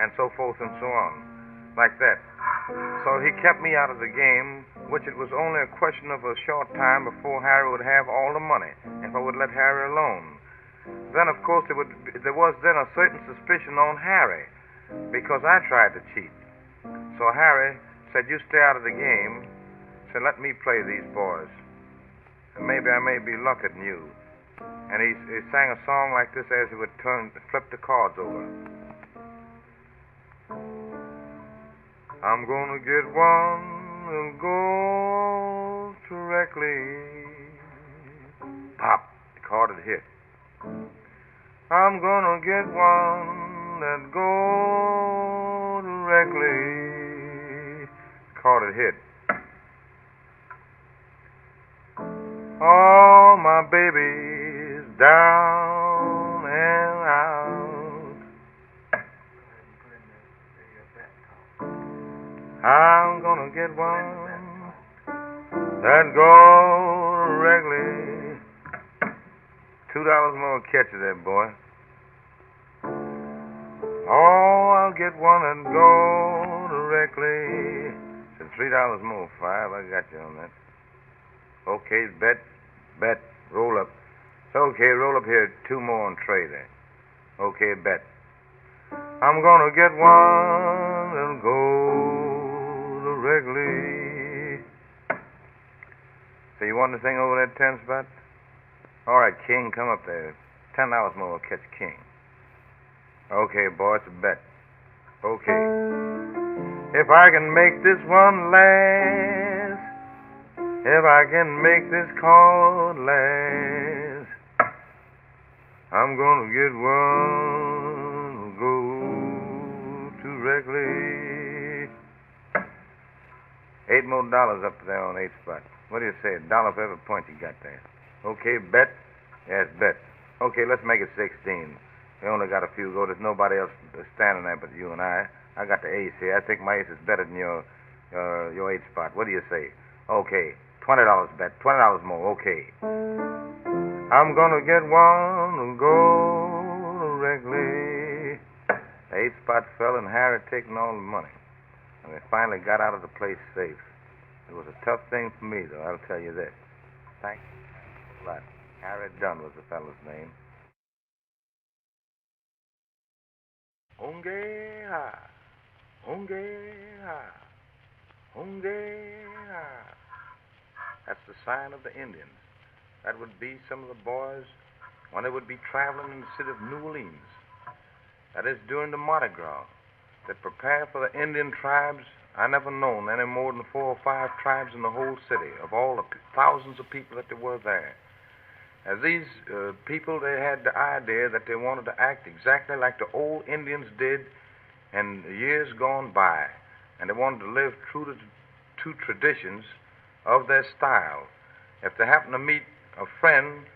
and so forth and so on, like that. So he kept me out of the game, which it was only a question of a short time before Harry would have all the money, if I would let Harry alone. Then, of course, there was then a certain suspicion on Harry, because I tried to cheat. So Harry said, you stay out of the game, said, let me play these boys. Maybe I may be luckier than you. And he sang a song like this as he would flip the cards over. I'm gonna get one and go directly. Pop, the card had hit. I'm gonna get one that go directly. The card had hit. All my babies down and out. I'm gonna get one that go directly. $2 more catch it there, boy. Oh, I'll get one that go directly. Said $3 more, 5. I got you on that. Okay, bet, roll up. So, okay, roll up here, 2 more and trade there. Okay, bet. I'm gonna get one that'll go directly. So you want the thing over that 10 spot? All right, King, come up there. $10 more will catch King. Okay, boy, it's a bet. Okay. If I can make this one last, if I can make this card last, I'm gonna get one who'll go directly. $8 more up there on 8 spot. What do you say? $1 for every point you got there. Okay, bet? Yes, bet. Okay, let's make it 16. We only got a few go. There's nobody else standing there but you and I. I got the ace here. I think my ace is better than your 8 spot. What do you say? Okay, $20 bet. $20 more. Okay. I'm gonna get one and go directly. The 8 spot fell and Harry taking all the money. And we finally got out of the place safe. It was a tough thing for me, though, I'll tell you this. Thanks a lot. Harry Dunn was the fellow's name. Honky Hai, Honky Hai, Honky Hai. That's the sign of the Indians. That would be some of the boys when they would be traveling in the city of New Orleans. That is during the Mardi Gras. They prepare for the Indian tribes. I never known any more than 4 or 5 tribes in the whole city, of all the thousands of people that there were there. As these people, they had the idea that they wanted to act exactly like the old Indians did in years gone by, and they wanted to live true to traditions of their style. If they happened to meet a friend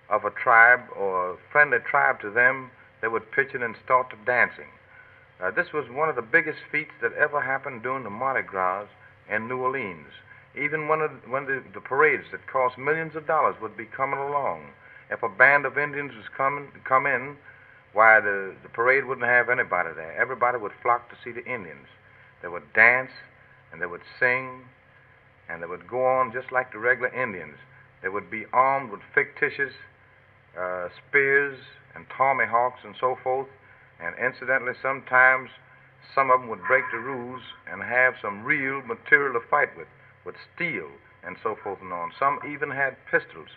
of a tribe or a friendly tribe to them, they would pitch in and start to dancing. This was one of the biggest feats that ever happened during the Mardi Gras in New Orleans. Even when the parades that cost millions of dollars would be coming along, if a band of Indians was come in, why the parade wouldn't have anybody there. Everybody would flock to see the Indians. They would dance and they would sing and they would go on just like the regular Indians. They would be armed with fictitious spears and tomahawks and so forth. And incidentally, sometimes some of them would break the rules and have some real material to fight with steel and so forth and on. Some even had pistols.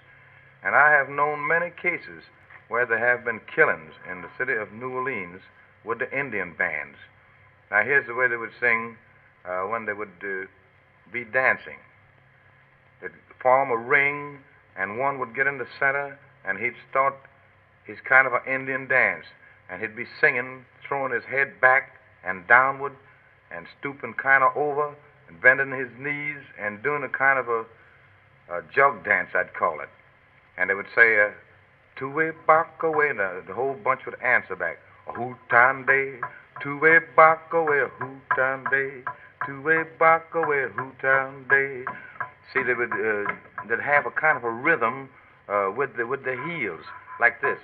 And I have known many cases where there have been killings in the city of New Orleans with the Indian bands. Now, here's the way they would sing when they would be dancing. They'd form a ring, and one would get in the center, and he'd start his kind of an Indian dance. And he'd be singing, throwing his head back and downward and stooping kind of over and bending his knees and doing a kind of a jug dance, I'd call it. And they would say, two-way back away, and the whole bunch would answer back, hootande, two-way back away, hootande, two-way back away, hootande. See, they'd have a kind of a rhythm with the heels, like this.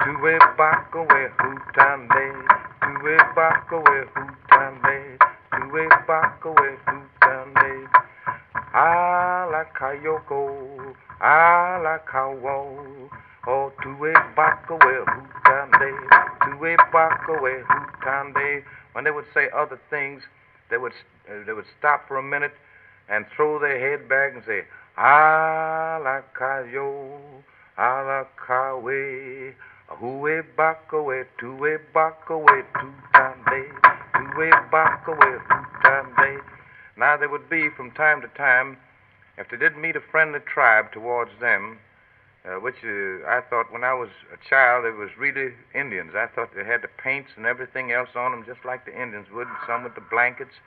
Two-way back away, hootande, two-way back away, hootande, two-way back away, hootande. I like Kayoko, I like Kawo, oh, two-way back away, hootande, two-way back away, hootande. When they would say other things, they would stop for a minute and throw their head back and say, I like Kayo, I like Kawe. Two-way back away, two-way back away, two-time-day, two-way back away, two-time-day. Now, there would be, from time to time, if they did meet a friendly tribe towards them, which I thought when I was a child, it was really Indians. I thought they had the paints and everything else on them, just like the Indians would, and some with the blankets,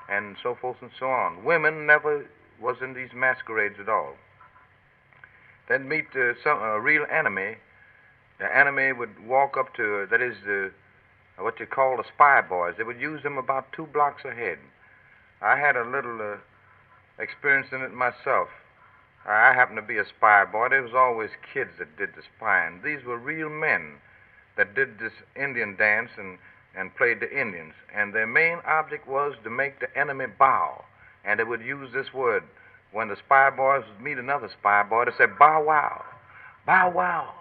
and so forth and so on. Women never was in these masquerades at all. They'd meet a real enemy. The enemy would walk up to, that is, what you call the spy boys. They would use them about 2 blocks ahead. I had a little experience in it myself. I happened to be a spy boy. There was always kids that did the spying. These were real men that did this Indian dance and played the Indians. And their main object was to make the enemy bow. And they would use this word. When the spy boys would meet another spy boy, they said, bow wow, bow wow.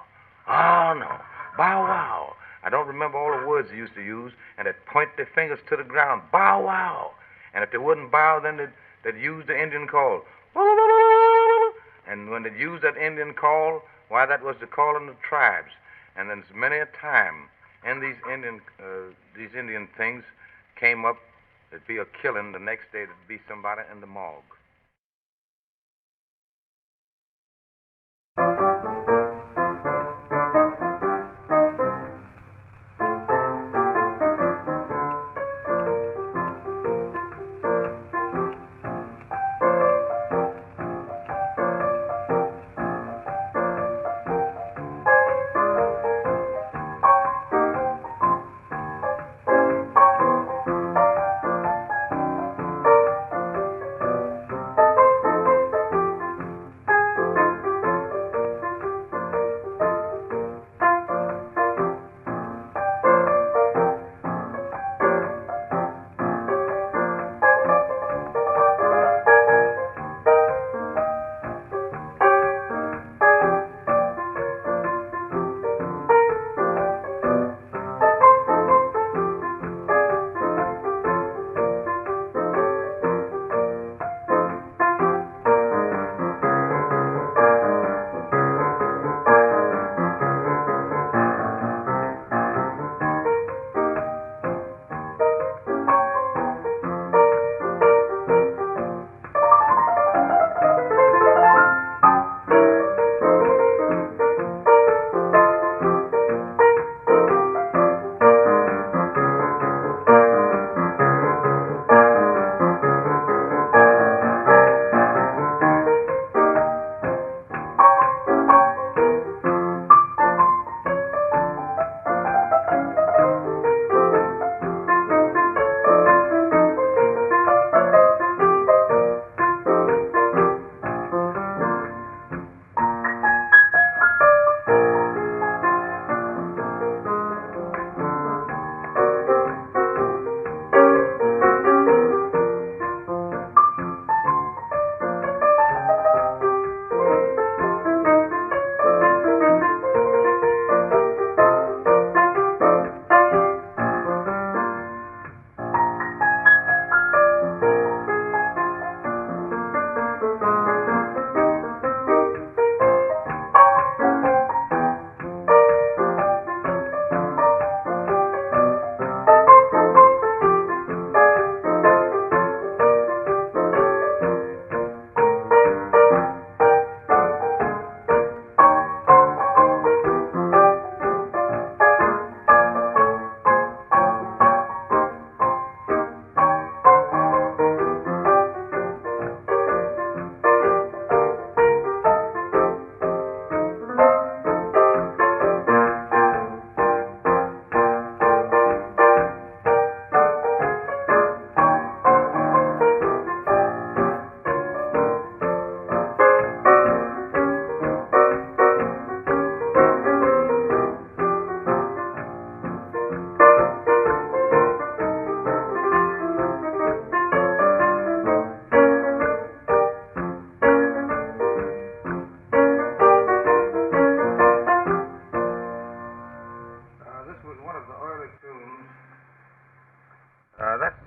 Oh, no, bow wow. I don't remember all the words they used to use, and they'd point their fingers to the ground, bow wow. And if they wouldn't bow, then they'd use the Indian call. And when they'd use that Indian call, why, that was the call in the tribes. And then many a time in these Indian things came up, there'd be a killing. The next day there'd be somebody in the morgue.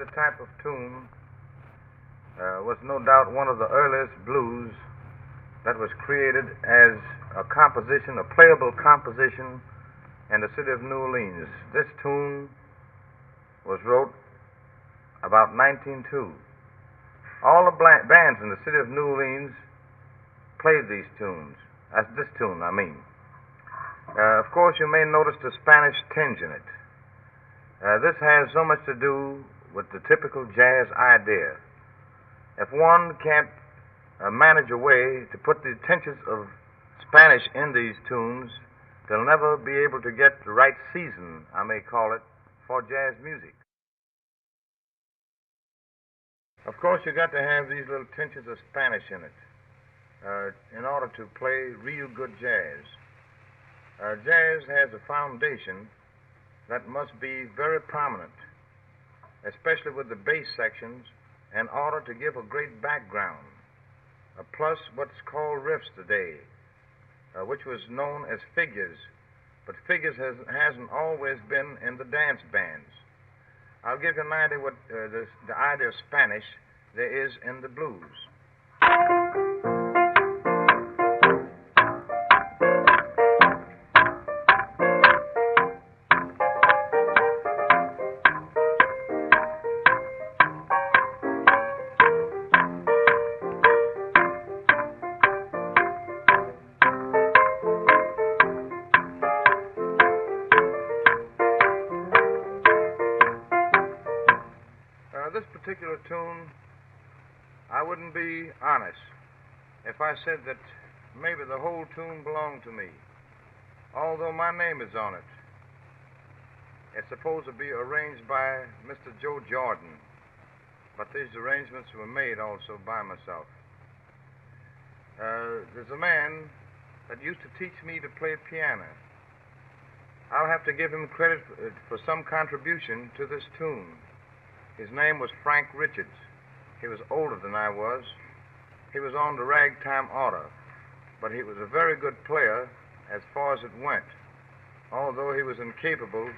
a type of tune was no doubt one of the earliest blues that was created as a composition, a playable composition in the city of New Orleans. This tune was wrote about 1902. All the bands in the city of New Orleans played these tunes. That's this tune, I mean. Of course, you may notice the Spanish tinge in it. This has so much to do with the typical jazz idea. If one can't manage a way to put the tinges of Spanish in these tunes, they'll never be able to get the right season, I may call it, for jazz music. Of course, you got to have these little tinges of Spanish in it in order to play real good jazz. Jazz has a foundation that must be very prominent, especially with the bass sections, in order to give a great background. Plus what's called riffs today, which was known as figures, but figures hasn't always been in the dance bands. I'll give you an idea what the idea of Spanish there is in the blues. This particular tune, I wouldn't be honest if I said that maybe the whole tune belonged to me, although my name is on it. It's supposed to be arranged by Mr. Joe Jordan, but these arrangements were made also by myself. There's a man that used to teach me to play piano. I'll have to give him credit for some contribution to this tune. His name was Frank Richards. He was older than I was. He was on the ragtime order, but he was a very good player as far as it went, although he was incapable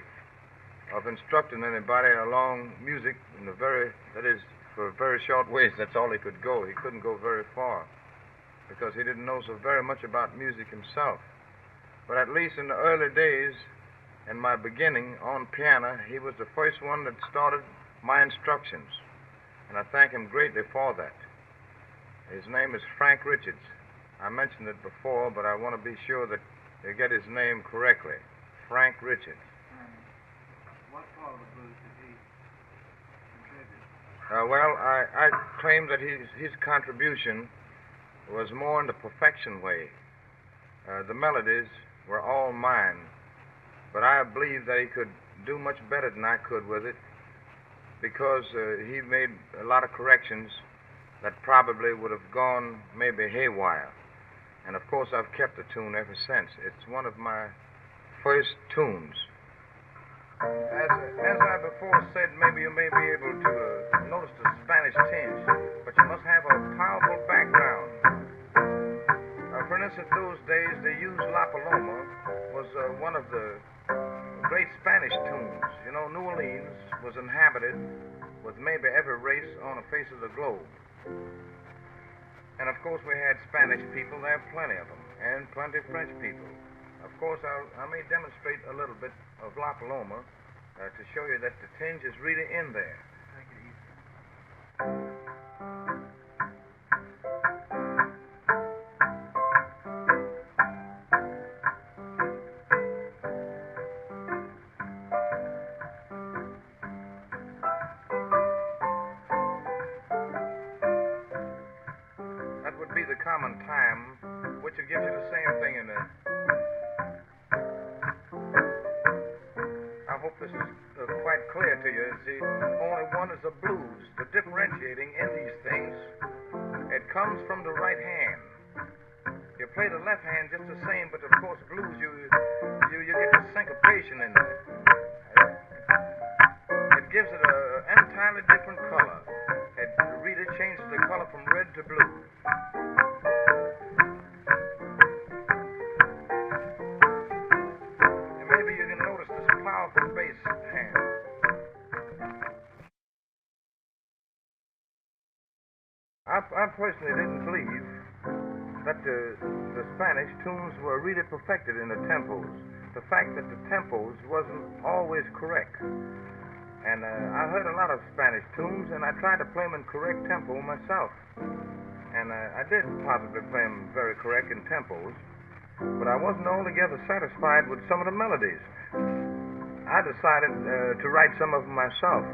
of instructing anybody along music for very short ways. That's all he could go. He couldn't go very far because he didn't know so very much about music himself. But at least in the early days, in my beginning on piano, he was the first one that started my instructions, and I thank him greatly for that. His name is Frank Richards. I mentioned it before, but I want to be sure that you get his name correctly. Frank Richards. What part of the blues did he contribute? Well, I claim that his contribution was more in the perfection way. The melodies were all mine, but I believe that he could do much better than I could with it, because he made a lot of corrections that probably would have gone maybe haywire. And of course, I've kept the tune ever since. It's one of my first tunes. As I before said, maybe you may be able to notice the Spanish tinge, but you must have a powerful background. For instance, those days they used La Paloma, was one of the great Spanish tunes. You know, New Orleans was inhabited with maybe every race on the face of the globe. And of course we had Spanish people, there are plenty of them, and plenty of French people. Of course, I may demonstrate a little bit of La Paloma to show you that the tinge is really in there. Take it easy. The common time, which gives you the same thing in it. I hope this is quite clear to you. See, only one is the blues. The differentiating in these things, it comes from the right hand. You play the left hand just the same, but of course blues, you get the syncopation in there. It gives it an entirely different color. It really changes the color from red to blue. Maybe you can notice this powerful bass hand. I personally didn't believe that the Spanish tunes were really perfected in the tempos. The fact that the tempos wasn't always correct. And I heard a lot of Spanish tunes, and I tried to play them in correct tempo myself. And I did possibly play them very correct in tempos, but I wasn't altogether satisfied with some of the melodies. I decided to write some of them myself.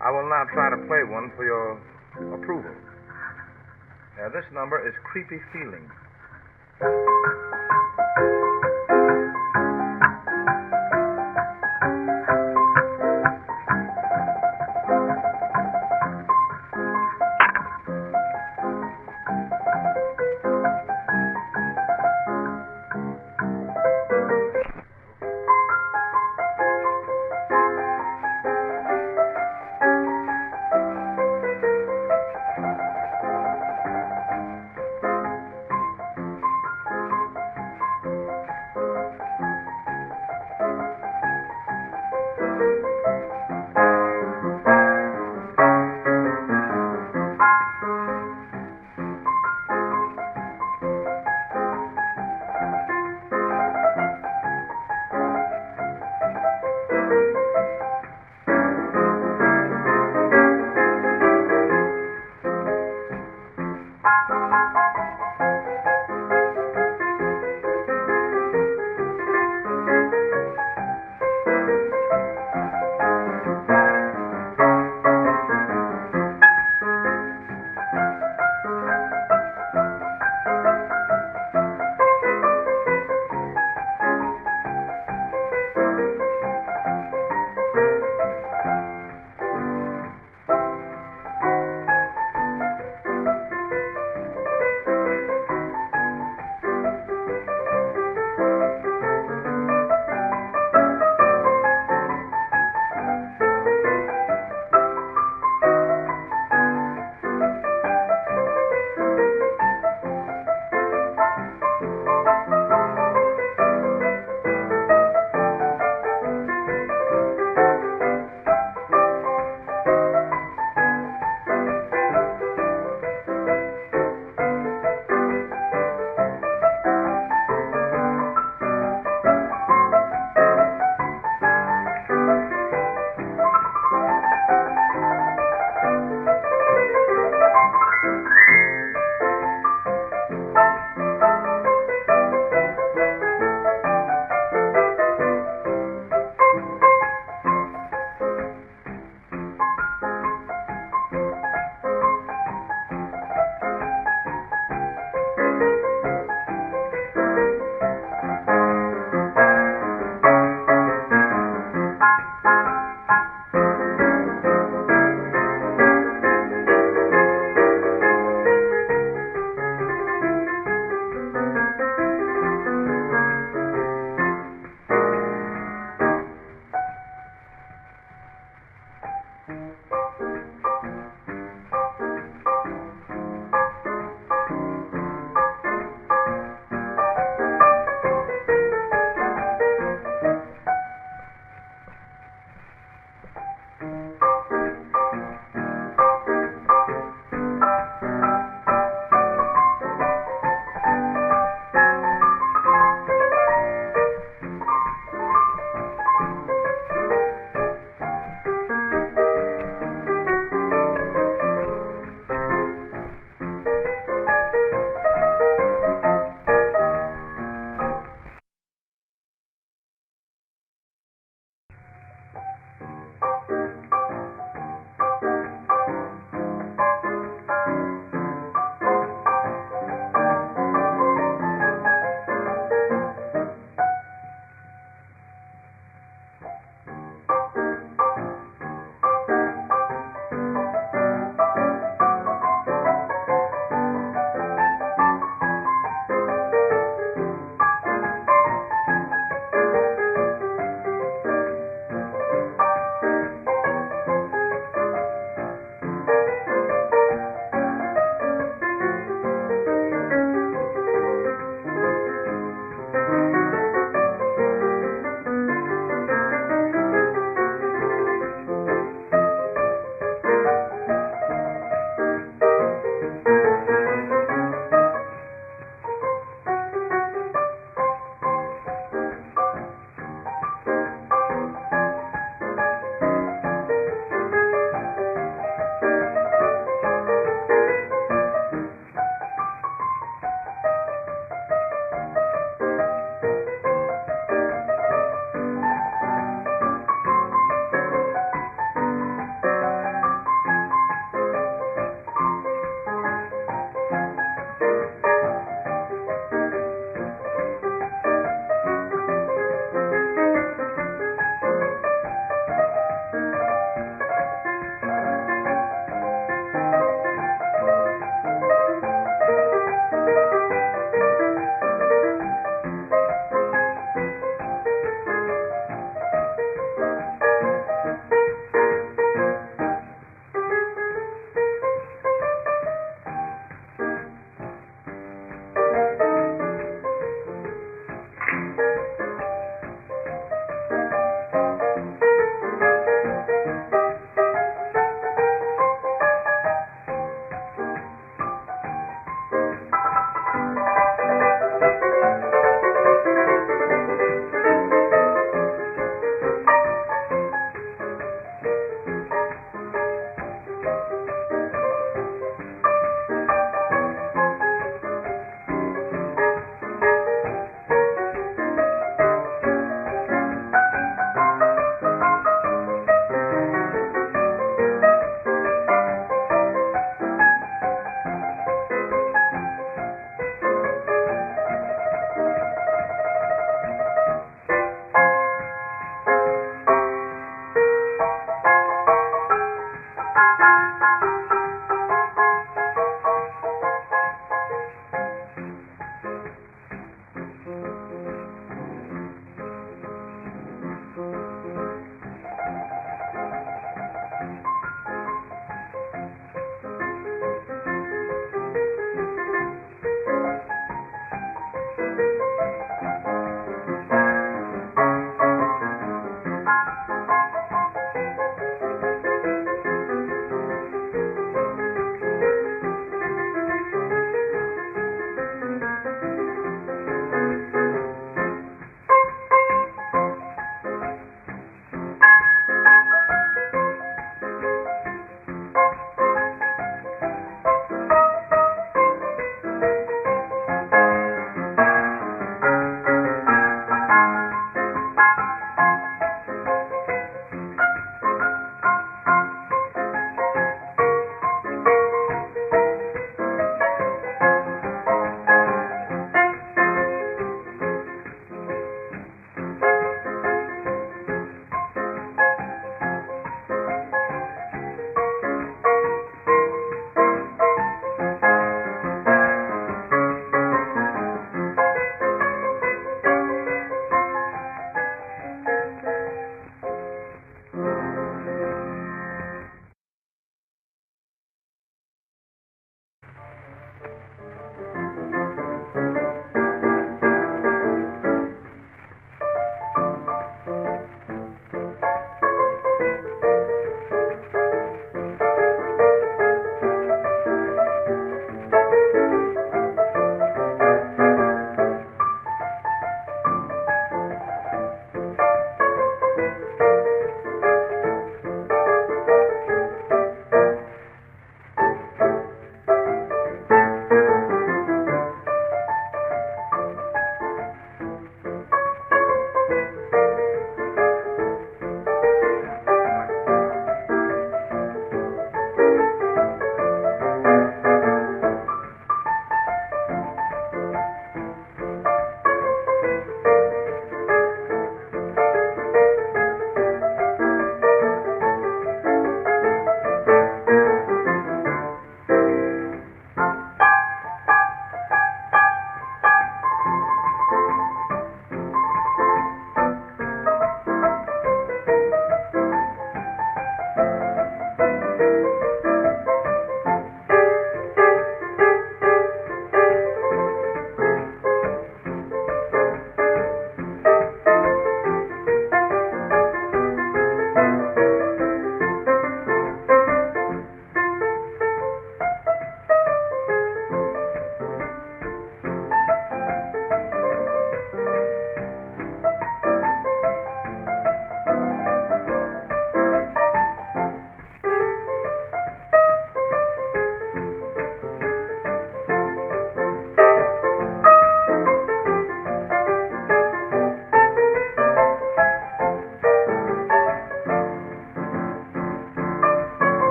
I will now try to play one for your approval. This number is Creepy Feeling.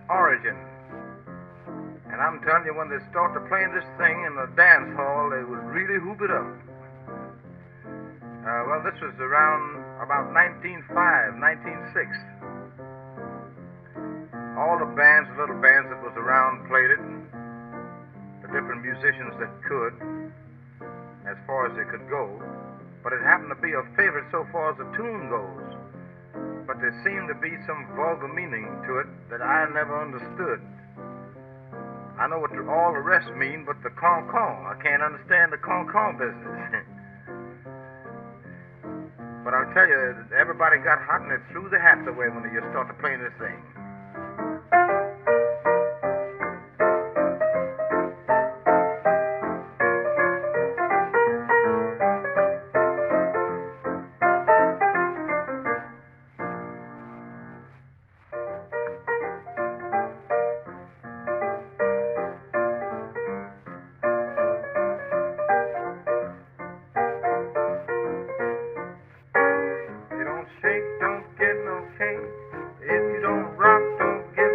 origin. And I'm telling you, when they start to play this thing in the dance hall, they would really hoop it up. Well, this was around about 1905, 1906. All the bands, the little bands that was around, played it, and the different musicians that could, as far as they could go. But it happened to be a favorite so far as the tune goes. But there seemed to be some vulgar meaning to it that I never understood. I know what all the rest mean, but the con-con, I can't understand the con-con business. But I'll tell you, everybody got hot and it threw the hats away when they just started playing this thing. If you don't rock, don't give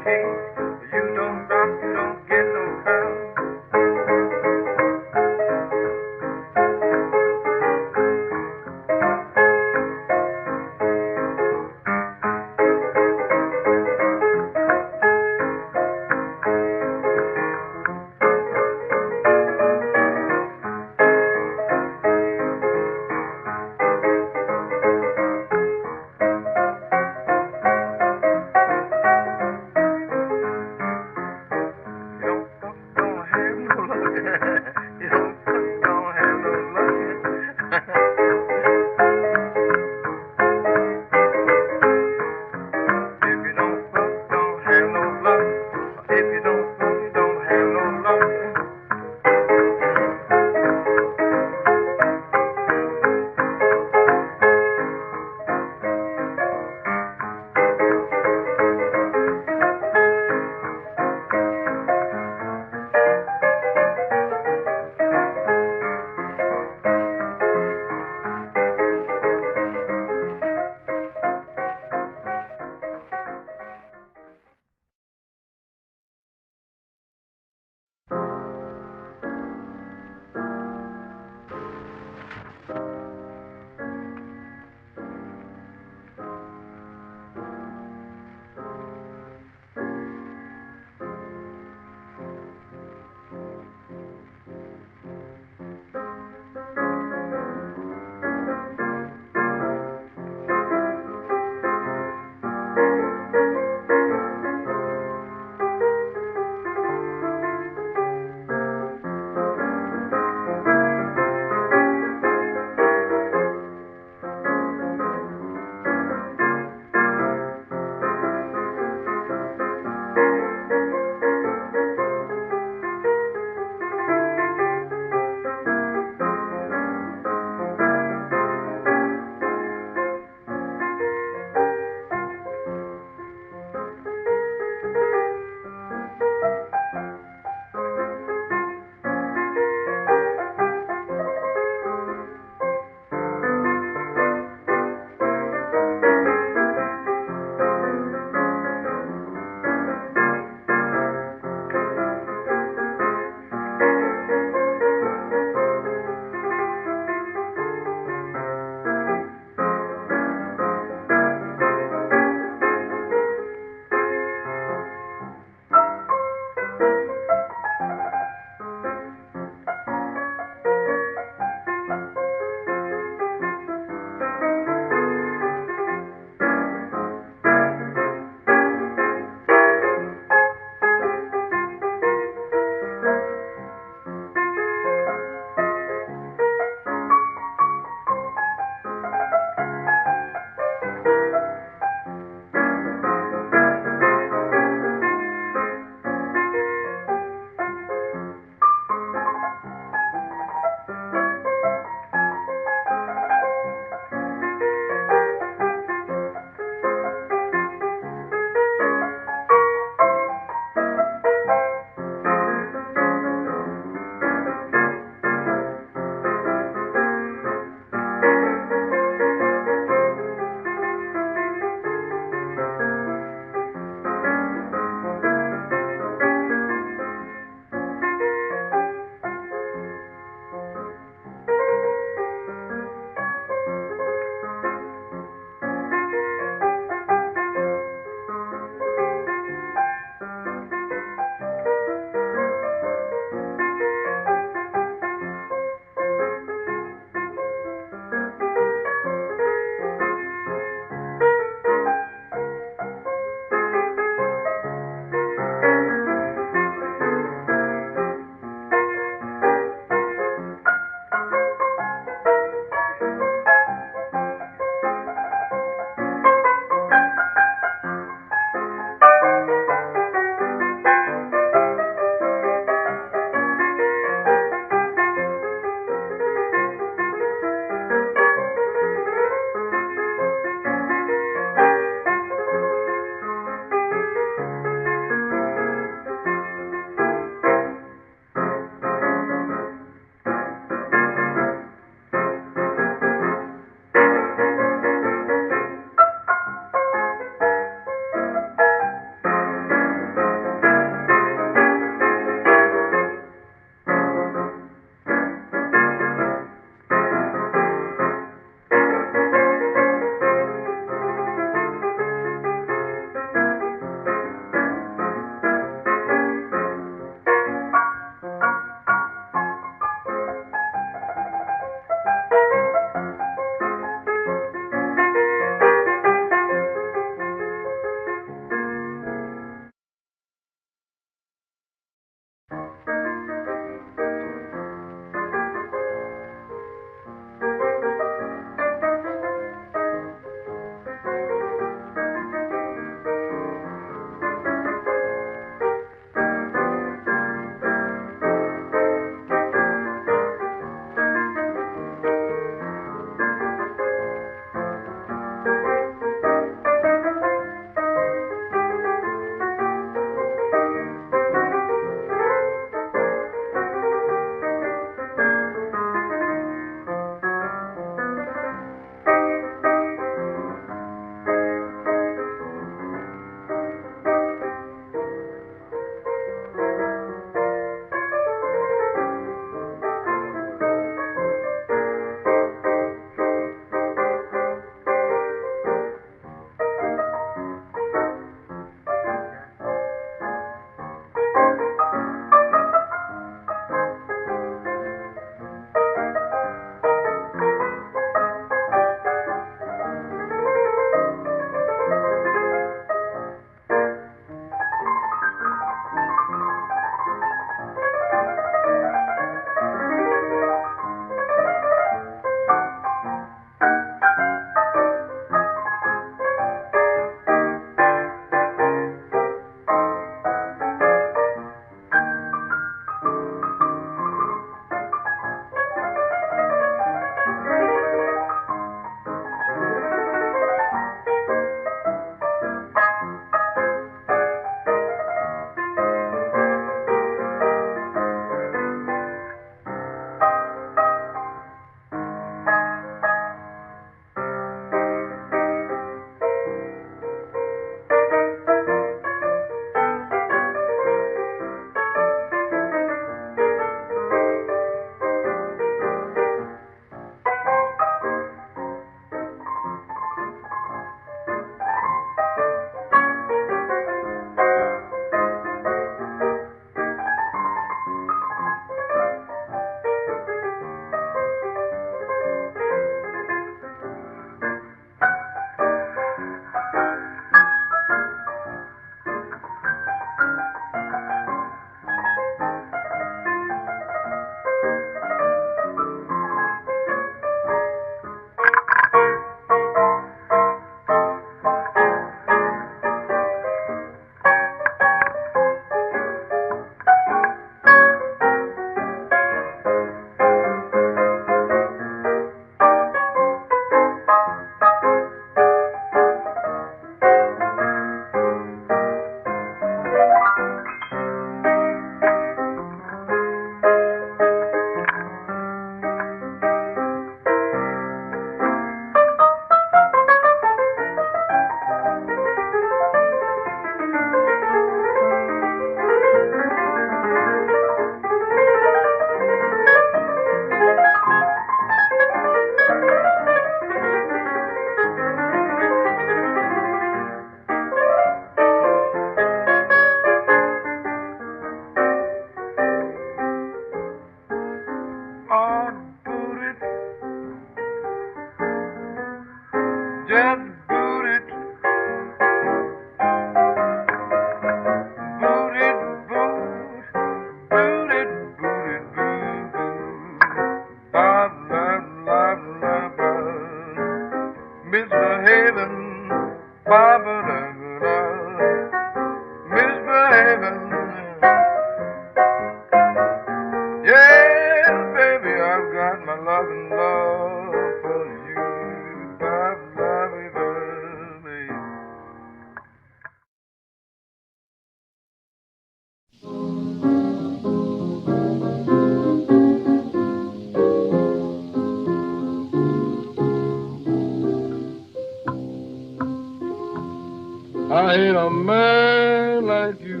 I hate a man like you.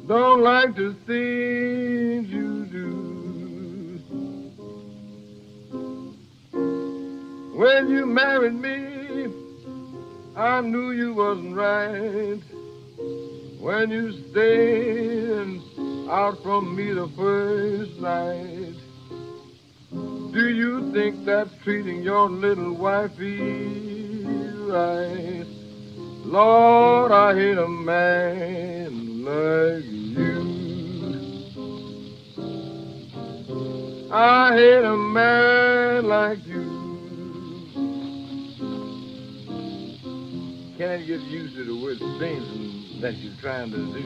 Don't like the things you do. When you married me, I knew you wasn't right. When you stayed out from me the first night, do you think that's treating your little wifey right? Lord, I hate a man like you. I hate a man like you. Can't get used to the way it seems that you're trying to do.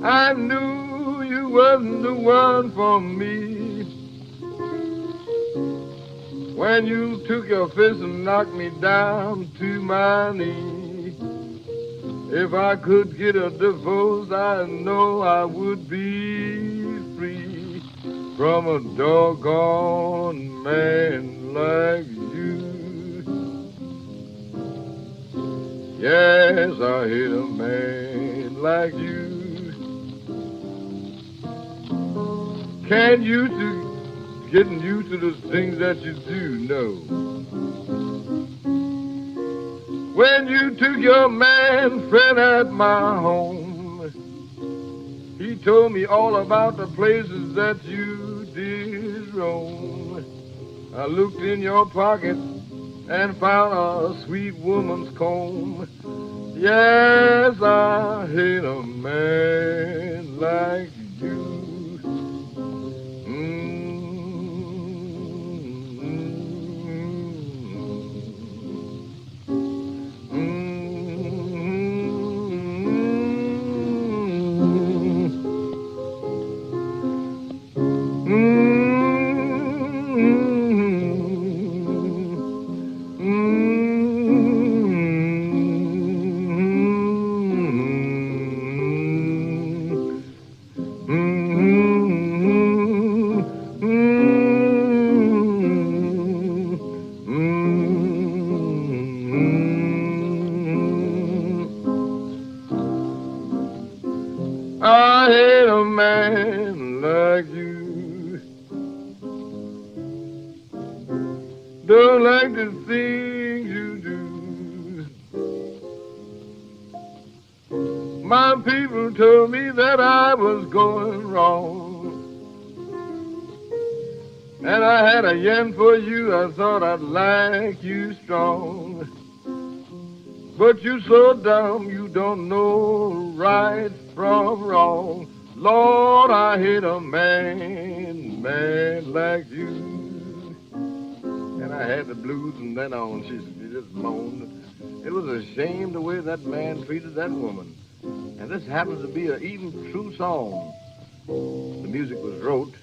I knew you wasn't the one for me when you took your fist and knocked me down to my knee. If I could get a divorce, I know I would be free from a doggone man like you. Yes, I hate a man like you. Can't used to getting used to the things that you do know. When you took your man friend at my home, he told me all about the places that you did roam. I looked in your pocket and found a sweet woman's comb. Yes, I hate a man like you. I hate a man like you. Don't like the things you do. My people told me that I was going wrong, and I had a yen for you. I thought I'd like you strong. But you so dumb, you don't know right from wrong. Lord, I hate a man like you. And I had the blues from then on. She just moaned. It was a shame the way that man treated that woman. And this happens to be an even true song. The music was wrote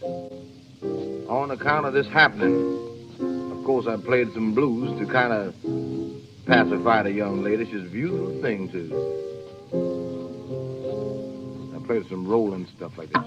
on account of this happening. Of course, I played some blues to kind of pacify the young lady. She's a beautiful thing, too. I played some rolling stuff like this.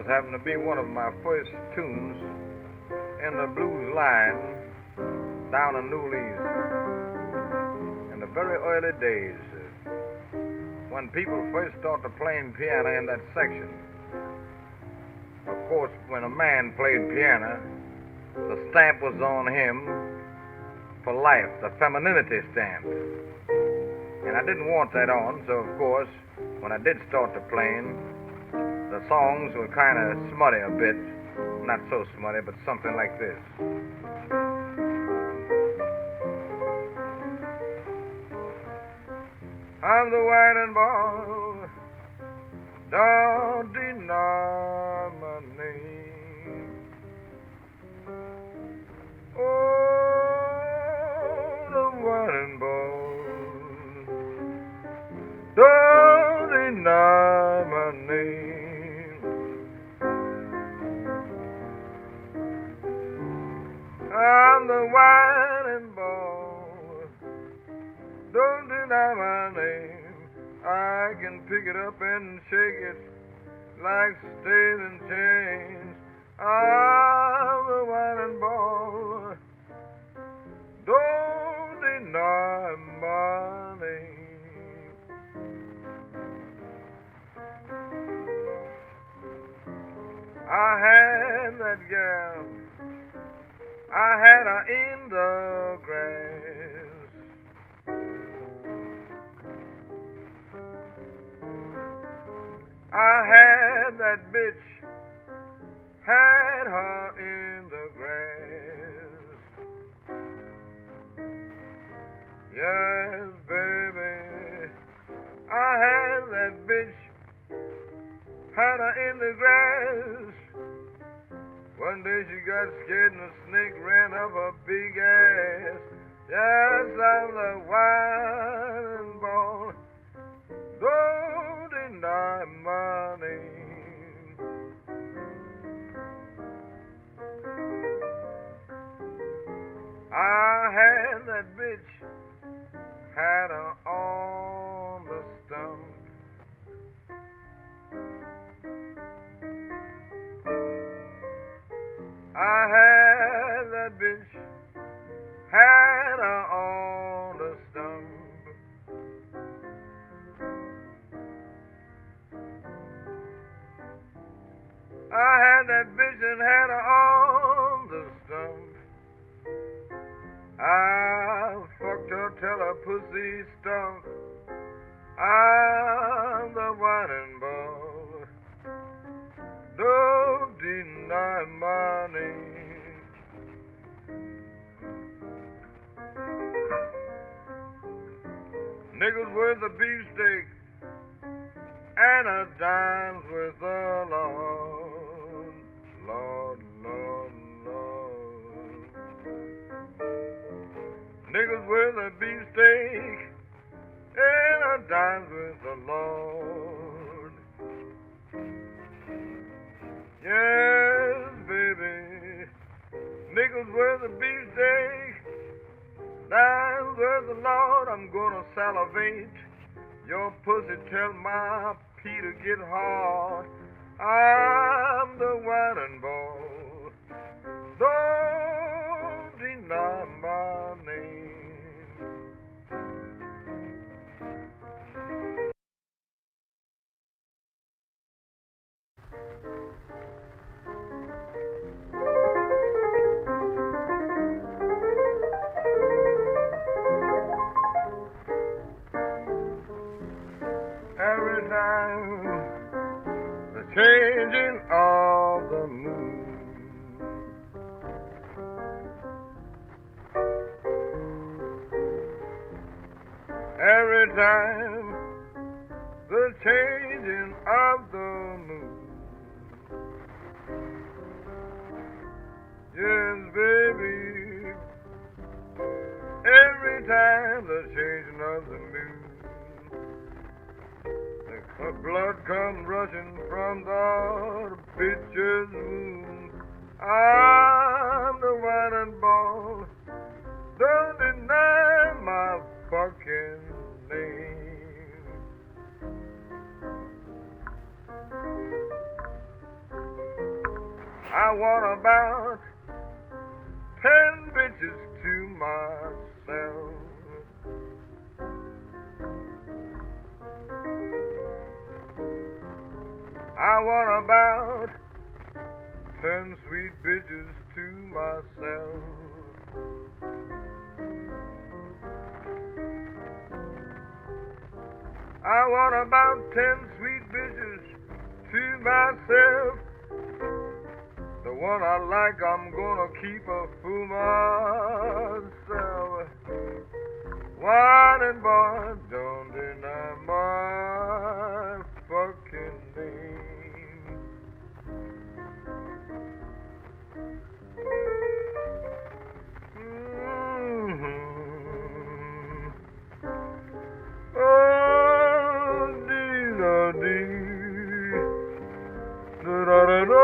This happened to be one of my first tunes in the blues line down in New Orleans. In the very early days, when people first started playing piano in that section. Of course, when a man played piano, the stamp was on him for life, the femininity stamp. And I didn't want that on, so of course, when I did start to playing, the songs were kind of smutty a bit. Not so smutty, but something like this. I'm the whining ball, don't deny my name. Oh, the whining ball, don't deny my name. I'm the whining ball, don't deny my name. I can pick it up and shake it like stays and chains. I'm the whining ball, don't deny my name. I had that gal, I had her in the grass. I had that bitch, had her in the grass. Yes, baby, I had that bitch, had her in the grass. One day she got scared and a snake ran up her big ass. Yes, I'm the whining ball, don't deny my name. I had that bitch, had her on the stump. I had that bitch, had her on the stump. I had that bitch and had her on the stump. I fucked her till her pussy stunk. I'm the whining ball, don't deny my name. Nickels worth a beefsteak and a dime's worth a Lord, Lord, Lord, Lord. Nickels worth a beefsteak and a dime's worth a Lord. Yes, baby, nickels worth a beefsteak, dime's worth a Lord. I'm gonna salivate your pussy till my pee to get hard. I'm the whining ball, don't deny my name. Every time the changing of the moon, every time the changing of the moon. Yes, baby, every time the changing of the moon. The blood comes rushing from the picture's wound. I'm the whining ball, don't deny my fucking name. want about 10 bitches to myself. I want about 10 sweet bitches to myself. I want about 10 sweet bitches to myself. The one I like, I'm gonna keep a fool myself. Winin' boy, don't deny my fucking name. Oh, dee-da-dee, da-da-da-da.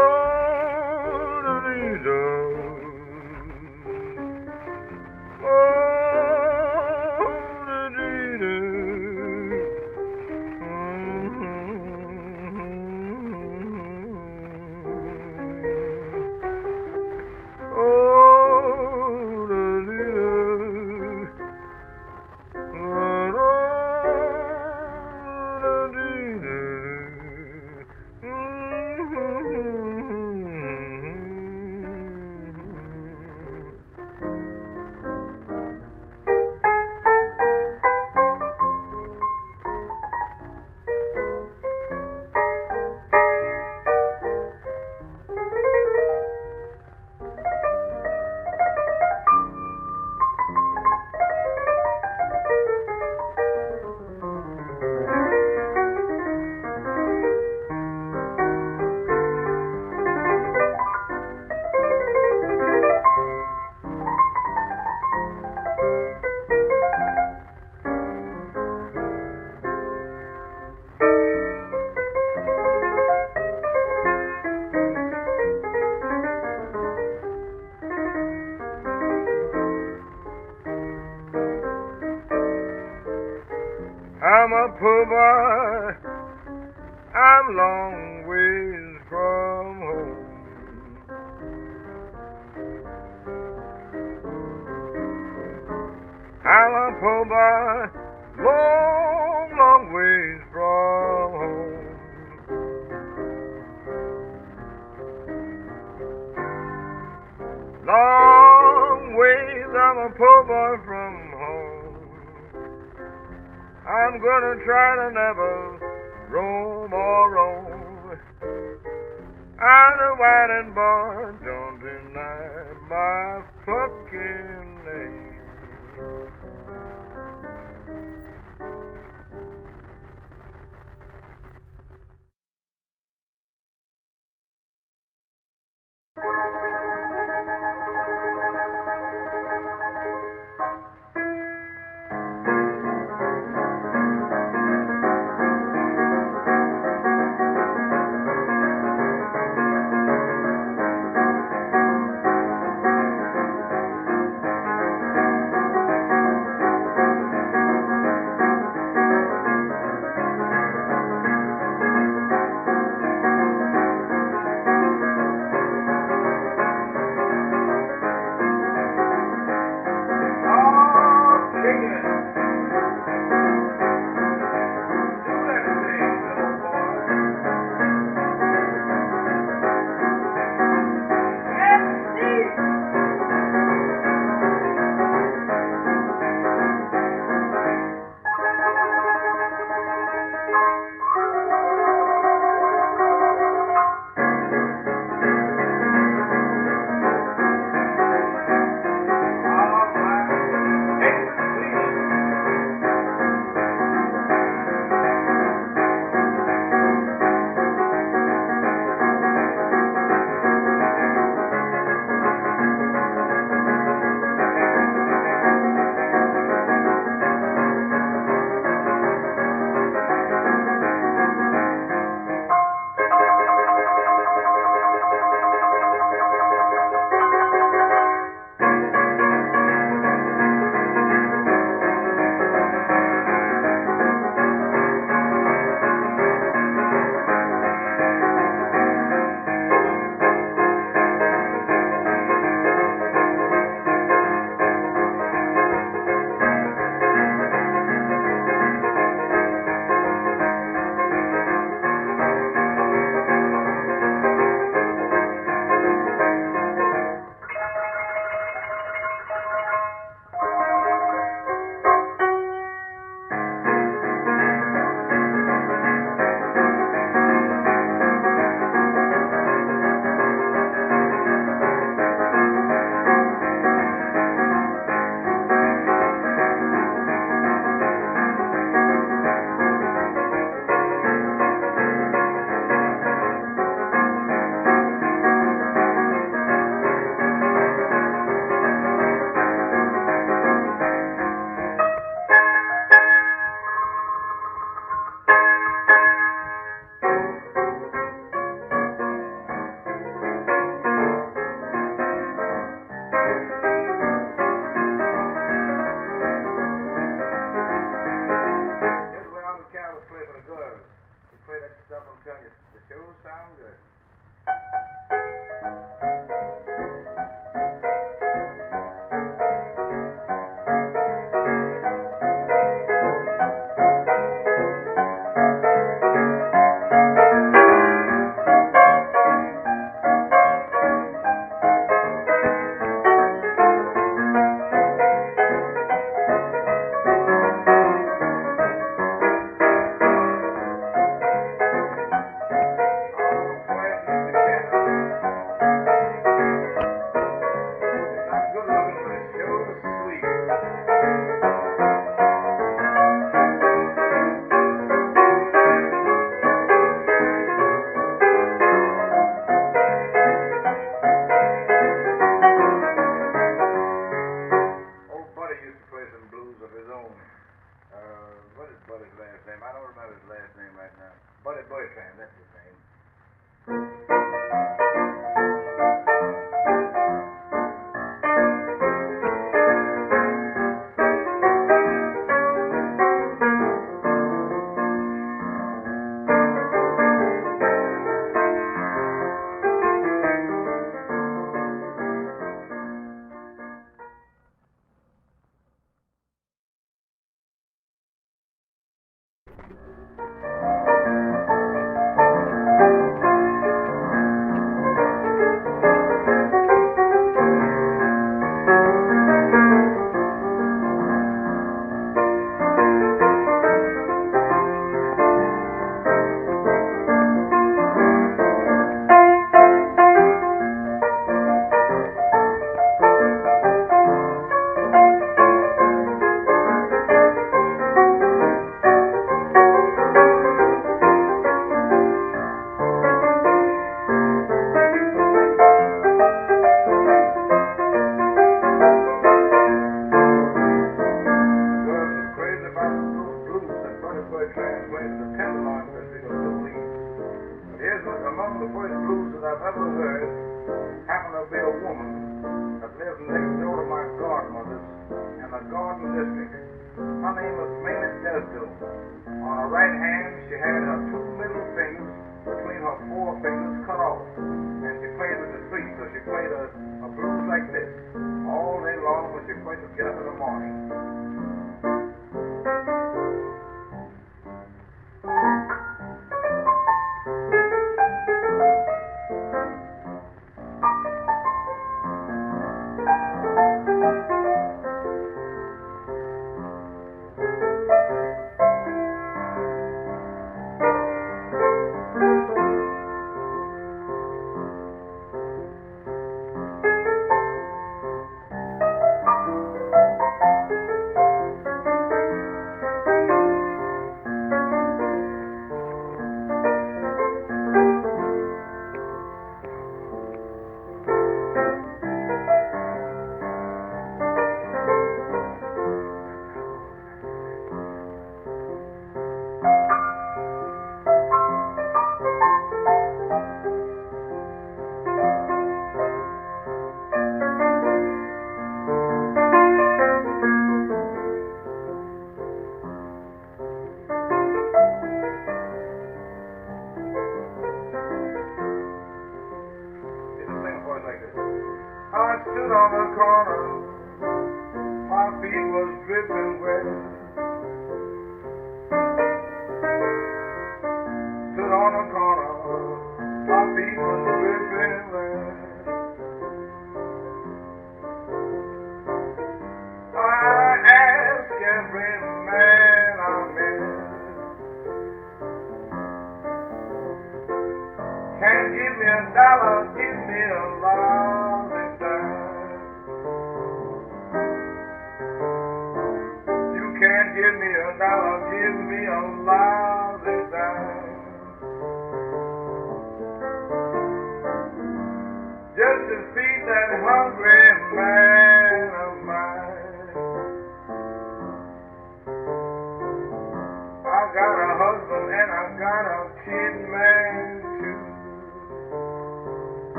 I'm a poor boy, I'm long ways from home. I'm a poor boy, long, long ways from home. Long ways, I'm a poor boy from home. I'm gonna try to never roam or roam. I'm a whining boy, don't deny my fucking name. Sure sound good.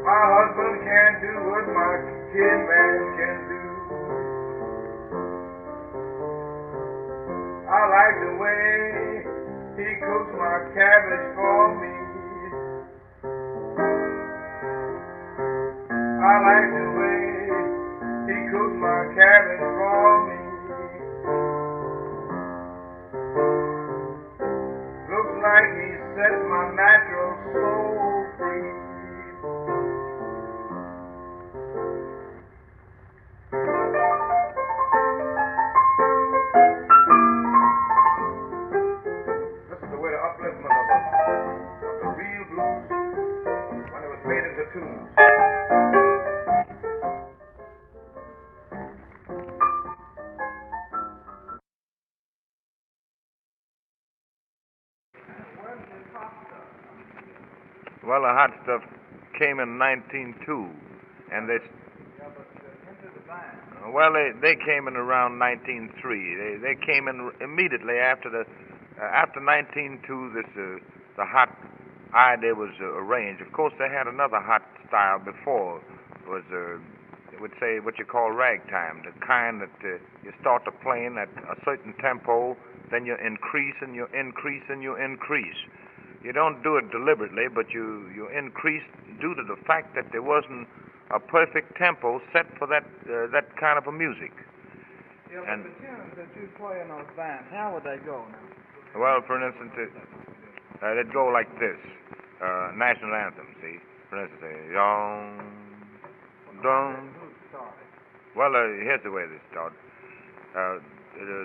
My husband do what my kid man can do. I like the way he cooks my cabbage for me. I like the way he cooks my cabbage for me. Looks like he sets my natural soul free. This is the way the upliftment of the real blues when it was made into tunes. Well, the hot stuff came in 1902, and they came in around 1903. They came in immediately after 1902. The hot idea was arranged. Of course, they had another hot style before. It was it would say what you call ragtime, the kind that you start to playing at a certain tempo, then you increase and you increase and you increase. You don't do it deliberately, but you increase due to the fact that there wasn't a perfect tempo set for that kind of a music. Yeah, but the tunes that you play in those bands, how would they go now? Well, for instance, they'd go like this. National anthem, see? For instance, yong, dong. Well, here's the way they start. The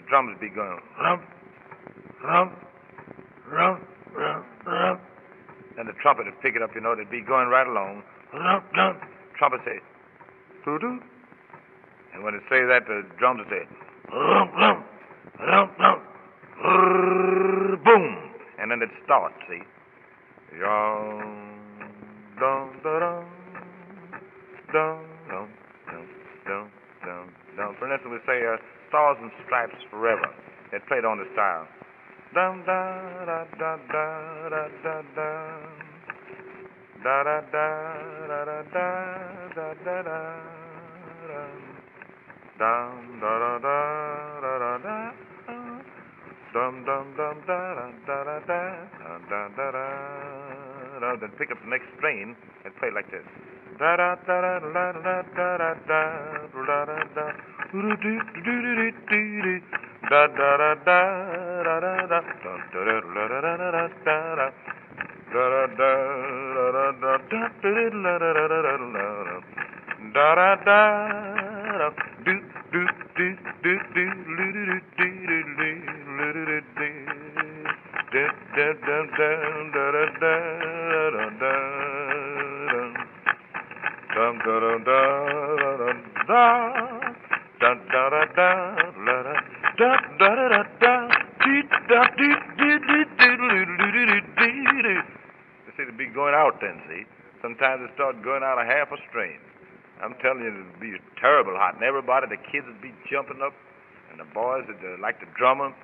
drums would be going rump, rump, rump, rump, rump. And the trumpet would pick it up, they'd be going right along. Rump, rump. Trumpet say, doo-doo. And when it say that, the drums would say, rump, rump, rump, rump, boom. And then it'd start, see? Yong, dong, da-dong, dong, dong, dong, dong, dong, dong. For instance, we say, Stars and Stripes Forever. They played on the style. Dum da da da da da da da da da da da da da da da dum da da da da da da dum dum dum da da da da da da da. Then pick up the next strain and play like this. Da da da da da da da da da da da da. Da da da da da da da da da da see, it'd be going out then, see? Sometimes it start going out a half a strain. I'm telling you, it'd be terrible hot. And everybody, the kids would be jumping up, and the boys would like the drummer.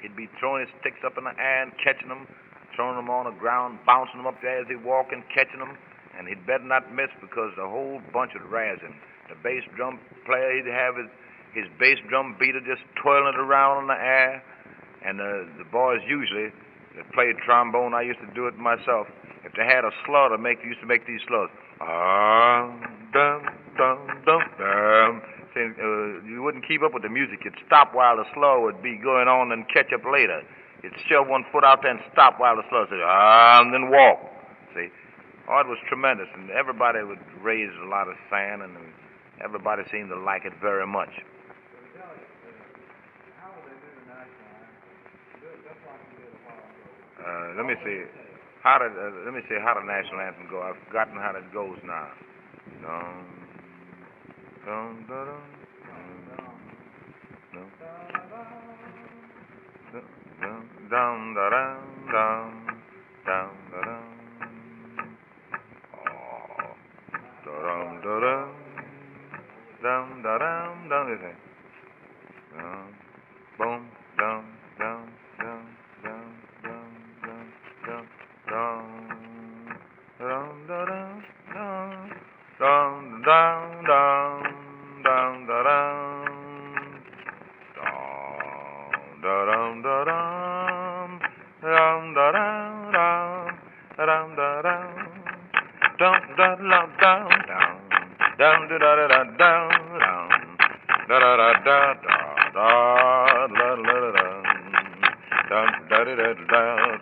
He'd be throwing his sticks up in the air and catching them, throwing them on the ground, bouncing them up there as they walk and catching them. And he'd better not miss because the whole bunch would razz him. The bass drum player, he'd have his bass drum beater just twirling it around in the air. And the boys usually that played trombone, I used to do it myself. If they had a slur used to make these slurs. Dum, dum, dum, dum. You wouldn't keep up with the music. You'd stop while the slur would be going on and catch up later. You'd shove one foot out there and stop while the slur said, and then walk. See? Oh, it was tremendous, and everybody would raise a lot of sand, and everybody seemed to like it very much. Let me see how the national anthem go. I've forgotten how it goes now. Dum, dum, da, dum, dum, dum, da, dum, dum, dum, da, dum. Da, dum, dum, da, dum, dum. Boom, dum, dum, dum, dum, dum, dum, dum, dum, dum, dum, dum, dum,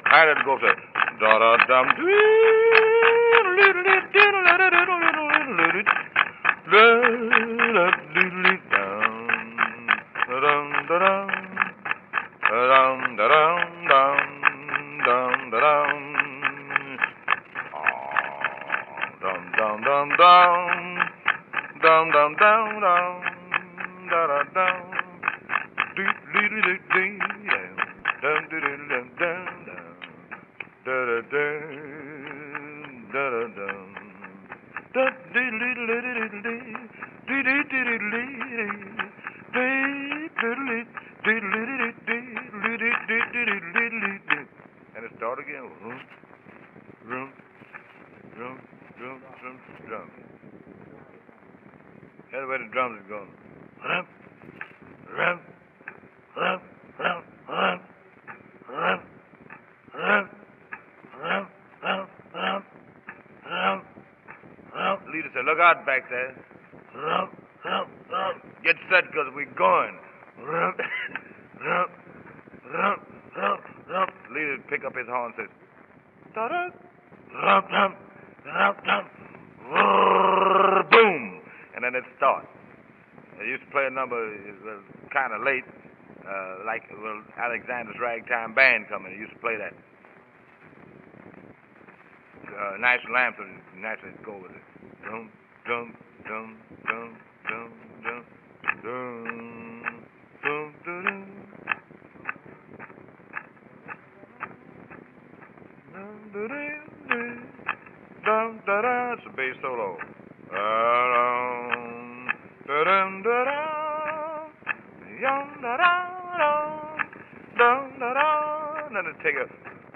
How did it go to da da dum? And it started again. Drum. That's where the drums are going. Leader said, look out back there. Get set because we're going. Leader pick up his horn and says, boom, and then it starts. I used to play a number, it was kind of late, like Alexander's Ragtime Band coming. I used to play that. National anthem, naturally go with it. Dum, dum, dum, dum, dum, dum, dum, dum, dum, dum. Dum, da, da, it's a bass solo. Da-dum, da-dum, da-dum, yum, da-da-dum, dum, da-da. Then it take a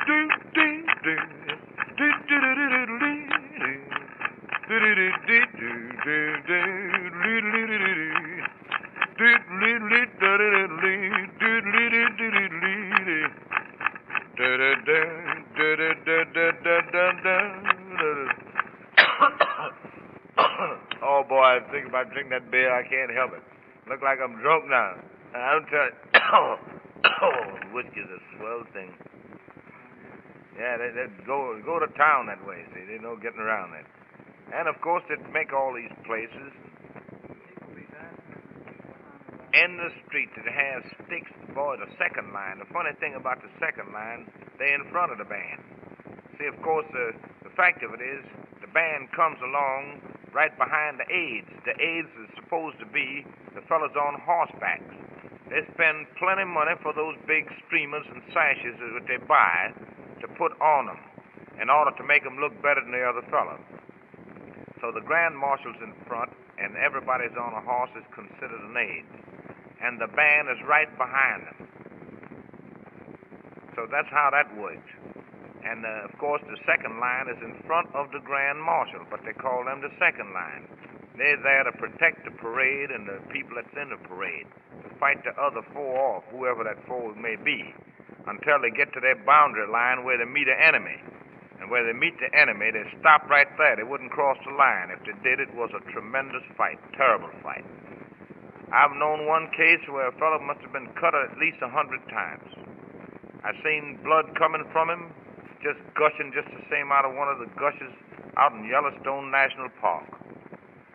do-dee-dee, do-do-do-do-do-do-dee, oh boy, I think about drinking that beer, I can't help it. Look like I'm drunk now. I'm telling you, whiskey's a swell thing. Yeah, they go to town that way, see, there's no getting around that. And of course they'd make all these places. In the street that has sticks, boy, the second line. The funny thing about the second line, they're in front of the band. See, of course, the fact of it is, the band comes along right behind the aids. The aids is supposed to be the fellas on horsebacks. They spend plenty of money for those big streamers and sashes that they buy to put on them in order to make them look better than the other fellas. So the grand marshal's in front, and everybody's on a horse is considered an aid. And the band is right behind them. So that's how that works. And, of course, the second line is in front of the grand marshal, but they call them the second line. They're there to protect the parade and the people that's in the parade, to fight the other four off, whoever that four may be, until they get to their boundary line where they meet an enemy. And where they meet the enemy, they stop right there. They wouldn't cross the line. If they did, it was a tremendous fight, terrible fight. I've known one case where a fellow must have been cut at least 100 times. I've seen blood coming from him, just gushing just the same out of one of the gushes out in Yellowstone National Park.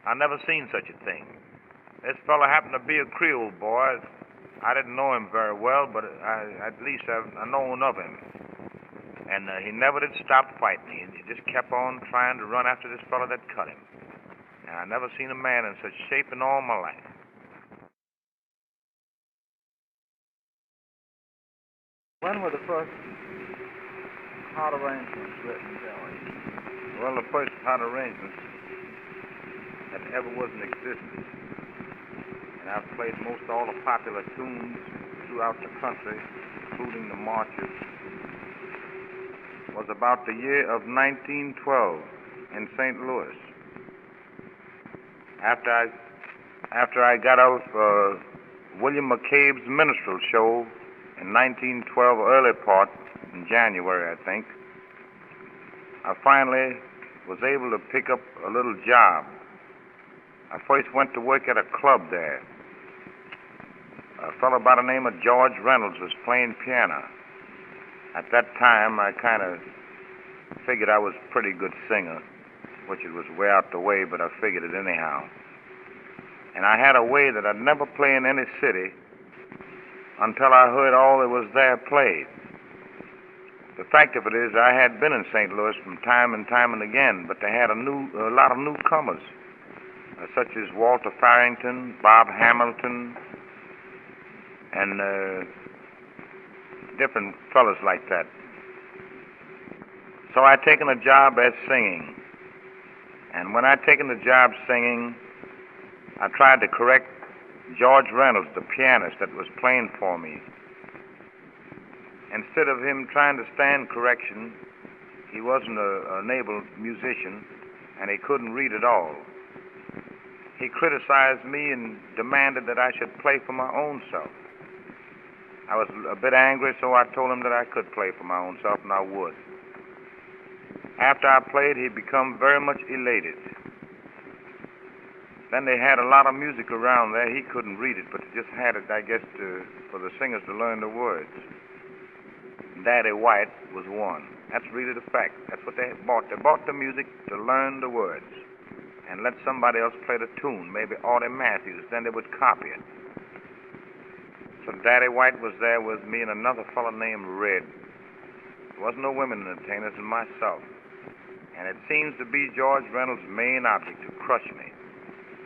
I never seen such a thing. This fellow happened to be a Creole boy. I didn't know him very well, but at least I've known of him. And he never did stop fighting. He just kept on trying to run after this fellow that cut him. And I never seen a man in such shape in all my life. When were the first hot arrangements written, Billy? Well, the first hot arrangements that ever was in existence. And I've played most all the popular tunes throughout the country, including the marches, was about the year of 1912 in St. Louis. After I got out of William McCabe's minstrel show in 1912, early part in January, I think, I finally was able to pick up a little job. I first went to work at a club there. A fellow by the name of George Reynolds was playing piano. At that time, I kind of figured I was a pretty good singer, which it was way out the way, but I figured it anyhow. And I had a way that I'd never play in any city until I heard all that was there played. The fact of it is, I had been in St. Louis from time and again, but they had a lot of newcomers, such as Walter Farrington, Bob Hamilton, and different fellas like that. So I'd taken a job at singing. And when I'd taken the job singing, I tried to correct George Reynolds, the pianist that was playing for me. Instead of him trying to stand correction, he wasn't an able musician, and he couldn't read at all. He criticized me and demanded that I should play for my own self. I was a bit angry, so I told him that I could play for my own self, and I would. After I played, he'd become very much elated. Then they had a lot of music around there. He couldn't read it, but he just had it, I guess, for the singers to learn the words. Daddy White was one. That's really the fact. That's what they bought. They bought the music to learn the words and let somebody else play the tune, maybe Audie Matthews. Then they would copy it. So Daddy White was there with me and another fellow named Red. There wasn't no women entertainers and myself. And it seems to be George Reynolds' main object to crush me.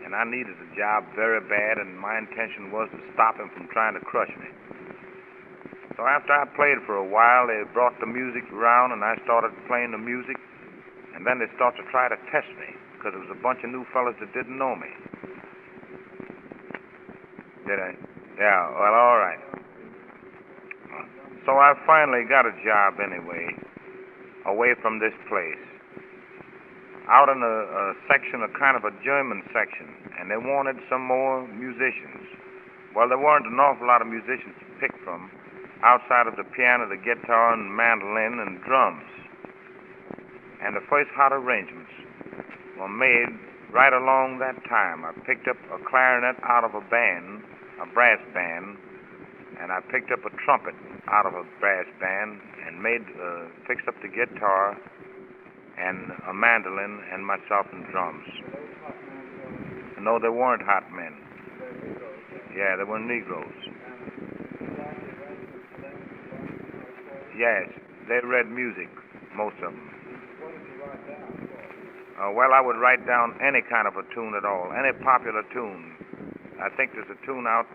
And I needed the job very bad, and my intention was to stop him from trying to crush me. So after I played for a while, they brought the music around, and I started playing the music. And then they started to try to test me, because there was a bunch of new fellas that didn't know me. Did I? Yeah, well, all right. So I finally got a job anyway, away from this place, out in a section, a kind of a German section, and they wanted some more musicians. Well, there weren't an awful lot of musicians to pick from, outside of the piano, the guitar, and mandolin, and drums. And the first hot arrangements were made right along that time. I picked up a clarinet out of a band, a brass band, and I picked up a trumpet out of a brass band and fixed up the guitar and a mandolin and myself in drums. No, they weren't hot men. Yeah, they were Negroes. Yes, they read music, most of them. Well, I would write down any kind of a tune at all, any popular tune. I think there's a tune out,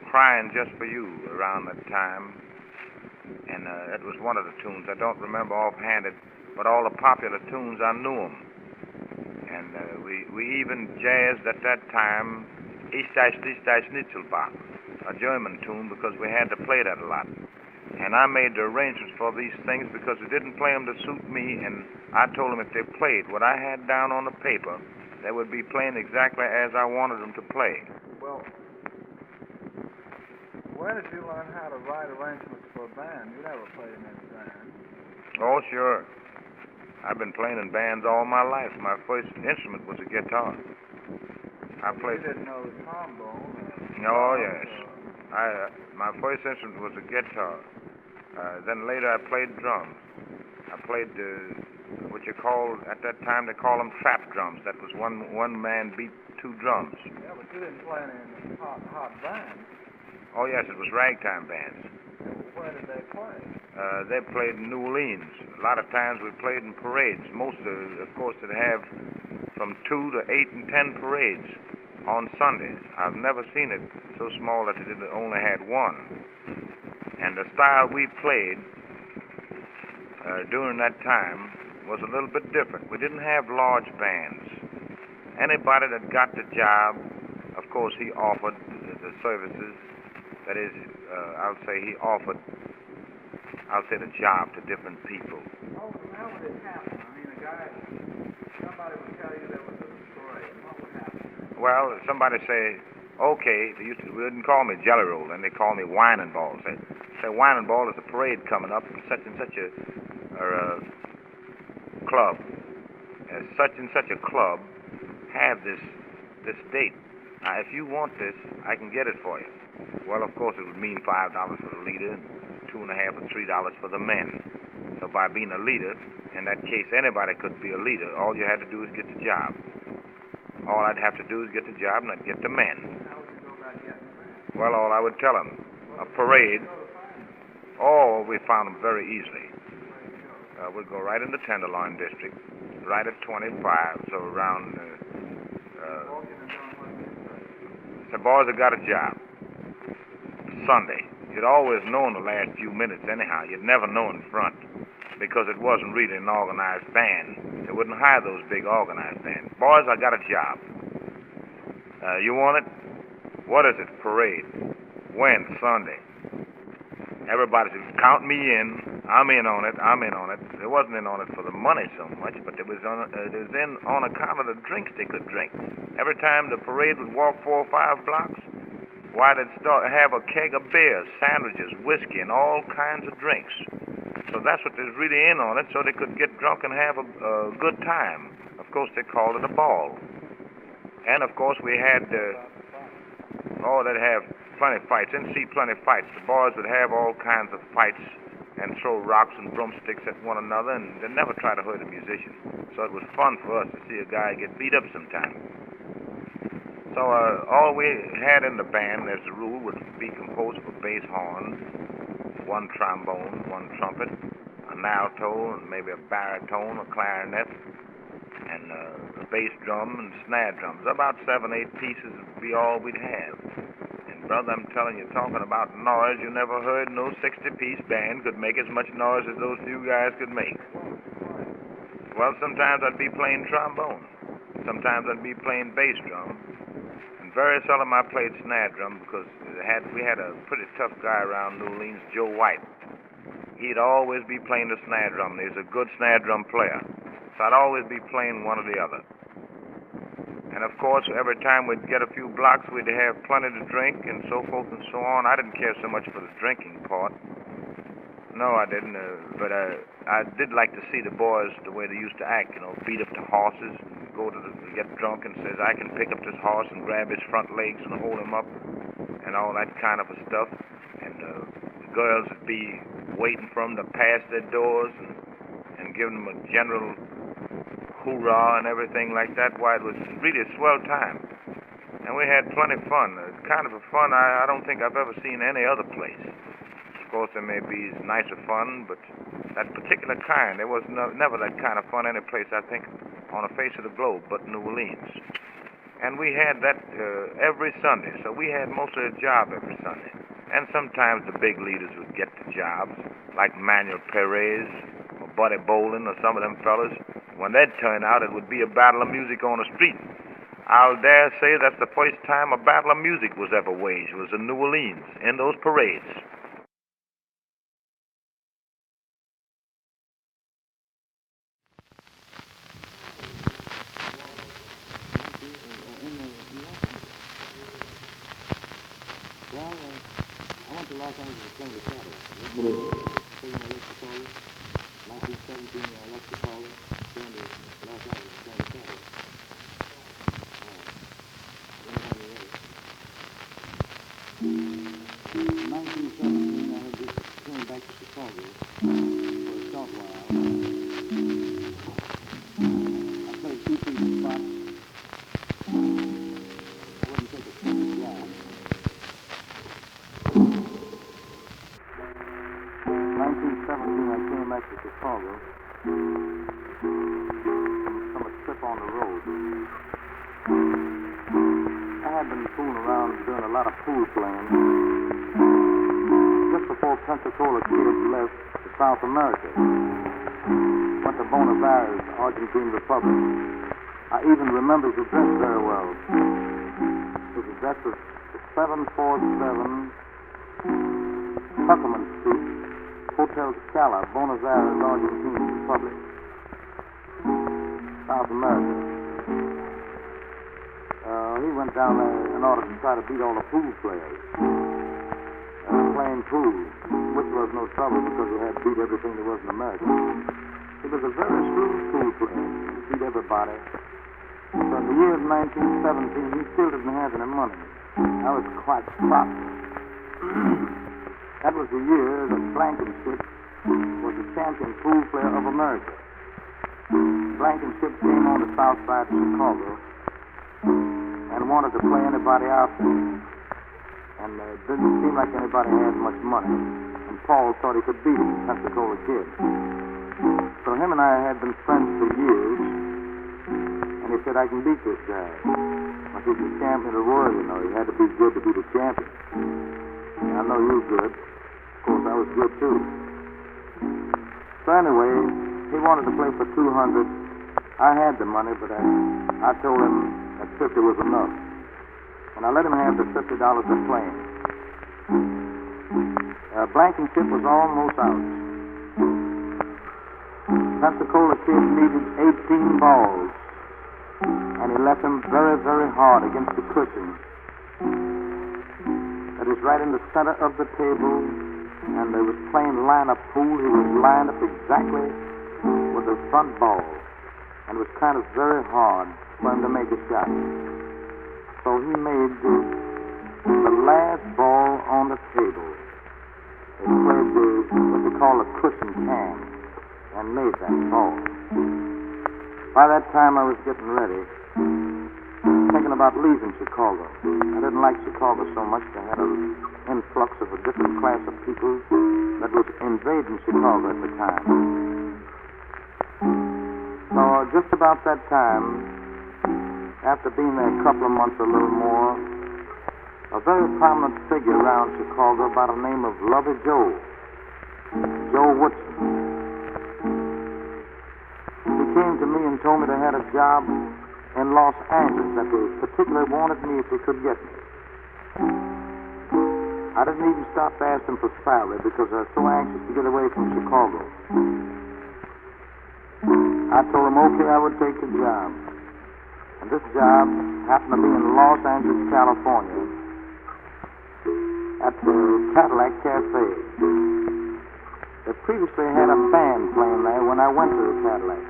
Crying Just For You, around that time. And it was one of the tunes. I don't remember offhand it, but all the popular tunes, I knew them. And we even jazzed at that time Ich Schnitzelbach, a German tune, because we had to play that a lot. And I made the arrangements for these things because we didn't play them to suit me, and I told them if they played what I had down on the paper, they would be playing exactly as I wanted them to play. Well, where did you learn how to write arrangements for a band? You never played in any band. Oh, sure. I've been playing in bands all my life. My first instrument was a guitar. I played. You didn't know the trombone? Oh, yes. My first instrument was a guitar. Then later I played drums. I played what you call, at that time they call them trap drums. That was one man beat two drums. Yeah, but you didn't play any hot bands. Oh, yes, it was ragtime bands. Where did they play? They played in New Orleans. A lot of times we played in parades. Most of course, they'd have from 2 to 8 and 10 parades on Sundays. I've never seen it so small that it only had one. And the style we played during that time was a little bit different. We didn't have large bands. Anybody that got the job, of course, he offered the services. That is, I'll say the job to different people. Oh, how would it happen? I mean, somebody would tell you there was a parade. What would happen? Well, somebody say, okay, they didn't call me Jelly Roll, then they call me Winin' Ball. Say Winin' Ball is a parade coming up in such and such a club. such and such a club have this date. Now, if you want this, I can get it for you. Well, of course, it would mean $5 for the leader, $2.50 or $3 for the men. So by being a leader, in that case, anybody could be a leader. All you had to do is get the job. All I'd have to do is get the job, and I'd get the men. How would you go about getting them? Well, all I would tell them, a parade. Oh, we found them very easily. We'd go right in the Tenderloin district, right at 25, so around. The boys have got a job. Sunday. You'd always know in the last few minutes, anyhow. You'd never know in front, because it wasn't really an organized band. They wouldn't hire those big organized bands. Boys, I got a job. You want it? What is it? Parade. When? Sunday. Everybody said, count me in. I'm in on it. I'm in on it. They wasn't in on it for the money so much, but it was in on account of the drinks they could drink. Every time the parade would walk 4 or 5 blocks, why, they'd have a keg of beer, sandwiches, whiskey, and all kinds of drinks. So that's what they was really in on it, so they could get drunk and have a good time. Of course, they called it a ball. And, of course, we had, they'd have plenty of fights. Didn't see plenty of fights. The boys would have all kinds of fights and throw rocks and broomsticks at one another, and they never try to hurt a musician. So it was fun for us to see a guy get beat up sometime. So all we had in the band, as a rule, would be composed of a bass horn, 1 trombone, 1 trumpet, an alto, and maybe a baritone, a clarinet, and a bass drum and snare drums. About 7, 8 pieces would be all we'd have. And brother, I'm telling you, talking about noise, you never heard no 60-piece band could make as much noise as those few guys could make. Well, sometimes I'd be playing trombone. Sometimes I'd be playing bass drum. Very seldom I played snare drum, because we had a pretty tough guy around New Orleans, Joe White. He'd always be playing the snare drum. He was a good snare drum player. So I'd always be playing one or the other. And of course, every time we'd get a few blocks, we'd have plenty to drink and so forth and so on. I didn't care so much for the drinking part. No, I didn't. But I did like to see the boys, the way they used to act, beat up the horses, go to get drunk and says, I can pick up this horse and grab his front legs and hold him up and all that kind of stuff. And the girls would be waiting for them to pass their doors and giving them a general hoorah and everything like that. Why, it was really a swell time. And we had plenty of fun. It's kind of a fun I don't think I've ever seen any other place. Of course, there may be nicer fun, but that particular kind, there was never that kind of fun any place, I think, on the face of the globe but New Orleans. And we had that every Sunday, so we had mostly a job every Sunday. And sometimes the big leaders would get the jobs, like Manuel Perez or Buddy Bolin or some of them fellas. When they'd turn out, it would be a battle of music on the street. I'll dare say that's the first time a battle of music was ever waged, was in New Orleans, in those parades. Los Angeles playing the cattle. So you know, let's call it 1917. Let's call it going to Los Angeles playing the cattle. In 1917, I had just came back to Chicago for a short while. I played 2 pieces spots. I wouldn't take a single job. 1917, I came back to Chicago from a trip on the road. I had been fooling around doing a lot of pool playing. Just before Pensacola kids left to South America, went to Buenos Aires, Argentine Republic. I even remember his address very well. His address was 747 Tuckerman Street, Hotel Scala, Buenos Aires, Argentine Republic, South America. He went down there in order to try to beat all the pool players, playing pool, which was no trouble because we had to beat everything there was in America. He was a very shrewd pool player. He beat everybody. So in the year of 1917, he still didn't have any money. I was quite shocked. That was the year that Blankenship was the champion pool player of America. Blankenship came on the south side of Chicago and wanted to play anybody out there. And it didn't seem like anybody had much money. And Paul thought he could beat him, Pensacola Kid. So him and I had been friends for years. And he said, I can beat this guy. He's the champion of the world, you know. He had to be good to be the champion. And I know you were good. Of course, I was good, too. So anyway, he wanted to play for $200. I had the money, but I told him that $50 was enough. And I let him have the $50 to play. Blankenship was almost out. Pensacola Kid needed 18 balls. And he left him very, very hard against the cushion. That is right in the center of the table. And they was playing line-up pool. He was lined up exactly with the front ball. And it was kind of very hard for him to make a shot. So he made the last ball on the table. He played what they call a cushion can and made that ball. By that time, I was getting ready, thinking about leaving Chicago. I didn't like Chicago so much. They had an influx of a different class of people that was invading Chicago at the time. So just about that time, after being there a couple of months, a little more, a very prominent figure around Chicago by the name of Lovey Joe Woodson. He came to me and told me they had a job in Los Angeles that they particularly wanted me if they could get me. I didn't even stop to ask them for salary because I was so anxious to get away from Chicago. I told him, okay, I would take the job. And this job happened to be in Los Angeles, California, at the Cadillac Cafe. They previously had a band playing there when I went to the Cadillac.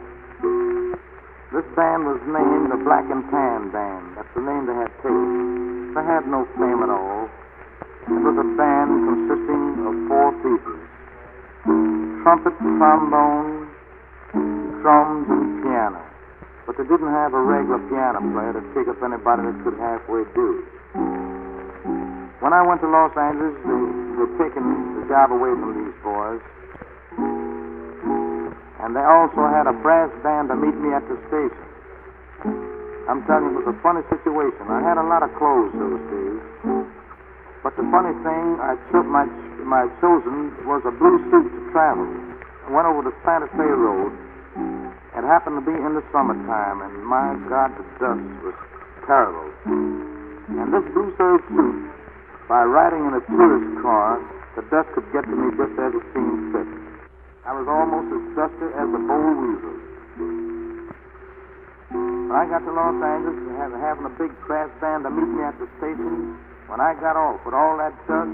This band was named the Black and Tan Band. That's the name they had taken. They had no fame at all. It was a band consisting of 4 pieces: trumpet, trombone, drums, and piano. But they didn't have a regular piano player to pick up anybody that could halfway do. When I went to Los Angeles, they were taking the job away from these boys. And they also had a brass band to meet me at the station. I'm telling you, it was a funny situation. I had a lot of clothes those days. But the funny thing, my chosen was a blue suit to travel. I went over the Santa Fe Road. It happened to be in the summertime, and my God, the dust was terrible. And this blue serge suit, by riding in a tourist car, the dust could get to me just as it seemed fit. I was almost as dusty as a boll weasel. When I got to Los Angeles, having a big brass band to meet me at the station, when I got off with all that dust,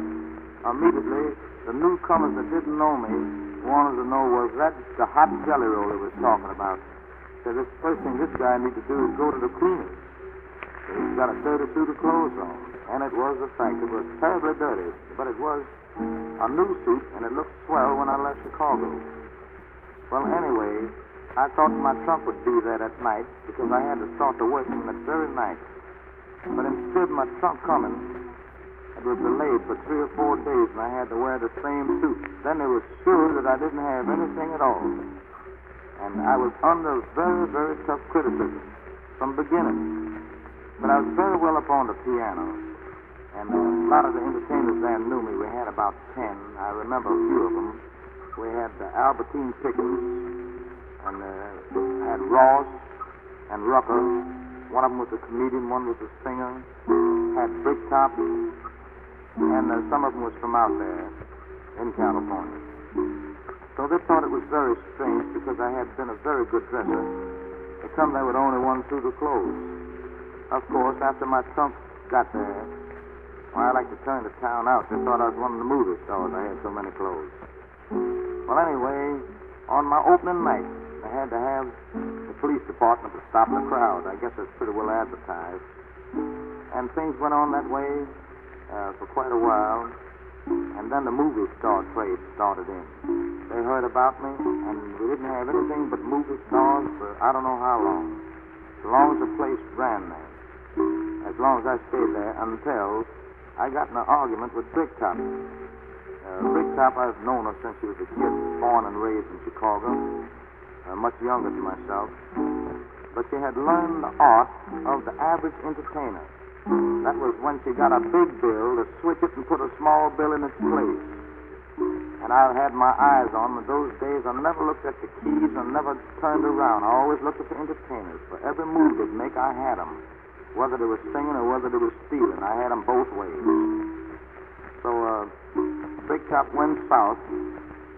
immediately the newcomers that didn't know me wanted to know, was that the hot jelly roll they was talking about? So the first thing this guy needs to do is go to the cleaners. So he's got a dirty suit of clothes on. And it was a fact. It was terribly dirty, but it was a new suit, and it looked swell when I left Chicago. Well, anyway, I thought my trunk would be there that night because I had to start to work on that very night. But instead of my trunk coming, it was delayed for 3 or 4 days, and I had to wear the same suit. Then they were sure that I didn't have anything at all. And I was under very, very tough criticism from the beginning. But I was very well up on the piano. And a lot of the entertainers there knew me. We had about 10. I remember a few of them. We had Albertine Pickens, and had Ross and Rucker. One of them was a comedian, one was a singer. Had Bricktop, and some of them was from out there in California. So they thought it was very strange because I had been a very good dresser. They come there with only 1 suit of clothes. Of course, after my trunk got there, I like to turn the town out. They thought I was one of the movie stars. I had so many clothes. Well, anyway, on my opening night, They had to have the police department to stop the crowd. I guess it's pretty well advertised. And things went on that way for quite a while. And then the movie star trade started in. They heard about me, and we didn't have anything but movie stars for I don't know how long. As long as the place ran there. As long as I stayed there until I got in an argument with Big Top. Big Top, I've known her since she was a kid, born and raised in Chicago, much younger than myself. But she had learned the art of the average entertainer. That was when she got a big bill to switch it and put a small bill in its place. And I had my eyes on them. In those days, I never looked at the keys and never turned around. I always looked at the entertainers. For every move they'd make, I had them. Whether they were singing or whether they were stealing, I had them both ways. So, Big Top went south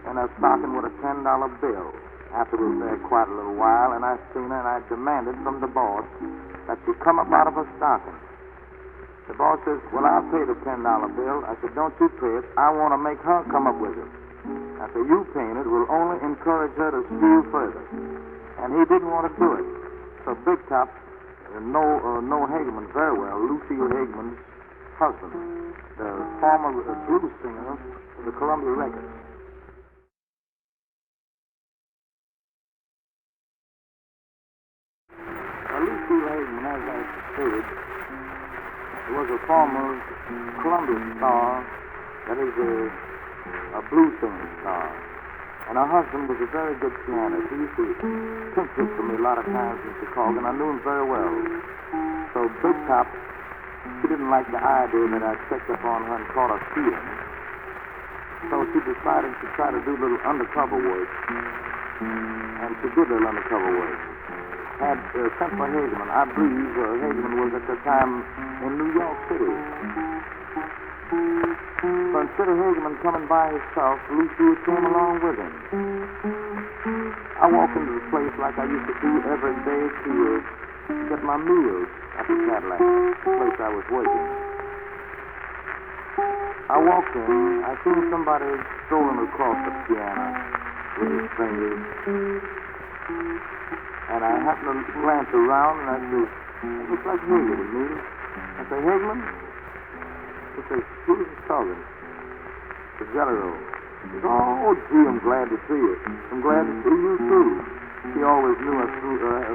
in a stocking with a $10 bill. After we was there quite a little while, and I seen her, and I demanded from the boss that she come up out of her stocking. The boss says, well, I'll pay the $10 bill. I said, don't you pay it. I want to make her come up with it. I said, you paying it will only encourage her to steal further. And he didn't want to do it. So Big Top, know Hageman very well, Lucille Hageman's husband, the former blues singer of the Columbia Records. Lucille Hageman, as I stated, was a former Columbia star, that is a blues singing star. And her husband was a very good pianist. He used to pinch hit for me a lot of times in Chicago, and I knew him very well. So Big Top, she didn't like the idea that I checked up on her and caught her stealing. So she decided to try to do a little undercover work. And she did a little undercover work. Had sent for Hageman. I believe Hageman was at the time in New York City. So instead of Hageman coming by himself, Lucille came along with him. I walked into the place like I used to do every day to get my meals at the Cadillac, the place I was working. I walked in, I seen somebody strolling across the piano with his fingers. And I happened to glance around, and I said, it looks like Hageman to me. I said, Hageman? He says, who's talking? The General. He says, oh, gee, I'm glad to see you. I'm glad to see you, too. He always knew us,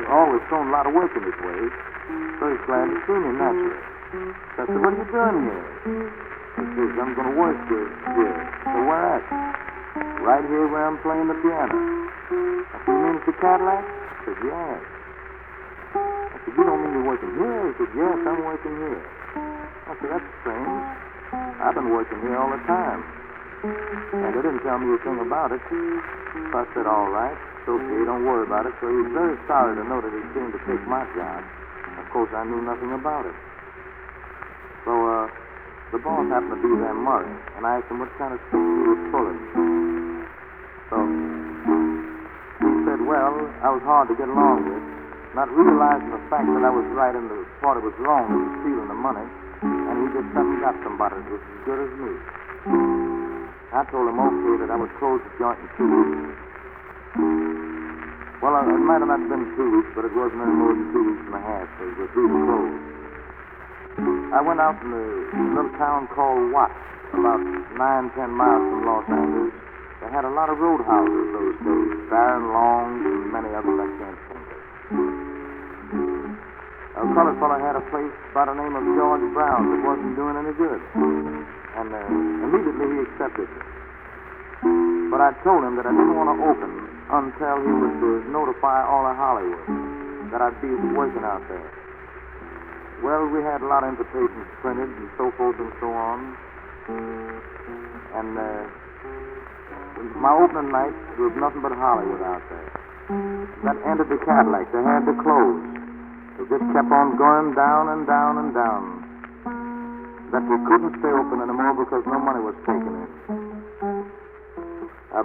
always thrown a lot of work in his way. So he's glad to see me, naturally. So I said, what are you doing here? He says, I'm going to work here. So where at? Right here where I'm playing the piano. I said, you mean it's the Cadillac? I said, yes. I said, you don't mean you're working here? He said, yes, I'm working here. I said, that's strange. I've been working here all the time. And they didn't tell me a thing about it. So I said, all right, it's okay, don't worry about it. So he was very sorry to know that he came to take my job. Of course, I knew nothing about it. So, the boss happened to be there, Murray, and I asked him what kind of stuff he was pulling. So, he said, well, I was hard to get along with, not realizing the fact that I was right and the party was wrong in stealing the money, and he just sent and got somebody that was as good as me. I told him, okay, that I would close the joint in 2 weeks. Well, it might have not been 2 weeks, but it wasn't any more than 2 weeks and a half, so it was really closed. I went out in a little town called Watts, about 9-10 miles from Los Angeles. They had a lot of roadhouses those days, Baron Long's and many others I can't think of. A colored fellow had a place by the name of George Brown that wasn't doing any good. And immediately he accepted me. But I told him that I didn't want to open until he would notify all of Hollywood that I'd be working out there. Well, we had a lot of invitations printed and so forth and so on. And my opening night, there was nothing but Hollywood out there. That ended the Cadillac. They had to close. It just kept on going down and down and down. That we couldn't stay open anymore because no money was taken in.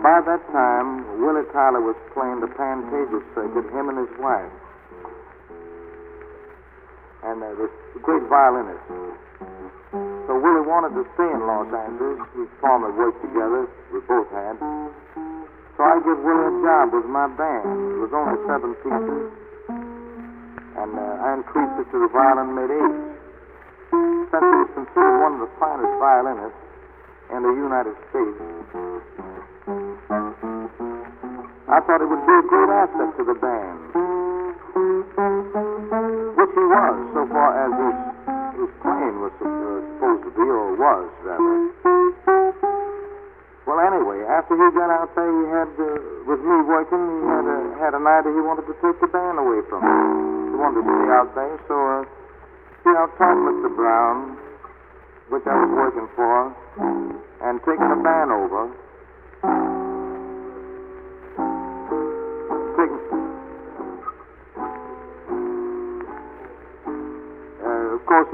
By that time, Willie Tyler was playing the Pantasia circuit, him and his wife. And the great violinist. So Willie wanted to stay in Los Angeles. His former worked together, we both had. So I give Willie a job with my band. It was only 7 pieces, and I increased it to the violin mid-8. Since he was considered one of the finest violinists in the United States, I thought it would be a great asset to the band, which he was, so far as his playing was supposed to be, or was, rather. Well, anyway, after he got out there, he had, with me working, he had an idea he wanted to take the band away from me. He wanted to stay out there, so he out-talked Mr. Brown, which I was working for, and taking the band over. Of course,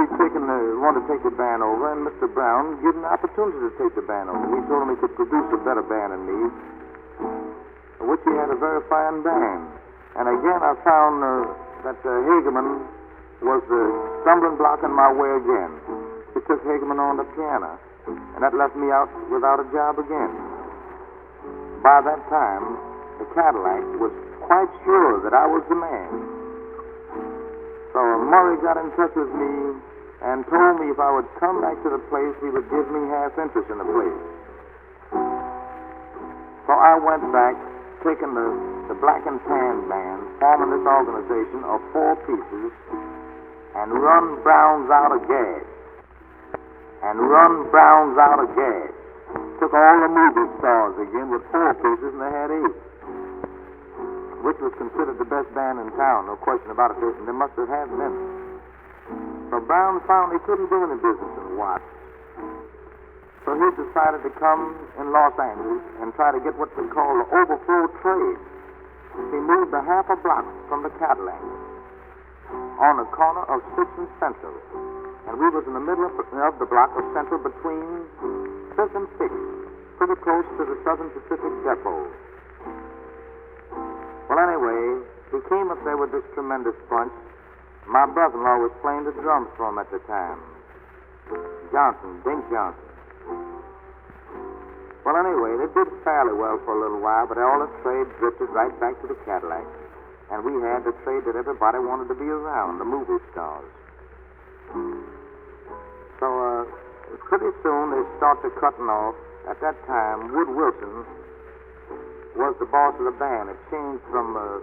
wanted to take the band over, and Mr. Brown gave him an opportunity to take the band over. He told him he could produce a better band than me, which he had a very fine band. And again, I found that Hageman was the stumbling block in my way again. He took Hageman on the piano, and that left me out without a job again. By that time, the Cadillac was quite sure that I was the man. So Murray got in touch with me and told me if I would come back to the place, he would give me half interest in the place. So I went back, taking the Black and Tan band, forming this organization of 4 pieces, and run Browns out of gas. Took all the movie stars again with 4 pieces, and they had 8. Which was considered the best band in town, no question about it, and they must have had them. So Brown found he couldn't do any business in Watts. So he decided to come in Los Angeles and try to get what they call the overflow trade. He moved a half a block from the Cadillac on the corner of 6th and Central. And we was in the middle of the block of Central between 5th and 6th, pretty close to the Southern Pacific Depot. Well, anyway, he came up there with this tremendous bunch. My brother-in-law was playing the drums for him at the time. Dink Johnson. Well, anyway, they did fairly well for a little while, but all the trade drifted right back to the Cadillac. And we had the trade that everybody wanted to be around, the movie stars. So, pretty soon they started cutting off. At that time, Wood Wilson was the boss of the band. It changed from the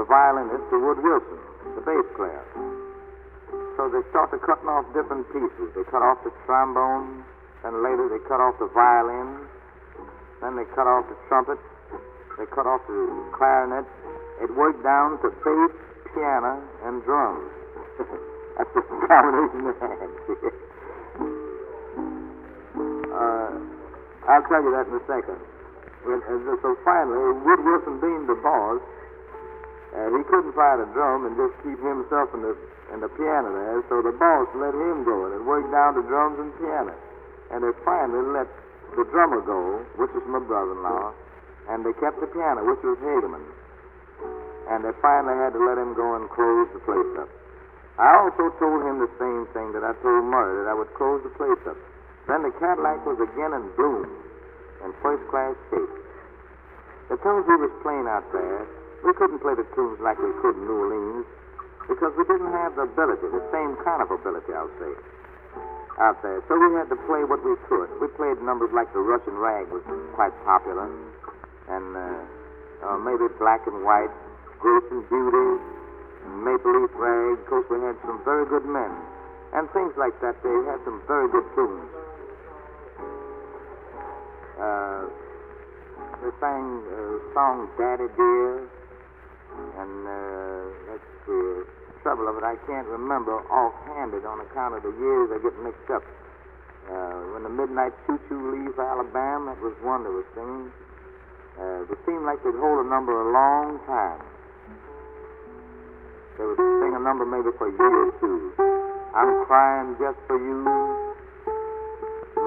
violinist to Wood Wilson, the bass player. So they started cutting off different pieces. They cut off the trombone, then later they cut off the violin, then they cut off the trumpet, they cut off the clarinet. It worked down to bass, piano, and drums. That's the combination they had. I'll tell you that in a second. So finally, Wood Wilson being the boss, he couldn't fire the drum and just keep himself in the piano there, so the boss let him go, and it worked down to drums and piano. And they finally let the drummer go, which was my brother-in-law, and they kept the piano, which was Hageman. And they finally had to let him go and close the place up. I also told him the same thing that I told Murray, that I would close the place up. Then the Cadillac was again in bloom, in first-class shape. The tunes we was playing out there, we couldn't play the tunes like we could in New Orleans because we didn't have the ability, the same kind of ability, I'll say, out there. So we had to play what we could. We played numbers like the Russian Rag was quite popular, and maybe Black and White, Grace and Beauty, Maple Leaf Rag. Of course, we had some very good men, and things like that. They had some very good tunes. They sang a song, Daddy Dear, and let's see, trouble of it, I can't remember offhanded on account of the years I get mixed up. When the Midnight Choo-Choo leaves Alabama, that was one they were singing. It seemed like they'd hold a number a long time. They would sing a number maybe for a year or two. I'm Crying Just For You.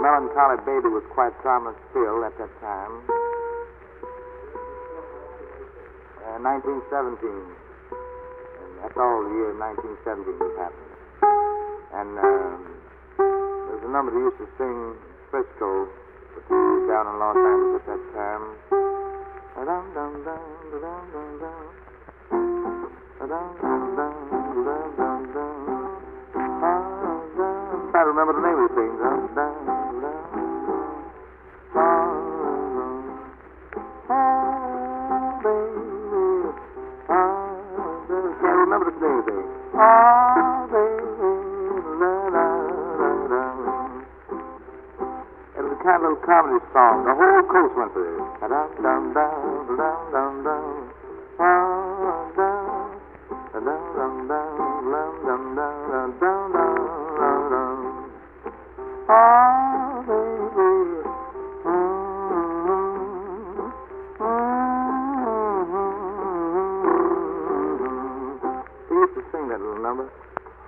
Melancholy Baby was quite prominent still at that time. 1917. And that's all the year 1917 was happening. And there's a number they used to sing Frisco. but he was down in Los Angeles at that time. Da-dum-dum-dum-da-dum-dum-dum. Da-dum-dum-dum-da-dum-dum. I'm trying to remember the name of the thing. Can't remember the name of the thing. It was a kind of little comedy song. The whole coast went for it.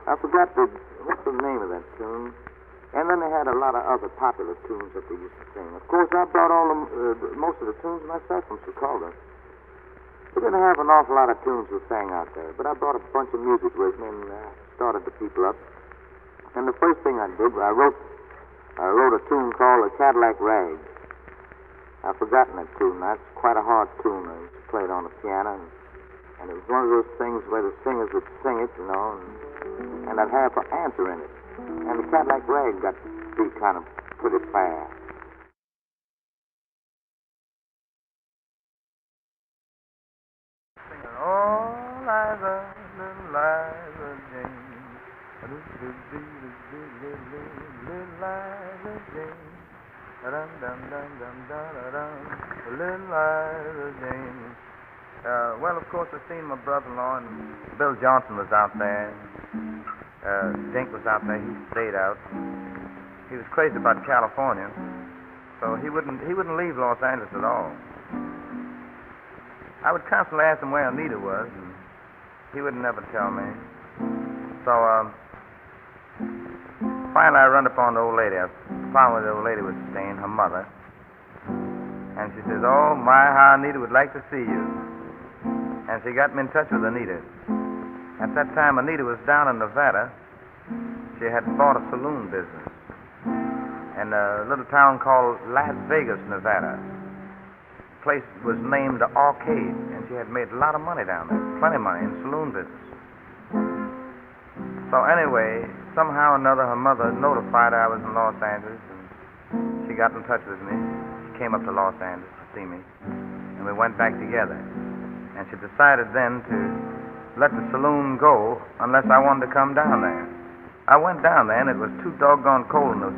I forgot what's the name of that tune. And then they had a lot of other popular tunes that they used to sing. Of course, I brought most of the tunes myself from Chicago. We didn't have an awful lot of tunes we sang out there, but I brought a bunch of music with me and started the people up. And the first thing I did, I wrote a tune called "A Cadillac Rag." I've forgotten that tune. That's quite a hard tune. I used to play it on the piano, and it was one of those things where the singers would sing it, you know, and I'd have an answer in it. And the Cadillac Rag got to be kind of pretty fast. Singing, "Oh, Liza, little Liza Jane, little Liza Jane, little Liza Jane." Well, of course, I seen my brother-in-law, and Bill Johnson was out there. Dink was out there. He stayed out. He was crazy about California, so he wouldn't leave Los Angeles at all. I would constantly ask him where Anita was, and he would never tell me. So finally, I run upon the old lady. I found where the old lady was staying, her mother, and she says, "Oh my, how Anita would like to see you." And she got me in touch with Anita. At that time, Anita was down in Nevada. She had bought a saloon business in a little town called Las Vegas, Nevada. The place was named the Arcade, and she had made a lot of money down there, plenty of money in saloon business. So anyway, somehow or another, her mother notified her I was in Los Angeles, and she got in touch with me. She came up to Los Angeles to see me, and we went back together. And she decided then to let the saloon go unless I wanted to come down there. I went down there, and it was too doggone cold in the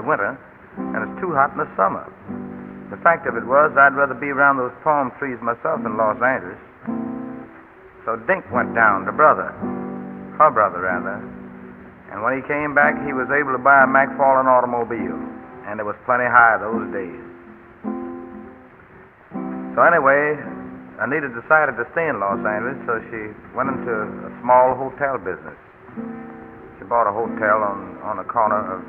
winter, and it's too hot in the summer. The fact of it was, I'd rather be around those palm trees myself in Los Angeles. So Dink went down, her brother, and when he came back, he was able to buy a McFarlane automobile, and it was plenty high those days. So anyway, Anita decided to stay in Los Angeles, so she went into a small hotel business. She bought a hotel on the corner of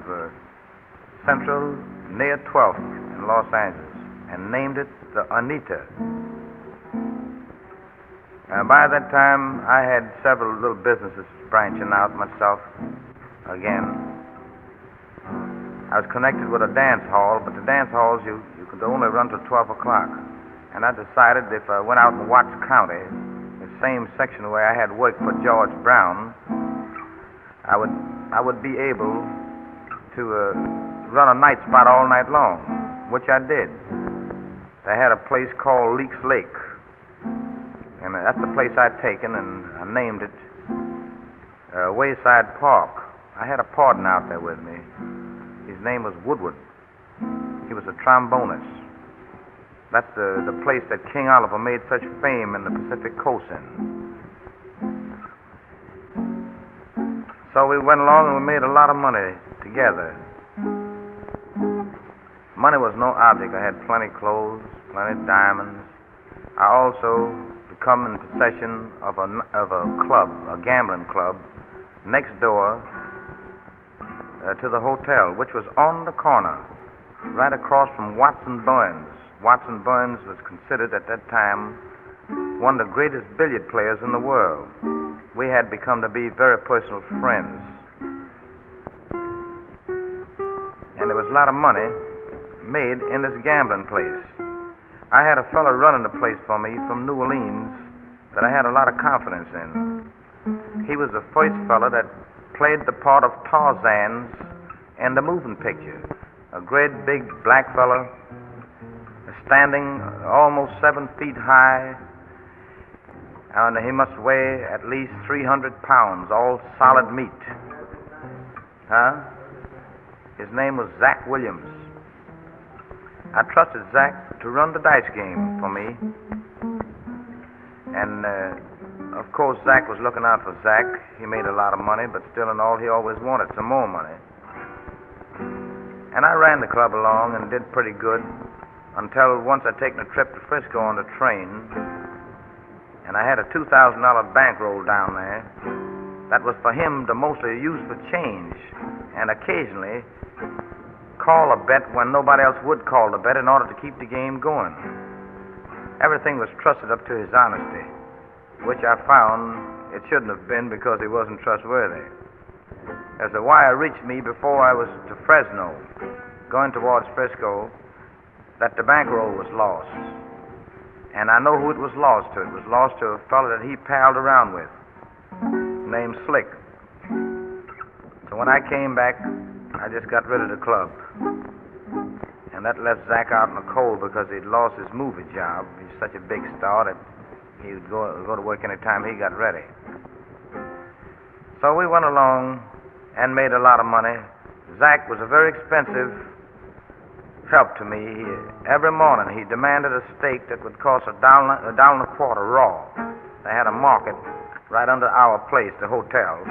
Central near 12th in Los Angeles and named it the Anita. By that time, I had several little businesses branching out myself again. I was connected with a dance hall, but the dance halls, you could only run till 12 o'clock. And I decided if I went out in Watts County, the same section where I had worked for George Brown, I would be able to run a night spot all night long, which I did. They had a place called Leaks Lake, and that's the place I'd taken, and I named it Wayside Park. I had a partner out there with me. His name was Woodward. He was a trombonist. That's the place that King Oliver made such fame in the Pacific Coast in. So we went along and we made a lot of money together. Money was no object. I had plenty of clothes, plenty of diamonds. I also become in possession of a club, a gambling club, next door to the hotel, which was on the corner, right across from Watson Burns. Watson Burns was considered at that time one of the greatest billiard players in the world. We had become to be very personal friends. And there was a lot of money made in this gambling place. I had a fellow running the place for me from New Orleans that I had a lot of confidence in. He was the first fellow that played the part of Tarzan in the moving picture. A great big black fellow, standing almost 7 feet high, and he must weigh at least 300 pounds, all solid meat. His name was Zach Williams. I trusted Zach to run the dice game for me. And, of course, Zach was looking out for Zach. He made a lot of money, but still and all, he always wanted some more money. And I ran the club along and did pretty good until once I'd taken a trip to Frisco on the train, and I had a $2,000 bankroll down there. That was for him to mostly use for change and occasionally call a bet when nobody else would call the bet in order to keep the game going. Everything was trusted up to his honesty, which I found it shouldn't have been because he wasn't trustworthy. As the wire reached me before I was to Fresno, going towards Frisco, that the bankroll was lost. And I know who it was lost to. It was lost to a fellow that he palled around with, named Slick. So when I came back, I just got rid of the club. And that left Zach out in the cold because he'd lost his movie job. He's such a big star that he would go to work any time he got ready. So we went along and made a lot of money. Zach was a very expensive help to me. Every morning he demanded a steak that would cost $1.25 raw. They had a market right under our place, the hotel.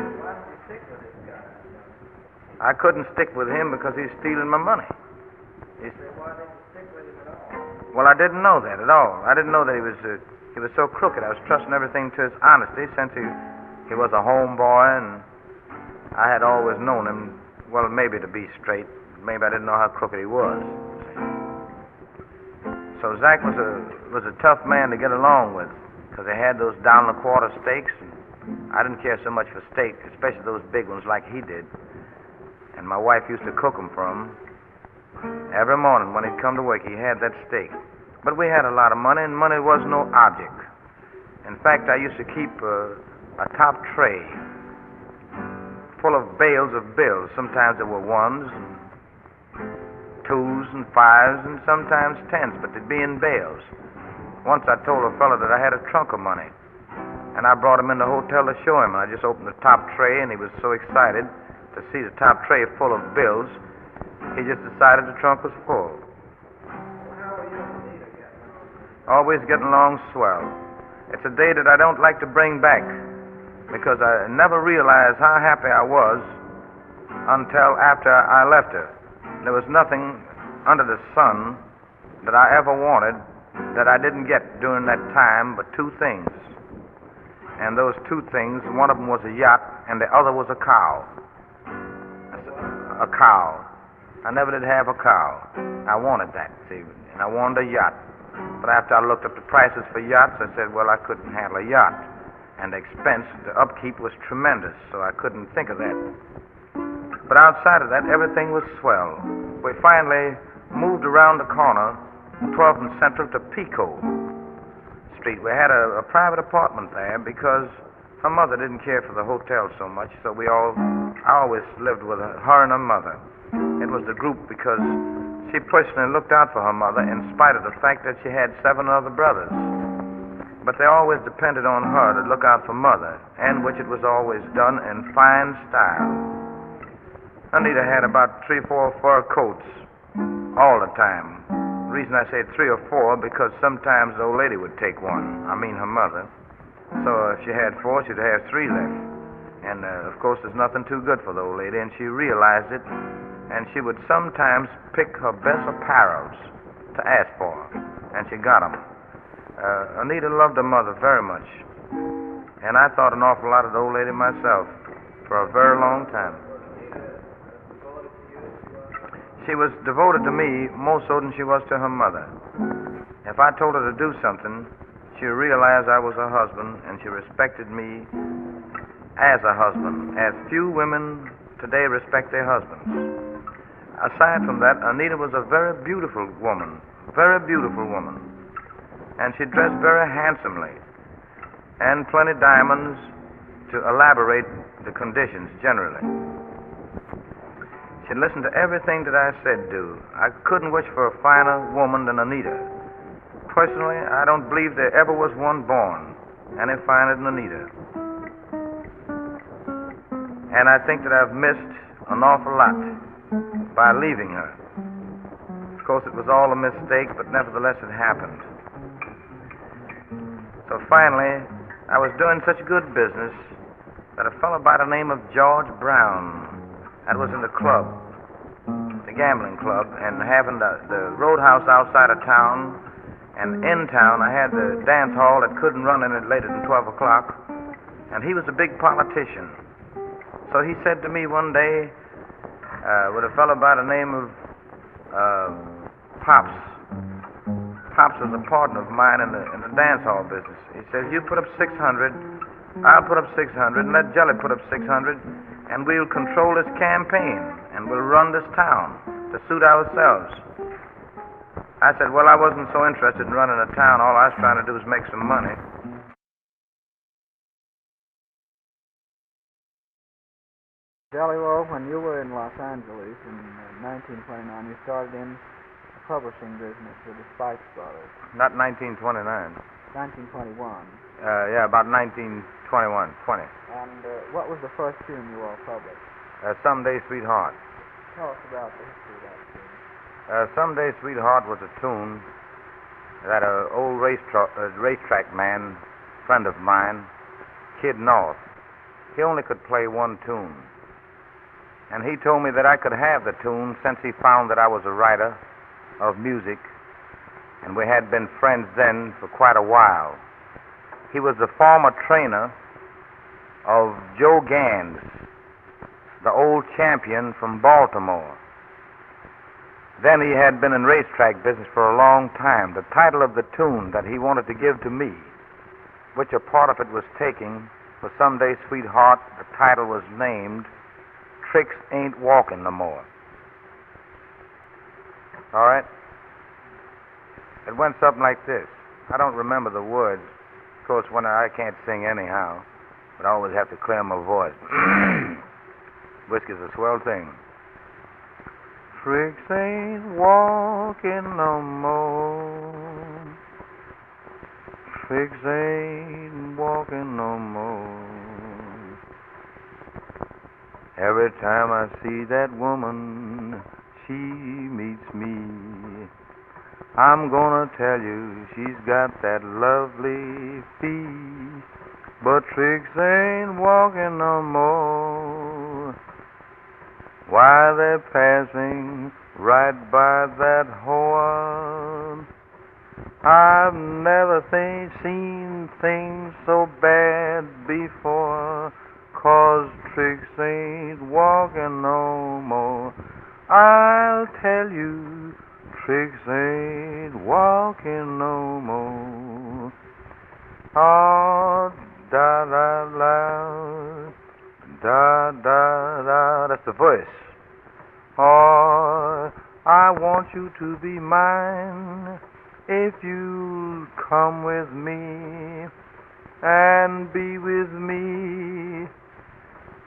I couldn't stick with him because he's stealing my money. Well, I didn't know that at all. I didn't know that he was so crooked. I was trusting everything to his honesty since he was a homeboy, and I had always known him, well, maybe to be straight. Maybe I didn't know how crooked he was. So Zach was a tough man to get along with because he had those $1.25 steaks. And I didn't care so much for steak, especially those big ones like he did. And my wife used to cook them for him. Every morning when he'd come to work, he had that steak. But we had a lot of money, and money was no object. In fact, I used to keep a top tray full of bales of bills. Sometimes there were ones and twos and fives and sometimes tens, but they'd be in bales. Once I told a fellow that I had a trunk of money, and I brought him in the hotel to show him, and I just opened the top tray, and he was so excited to see the top tray full of bills, he just decided the trunk was full. Always getting along swell. It's a day that I don't like to bring back because I never realized how happy I was until after I left her. There was nothing under the sun that I ever wanted that I didn't get during that time but two things. And those two things, one of them was a yacht and the other was a cow. A cow. I never did have a cow. I wanted that, see, and I wanted a yacht. But after I looked up the prices for yachts, I said, well, I couldn't handle a yacht. And the expense, the upkeep was tremendous, so I couldn't think of that. But outside of that, everything was swell. We finally moved around the corner, 12th and Central to Pico Street. We had a private apartment there because her mother didn't care for the hotel so much, so I always lived with her and her mother. It was the group because she personally looked out for her mother in spite of the fact that she had 7 other brothers. But they always depended on her to look out for mother, and which it was always done in fine style. Anita had about 3 or 4 fur coats all the time. The reason I say 3 or 4 because sometimes the old lady would take one. I mean her mother. So if she had 4, she'd have 3 left. And of course there's nothing too good for the old lady, and she realized it. And she would sometimes pick her best apparels to ask for, and she got them. Anita loved her mother very much, and I thought an awful lot of the old lady myself for a very long time. She was devoted to me more so than she was to her mother. If I told her to do something, she realized I was her husband, and she respected me as a husband, as few women today respect their husbands. aside from that, Anita was a very beautiful woman. And she dressed very handsomely. And plenty diamonds to elaborate the conditions generally. She listened to everything that I said do. I couldn't wish for a finer woman than Anita. Personally, I don't believe there ever was one born any finer than Anita. And I think that I've missed an awful lot by leaving her. Of course, it was all a mistake, but nevertheless it happened. So finally, I was doing such good business that a fellow by the name of George Brown, that was in the club, the gambling club, and having the roadhouse outside of town, and in town I had the dance hall that couldn't run any later than 12 o'clock, and he was a big politician. So he said to me one day, with a fellow by the name of Pops. Pops was a partner of mine in the dance hall business. He says, you put up 600, I'll put up 600, and let Jelly put up 600, and we'll control this campaign, and we'll run this town to suit ourselves. I said, well, I wasn't so interested in running a town. All I was trying to do was make some money. Jelly Roll, when you were in Los Angeles in 1929, you started in the publishing business with the Spikes Brothers. Not 1929. 1921. Yeah, about 1921, 20. And what was the first tune you all published? Someday Sweetheart. Tell us about the history of that tune. Someday Sweetheart was a tune that an old racetrack man, friend of mine, Kid North, he only could play one tune. And he told me that I could have the tune since he found that I was a writer of music, and we had been friends then for quite a while. He was the former trainer of Joe Gans, the old champion from Baltimore. Then he had been in racetrack business for a long time. The title of the tune that he wanted to give to me, which a part of it was taking for Someday Sweetheart, the title was named Tricks Ain't Walking No More. All right? It went something like this. I don't remember the words. Of course, when I can't sing anyhow, but I always have to clear my voice. Whiskey's a swell thing. Tricks ain't walking no more. Tricks ain't walking no more. Every time I see that woman, she meets me. I'm gonna tell you, she's got that lovely feet, but tricks ain't walking no more. Why, they're passing right by that whore. I've never seen things so bad before, 'cause tricks ain't walking no more. I'll tell you, tricks ain't walking no more. Oh, da da da, da da da. That's the voice. Oh, I want you to be mine if you'll come with me and be with me.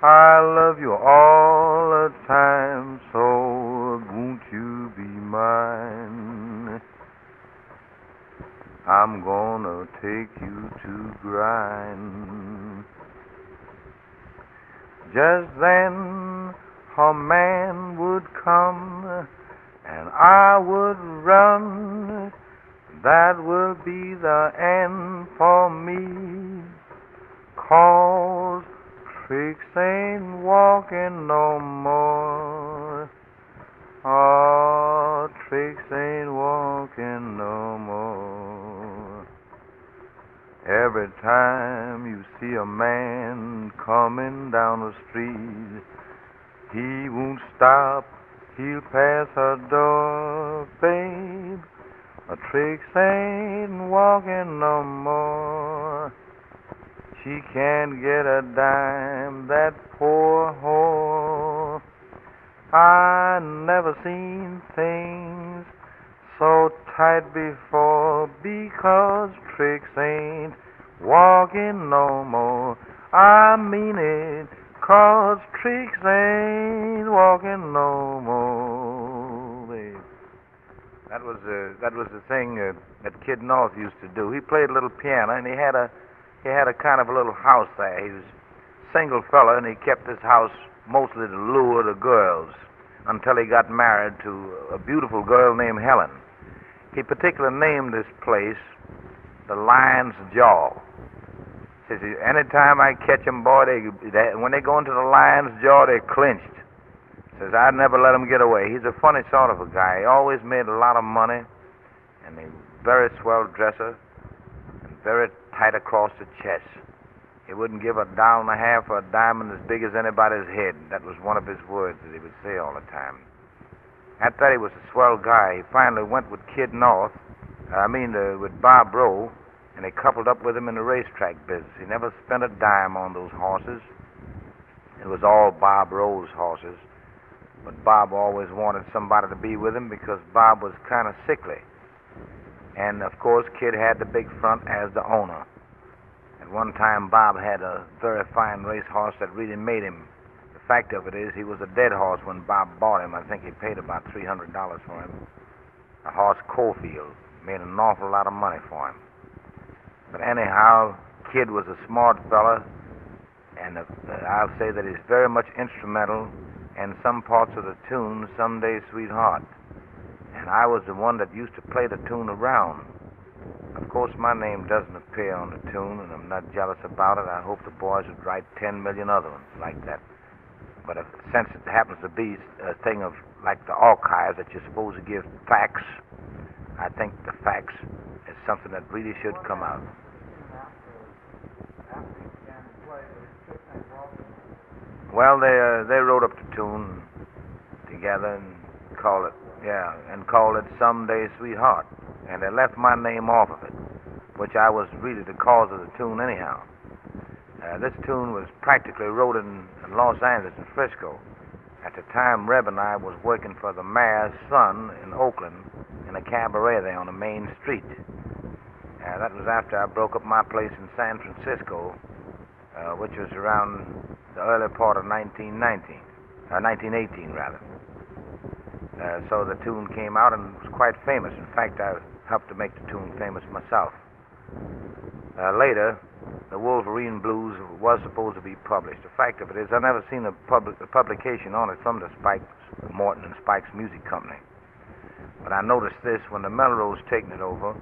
I love you all the time, so won't you be mine? I'm gonna take you to grind. Just then her man would come and I would run. That will be the end for me, 'cause tricks ain't walking no more. Oh, tricks ain't walking no more. Every time you see a man coming down the street, he won't stop, he'll pass her door, babe. Tricks ain't walking no more. She can't get a dime, that poor whore. I never seen things so tight before, because tricks ain't walking no more. I mean it, 'cause tricks ain't walking no more. That was the thing that Kid North used to do. He played a little piano, and he had a kind of a little house there. He was a single fella, and he kept his house mostly to lure the girls until he got married to a beautiful girl named Helen. He particularly named this place the Lion's Jaw. Says, anytime I catch 'em, boy, when they go into the Lion's Jaw, they're clinched. Says, I'd never let him get away. He's a funny sort of a guy. He always made a lot of money, and he was a very swell dresser, and very tight across the chest. He wouldn't give $1.50 for a diamond as big as anybody's head. That was one of his words that he would say all the time. After that, he was a swell guy. He finally went with Kid North, with Bob Rowe, and he coupled up with him in the racetrack business. He never spent a dime on those horses. It was all Bob Rowe's horses. But Bob always wanted somebody to be with him because Bob was kind of sickly. And, of course, Kid had the big front as the owner. At one time, Bob had a very fine racehorse that really made him. The fact of it is, he was a dead horse when Bob bought him. I think he paid about $300 for him. A horse Cofield made an awful lot of money for him. But anyhow, Kid was a smart fella, and I'll say that he's very much instrumental in some parts of the tune, Someday Sweetheart. And I was the one that used to play the tune around. Of course, my name doesn't appear on the tune, and I'm not jealous about it. I hope the boys would write 10 million other ones like that. But since it happens to be a thing of, like the archives that you're supposed to give facts, I think the facts is something that really should come out. Well, they wrote up the tune together and called it Someday Sweetheart. And they left my name off of it, which I was really the cause of the tune anyhow. This tune was practically wrote in Los Angeles and Frisco. At the time, Reb and I was working for the mayor's son in Oakland in a cabaret there on the main street. That was after I broke up my place in San Francisco, which was around the early part of 1918 rather. So the tune came out and was quite famous. In fact, I helped to make the tune famous myself. Later, the Wolverine Blues was supposed to be published. The fact of it is, I've never seen a publication on it from the Morton and Spike's Music Company. But I noticed this when the Melrose taken it over,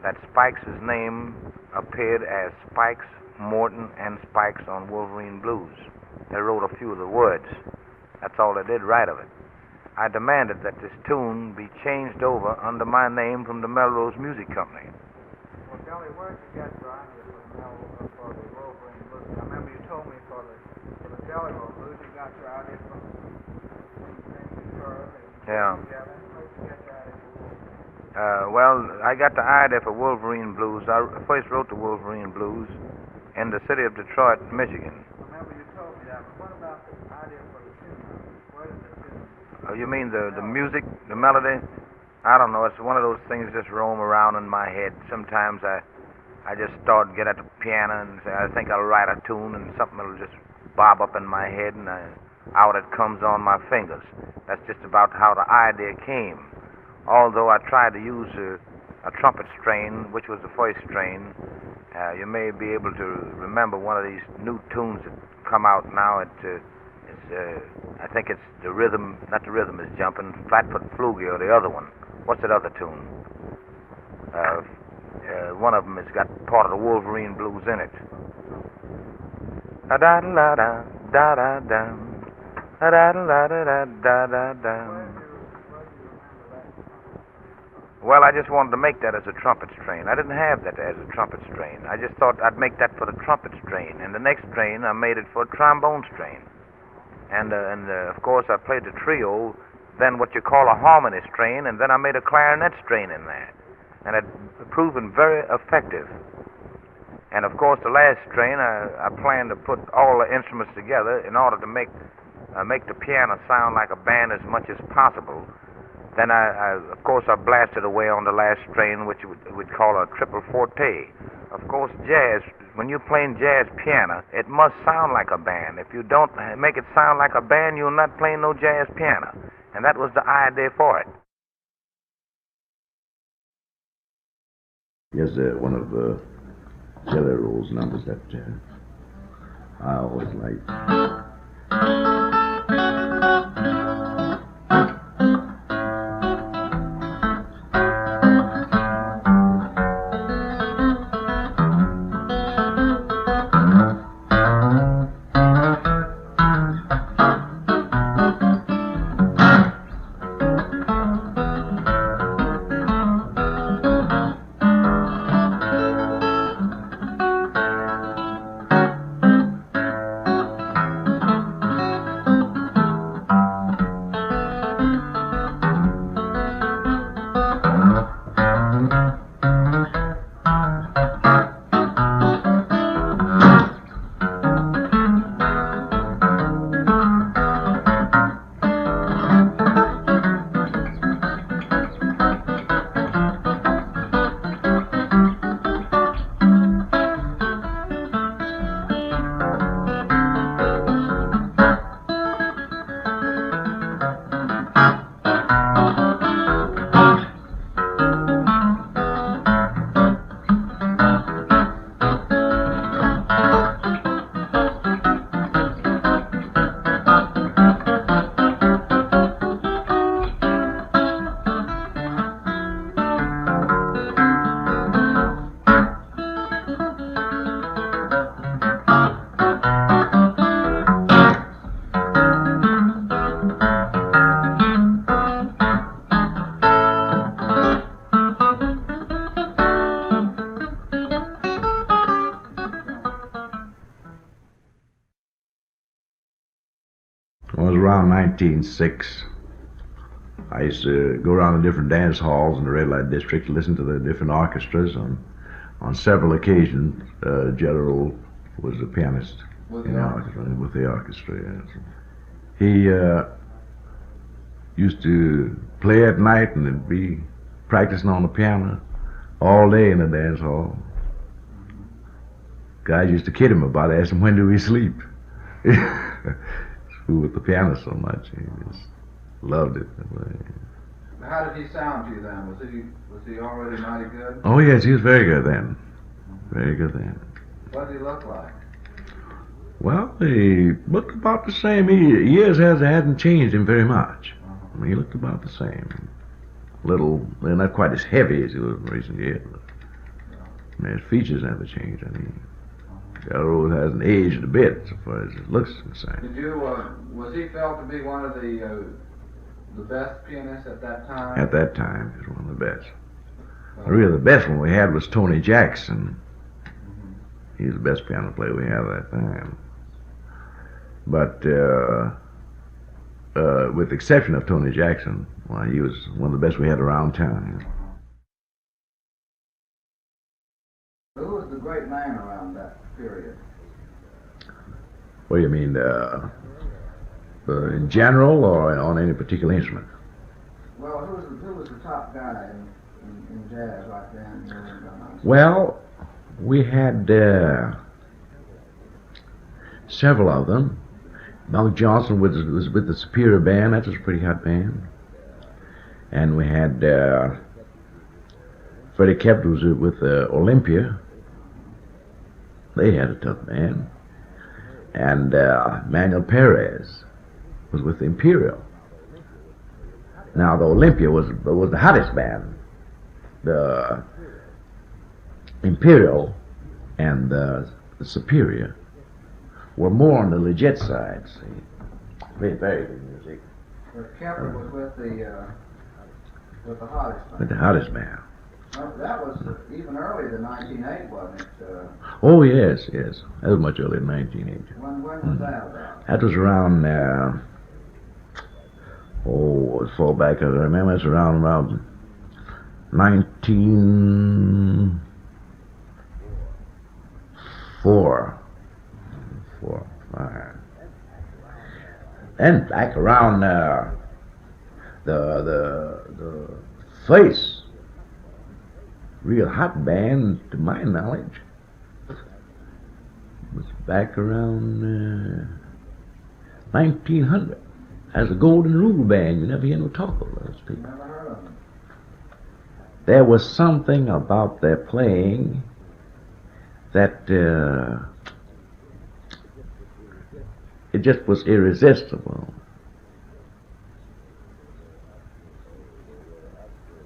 that Spike's name appeared as Spike's, Morton, and Spike's on Wolverine Blues. They wrote a few of the words. That's all they did right of it. I demanded that this tune be changed over under my name from the Melrose Music Company. Well, Kelly, where did you get your idea for the Wolverine Blues? I remember you told me for the Jelly Roll Blues, you got your idea from Yeah. Well, I got the idea for Wolverine Blues. I first wrote the Wolverine Blues in the city of Detroit, Michigan. Remember you told me that, but what about the idea for the tune? Where did the tune? Oh, you mean the music, the melody? I don't know. It's one of those things that just roam around in my head. Sometimes I just start to get at the piano and say, I think I'll write a tune, and something will just bob up in my head, and out it comes on my fingers. That's just about how the idea came. Although I tried to use a trumpet strain, which was the first strain. You may be able to remember one of these new tunes that come out now. I think it's the rhythm, not the rhythm is jumping, Flatfoot Flugie or the other one. What's that other tune? One of them has got part of the Wolverine Blues in it. Da-da-da-da, da-da-da, da-da-da-da, da-da-da. Well, I just wanted to make that as a trumpet strain. I didn't have that as a trumpet strain. I just thought I'd make that for the trumpet strain. And the next strain, I made it for a trombone strain. And of course, I played the trio, then what you call a harmony strain, and then I made a clarinet strain in there. And it proven very effective. And of course, the last strain, I planned to put all the instruments together in order to make make the piano sound like a band as much as possible. Then of course, I blasted away on the last strain, which we'd call a triple forte. Of course, jazz, when you're playing jazz piano, it must sound like a band. If you don't make it sound like a band, you're not playing no jazz piano. And that was the idea for it. Here's one of Jelly Roll's numbers that I always liked. It was around 1906. I used to go around the different dance halls in the red light district to listen to the different orchestras. On several occasions, Jelly was the pianist with the orchestra. Yes. He used to play at night and it'd be practicing on the piano all day in the dance hall. Guys used to kid him about it, ask him, when do we sleep? Fool with the piano so much. He just loved it. How did he sound to you then? Was he already mighty good? Oh yes, he was very good then. Very good then. What did he look like? Well, he looked about the same. Years hasn't changed him very much. I mean, he looked about the same. Little, not quite as heavy as he was in recent years. I mean, his features never changed. I mean, Gal hasn't aged a bit so far as his looks concerned. Did you? Was he felt to be one of the best pianists at that time? At that time, he was one of the best. Really, the best one we had was Tony Jackson. He's the best piano player we had at that time. But with the exception of Tony Jackson, well, he was one of the best we had around town. Who was the great man around that period? What do you mean, in general or on any particular instrument? Well, who was the top guy in jazz right then? Well, we had several of them. Bunk Johnson was with the Superior Band. That was a pretty hot band. And we had Freddie Kept was with Olympia. They had a tough band. And Manuel Perez was with the Imperial. Now, the Olympia was the hottest band. The Imperial and the Superior were more on the legit side, see. Very, very good music. But Kepler was with the hottest band. With the hottest band. Well, that was even earlier than 1908, wasn't it? Oh, yes. That was much earlier than 1908. When was that about? That was around, as far back as I remember, it's around 1904. And back around the face, real hot band, to my knowledge, was back around 1900 as a Golden Rule Band. You never hear no talk of those people. Never heard of them. There was something about their playing that it just was irresistible.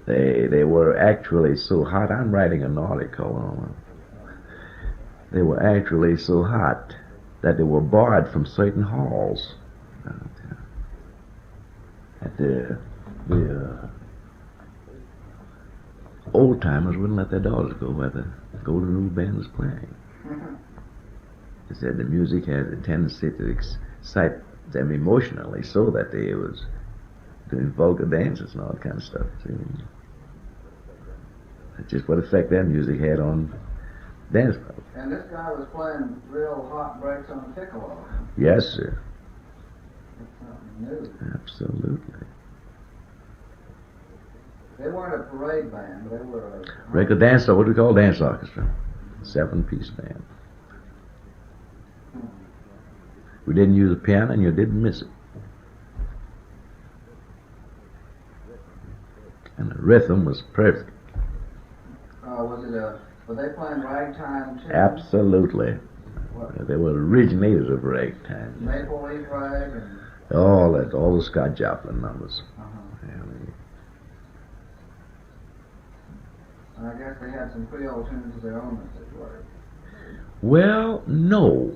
They were actually so hot. I'm writing an article on them. They were actually so hot that they were barred from certain halls. At the old timers wouldn't let their daughters go where the Golden Rule Band was playing. They said the music had a tendency to excite them emotionally, so that they was doing vulgar dances and all that kind of stuff. See? That's just what effect that music had on dance clubs. And this guy was playing real hot breaks on the piccolo. Yes, sir. That's something new. Absolutely. They weren't a parade band. They were a Regular dance, what do we call dance orchestra? 7-piece band. We didn't use a piano, and you didn't miss it. And the rhythm was perfect. Were they playing ragtime too? Absolutely. What? They were originators of ragtime. Maple Leaf Rag and... All the Scott Joplin numbers. And I guess they had some Creole tunes of their own, as it were. Well, no.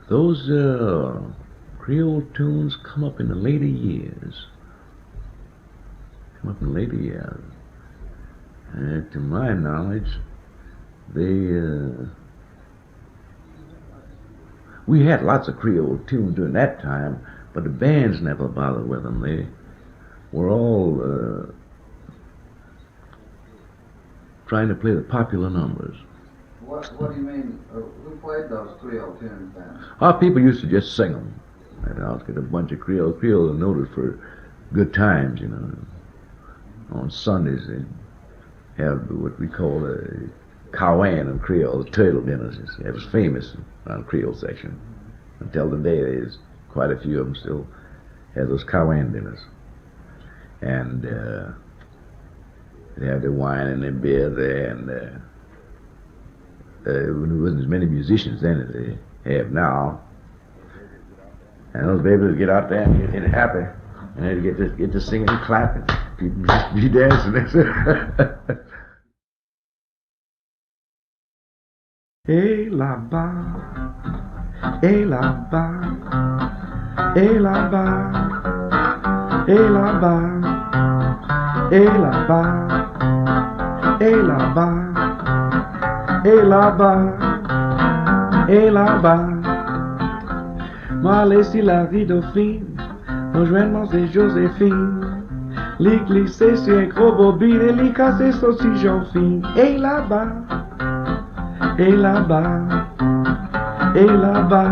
Those Creole tunes come up in the later years. And to my knowledge, we had lots of Creole tunes during that time, but the bands never bothered with them. They were all trying to play the popular numbers. What do you mean? Who played those Creole tunes then? Our people used to just sing them. I'd get a bunch of Creole. Creole are noted for good times, you know. On Sundays, they have what we call a Cowan in Creole, the turtle dinners. It was famous around the Creole section. Until today, there's quite a few of them still have those Cowan dinners. And they have their wine and their beer there, and there wasn't as many musicians then as they have now. And those babies would get out there and get happy, and they'd get to singing and clapping. People be dancing. Hey la ba, hey la ba, hey la ba, hey la ba, hey la ba, hey la ba, hey la ba, hey la ba. Moi laissez la vie dauphine, rejoindre c'est Joséphine. Les glisser sur un gros bobine et les casser saucisson fin. Et là-bas, et là-bas, et là-bas,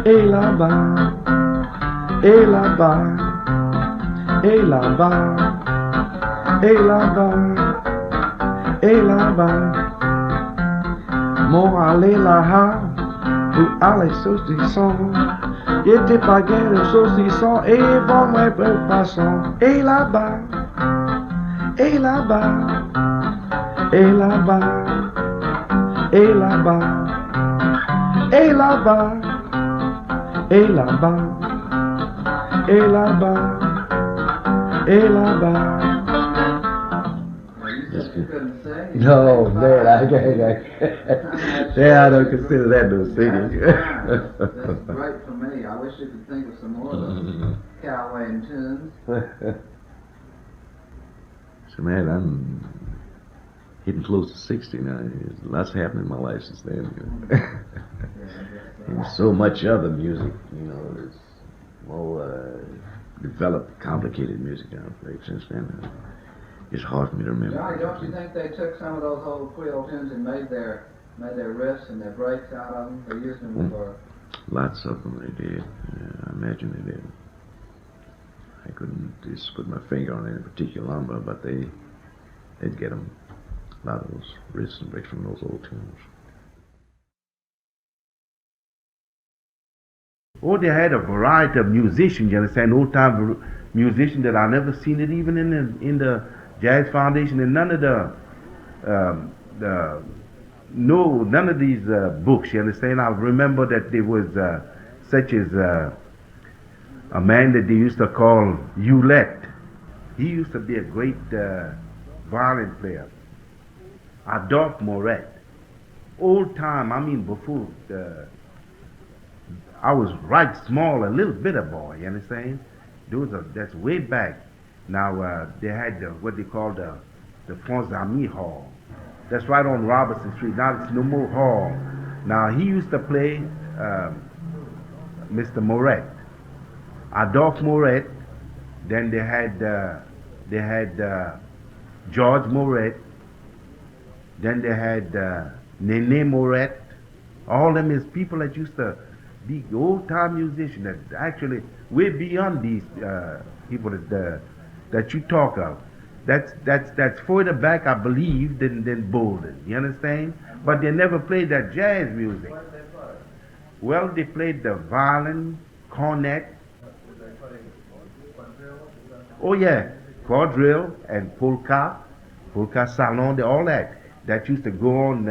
et là-bas, et là-bas, et là-bas, et là-bas, et là-bas. Mon aller là-bas, pour aller saucisson. Il était pas gain de saucisson et bon moins peu de poisson. Et là-bas, et là-bas, et là-bas, et là-bas, et là-bas, et là-bas, et là-bas, et là-bas. No, man, I don't consider that no singing. That's great for me. I wish you could think of some more of those Cowayne tunes. So, man, I'm getting close to 60 now. There's lots happening in my life since then. And so much other music, you know, there's more developed, complicated music I've played since then. It's hard for me to remember. Johnny, don't you think they took some of those old Creole tunes and made their riffs and their breaks out of them? They used them for Lots of them they did. Yeah, I imagine they did. I couldn't just put my finger on any particular number, but they'd get them. A lot of those riffs and breaks from those old tunes. Oh, they had a variety of musicians, you understand, old-time musicians that I never seen it even in the Jazz Foundation and none of none of these books, you understand. I remember that there was such as a man that they used to call Hewlett. He used to be a great violin player. Adolphe Moret. Old time, I mean before I was right small, a little bit of boy, you understand? That's way back. Now they had what they call the Fonzami Hall. That's right on Robertson Street. Now it's no more hall. Now he used to play Mr. Moret. Adolphe Moret. Then they had George Moret. Then they had Nene Moret. All them is people that used to be old-time musicians that actually way beyond these people that you talk of. That's further back, I believe, than Bolden. You understand? But they never played that jazz music. Well, they played the violin, cornet. Oh yeah, quadrille and polka salon, all that. That used to go on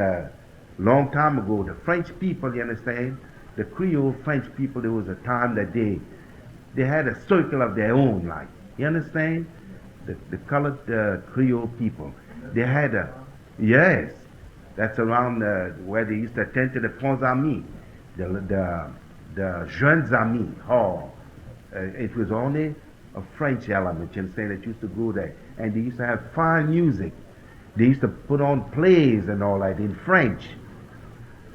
long time ago. The French people, you understand? The Creole French people, there was a time that they had a circle of their own, like, you understand? The colored Creole people. They had yes, that's around where they used to attend to the Ponts Amis, the Jeunes Amis Hall. It was only a French element, you understand, that used to go there. And they used to have fine music. They used to put on plays and all that in French.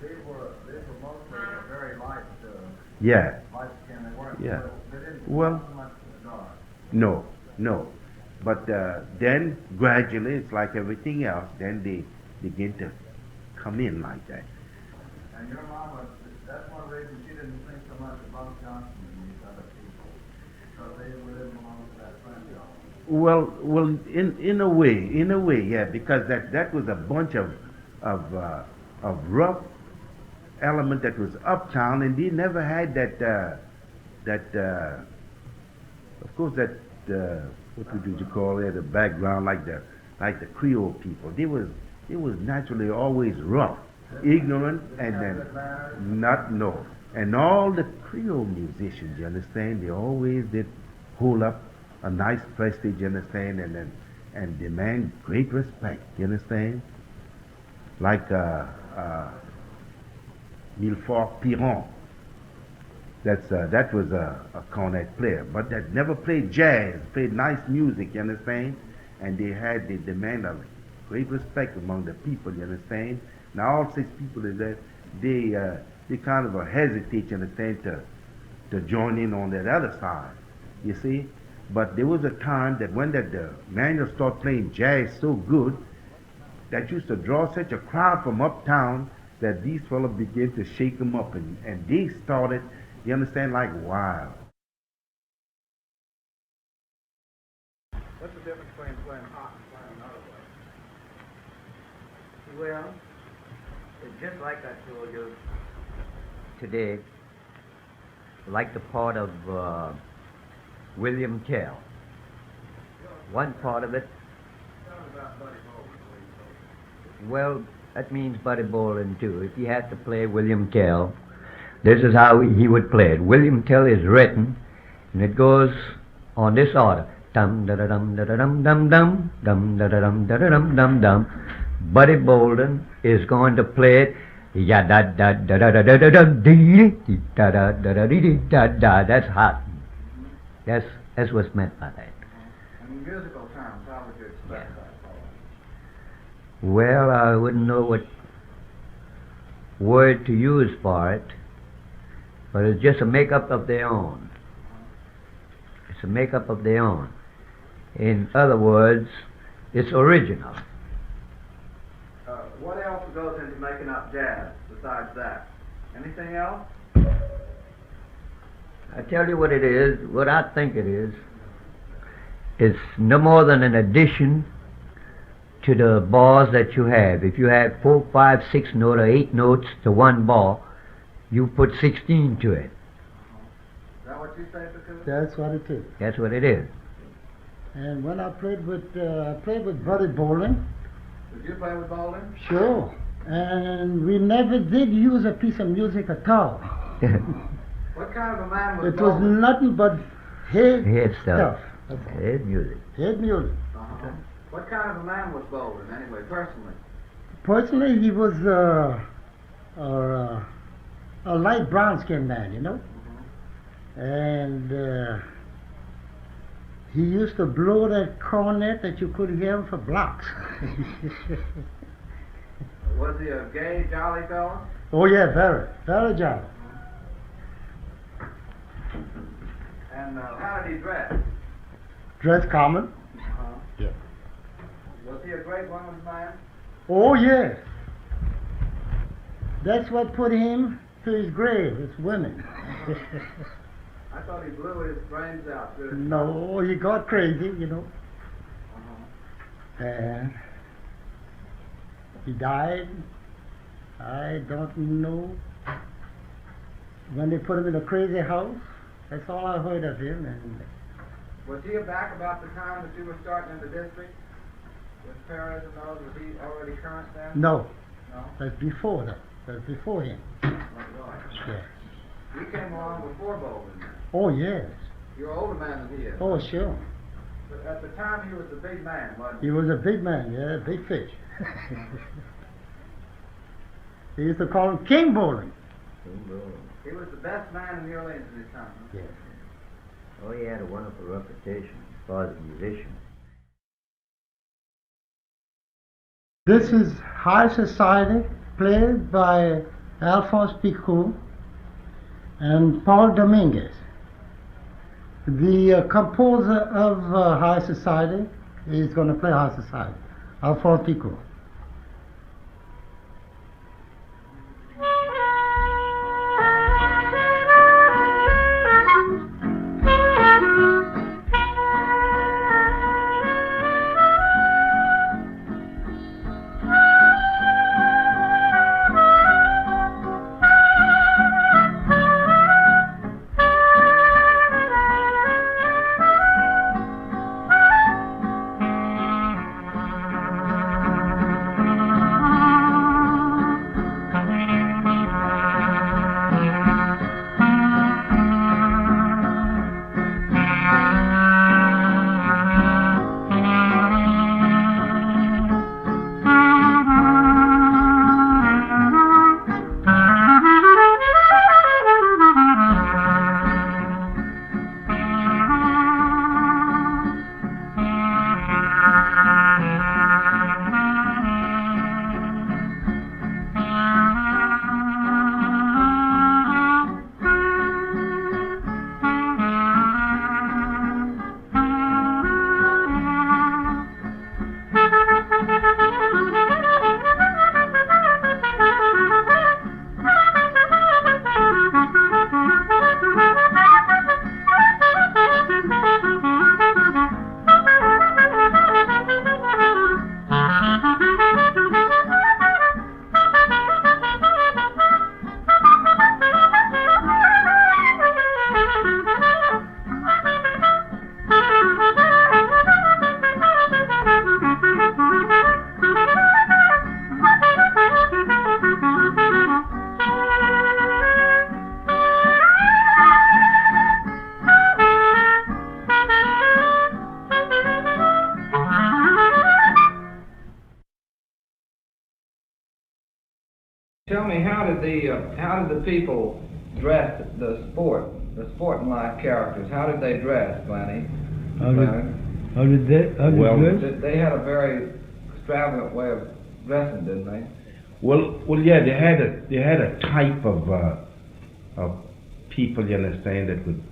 They were mostly very light. Yeah. Light skin. They weren't. Yeah. They didn't Well, so much dark. No. But then gradually, it's like everything else. Then they begin to come in like that. And your mama, that's one reason she didn't think so much about Johnson and these other people, because they didn't belong to that friend y'all. Well, in a way, yeah, because that was a bunch of rough element that was uptown, and they never had of course that what would you call it, the background like the Creole people. They was naturally always rough, ignorant, and then not know. And all the Creole musicians, you understand, they always did hold up a nice prestige, you understand, and demand great respect, you understand? Like Milford Piron. That was a cornet player, but that never played jazz, played nice music, you understand? And they demand a great respect among the people, you understand? Now all 6 people is that they kind of hesitate, you understand, to join in on that other side, you see? But there was a time that when the Manuel started playing jazz so good, that used to draw such a crowd from uptown that these fellows began to shake them up, and they started, you understand, like wild. What's the difference between playing hot and playing another way? Well, it's just like I told you today, like the part of William Tell. One part of it, well, that means Buddy Bolden too. If he had to play William Tell, this is how he would play it. William Tell is written, and it goes on this order. Dum da da dum da da dum dum dum dum da da dum da da dum dum dum. Buddy Bolden is going to play it. Ya da da da da da da da da dee da da da da dee da da. That's hot. That's what's meant by that. In musical terms, how would you express that? Well, I wouldn't know what word to use for it, but it's just a make-up of their own. It's a make-up of their own. In other words, it's original. What else goes into making up jazz besides that? Anything else? I tell you what it is, what I think it is. It's no more than an addition to the bars that you have. If you have 4, 5, 6 note or 8 notes to one bar, you put 16 to it. Is that what you say, Pacu? That's what it is. That's what it is. And when I played with Buddy Bowling, Did you play with bowling? sure, and we never did use a piece of music at all. What kind of a man was It was bowling? nothing but head Head stuff. stuff. That's all. Head music. Head music. Uh-huh. What kind of a man was bowling, anyway, personally? Personally, he was a light brown skinned man, you know. And he used to blow that cornet that you could hear him for blocks. Was he a gay, jolly fellow? Oh yeah, very, very jolly. And how did he dress? Dress common. Uh-huh. Yeah. Was he a great woman's man? Oh yes. That's what put him to his grave. It's women. I thought he blew his brains out. Good. No, he got crazy, you know. Uh-huh. And he died. I don't know when they put him in a crazy house. That's all I heard of him. And Was he back about the time that you were starting in the district? With Perez and those? Was he already current then? no, No? that's before that. That's before him. Oh, right. Yeah. He came along before bowling. Oh yes. You're an older man than he is. Oh sure. But at the time he was a big man, wasn't He was a big man. Yeah, big fish. They used to call him King Bowling. he? He was the best man in New Orleans at his time. Yes. Oh, he had a wonderful reputation as far as a musician. This is High Society, played by Alphonse Picot and Paul Dominguez. The composer of High Society is going to play High Society, Alphonse Picot. Tell me, how did the people dress the sporting-like characters? How did they dress, Glennie? How did they dress? They had a very extravagant way of dressing, didn't they? Well, yeah, they had a type of people, you understand, that would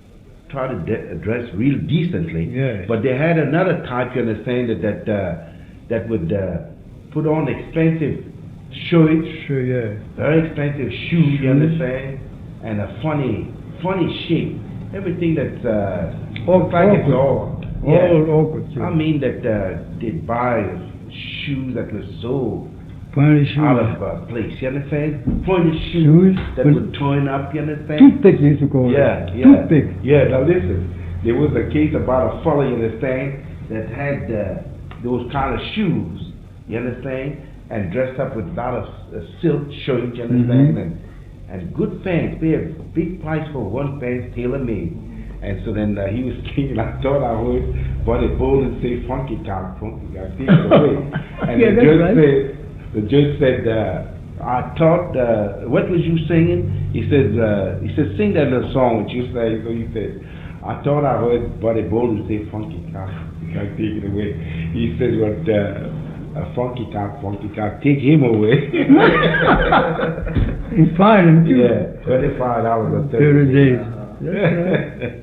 try to dress real decently. Yes. But they had another type, you understand, that would put on expensive shirts, Sure, yeah. very expensive shoes, you understand, and a funny shape. everything that's All looks like it's awkward. all. All awkward, yeah. I mean that they buy shoes that were so Pointy shoes. out of place. You understand? Pointy Shoes that with were torn up. You understand? toothpick, they used to call Yeah, it. yeah. Toothpick. Yeah, now listen. There was a case about a fellow, you understand, that had those kind of shoes, you understand, and dressed up with a lot of silk shirts, you understand, and good pants. Pay a big price for one pants, tailor-made. And so then he was thinking, I thought I heard Buddy Bolden say funky tonk, funky tonk, take it away. And Yeah, that's right. the judge said, I thought, what was you singing? He said, sing that little song that you sang. So he said, I thought I heard Buddy Bolden say funky tonk, take it away. He said, what, funky tonk, take him away. He fined him too. Yeah, $25 or 30 days. That's right.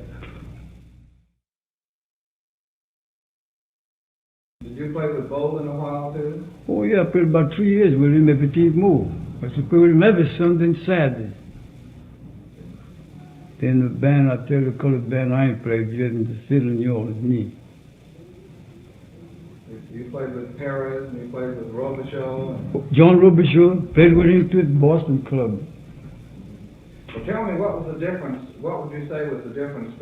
Did you play with Bolden a while too? Oh yeah, I played about 3 years with him every team move. I used to play with him every Sunday and Saturday. Then the band, I tell the colored band I ain't played yet in the city of New Orleans, me. You played with Perez and you played with Robichaud. John Robichaud, played with him too at the Boston Club. Well, tell me, what was the difference? What would you say was the difference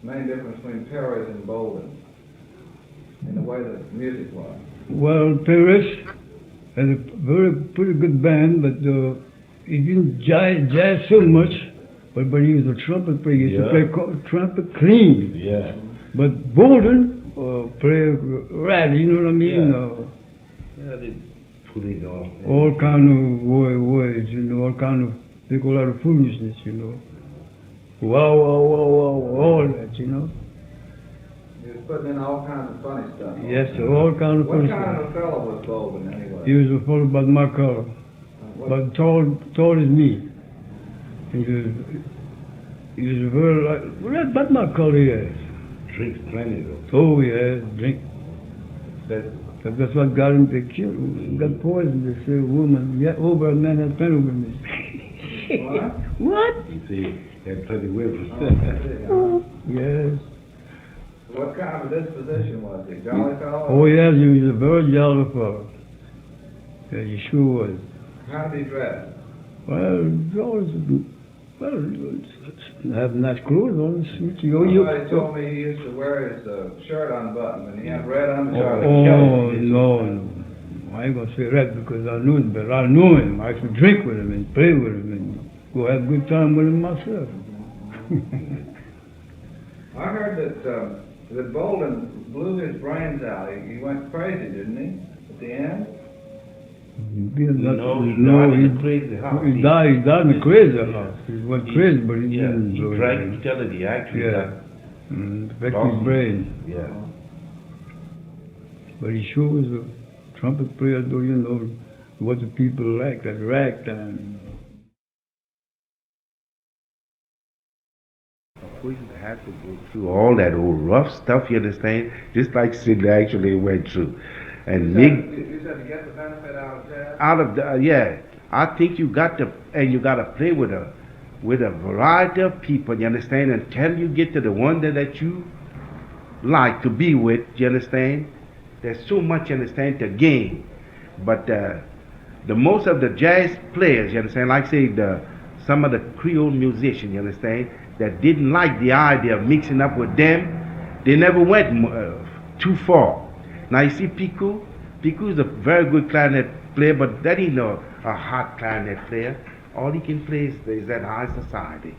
main difference between Perez and Bolden in the way that music was? Well, Perez had a pretty good band, but he didn't jazz so much. But he was a trumpet player. He used to play trumpet clean. Yeah. But Bolden played ratty, you know what I mean? Yeah, they put it off. All kind of words, you know, all kind of, they call out of foolishness, you know. Wow, wow, wow, wow, all that, you know. He was putting in all kinds of funny stuff. Yes, sir, all kind of funny What kind stuff. of a fellow was Bolden anyway? He was a fellow about my color, but tall as me. He was very like, well, that's about my color, yes. Drinks plenty though. Oh, yeah, drink. That's what got him killed. Got poisoned. They say a woman, yeah, over a man had plenty of women. What? You see, he had plenty of women. Yes. What kind of a disposition was he? Jolly fellow? Oh, yes, he was a very jolly fellow. Yeah, he sure was. How did he dress? Well, he always, have nice clothes on. Somebody told me he used to wear his shirt unbuttoned and he had red undershirts. Oh, no. I ain't gonna say that because I knew him, but I knew him. I used to drink with him and play with him and go have a good time with him myself. I heard that Bolden blew his brains out. He went crazy, didn't he, at the end? No, he died in the crazy house. He died in the crazy house. He went crazy, but he didn't. He drank till he actually affected his brain. Yeah. But he sure was a trumpet player, though, you know, what the people like, that ragtime. We had to go through all that old rough stuff, you understand? Just like Sid actually went through. And You said to get the benefit out of jazz? I think you got to play with a variety of people, you understand, until you get to the one that you like to be with, you understand. There's so much, you understand, to gain. But the most of the jazz players, you understand, like say some of the Creole musicians, you understand, that didn't like the idea of mixing up with them, they never went too far. Now you see Pico is a very good clarinet player, but that ain't a hot clarinet player. All he can play is that high society.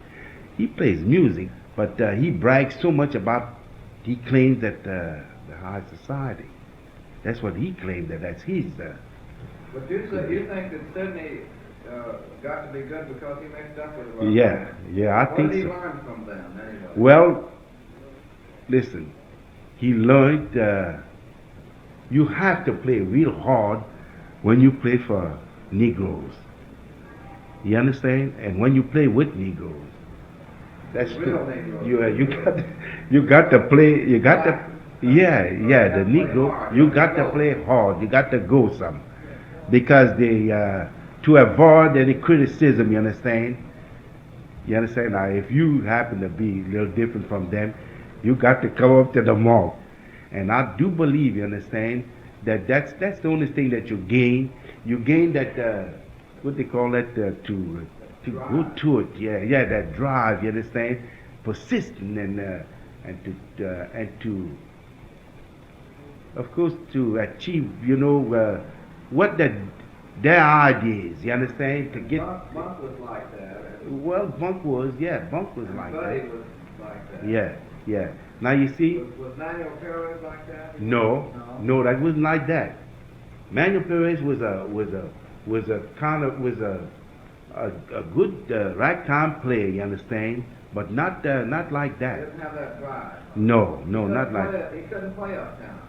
He plays music, but he brags so much about, he claims that the high society. That's what he claimed, that's his. But you think that Sidney got to be good because he mixed up with the Yeah, I think so. What did he learn from them anyway? Well, listen, he learned you have to play real hard when you play for Negroes. You understand? And when you play with Negroes. That's true. You got to play, the Negro, you got to play hard, you got to go some. Because they, to avoid any criticism, you understand, You understand? Now, if you happen to be a little different from them, you got to come up to the mark. And I do believe, you understand, that that's the only thing that you gain. You gain that, what they call that, to go to it. Yeah, that drive, you understand? Persistent and to, of course, to achieve, you know, what their ideas, you understand? To get. Bunk was like that. Well, Bunk was like Buddy that. was like that. Yeah. Now you see. Was Manuel Perez like that? No, that wasn't like that. Manuel Perez was a good ragtime player, you understand, but not like that. He didn't have that drive. No, not like that. He couldn't play uptown.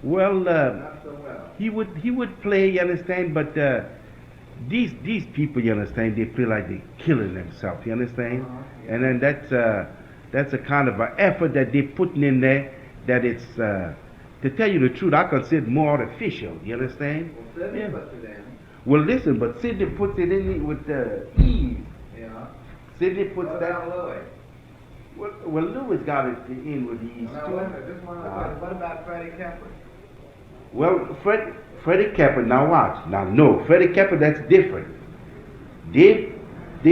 Well, Not so well. he would play, you understand, but these people, you understand, they feel like they're killing themselves, you understand, and then that's a kind of an effort that they're putting in there that it's, to tell you the truth, I consider more artificial, you understand? Well, Sidney puts it in. Well, listen, but Sidney puts it in with ease. Yeah. Sidney puts What that. about Louis? Well, Louis got it in with ease Now, too. wait a minute, just one other. What about Freddie Kemper? Well, Freddie Kemper, now watch. Now, no, Freddie Kemper, that's different. They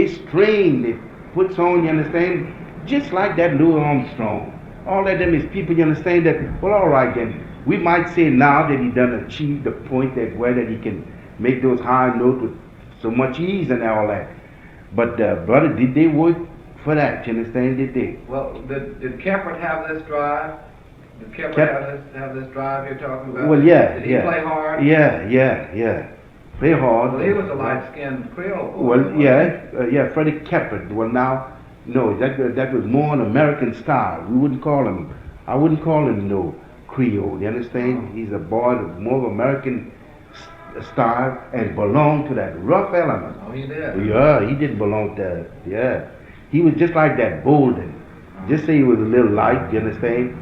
strain, they puts on, you understand, just like that Louis Armstrong. All of them is people, you understand, that, well, all right then. We might say now that he done achieved the point that where that he can make those high notes with so much ease and all that. But, brother, did they work for that, you understand, did they? Well, did Kemper have this drive? Did Kemper have this drive you're talking about? Well, yeah. Did he play hard? Yeah. Play hard. Well, he was a light-skinned Creole boy. Well, yeah, Freddie Kemper. Well, now, no, that was more an American style. I wouldn't call him no Creole, you understand? He's a boy of more of American style and belonged to that rough element. Oh, he did? Yeah, he didn't belong to, yeah. He was just like that Bolden. Just say he was a little light, you understand?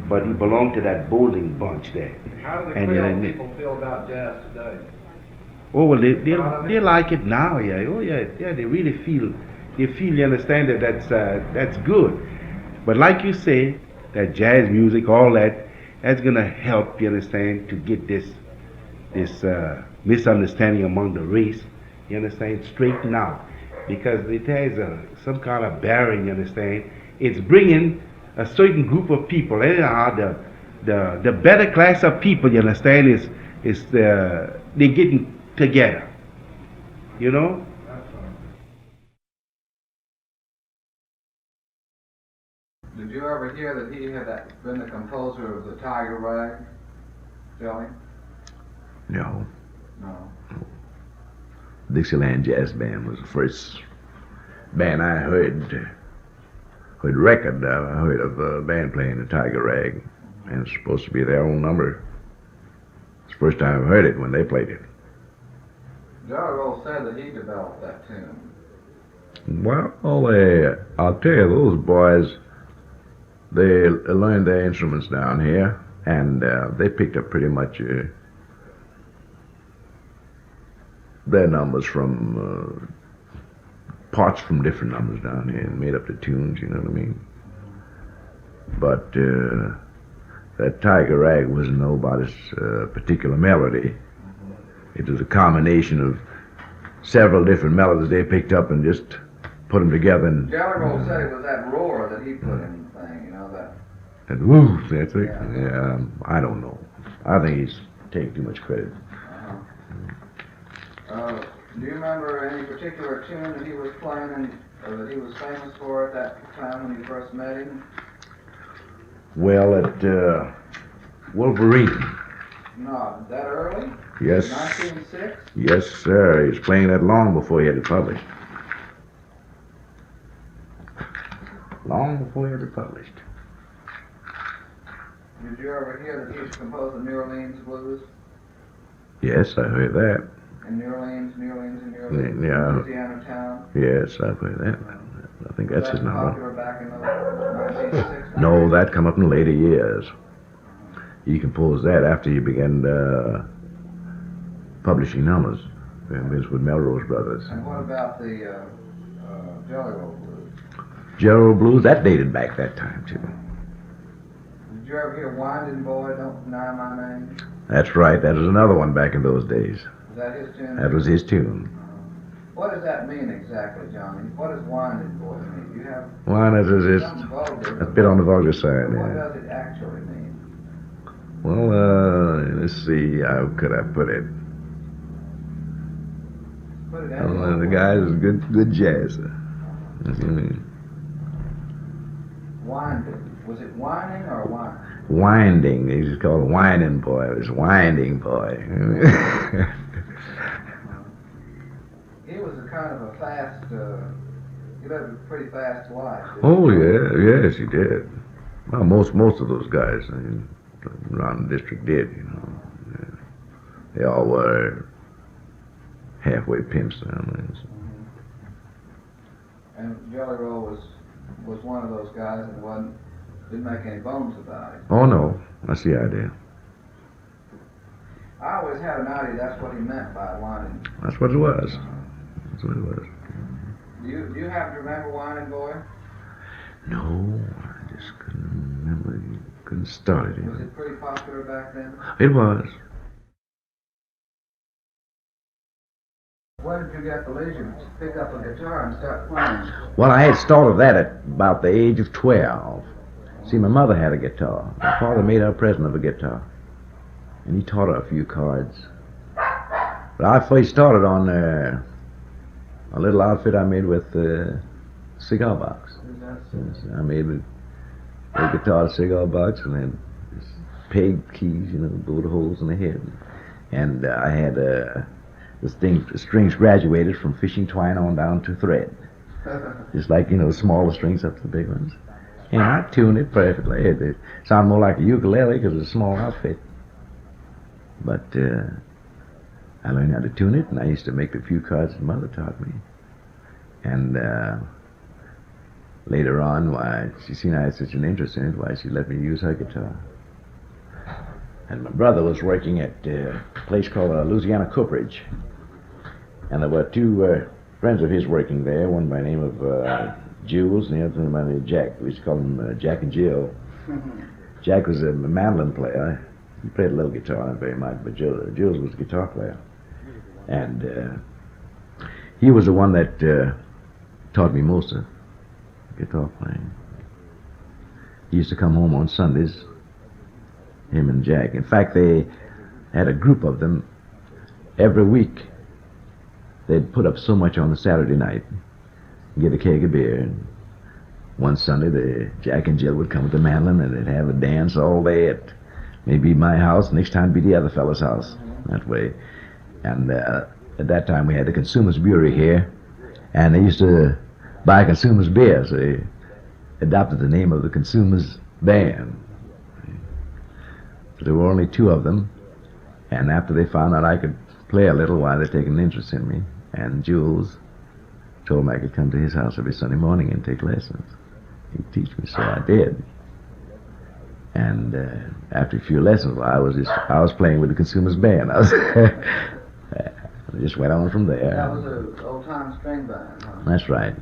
But he belonged to that Bolden bunch there. How do the Creole people feel about jazz today? Oh, well, they like it now, yeah. Oh, yeah, they really feel, you understand, that's good. But like you say, that jazz music, all that's gonna help, you understand, to get this misunderstanding among the race, you understand, straightened out. Because it has some kind of bearing, you understand. It's bringing a certain group of people, anyhow, the better class of people, you understand, is they're getting together, you know. Did you ever hear that he had been the composer of the Tiger Rag, Jelly? No. No. Dixieland Jazz Band was the first band I heard record. I heard of a band playing the Tiger Rag, and it's supposed to be their own number. It's the first time I heard it when they played it. Jelly Roll said that he developed that tune. Well, I'll tell you, those boys, they learned their instruments down here, and they picked up pretty much their numbers from parts from different numbers down here and made up the tunes, you know what I mean? But that Tiger Rag wasn't nobody's particular melody. It was a combination of several different melodies they picked up and just put them together. And Jelly Roll said it was that roar that he put in the thing, you know, that. And woo, that's it. Yeah, I don't know. I think he's taking too much credit. Do you remember any particular tune that he was playing or that he was famous for at that time when you first met him? Well, at Wolverine. No, that early? Yes. 1906? Yes, sir. He was playing that long before he had it published. Long before he had it published. Did you ever hear that he used to compose the New Orleans blues? Yes, I heard that. In New Orleans, Yeah. Louisiana town? Yes, I've heard that. I think that's his number. Popular back in the 1960s? No, that come up in later years. He composed that after he began publishing numbers. It was with Melrose Brothers. And what about the Jelly Roll blues? Gerald Blues, that dated back that time, too. Did you ever hear Winin Boy, Don't Deny My Name? That's right. That was another one back in those days. Was that his tune? That was his tune. What does that mean exactly, Johnny? What does Winin Boy mean? You have Wine is something vulgar. a bit on the vulgar side, What yeah. does it actually mean? Well, let's see. How could I put it? Put it Well, the guy is a good jazzer. That's what I mean. Winding. Was it whining or whining? Winding. He was called Winin Boy. It was Winding Boy. He was a kind of a fast, he lived a pretty fast life. Oh, yeah. Yes, he did. Well, most of those guys around the district did, you know. Yeah. They all were halfway pimps down there. And Jelly Roll was one of those guys and didn't make any bones about it. Oh, no. That's the idea. I always had an idea that's what he meant by whining. That's what it was. That's what it was. Do you happen to remember Winin Boy? No, I just couldn't remember. You couldn't start it. Was it pretty popular back then? It was. When did you get the leisure to pick up a guitar and start playing? Well, I had started that at about the age of 12. See, my mother had a guitar. My father made her a present of a guitar. And he taught her a few chords. But I first started on a little outfit I made with a cigar box. Yes, I made a guitar cigar box and then peg keys, you know, blow the holes in the head. And I had the strings graduated from fishing twine on down to thread. Just like, you know, the smaller strings up to the big ones. And I tuned it perfectly. It sounded more like a ukulele because it's a small outfit. But I learned how to tune it, and I used to make the few chords that Mother taught me. And later on, why she seen I had such an interest in it, why she let me use her guitar. And my brother was working at a place called Louisiana Cooperage. And there were two friends of his working there, one by the name of Jules and the other by the name of Jack. We used to call them Jack and Jill. Jack was a mandolin player. He played a little guitar, not very much, but Jules was a guitar player. And he was the one that taught me most of guitar playing. He used to come home on Sundays, him and Jack. In fact, they had a group of them every week. They'd put up so much on the Saturday night, get a keg of beer, and one Sunday, Jack and Jill would come with the mandolin, and they'd have a dance all day at maybe my house, next time be the other fellow's house, that way. And at that time, we had the Consumers Bureau here, and they used to buy Consumers beer, so they adopted the name of the Consumers Band. So there were only two of them, and after they found out I could play a little while, they'd taken an interest in me, and Jules told me I could come to his house every Sunday morning and take lessons. He'd teach me, so I did. And after a few lessons, I was playing with the Consumers Band. I just went on from there. That was an old-time string band, huh? That's right.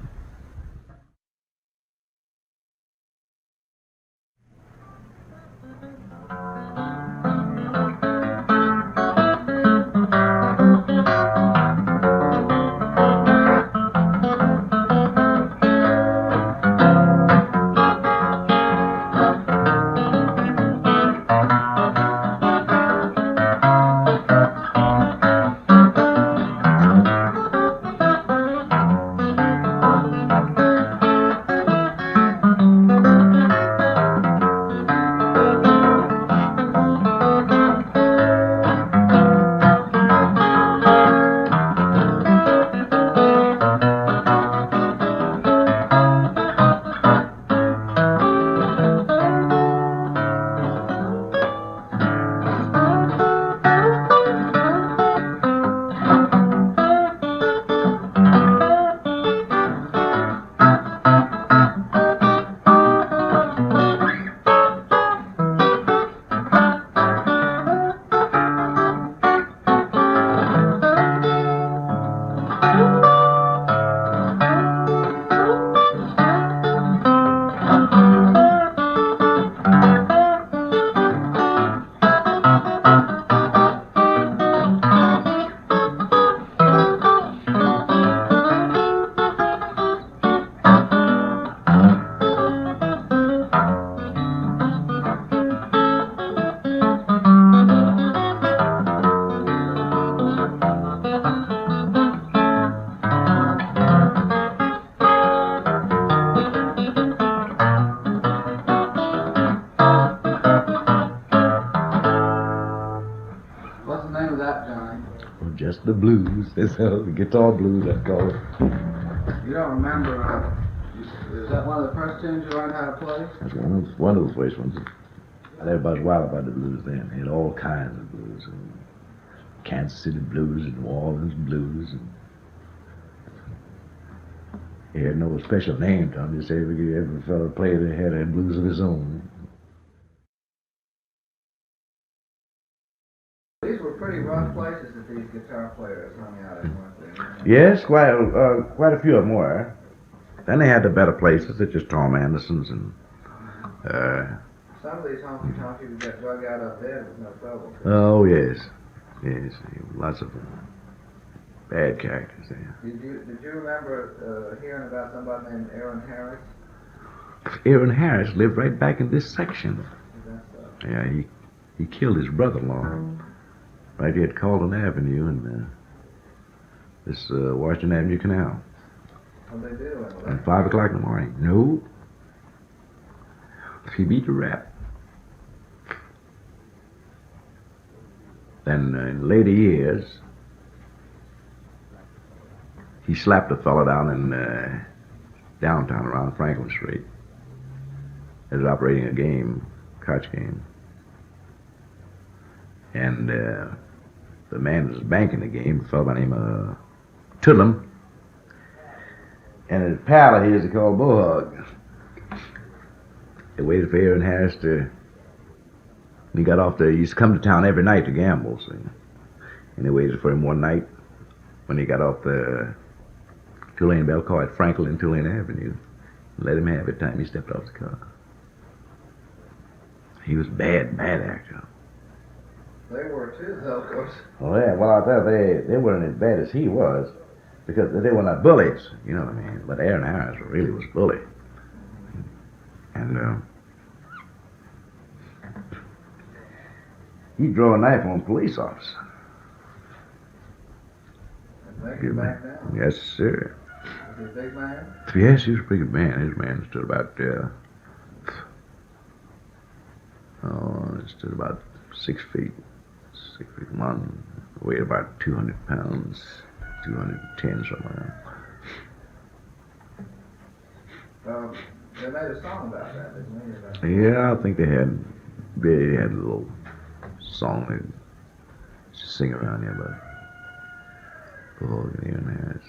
The blues. It's the guitar blues, I call it. You don't remember, is that one of the first tunes you learned how to play? That's one of the first ones. I learned about wild about the blues then. They had all kinds of blues. Kansas City blues and New Orleans blues. And he had no special name to them. Just every fellow played that had a blues of his own. These were pretty rough places that these guitar players hung out in, weren't they? Yes, quite a few of them were. Then they had the better places, such as Tom Anderson's and. Some of these honky tonks you could get drug out of there with no trouble. Oh yes, lots of bad characters there. Did you remember hearing about somebody named Aaron Harris? Aaron Harris lived right back in this section. Is that so? Yeah, he killed his brother-in-law. Right here at Calden Avenue and this Washington Avenue Canal. What they do? At 5 o'clock in the morning. No. He beat the rap. Then in later years, he slapped a fellow down in downtown around Franklin Street. He was operating a game, cards game. And the man that was banking the game, a fellow by the name of Tudlum, and his pal of his is called Bohug. They waited for Aaron Harris to, when he got off there, he used to come to town every night to gamble, see. And they waited for him one night when he got off the Tulane Bell car at Franklin and Tulane Avenue. And let him have it time he stepped off the car. He was bad actor. They were too, though, of course. Oh yeah, well I thought they weren't as bad as he was, because they were not bullies, you know what I mean. But Aaron Harris really was a bully, and he drew a knife on a police officer. And they could back down. Yes, sir. Was he a big man? Yes, he was a pretty good man. His man stood about 6 feet. 6'1", weighed about 200 pounds, 210 somewhere. They made a song about that, didn't they? Yeah, I think they had a little song they used to sing around here about Bohug and Aaron Harris.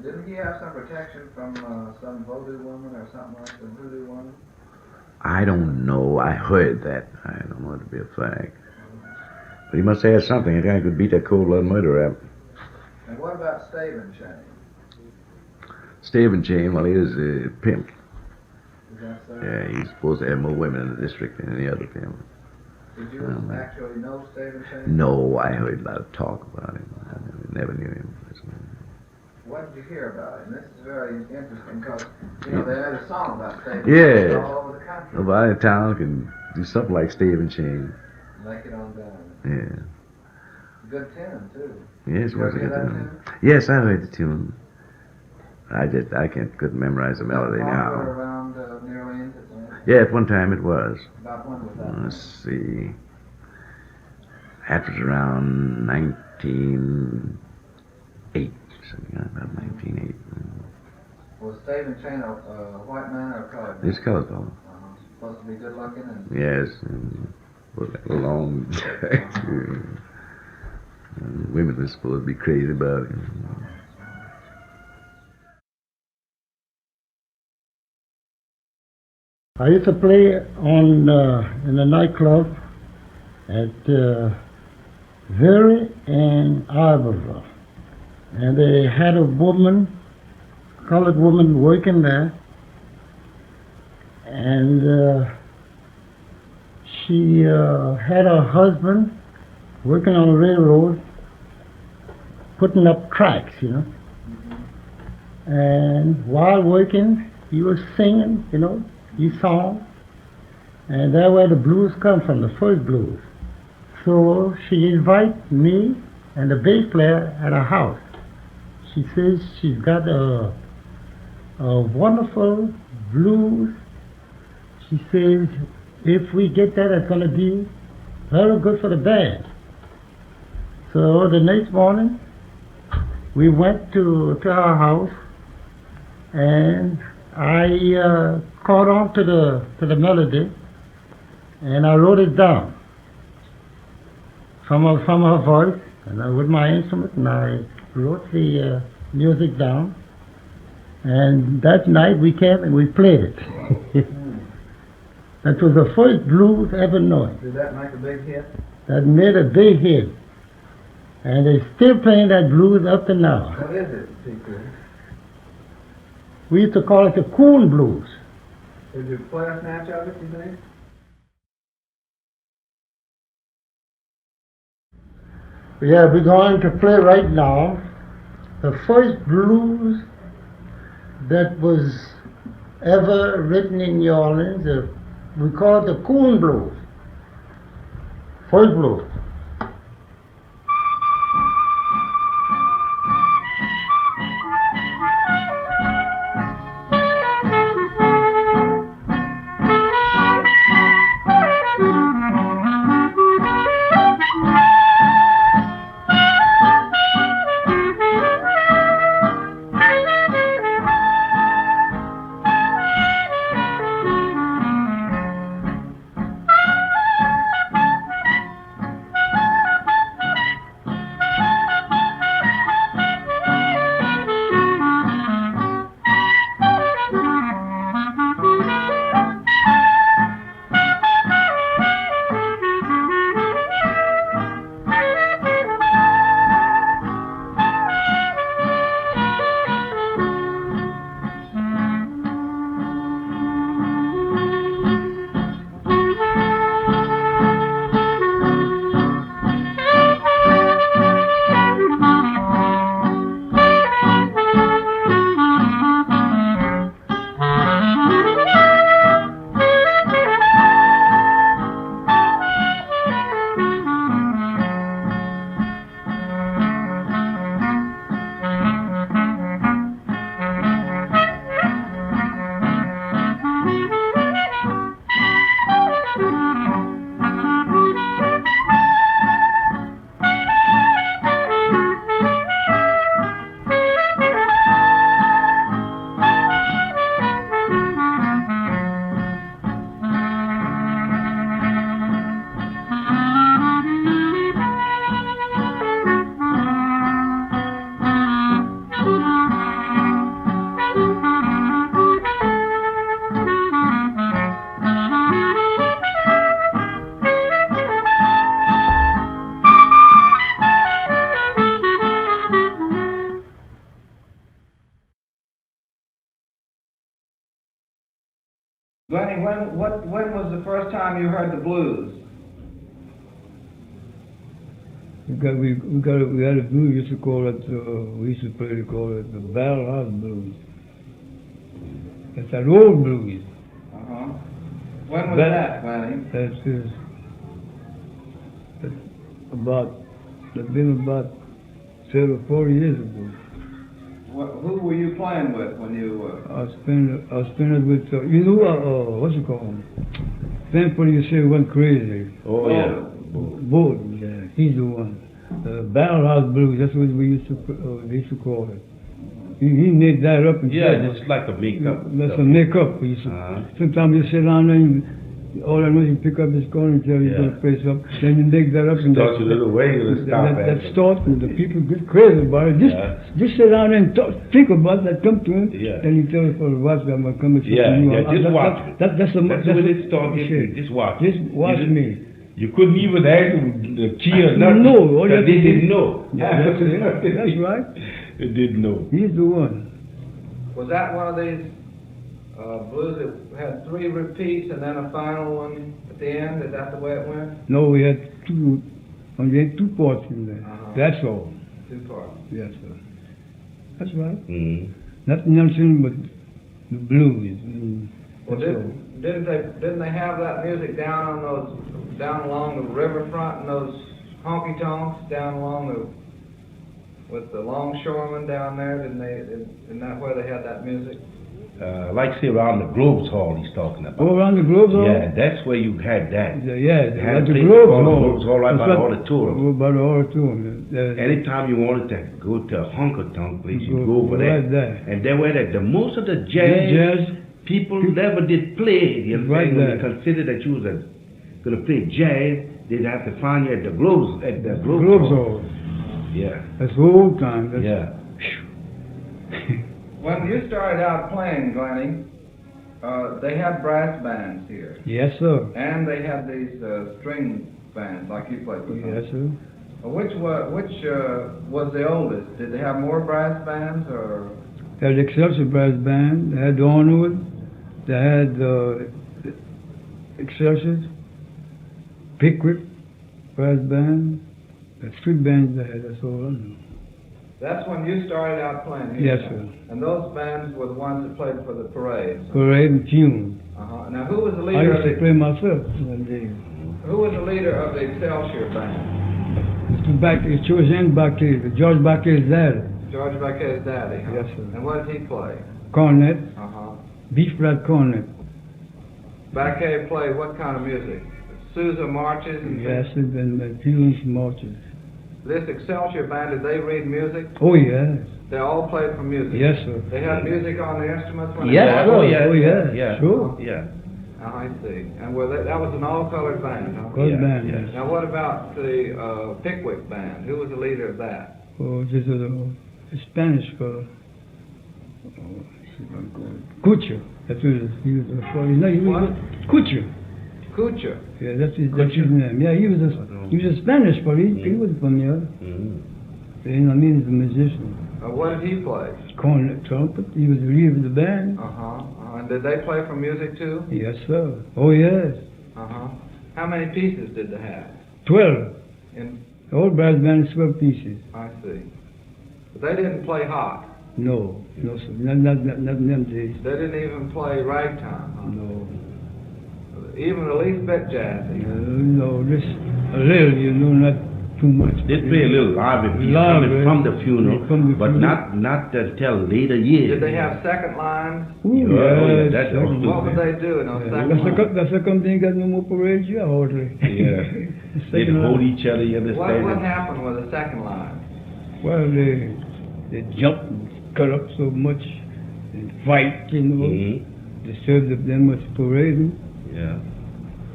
Didn't he have some protection from some voodoo woman or something like the hoodoo woman? I don't know. I heard that. I don't know it to be a fact. But he must have had something. A guy could beat that cold-blooded murder rap. And what about Stavin Chain? Stavin Chain, well, he was a pimp. Is that so? Yeah, he's supposed to have more women in the district than any other pimp. Did you actually know Stavin Chain? No, I heard a lot of talk about him. I never knew him. What did you hear about it? And this is very interesting because, you know, they had a song about Stavin Chain all over the country. Nobody in town can do something like Stavin Chain. Make it on down. Yeah. Good tune, too. Yes, it was a good tune. Yes, I heard the tune. I couldn't memorize the melody now. Around New Orleans at the Yeah, at one time it was. About when was that? Let's see. That was around 1908. Something like about 1908. Was Stavin Chain a white man or a colored man? He's a colored fellow. Supposed to be good looking and... Yes, and with a long and women were supposed to be crazy about him. I used to play on in a nightclub at Very and Iberville. And they had a woman, colored woman, working there. And she had her husband working on a railroad, putting up tracks, you know. And while working, he was singing, you know, he sang. And that's where the blues come from, the first blues. So she invited me and the bass player at her house. She says she's got a wonderful blues. She says if we get that, it's going to be very good for the band. So the next morning, we went to her house, and I caught on to the melody, and I wrote it down from her voice, and with my instrument, and I wrote the music down. And that night we came and we played it. That was the first blues ever known. Did that make a big hit? That made a big hit. And they're still playing that blues up to now. What is it, secret? We used to call it the coon blues. Did you play a snatch of it, you think? Yeah, we're going to play right now the first blues that was ever written in New Orleans. We call it the coon blues. First blues. Glennie, when was the first time you heard the blues? We had a blues, we used to call it, we used to play to call it the Battle House Blues. It's an old blues. Uh-huh. When was that, Glennie? That's been about 30 or 40 years ago. Who were you playing with when you were? I was playing it with, you know, what's it called? Thankfully you say went crazy. Oh, yeah. Bolton, yeah, he's the one. Battle House Blues, that's what they used to call it. He made that up and it's like a makeup. That's a makeup. Sometimes you sit down there and all I know is you pick up this corner and tell you you're going to play something. Then you make that up and start your little way to stop that starts and the people get crazy about it. Just sit down and think about it, come to him. Then you tell us for the watch I'm going to come and see you. Just watch it. That's when it starts. Just watch it. Just watch me. You couldn't even ask them the key or nothing. No, because they didn't know. That's right. They didn't know. He's the one. Was that one of these Blues that had 3 repeats and then a final one at the end? Is that the way it went? No, we had 2, we had 2 parts in there. That's all. 2 parts. Yes, sir. That's right. Mm-hmm. Nothing else in but the blues. Well, didn't they have that music down along the riverfront and those honky tonks down along with the longshoremen down there? Isn't that where they had that music? Like say around the Globes Hall he's talking about. Oh, around the Globes Hall? Yeah, that's where you had that. Yeah, had the Globes Globes Hall right by the auditorium. Oh, by the auditorium. Anytime you wanted to go to a honky tonk place, you go over right there. And then where the most of the jazz people never did play. You know, right when there. you consider that you was going to play jazz, they'd have to find you at the Globes Hall. Yeah. That's the old time. Yeah. When you started out playing, Glennie, they had brass bands here. Yes, sir. And they had these string bands like you played with. Yes, sir. Which was the oldest? Did they have more brass bands or? They had the Excelsior Brass Band. They had the Onward. They had the Excelsiors, Pickwick Brass Band. The 3 bands they had. That's all I know. That's when you started out playing here? Yes, sir. And those bands were the ones that played for the parades? Parade and Fume. Now, who was the I leader used to play myself one day. Who was the leader of the Excelsior Band? It's George Baquet, George Baquet's daddy. George Baquet's daddy, huh? Yes, sir. And what did he play? Cornet. Beef flat cornet. Baquet played what kind of music? Sousa marches? And yes, and Fumes marches. This Excelsior Band, did they read music? Oh, yes. They all played for music? Yes, sir. They had music on the instruments? When yes, they yeah, sure. Yeah. I see. And that was an all-colored band, huh? Colored band, yes. Now, what about the Pickwick Band? Who was the leader of that? Oh, this is a Spanish fellow. Cucho. That's what he was before. Cucho. Cucho? Yeah, that's his name. Yeah, he was a Spanish fellow. He was from here. You know, I mean, he's a musician. What did he play? Cornet, trumpet. He was the leader of the band. And did they play for music too? Yes, sir. Oh, yes. How many pieces did they have? 12. In the old brass band is 12 pieces. I see. But they didn't play hot? No, sir. Not in them days. They didn't even play ragtime? Huh? No. Even the least bit jazzy? No, just a little, you know, not too much. They play a little live coming from the funeral, but not until later years. Did they have second lines? Yes. That's what would they do in those second lines? That's how come they ain't got no more parades here, hardly. Yeah. They'd hold each other, you understand? What happened with the second line? Well, they jumped and cut up so much and fight, you know. Disturbed them much parading. Yeah.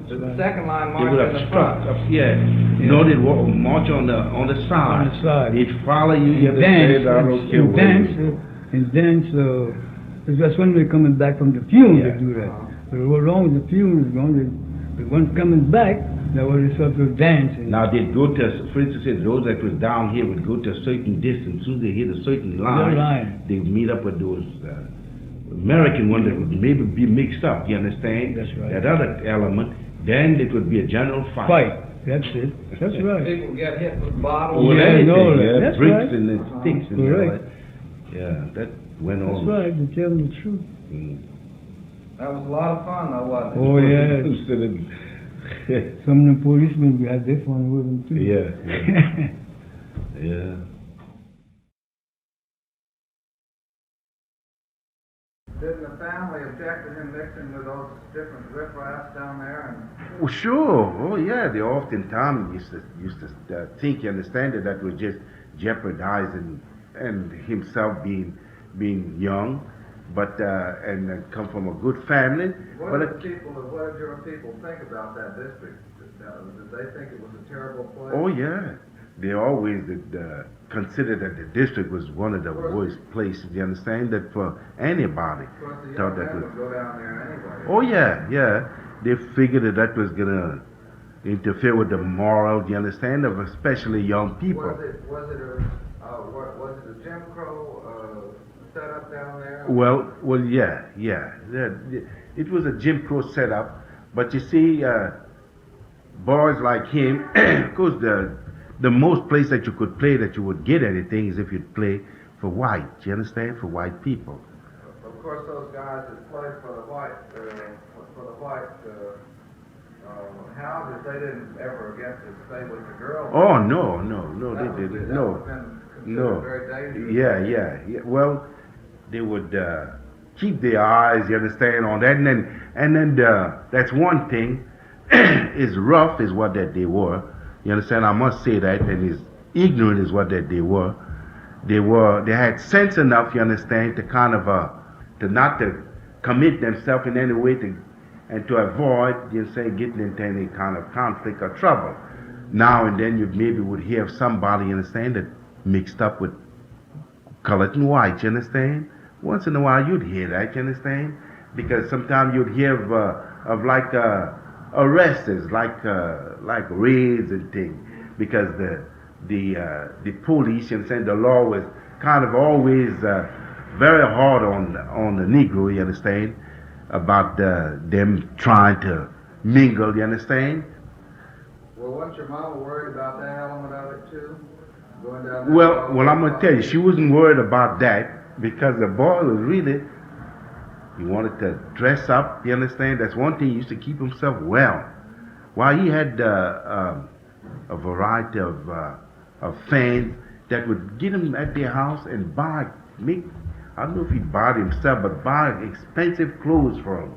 So the second line they would marched in the front? No, they'd march on the side. On the side. They'd follow you, you dance, and dance. That's when they're coming back from the funeral they do that. But as long as the funeral is gone, the one coming back, that was they start to dance. Now they'd go to, for instance, those that was down here would go to a certain distance. As soon as they hit a certain line, they'd meet up with those American ones that would maybe be mixed up, you understand? That's right. That other element, then it would be a general fight. That's it. That's right. People get hit with bottles. Well, that's bricks right. and sticks and all that. Yeah, that went on. That's right, to tell them the truth. That was a lot of fun, though, wasn't it? Oh, yeah. Some of the policemen had their fun with them, too. Yeah. Didn't the family object to him mixing with those different riffraffs down there? Well, sure. Oh, yeah. They oftentimes used to think, you understand, that was just jeopardizing and himself being young, but and come from a good family. What did your people think about that district? Did they think it was a terrible place? Oh, yeah. They always considered that the district was one of the worst places, you understand, that for anybody. Of course, the thought young that men was. would go down there anyway. Oh, yeah. They figured that was going to interfere with the morals, you understand, of especially young people. Was it a Jim Crow setup down there? Well, yeah. It was a Jim Crow setup, but you see, boys like him, of course, the most place that you could play that you would get anything is if you'd play for white. You understand? For white people. Of course, those guys that played for the white houses, they didn't ever get to stay with the girls. Oh no, they didn't. No. Very dangerous. Yeah. Well, they would keep their eyes, you understand, on that, and then that's one thing. Is rough is what that they were. You understand? I must say that, and is ignorant is what that they were. They had sense enough, you understand, to kind of to not to commit themselves in any way and to avoid, you say, getting into any kind of conflict or trouble. Now and then you maybe would hear of somebody, you understand, that mixed up with colored and white, you understand? Once in a while you'd hear that, you understand? Because sometimes you'd hear of like arrests, like raids and things, because the police, you understand, the law was kind of always very hard on the Negro, you understand, about them trying to mingle, you understand? Well, wasn't your mama worried about that element of it too? Going down there? Well, I'm gonna tell you, she wasn't worried about that because the boy was really, he wanted to dress up, you understand? That's one thing, he used to keep himself well. While he had a variety of fans that would get him at their house and I don't know if he'd buy it himself, but buy expensive clothes for him.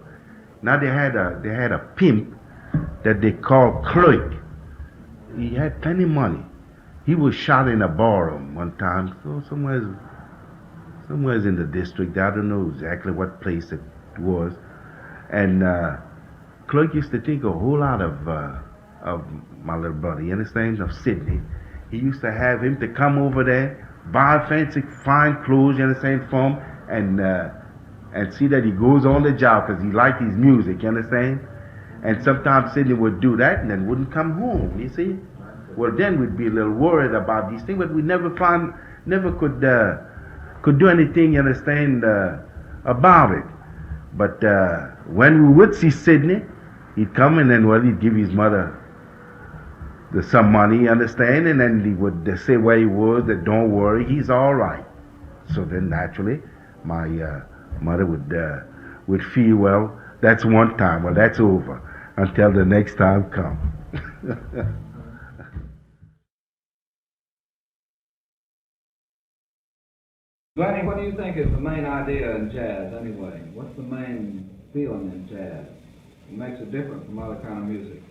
Now they had a pimp that they called clerk. He had plenty of money. He was shot in a barroom one time, so somewhere in the district. I don't know exactly what place it was. And clerk used to think a whole lot of my little brother, you understand, of Sidney. He used to have him to come over there, buy fancy, fine clothes, you understand, for him, and see that he goes on the job because he liked his music, you understand? And sometimes Sidney would do that and then wouldn't come home, you see? Well, then we'd be a little worried about these things, but we never could do anything, you understand, about it. But when we would see Sidney, he'd come and then, well, he'd give his mother some money, you understand, and then he would say where he was, that don't worry, he's all right. So then naturally, my mother would feel, well, that's one time, well, that's over, until the next time comes. Glennie, what do you think is the main idea in jazz anyway? What's the main feeling in jazz? It makes it different from other kind of music.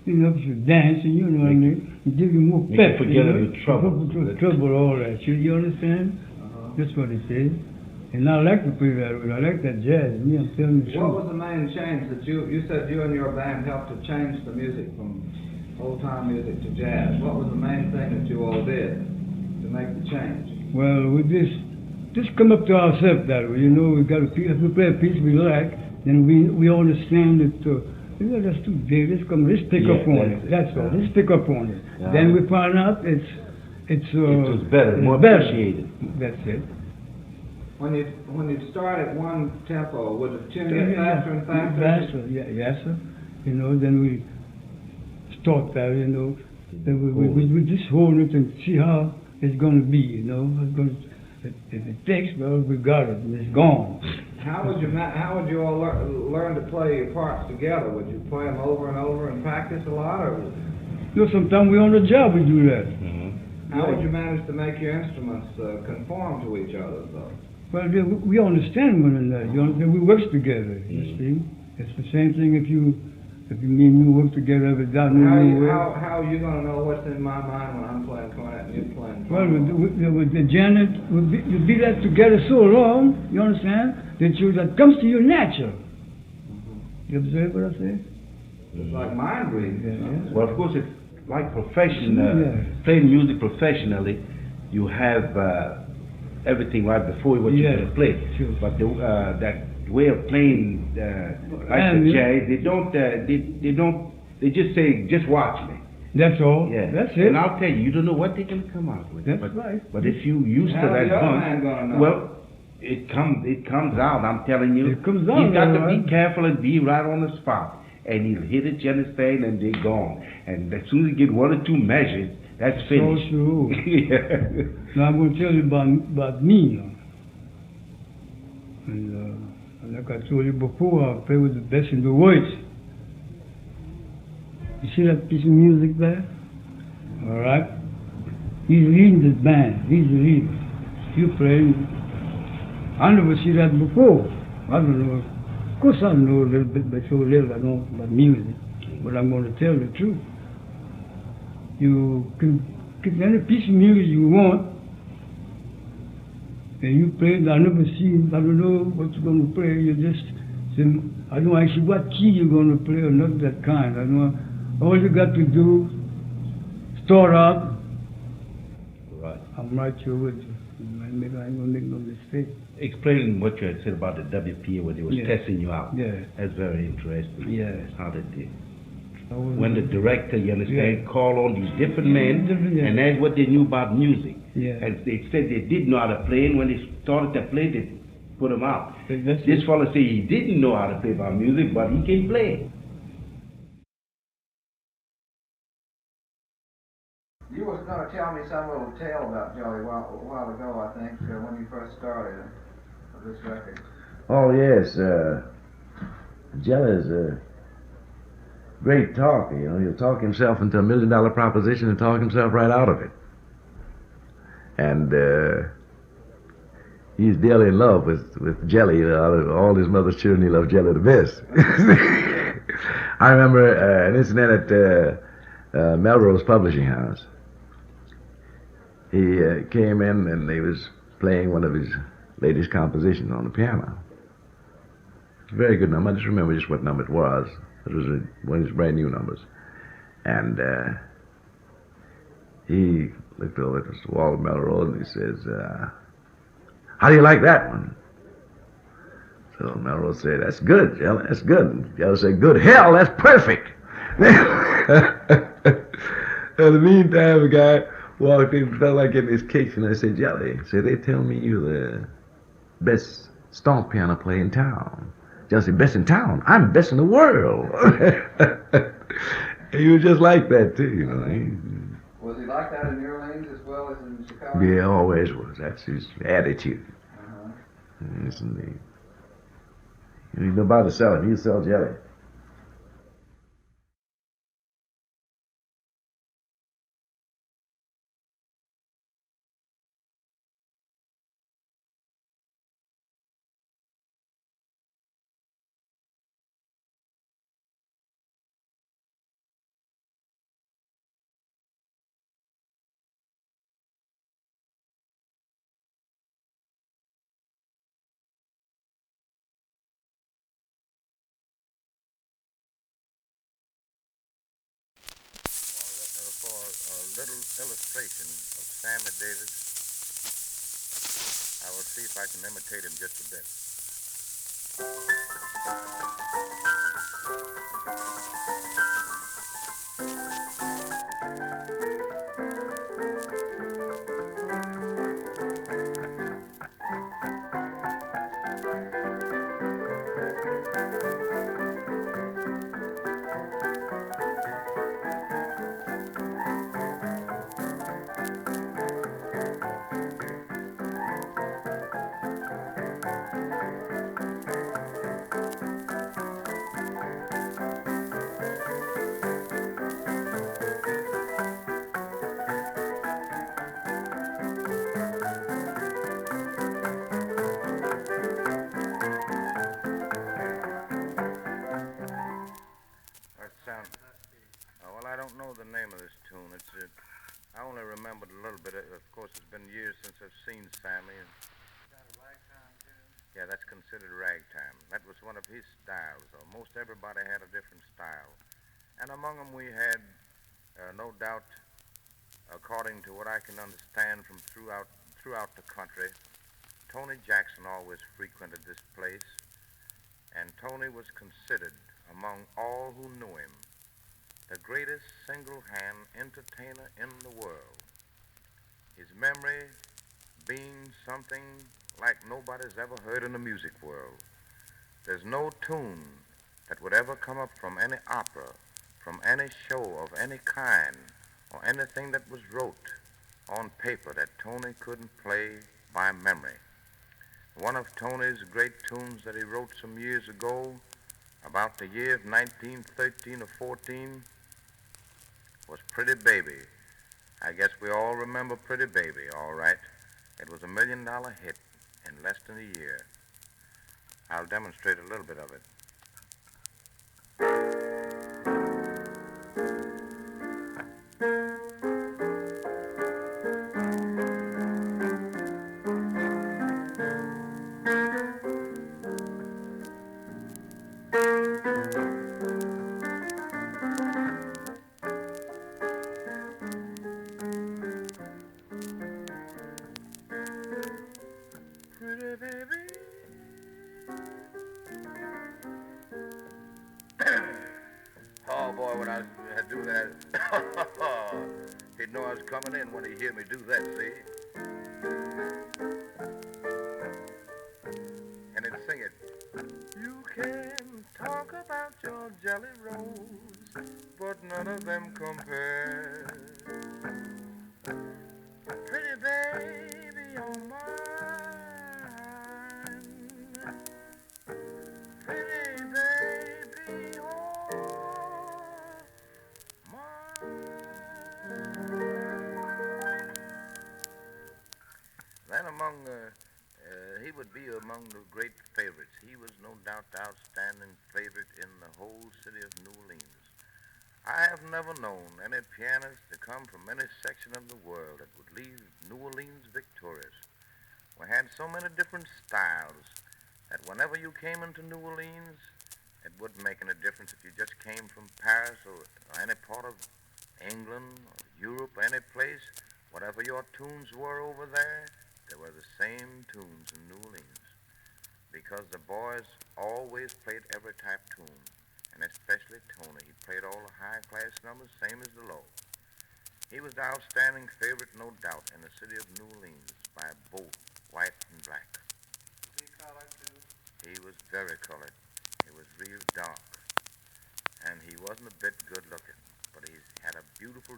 You know, if you dance, and you know what I mean, it gives you more pep. Forget your trouble. Trouble, all that. You understand? That's what it is. And I like to play that way. I like that jazz. Me, I'm telling you. What was the main change that you said you and your band helped to change the music from old-time music to jazz? What was the main thing that you all did to make the change? Well, we just come up to ourselves that way. You know, we got a piece, if we play a piece we like, then we understand that, that's too big. Let's pick up on it. That's all. Let's pick up on it. Then we find out it was better, more appreciated. That's it. When you start at one tempo, would the tune get faster and faster? Faster, yes, sir. You know, then we start that, you know. Then we just hold it and see how it's going to be, you know. If it takes, well, we got it, and it's gone. How would you all learn to play your parts together? Would you play them over and over and practice a lot, or? You know, sometimes we on the job we do that. How would you manage to make your instruments conform to each other, though? Well, we understand one another. You understand? We work together. You see, it's the same thing if you me and you work together without knowing how are you going to know what's in my mind when I'm playing cornet and you're playing? Well, with the Janet, you'll be that together so long, you understand, that comes to you natural. You observe what I say? It's like mind reading. Yeah. Well, of course, it's like playing music professionally. You have everything right before what you're going to play. Sure. But that way of playing like the jazz, they just say, just watch me. That's all. Yeah. That's it. And I'll tell you, you don't know what they're going to come out with. That's right. But if you used to that fun, well, It comes out, I'm telling you. It comes out, He's got to right? be careful and be right on the spot. And he'll hit it, you understand, and they're gone. And as soon as he get one or two measures, that's finished. So true. Yeah. Now I'm going to tell you about me. And like I told you before, I play with the best and the worst. You see that piece of music there? All right. He's leading this band. He's the leader. You play. I never see that before. I don't know. Of course I know a little bit, but so little I know about music. But I'm going to tell the truth. You can get any piece of music you want, and you play it. I never see, I don't know what you're going to play. You just say, I don't actually what key you're going to play or not that kind. I know all you got to do, start out. Right. I'm right here with you. Maybe I ain't going to make no mistake. Explain what you had said about the WPA when they was Yeah. testing you out. Yeah. That's very interesting. Yeah. How they did. When When the director, you understand, Yeah. called on these different men, Yeah. and that's what they knew about music. Yeah. And they said they did know how to play, and when they started to play, they put him out. That's This it. fellow said he didn't know how to play about music, but he can play. You was going to tell me some little tale about Joey a while ago, I think, when you first started this record. Oh, yes. Jelly's a great talker, you know. He'll talk himself into $1 million proposition and talk himself right out of it. And he's dearly in love with Jelly. Out of all his mother's children, he loves Jelly the best. I remember an incident at Melrose Publishing House. He came in and he was playing one of his latest compositions on the piano. It's a very good number. I just remember just what number it was. It was one of his brand new numbers. And he looked over at Mr. Walter Melrose and he says, how do you like that one? So Melrose said, that's good, Jelly, that's good. And Jelly said, good hell, that's perfect. In the meantime, the guy walked in, felt like getting his kicks, and I said, Jelly, they tell me you're the best stomp piano player in town. Jelly said, best in town? I'm best in the world. He was just like that, too, you know. Was he like that in New Orleans as well as in Chicago? Yeah, always was. That's his attitude. Uh-huh. Yes, indeed. He's nobody to sell him. He'll sell Jelly. For a little illustration of Sammy Davis, I will see if I can imitate him just a bit. I don't know the name of this tune. I only remembered a little bit. Of course, it's been years since I've seen Sammy. Is that a ragtime tune? Yeah, that's considered ragtime. That was one of his styles. Most everybody had a different style. And among them we had, no doubt, according to what I can understand from throughout the country, Tony Jackson always frequented this place. And Tony was considered, among all who knew him, the greatest single-hand entertainer in the world. His memory being something like nobody's ever heard in the music world. There's no tune that would ever come up from any opera, from any show of any kind, or anything that was wrote on paper that Tony couldn't play by memory. One of Tony's great tunes that he wrote some years ago, about the year of 1913 or 14, was Pretty Baby. I guess we all remember Pretty Baby, all right. It was $1 million hit in less than a year. I'll demonstrate a little bit of it. Oh, boy, when I do that, he'd know I was coming in when he'd hear me do that, see? And he'd sing it. You can talk about your jelly rolls, but none of them compare. Pretty baby, you're mine. Pretty baby, then he would be among the great favorites. He was no doubt the outstanding favorite in the whole city of New Orleans. I have never known any pianist to come from any section of the world that would leave New Orleans victorious. We had so many different styles that whenever you came into New Orleans, it wouldn't make any difference if you just came from Paris or any part of England or Europe, any place. Whatever your tunes were over there, they were the same tunes in New Orleans. Because the boys always played every type tune, and especially Tony. He played all the high-class numbers, same as the low. He was the outstanding favorite, no doubt, in the city of New Orleans by both white and black. Was he colored, too? He was very colored. He was real dark. And he wasn't a bit good-looking, but he had a beautiful